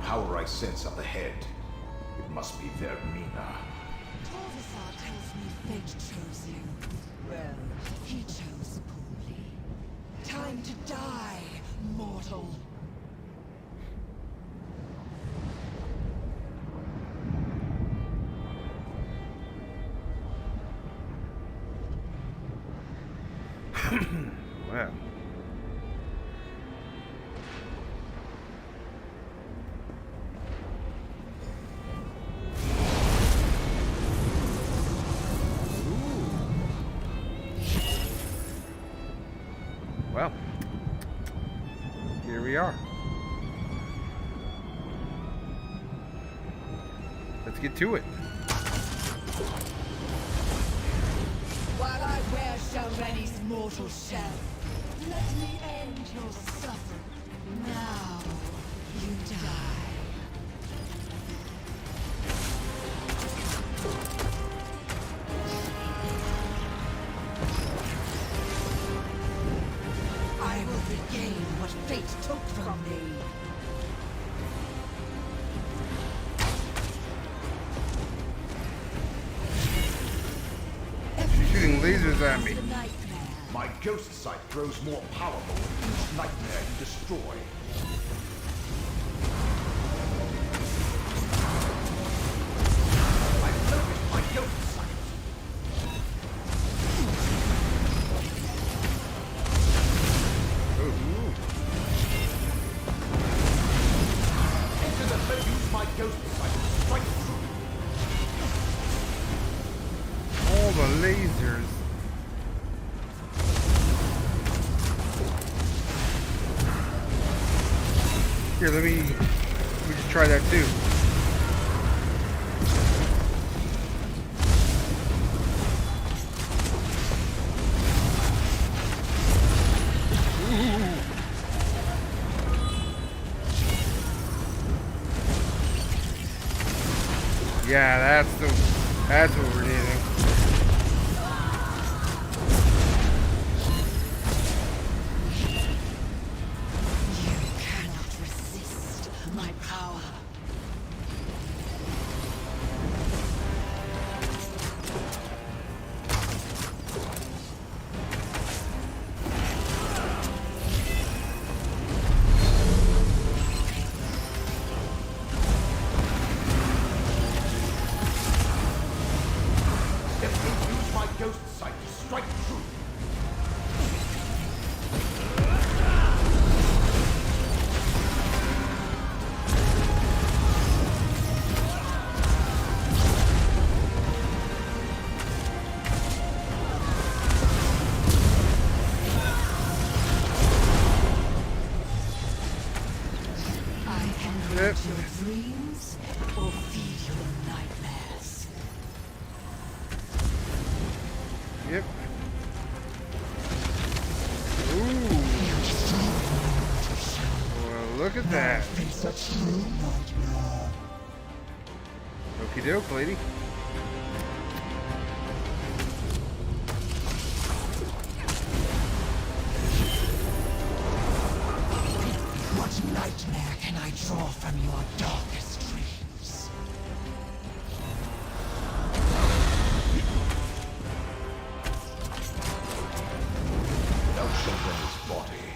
Power I sense up ahead. It must be Vermina. Torvasard tells me fate chose you. Well, he chose poorly. Time to die, mortal. Wow. Well, here we are. Let's get to it. While I wear Shalreni's mortal shell, let me end your suffering. Now you die. I will regain what fate took from me. She's shooting lasers at me. My ghost sight grows more powerful with each nightmare you destroy. I focus my ghost sight. Into the use my ghost sight to strike through. All the lasers. Here, let me just try that too. Ooh. Yeah, that's what we're needing. Your dreams or feed your nightmares. Yep. Ooh. Well, look at that. Okie doke, lady. What nightmare can I draw from your darkest dreams? Without Shalreni's body,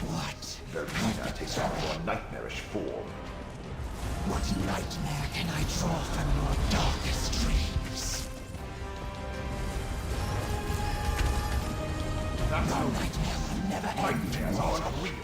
what? Vermina takes on more nightmarish form. What nightmare can I draw from your darkest dreams? That's no nightmare will never end. Nightmares are real.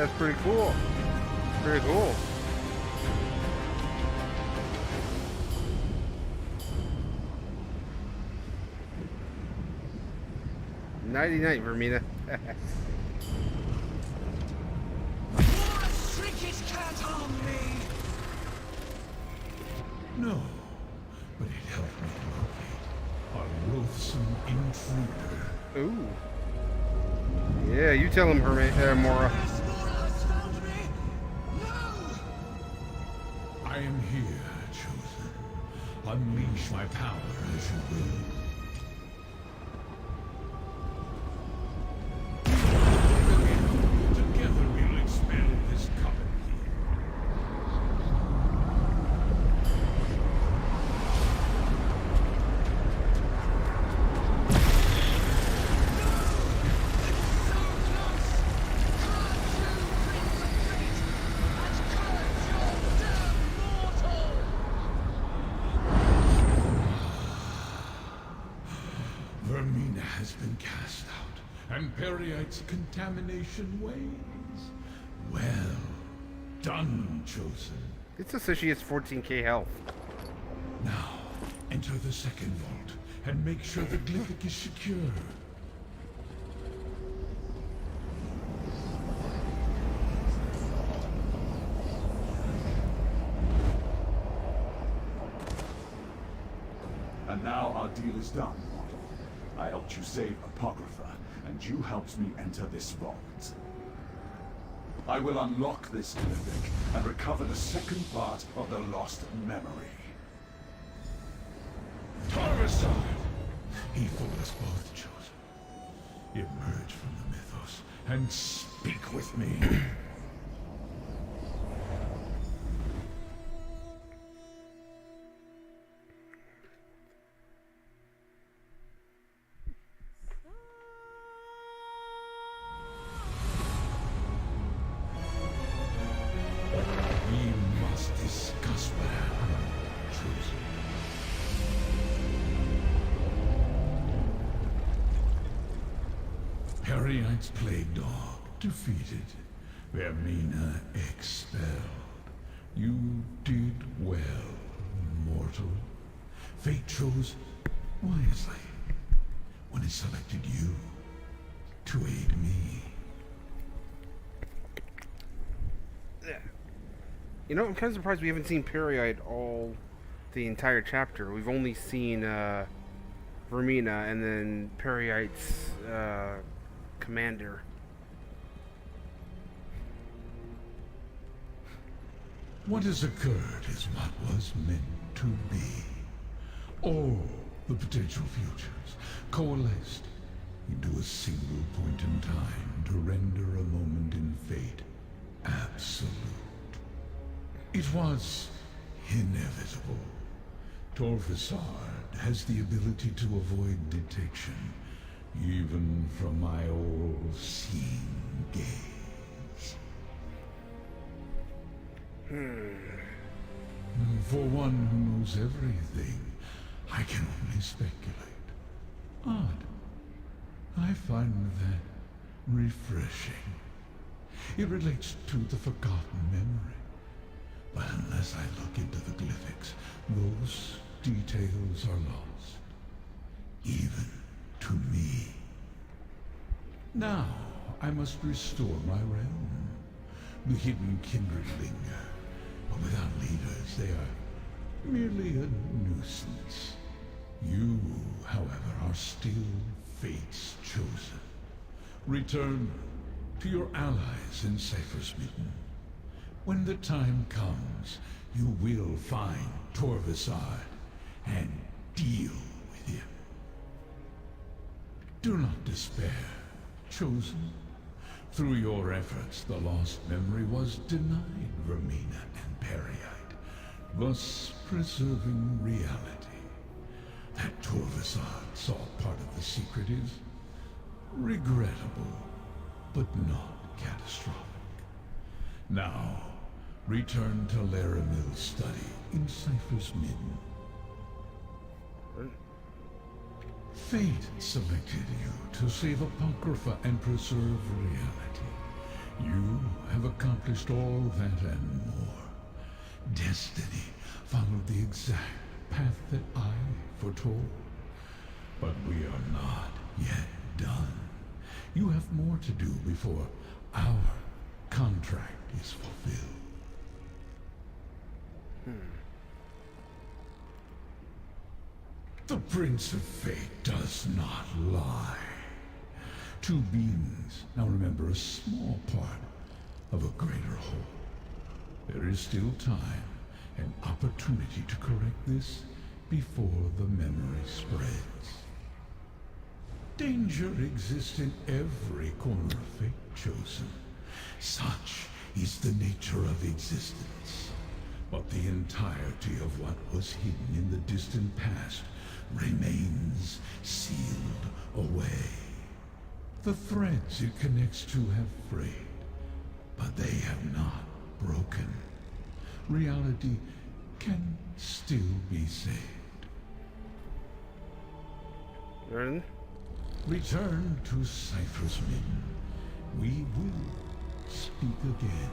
That's pretty cool. Pretty cool. Nighty night, Vermina. Trinkets can't harm me. No, but it helped me locate a loathsome intruder. Ooh. Yeah, you tell him, Mora. I am here, Chosen. Unleash my power as you will. Together we'll expel this coven. Vermina has been cast out, and Periite's contamination wanes. Well done, Chosen. It says she has 14k health. Now, enter the second vault, and make sure the glyphic is secure. And now our deal is done. I helped you save Apocrypha, and you helped me enter this vault. I will unlock this glyphic and recover the second part of the lost memory. Torvasard! He fooled us both, Chosen. Emerge from the mythos and speak with me. We must discuss what happened, Chosen. Periite's plague dog defeated. Vermina expelled. You did well, mortal. Fate chose wisely when it selected you to aid me. You know, I'm kind of surprised we haven't seen Periite all the entire chapter. We've only seen Vermina and then Periite's commander. What has occurred is what was meant to be. All the potential futures coalesced into a single point in time to render a moment in fate absolute. It was inevitable. Torvasard has the ability to avoid detection, even from my all-seeing gaze. For one who knows everything, I can only speculate. Odd. I find that refreshing. It relates to the forgotten memory. But unless I look into the glyphics, those details are lost. Even to me. Now, I must restore my realm. The hidden kindred linger, but without leaders, they are merely a nuisance. You, however, are still Fate's chosen. Return to your allies in Cypher's Midden. When the time comes, you will find Torvasard and deal with him. Do not despair, Chosen. Through your efforts, the lost memory was denied Vermina and Periite, thus preserving reality. That Torvasard saw part of the secret is regrettable, but not catastrophic. Now, return to Laramil's study in Cypher's Midden. Fate selected you to save Apocrypha and preserve reality. You have accomplished all that and more. Destiny followed the exact path that I foretold. But we are not yet done. You have more to do before our contract is fulfilled. The Prince of Fate does not lie. Two beings now remember a small part of a greater whole. There is still time and opportunity to correct this before the memory spreads. Danger exists in every corner of Fate Chosen. Such is the nature of existence. But the entirety of what was hidden in the distant past remains sealed away. The threads it connects to have frayed, but they have not broken. Reality can still be saved. Return to Cypher's Midden. We will speak again.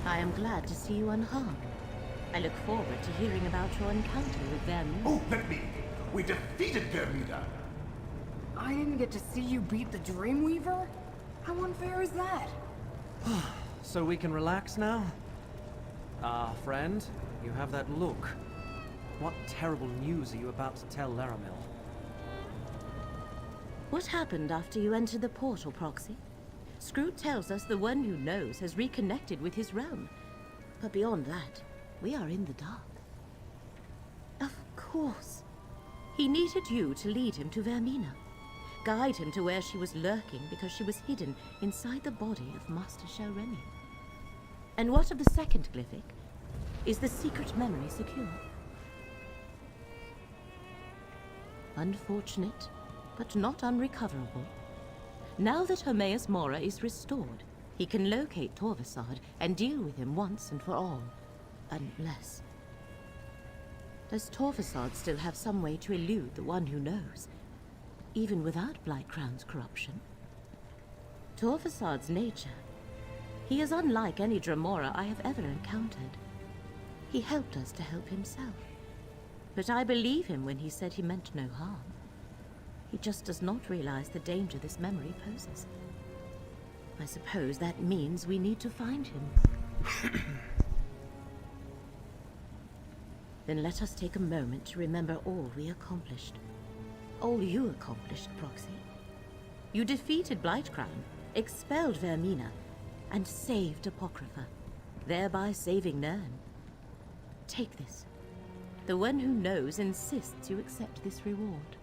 I am glad to see you unharmed. I look forward to hearing about your encounter with them. Oh, let me! We defeated Vermina! I didn't get to see you beat the Dreamweaver? How unfair is that? So we can relax now? Ah, friend, you have that look. What terrible news are you about to tell Laramil? What happened after you entered the portal, Proxy? Scroot tells us the one who knows has reconnected with his realm. But beyond that, we are in the dark. Of course. He needed you to lead him to Vermina. Guide him to where she was lurking because she was hidden inside the body of Master Shelreni. And what of the second glyphic? Is the secret memory secure? Unfortunate, but not unrecoverable. Now that Hermaeus Mora is restored, he can locate Torvasad and deal with him once and for all. Unless... Does Torvasad still have some way to elude the one who knows? Even without Blightcrown's corruption? Torvasad's nature. He is unlike any Dremora I have ever encountered. He helped us to help himself. But I believe him when he said he meant no harm. He just does not realize the danger this memory poses. I suppose that means we need to find him. Then let us take a moment to remember all we accomplished. All you accomplished, Proxy. You defeated Blightcrown, expelled Vermina, and saved Apocrypha, thereby saving Nern. Take this. The one who knows insists you accept this reward.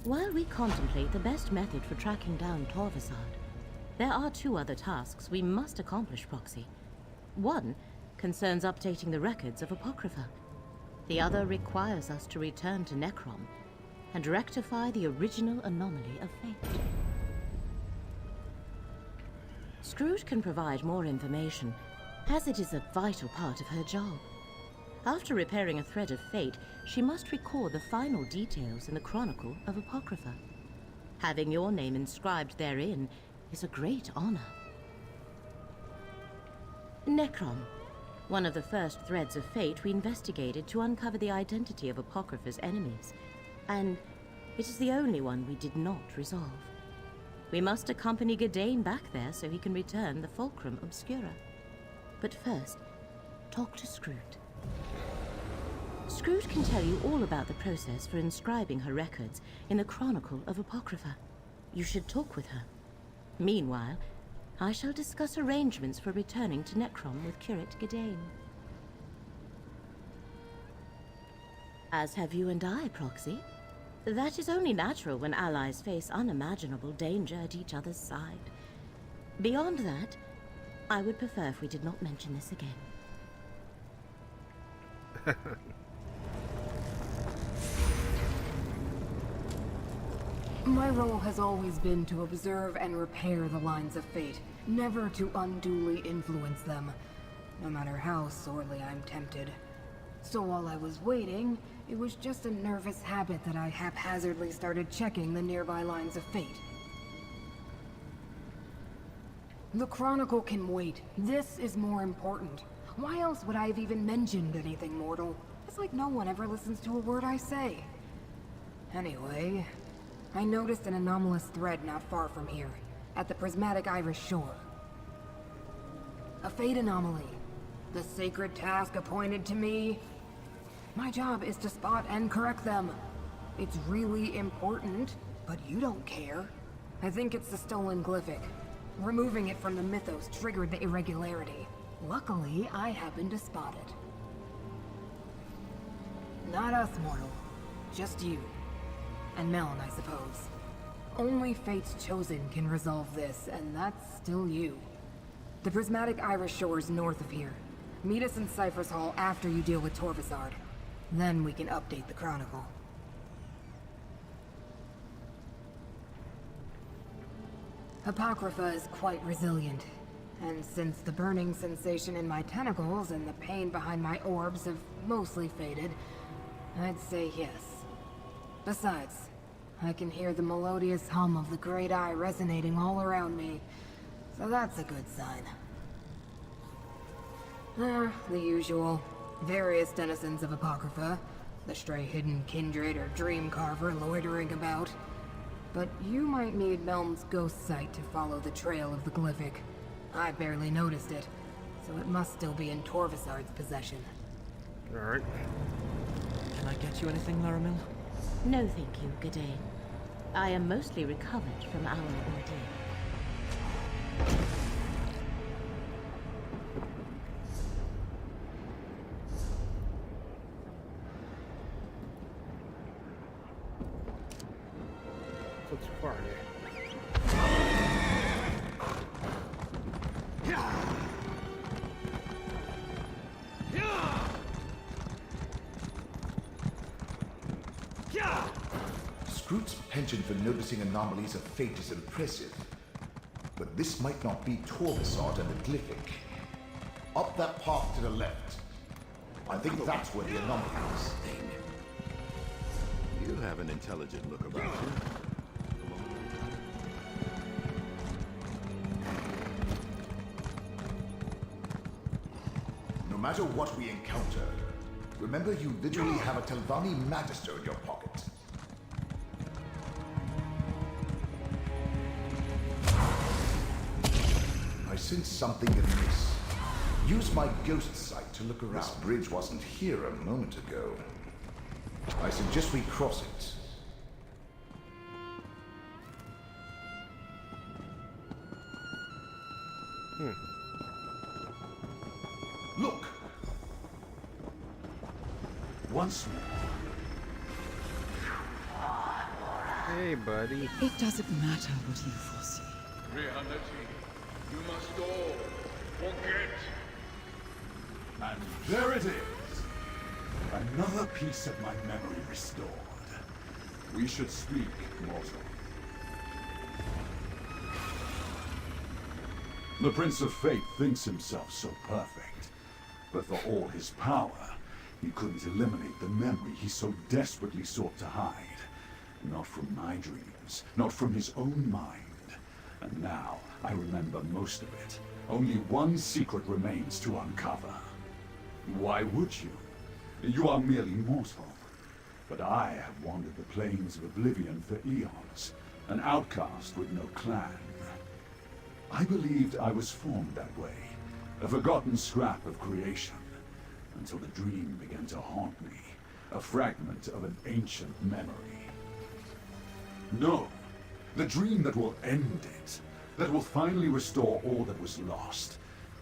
While we contemplate the best method for tracking down Torvasad, there are two other tasks we must accomplish, Proxy. One concerns updating the records of Apocrypha. The other requires us to return to Necrom and rectify the original anomaly of fate. Scrooge can provide more information, as it is a vital part of her job. After repairing a thread of fate, she must record the final details in the Chronicle of Apocrypha. Having your name inscribed therein is a great honor. Necrom, one of the first threads of fate we investigated to uncover the identity of Apocrypha's enemies, and it is the only one we did not resolve. We must accompany Gadain back there so he can return the Fulcrum Obscura. But first, talk to Scroot. Scroot can tell you all about the process for inscribing her records in the Chronicle of Apocrypha. You should talk with her. Meanwhile, I shall discuss arrangements for returning to Necrom with Curate Gadain. As have you and I, Proxy. That is only natural when allies face unimaginable danger at each other's side. Beyond that, I would prefer if we did not mention this again. My role has always been to observe and repair the lines of fate, never to unduly influence them, no matter how sorely I'm tempted. So while I was waiting, it was just a nervous habit that I haphazardly started checking the nearby lines of fate. The Chronicle can wait. This is more important. Why else would I have even mentioned anything mortal? It's like no one ever listens to a word I say. Anyway, I noticed an anomalous thread not far from here, at the prismatic Irish shore. A fate anomaly. The sacred task appointed to me. My job is to spot and correct them. It's really important, but you don't care. I think it's the stolen glyphic. Removing it from the mythos triggered the irregularity. Luckily, I happened to spot it. Not us, mortal. Just you. And Melon, I suppose. Only Fate's Chosen can resolve this, and that's still you. The prismatic Irish shore is north of here. Meet us in Cypher's Hall after you deal with Torvasard. Then we can update the Chronicle. Apocrypha is quite resilient. And since the burning sensation in my tentacles and the pain behind my orbs have mostly faded, I'd say yes. Besides, I can hear the melodious hum of the Great Eye resonating all around me, so that's a good sign. The usual. Various denizens of Apocrypha, the stray hidden kindred or dream carver loitering about. But you might need Melm's ghost sight to follow the trail of the glyphic. I barely noticed it, so it must still be in Torvasard's possession. Alright. Can I get you anything, Laramil? No, thank you, Gadain. I am mostly recovered from our ordeal. What's far here? Scroot's penchant for noticing anomalies of fate is impressive. But this might not be Torvasard and the glyphic. Up that path to the left. I think that's where the anomaly is. You have an intelligent look about you. No matter what we encounter, remember you literally have a Telvanni Magister in your pocket. I sense something amiss. Use my ghost sight to look around. This bridge wasn't here a moment ago. I suggest we cross it. Look! Once more. Hey, buddy. It doesn't matter what you foresee. You must all forget. And there it is. Another piece of my memory restored. We should speak, mortal. The Prince of Fate thinks himself so perfect, but for all his power, he couldn't eliminate the memory he so desperately sought to hide. Not from my dreams, not from his own mind. And now, I remember most of it. Only one secret remains to uncover. Why would you? You are merely mortal. But I have wandered the plains of oblivion for eons, an outcast with no clan. I believed I was formed that way, a forgotten scrap of creation, until the dream began to haunt me, a fragment of an ancient memory. No, the dream that will end it, that will finally restore all that was lost,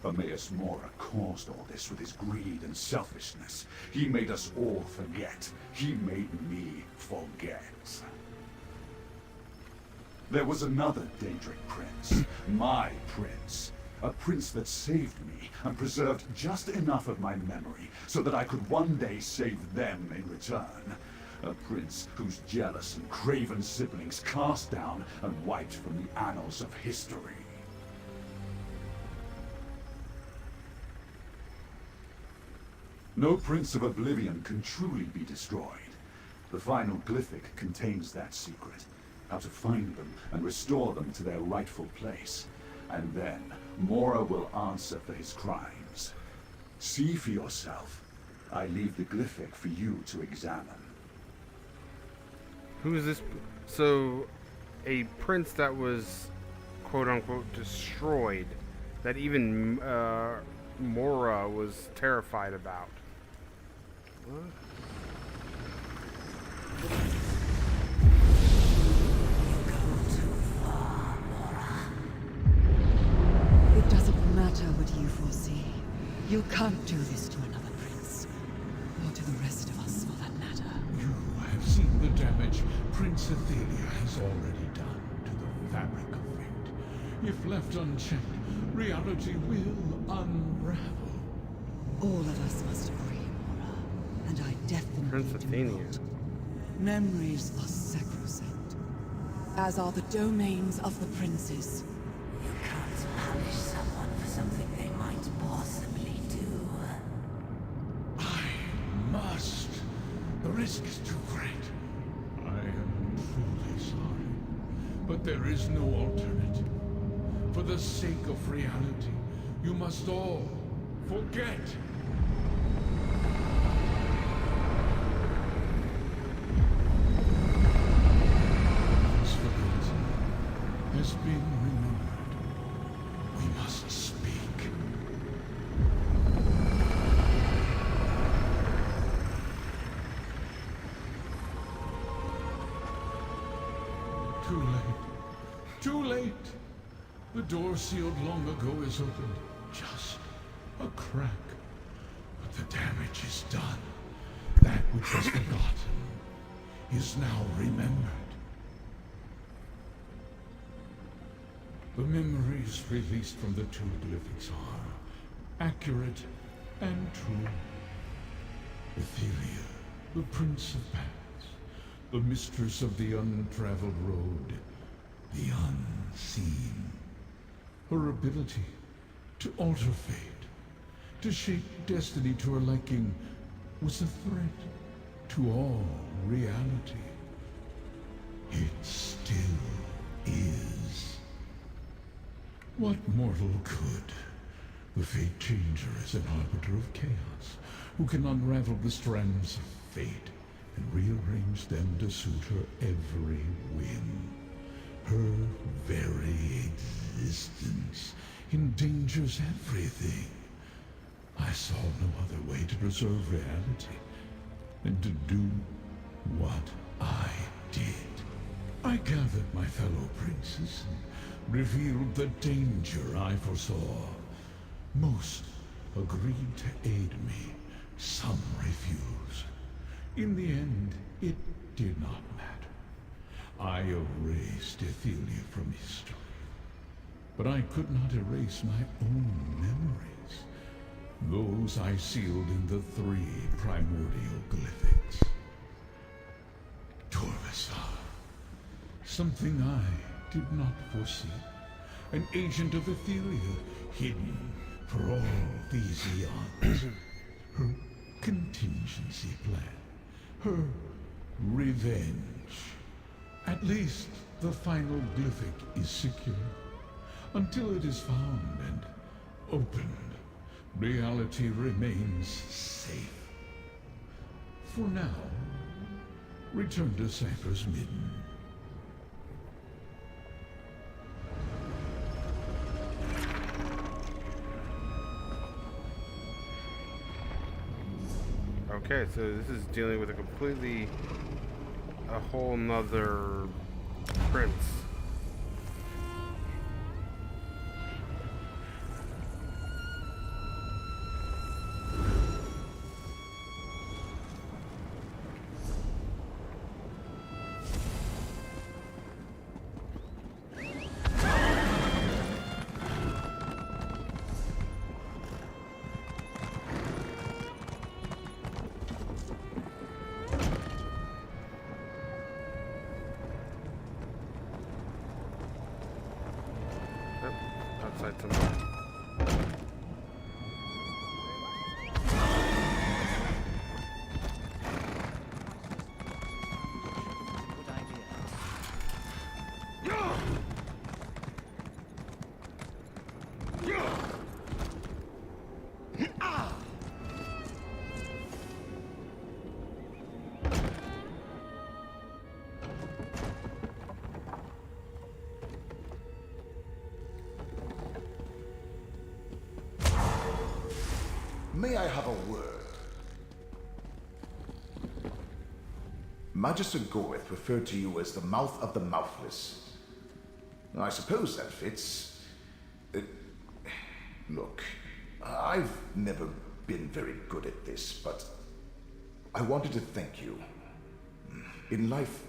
Emmaus Mora caused all this with his greed and selfishness. He made us all forget. He made me forget. There was another Daedric prince, my prince. A prince that saved me and preserved just enough of my memory so that I could one day save them in return. A prince whose jealous and craven siblings cast down and wiped from the annals of history. No Prince of Oblivion can truly be destroyed. The final glyphic contains that secret. How to find them and restore them to their rightful place. And then, Mora will answer for his crimes. See for yourself. I leave the glyphic for you to examine. Who is this? So, a prince that was, quote-unquote, destroyed, that even Mora was terrified about. What? It doesn't matter what you foresee. You can't do this to another prince. Or to the rest of us, for that matter. You have seen the damage Prince Athelia has already done to the fabric of fate. If left unchecked, reality will unravel. All of us must agree, Mora. And I definitely Prince Athelia. Memories are sacrosanct, as are the domains of the princes. You can't punish someone for something they might possibly do. I must. The risk is too great. I am truly sorry. But there is no alternative. For the sake of reality, you must all forget. This forgotten has been remembered. We must speak. Too late. Too late. The door sealed long ago is opened. Just a crack. But the damage is done. That which was forgotten is now remembered. The memories released from the two glyphics are accurate and true. Athelia, the Prince of Paths, the mistress of the untraveled road, the unseen. Her ability to alter fate, to shape destiny to her liking, was a threat to all reality. It still is. What mortal could? The Fate Changer is an arbiter of chaos, who can unravel the strands of fate and rearrange them to suit her every whim. Her very existence endangers everything. I saw no other way to preserve reality than to do what I did. I gathered my fellow princes and revealed the danger I foresaw. Most agreed to aid me, some refused. In the end, it did not matter. I erased Athelia from history. But I could not erase my own memories. Those I sealed in the 3 primordial glyphics. Torvasar. Something I did not foresee. An agent of Athelia, hidden for all these eons. Her contingency plan. Her revenge. At least the final glyphic is secure. Until it is found and opened, reality remains safe. For now, return to Cypher's Midden. Okay, so this is dealing with a whole nother prince. outside somewhere. May I have a word? Magister Goreth referred to you as the mouth of the mouthless. I suppose that fits. Look, I've never been very good at this, but I wanted to thank you. In life,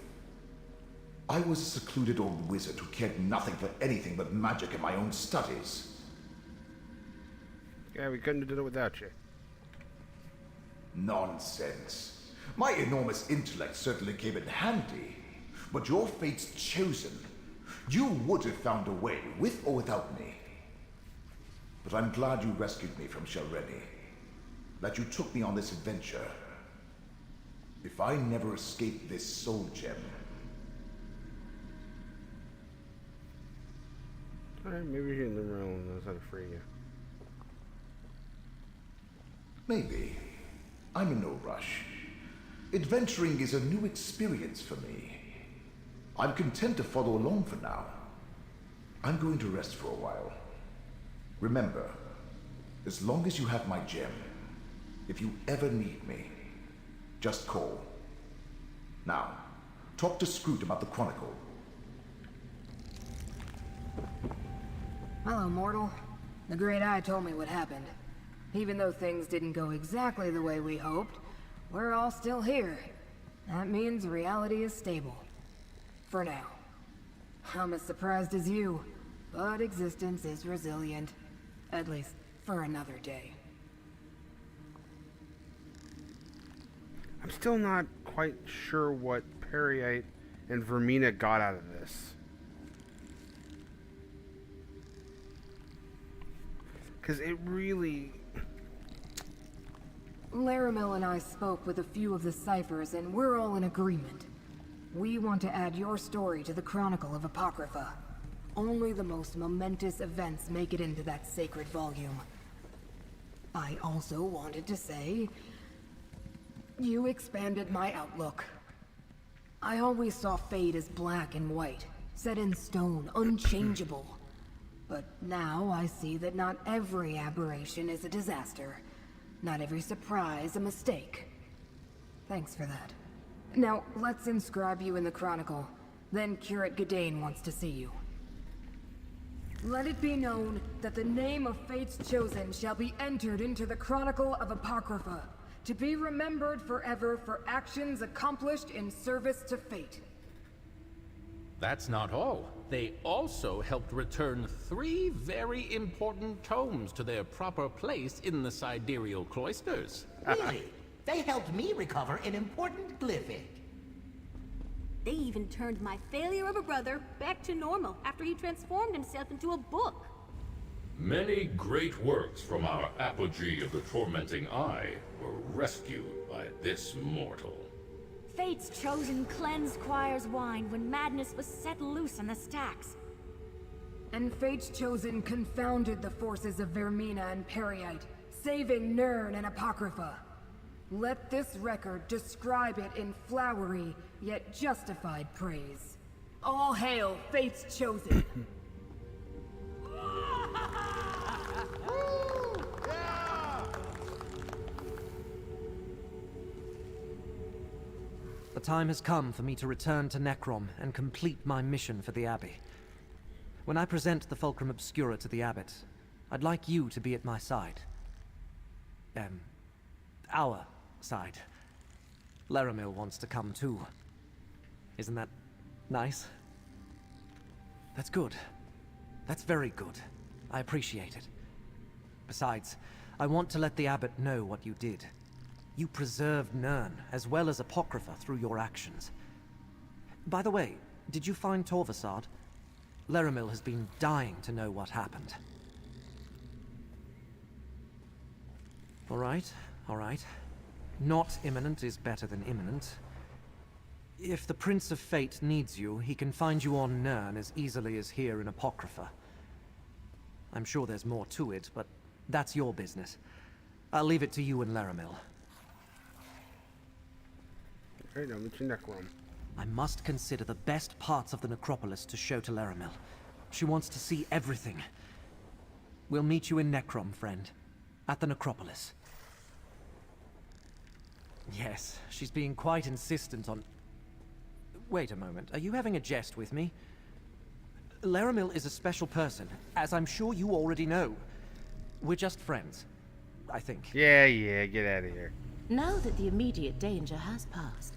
I was a secluded old wizard who cared nothing for anything but magic and my own studies. Yeah, we couldn't have done it without you. Nonsense. My enormous intellect certainly came in handy, but your fate's chosen. You would have found a way, with or without me. But I'm glad you rescued me from Shelreni, that you took me on this adventure. If I never escaped this soul gem... Alright, maybe here in the realm knows how to free you. Maybe. I'm in no rush. Adventuring is a new experience for me. I'm content to follow along for now. I'm going to rest for a while. Remember, as long as you have my gem, if you ever need me, just call. Now, talk to Scroot about the Chronicle. Hello, mortal. The Great Eye told me what happened. Even though things didn't go exactly the way we hoped, we're all still here. That means reality is stable. For now. I'm as surprised as you, but existence is resilient. At least, for another day. I'm still not quite sure what Periite and Vermina got out of this. Because it really... Laramil and I spoke with a few of the ciphers, and we're all in agreement. We want to add your story to the Chronicle of Apocrypha. Only the most momentous events make it into that sacred volume. I also wanted to say... you expanded my outlook. I always saw fate as black and white, set in stone, unchangeable. But now I see that not every aberration is a disaster. Not every surprise a mistake. Thanks for that. Now, let's inscribe you in the Chronicle. Then Curate Gadain wants to see you. Let it be known that the name of Fate's Chosen shall be entered into the Chronicle of Apocrypha, to be remembered forever for actions accomplished in service to Fate. That's not all. They also helped return 3 very important tomes to their proper place in the sidereal cloisters. Really? They helped me recover an important glyphic. They even turned my failure of a brother back to normal after he transformed himself into a book. Many great works from our apogee of the Tormenting Eye were rescued by this mortal. Fate's Chosen cleansed Choir's wine when madness was set loose in the stacks. And Fate's Chosen confounded the forces of Vermina and Periite, saving Nirn and Apocrypha. Let this record describe it in flowery, yet justified praise. All hail Fate's Chosen! The time has come for me to return to Necrom and complete my mission for the Abbey. When I present the Fulcrum Obscura to the Abbot, I'd like you to be at my side. Our side. Laramil wants to come too. Isn't that nice? That's good. That's very good. I appreciate it. Besides, I want to let the Abbot know what you did. You preserved Nirn, as well as Apocrypha, through your actions. By the way, did you find Torvasard? Laramil has been dying to know what happened. All right, all right. Not imminent is better than imminent. If the Prince of Fate needs you, he can find you on Nirn as easily as here in Apocrypha. I'm sure there's more to it, but that's your business. I'll leave it to you and Laramil. Alright, now meet your Necrom. I must consider the best parts of the necropolis to show to Laramil. She wants to see everything. We'll meet you in Necrom, friend. At the necropolis. Yes, she's being quite insistent on... Wait a moment, are you having a jest with me? Laramil is a special person, as I'm sure you already know. We're just friends, I think. Yeah, get out of here. Now that the immediate danger has passed,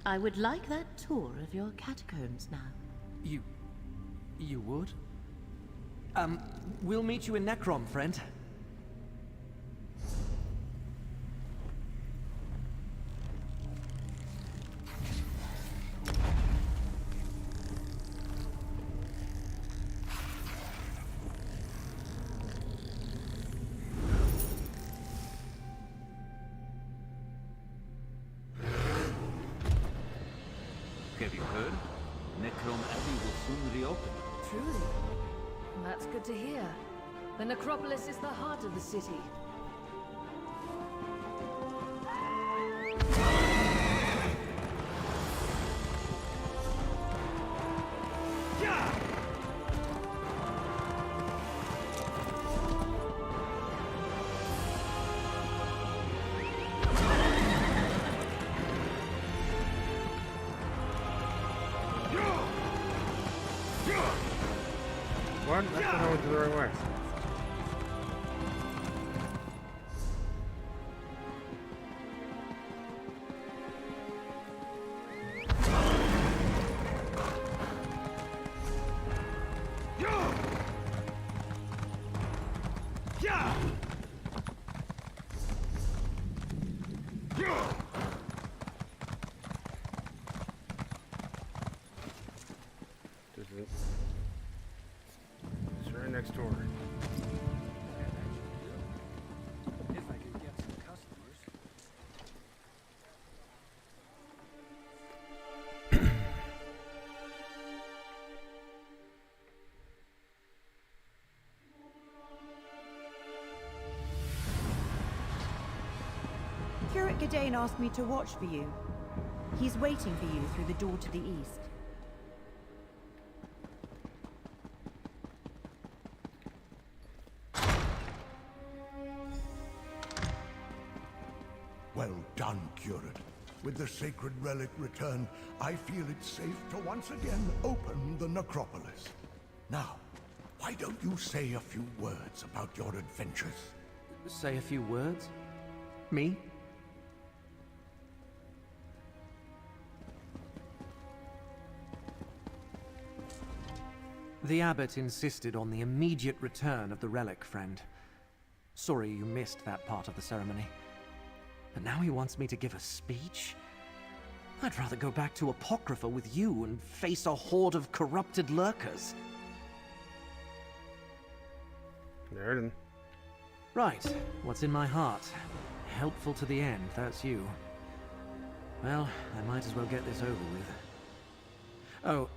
I would like that tour of your catacombs now. You would? We'll meet you in Necrom, friend. Have you heard? Necrom Abbey will soon reopen. Truly. That's good to hear. The necropolis is the heart of the city. What? I thought I went the right way. It's right next door. If I could get some customers. Curate Gadain asked me to watch for you. He's waiting for you through the door to the east. Well done, Curate. With the sacred relic returned, I feel it's safe to once again open the necropolis. Now, why don't you say a few words about your adventures? Say a few words? Me? The abbot insisted on the immediate return of the relic, friend. Sorry you missed that part of the ceremony. But now he wants me to give a speech? I'd rather go back to Apocrypha with you and face a horde of corrupted lurkers. There it is. Right, what's in my heart? Helpful to the end, that's you. Well, I might as well get this over with. Oh,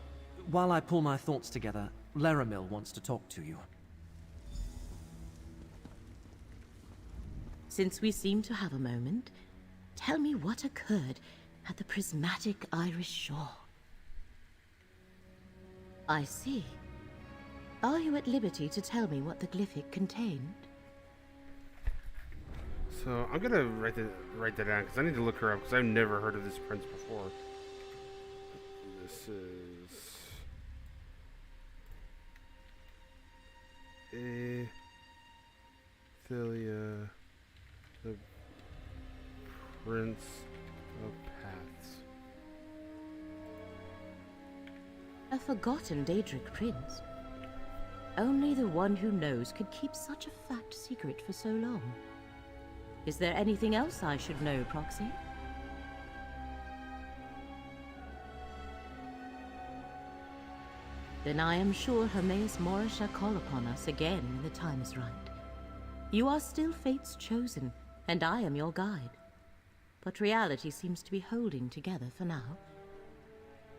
while I pull my thoughts together, Laramil wants to talk to you. Since we seem to have a moment, tell me what occurred at the prismatic Irish shore. I see. Are you at liberty to tell me what the glyphic contained? So I'm gonna write that down because I need to look her up because I've never heard of this prince before. This is Philia, the Prince of Paths. A forgotten Daedric prince. Only the one who knows could keep such a fact secret for so long. Is there anything else I should know, Proxy? Then I am sure Hermaeus Mora shall call upon us again when the time is right. You are still Fate's chosen, and I am your guide. But reality seems to be holding together for now.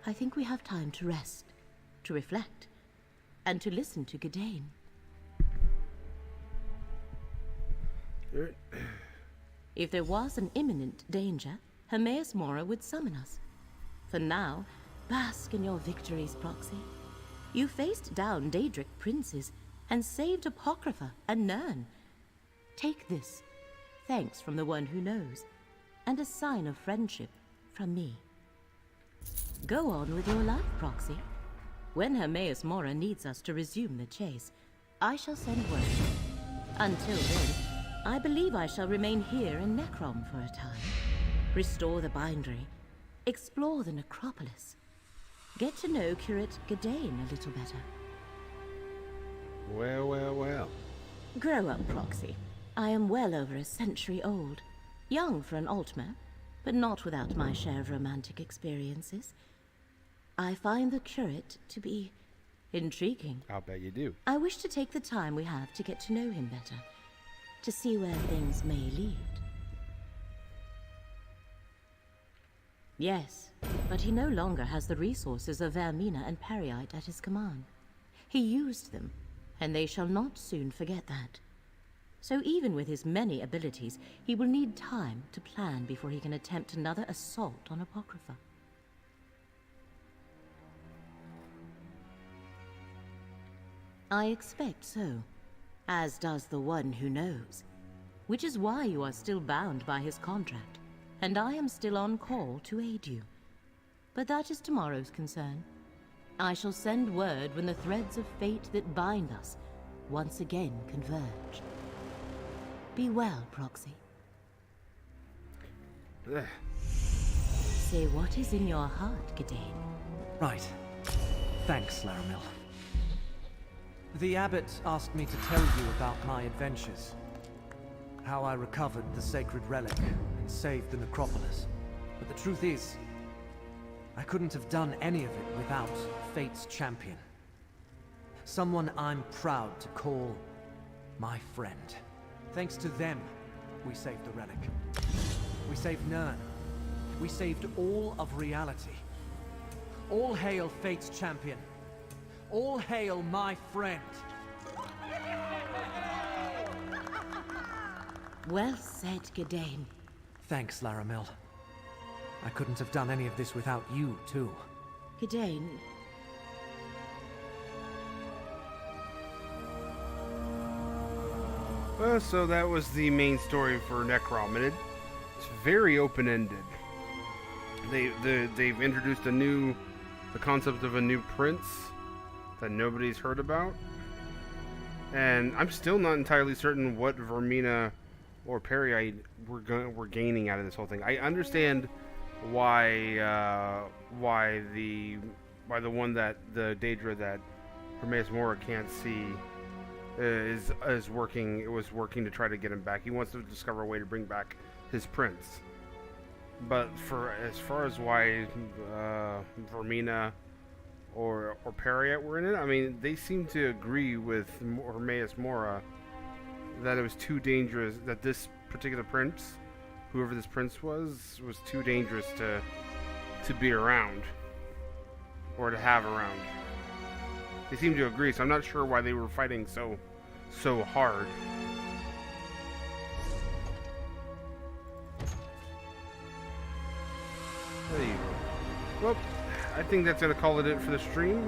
I think we have time to rest, to reflect, and to listen to Gadain. If there was an imminent danger, Hermaeus Mora would summon us. For now, bask in your victories, Proxy. You faced down Daedric princes and saved Apocrypha and Nirn. Take this, thanks from the one who knows, and a sign of friendship from me. Go on with your life, Proxy. When Hermaeus Mora needs us to resume the chase, I shall send word. Until then, I believe I shall remain here in Necrom for a time. Restore the bindery, explore the necropolis, get to know Curate Gadain a little better. Well, well, well. Grow up, Proxy. I am well over a century old. Young for an Altmer, but not without my share of romantic experiences. I find the curate to be intriguing. I'll bet you do. I wish to take the time we have to get to know him better, to see where things may lead. Yes, but he no longer has the resources of Vermina and Periite at his command. He used them, and they shall not soon forget that. So even with his many abilities, he will need time to plan before he can attempt another assault on Apocrypha. I expect so, as does the one who knows, which is why you are still bound by his contract, and I am still on call to aid you. But that is tomorrow's concern. I shall send word when the threads of fate that bind us once again converge. Be well, Proxy. Ugh. Say what is in your heart, Gadain. Right. Thanks, Laramil. The abbot asked me to tell you about my adventures. How I recovered the sacred relic and saved the necropolis. But the truth is, I couldn't have done any of it without Fate's champion. Someone I'm proud to call my friend. Thanks to them, we saved the relic. We saved Nirn. We saved all of reality. All hail Fate's champion. All hail my friend. Well said, Gadain. Thanks, Laramil. I couldn't have done any of this without you, too. Gadain. So that was the main story for Necrom, and it's very open-ended. They've introduced the concept of a new prince that nobody's heard about, and I'm still not entirely certain what Vermina or Periite we're gaining out of this whole thing. I understand why the one that the Daedra that Hermaeus Mora can't see is working. It was working to try to get him back. He wants to discover a way to bring back his prince. But as far as why Vermina or Periite were in it, I mean, they seem to agree with Hermaeus Mora that it was too dangerous, that this particular prince, whoever this prince was too dangerous to be around or to have around. They seem to agree, so I'm not sure why they were fighting so hard. There you go. Well, I think that's going to call it for the stream.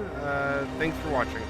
Thanks for watching.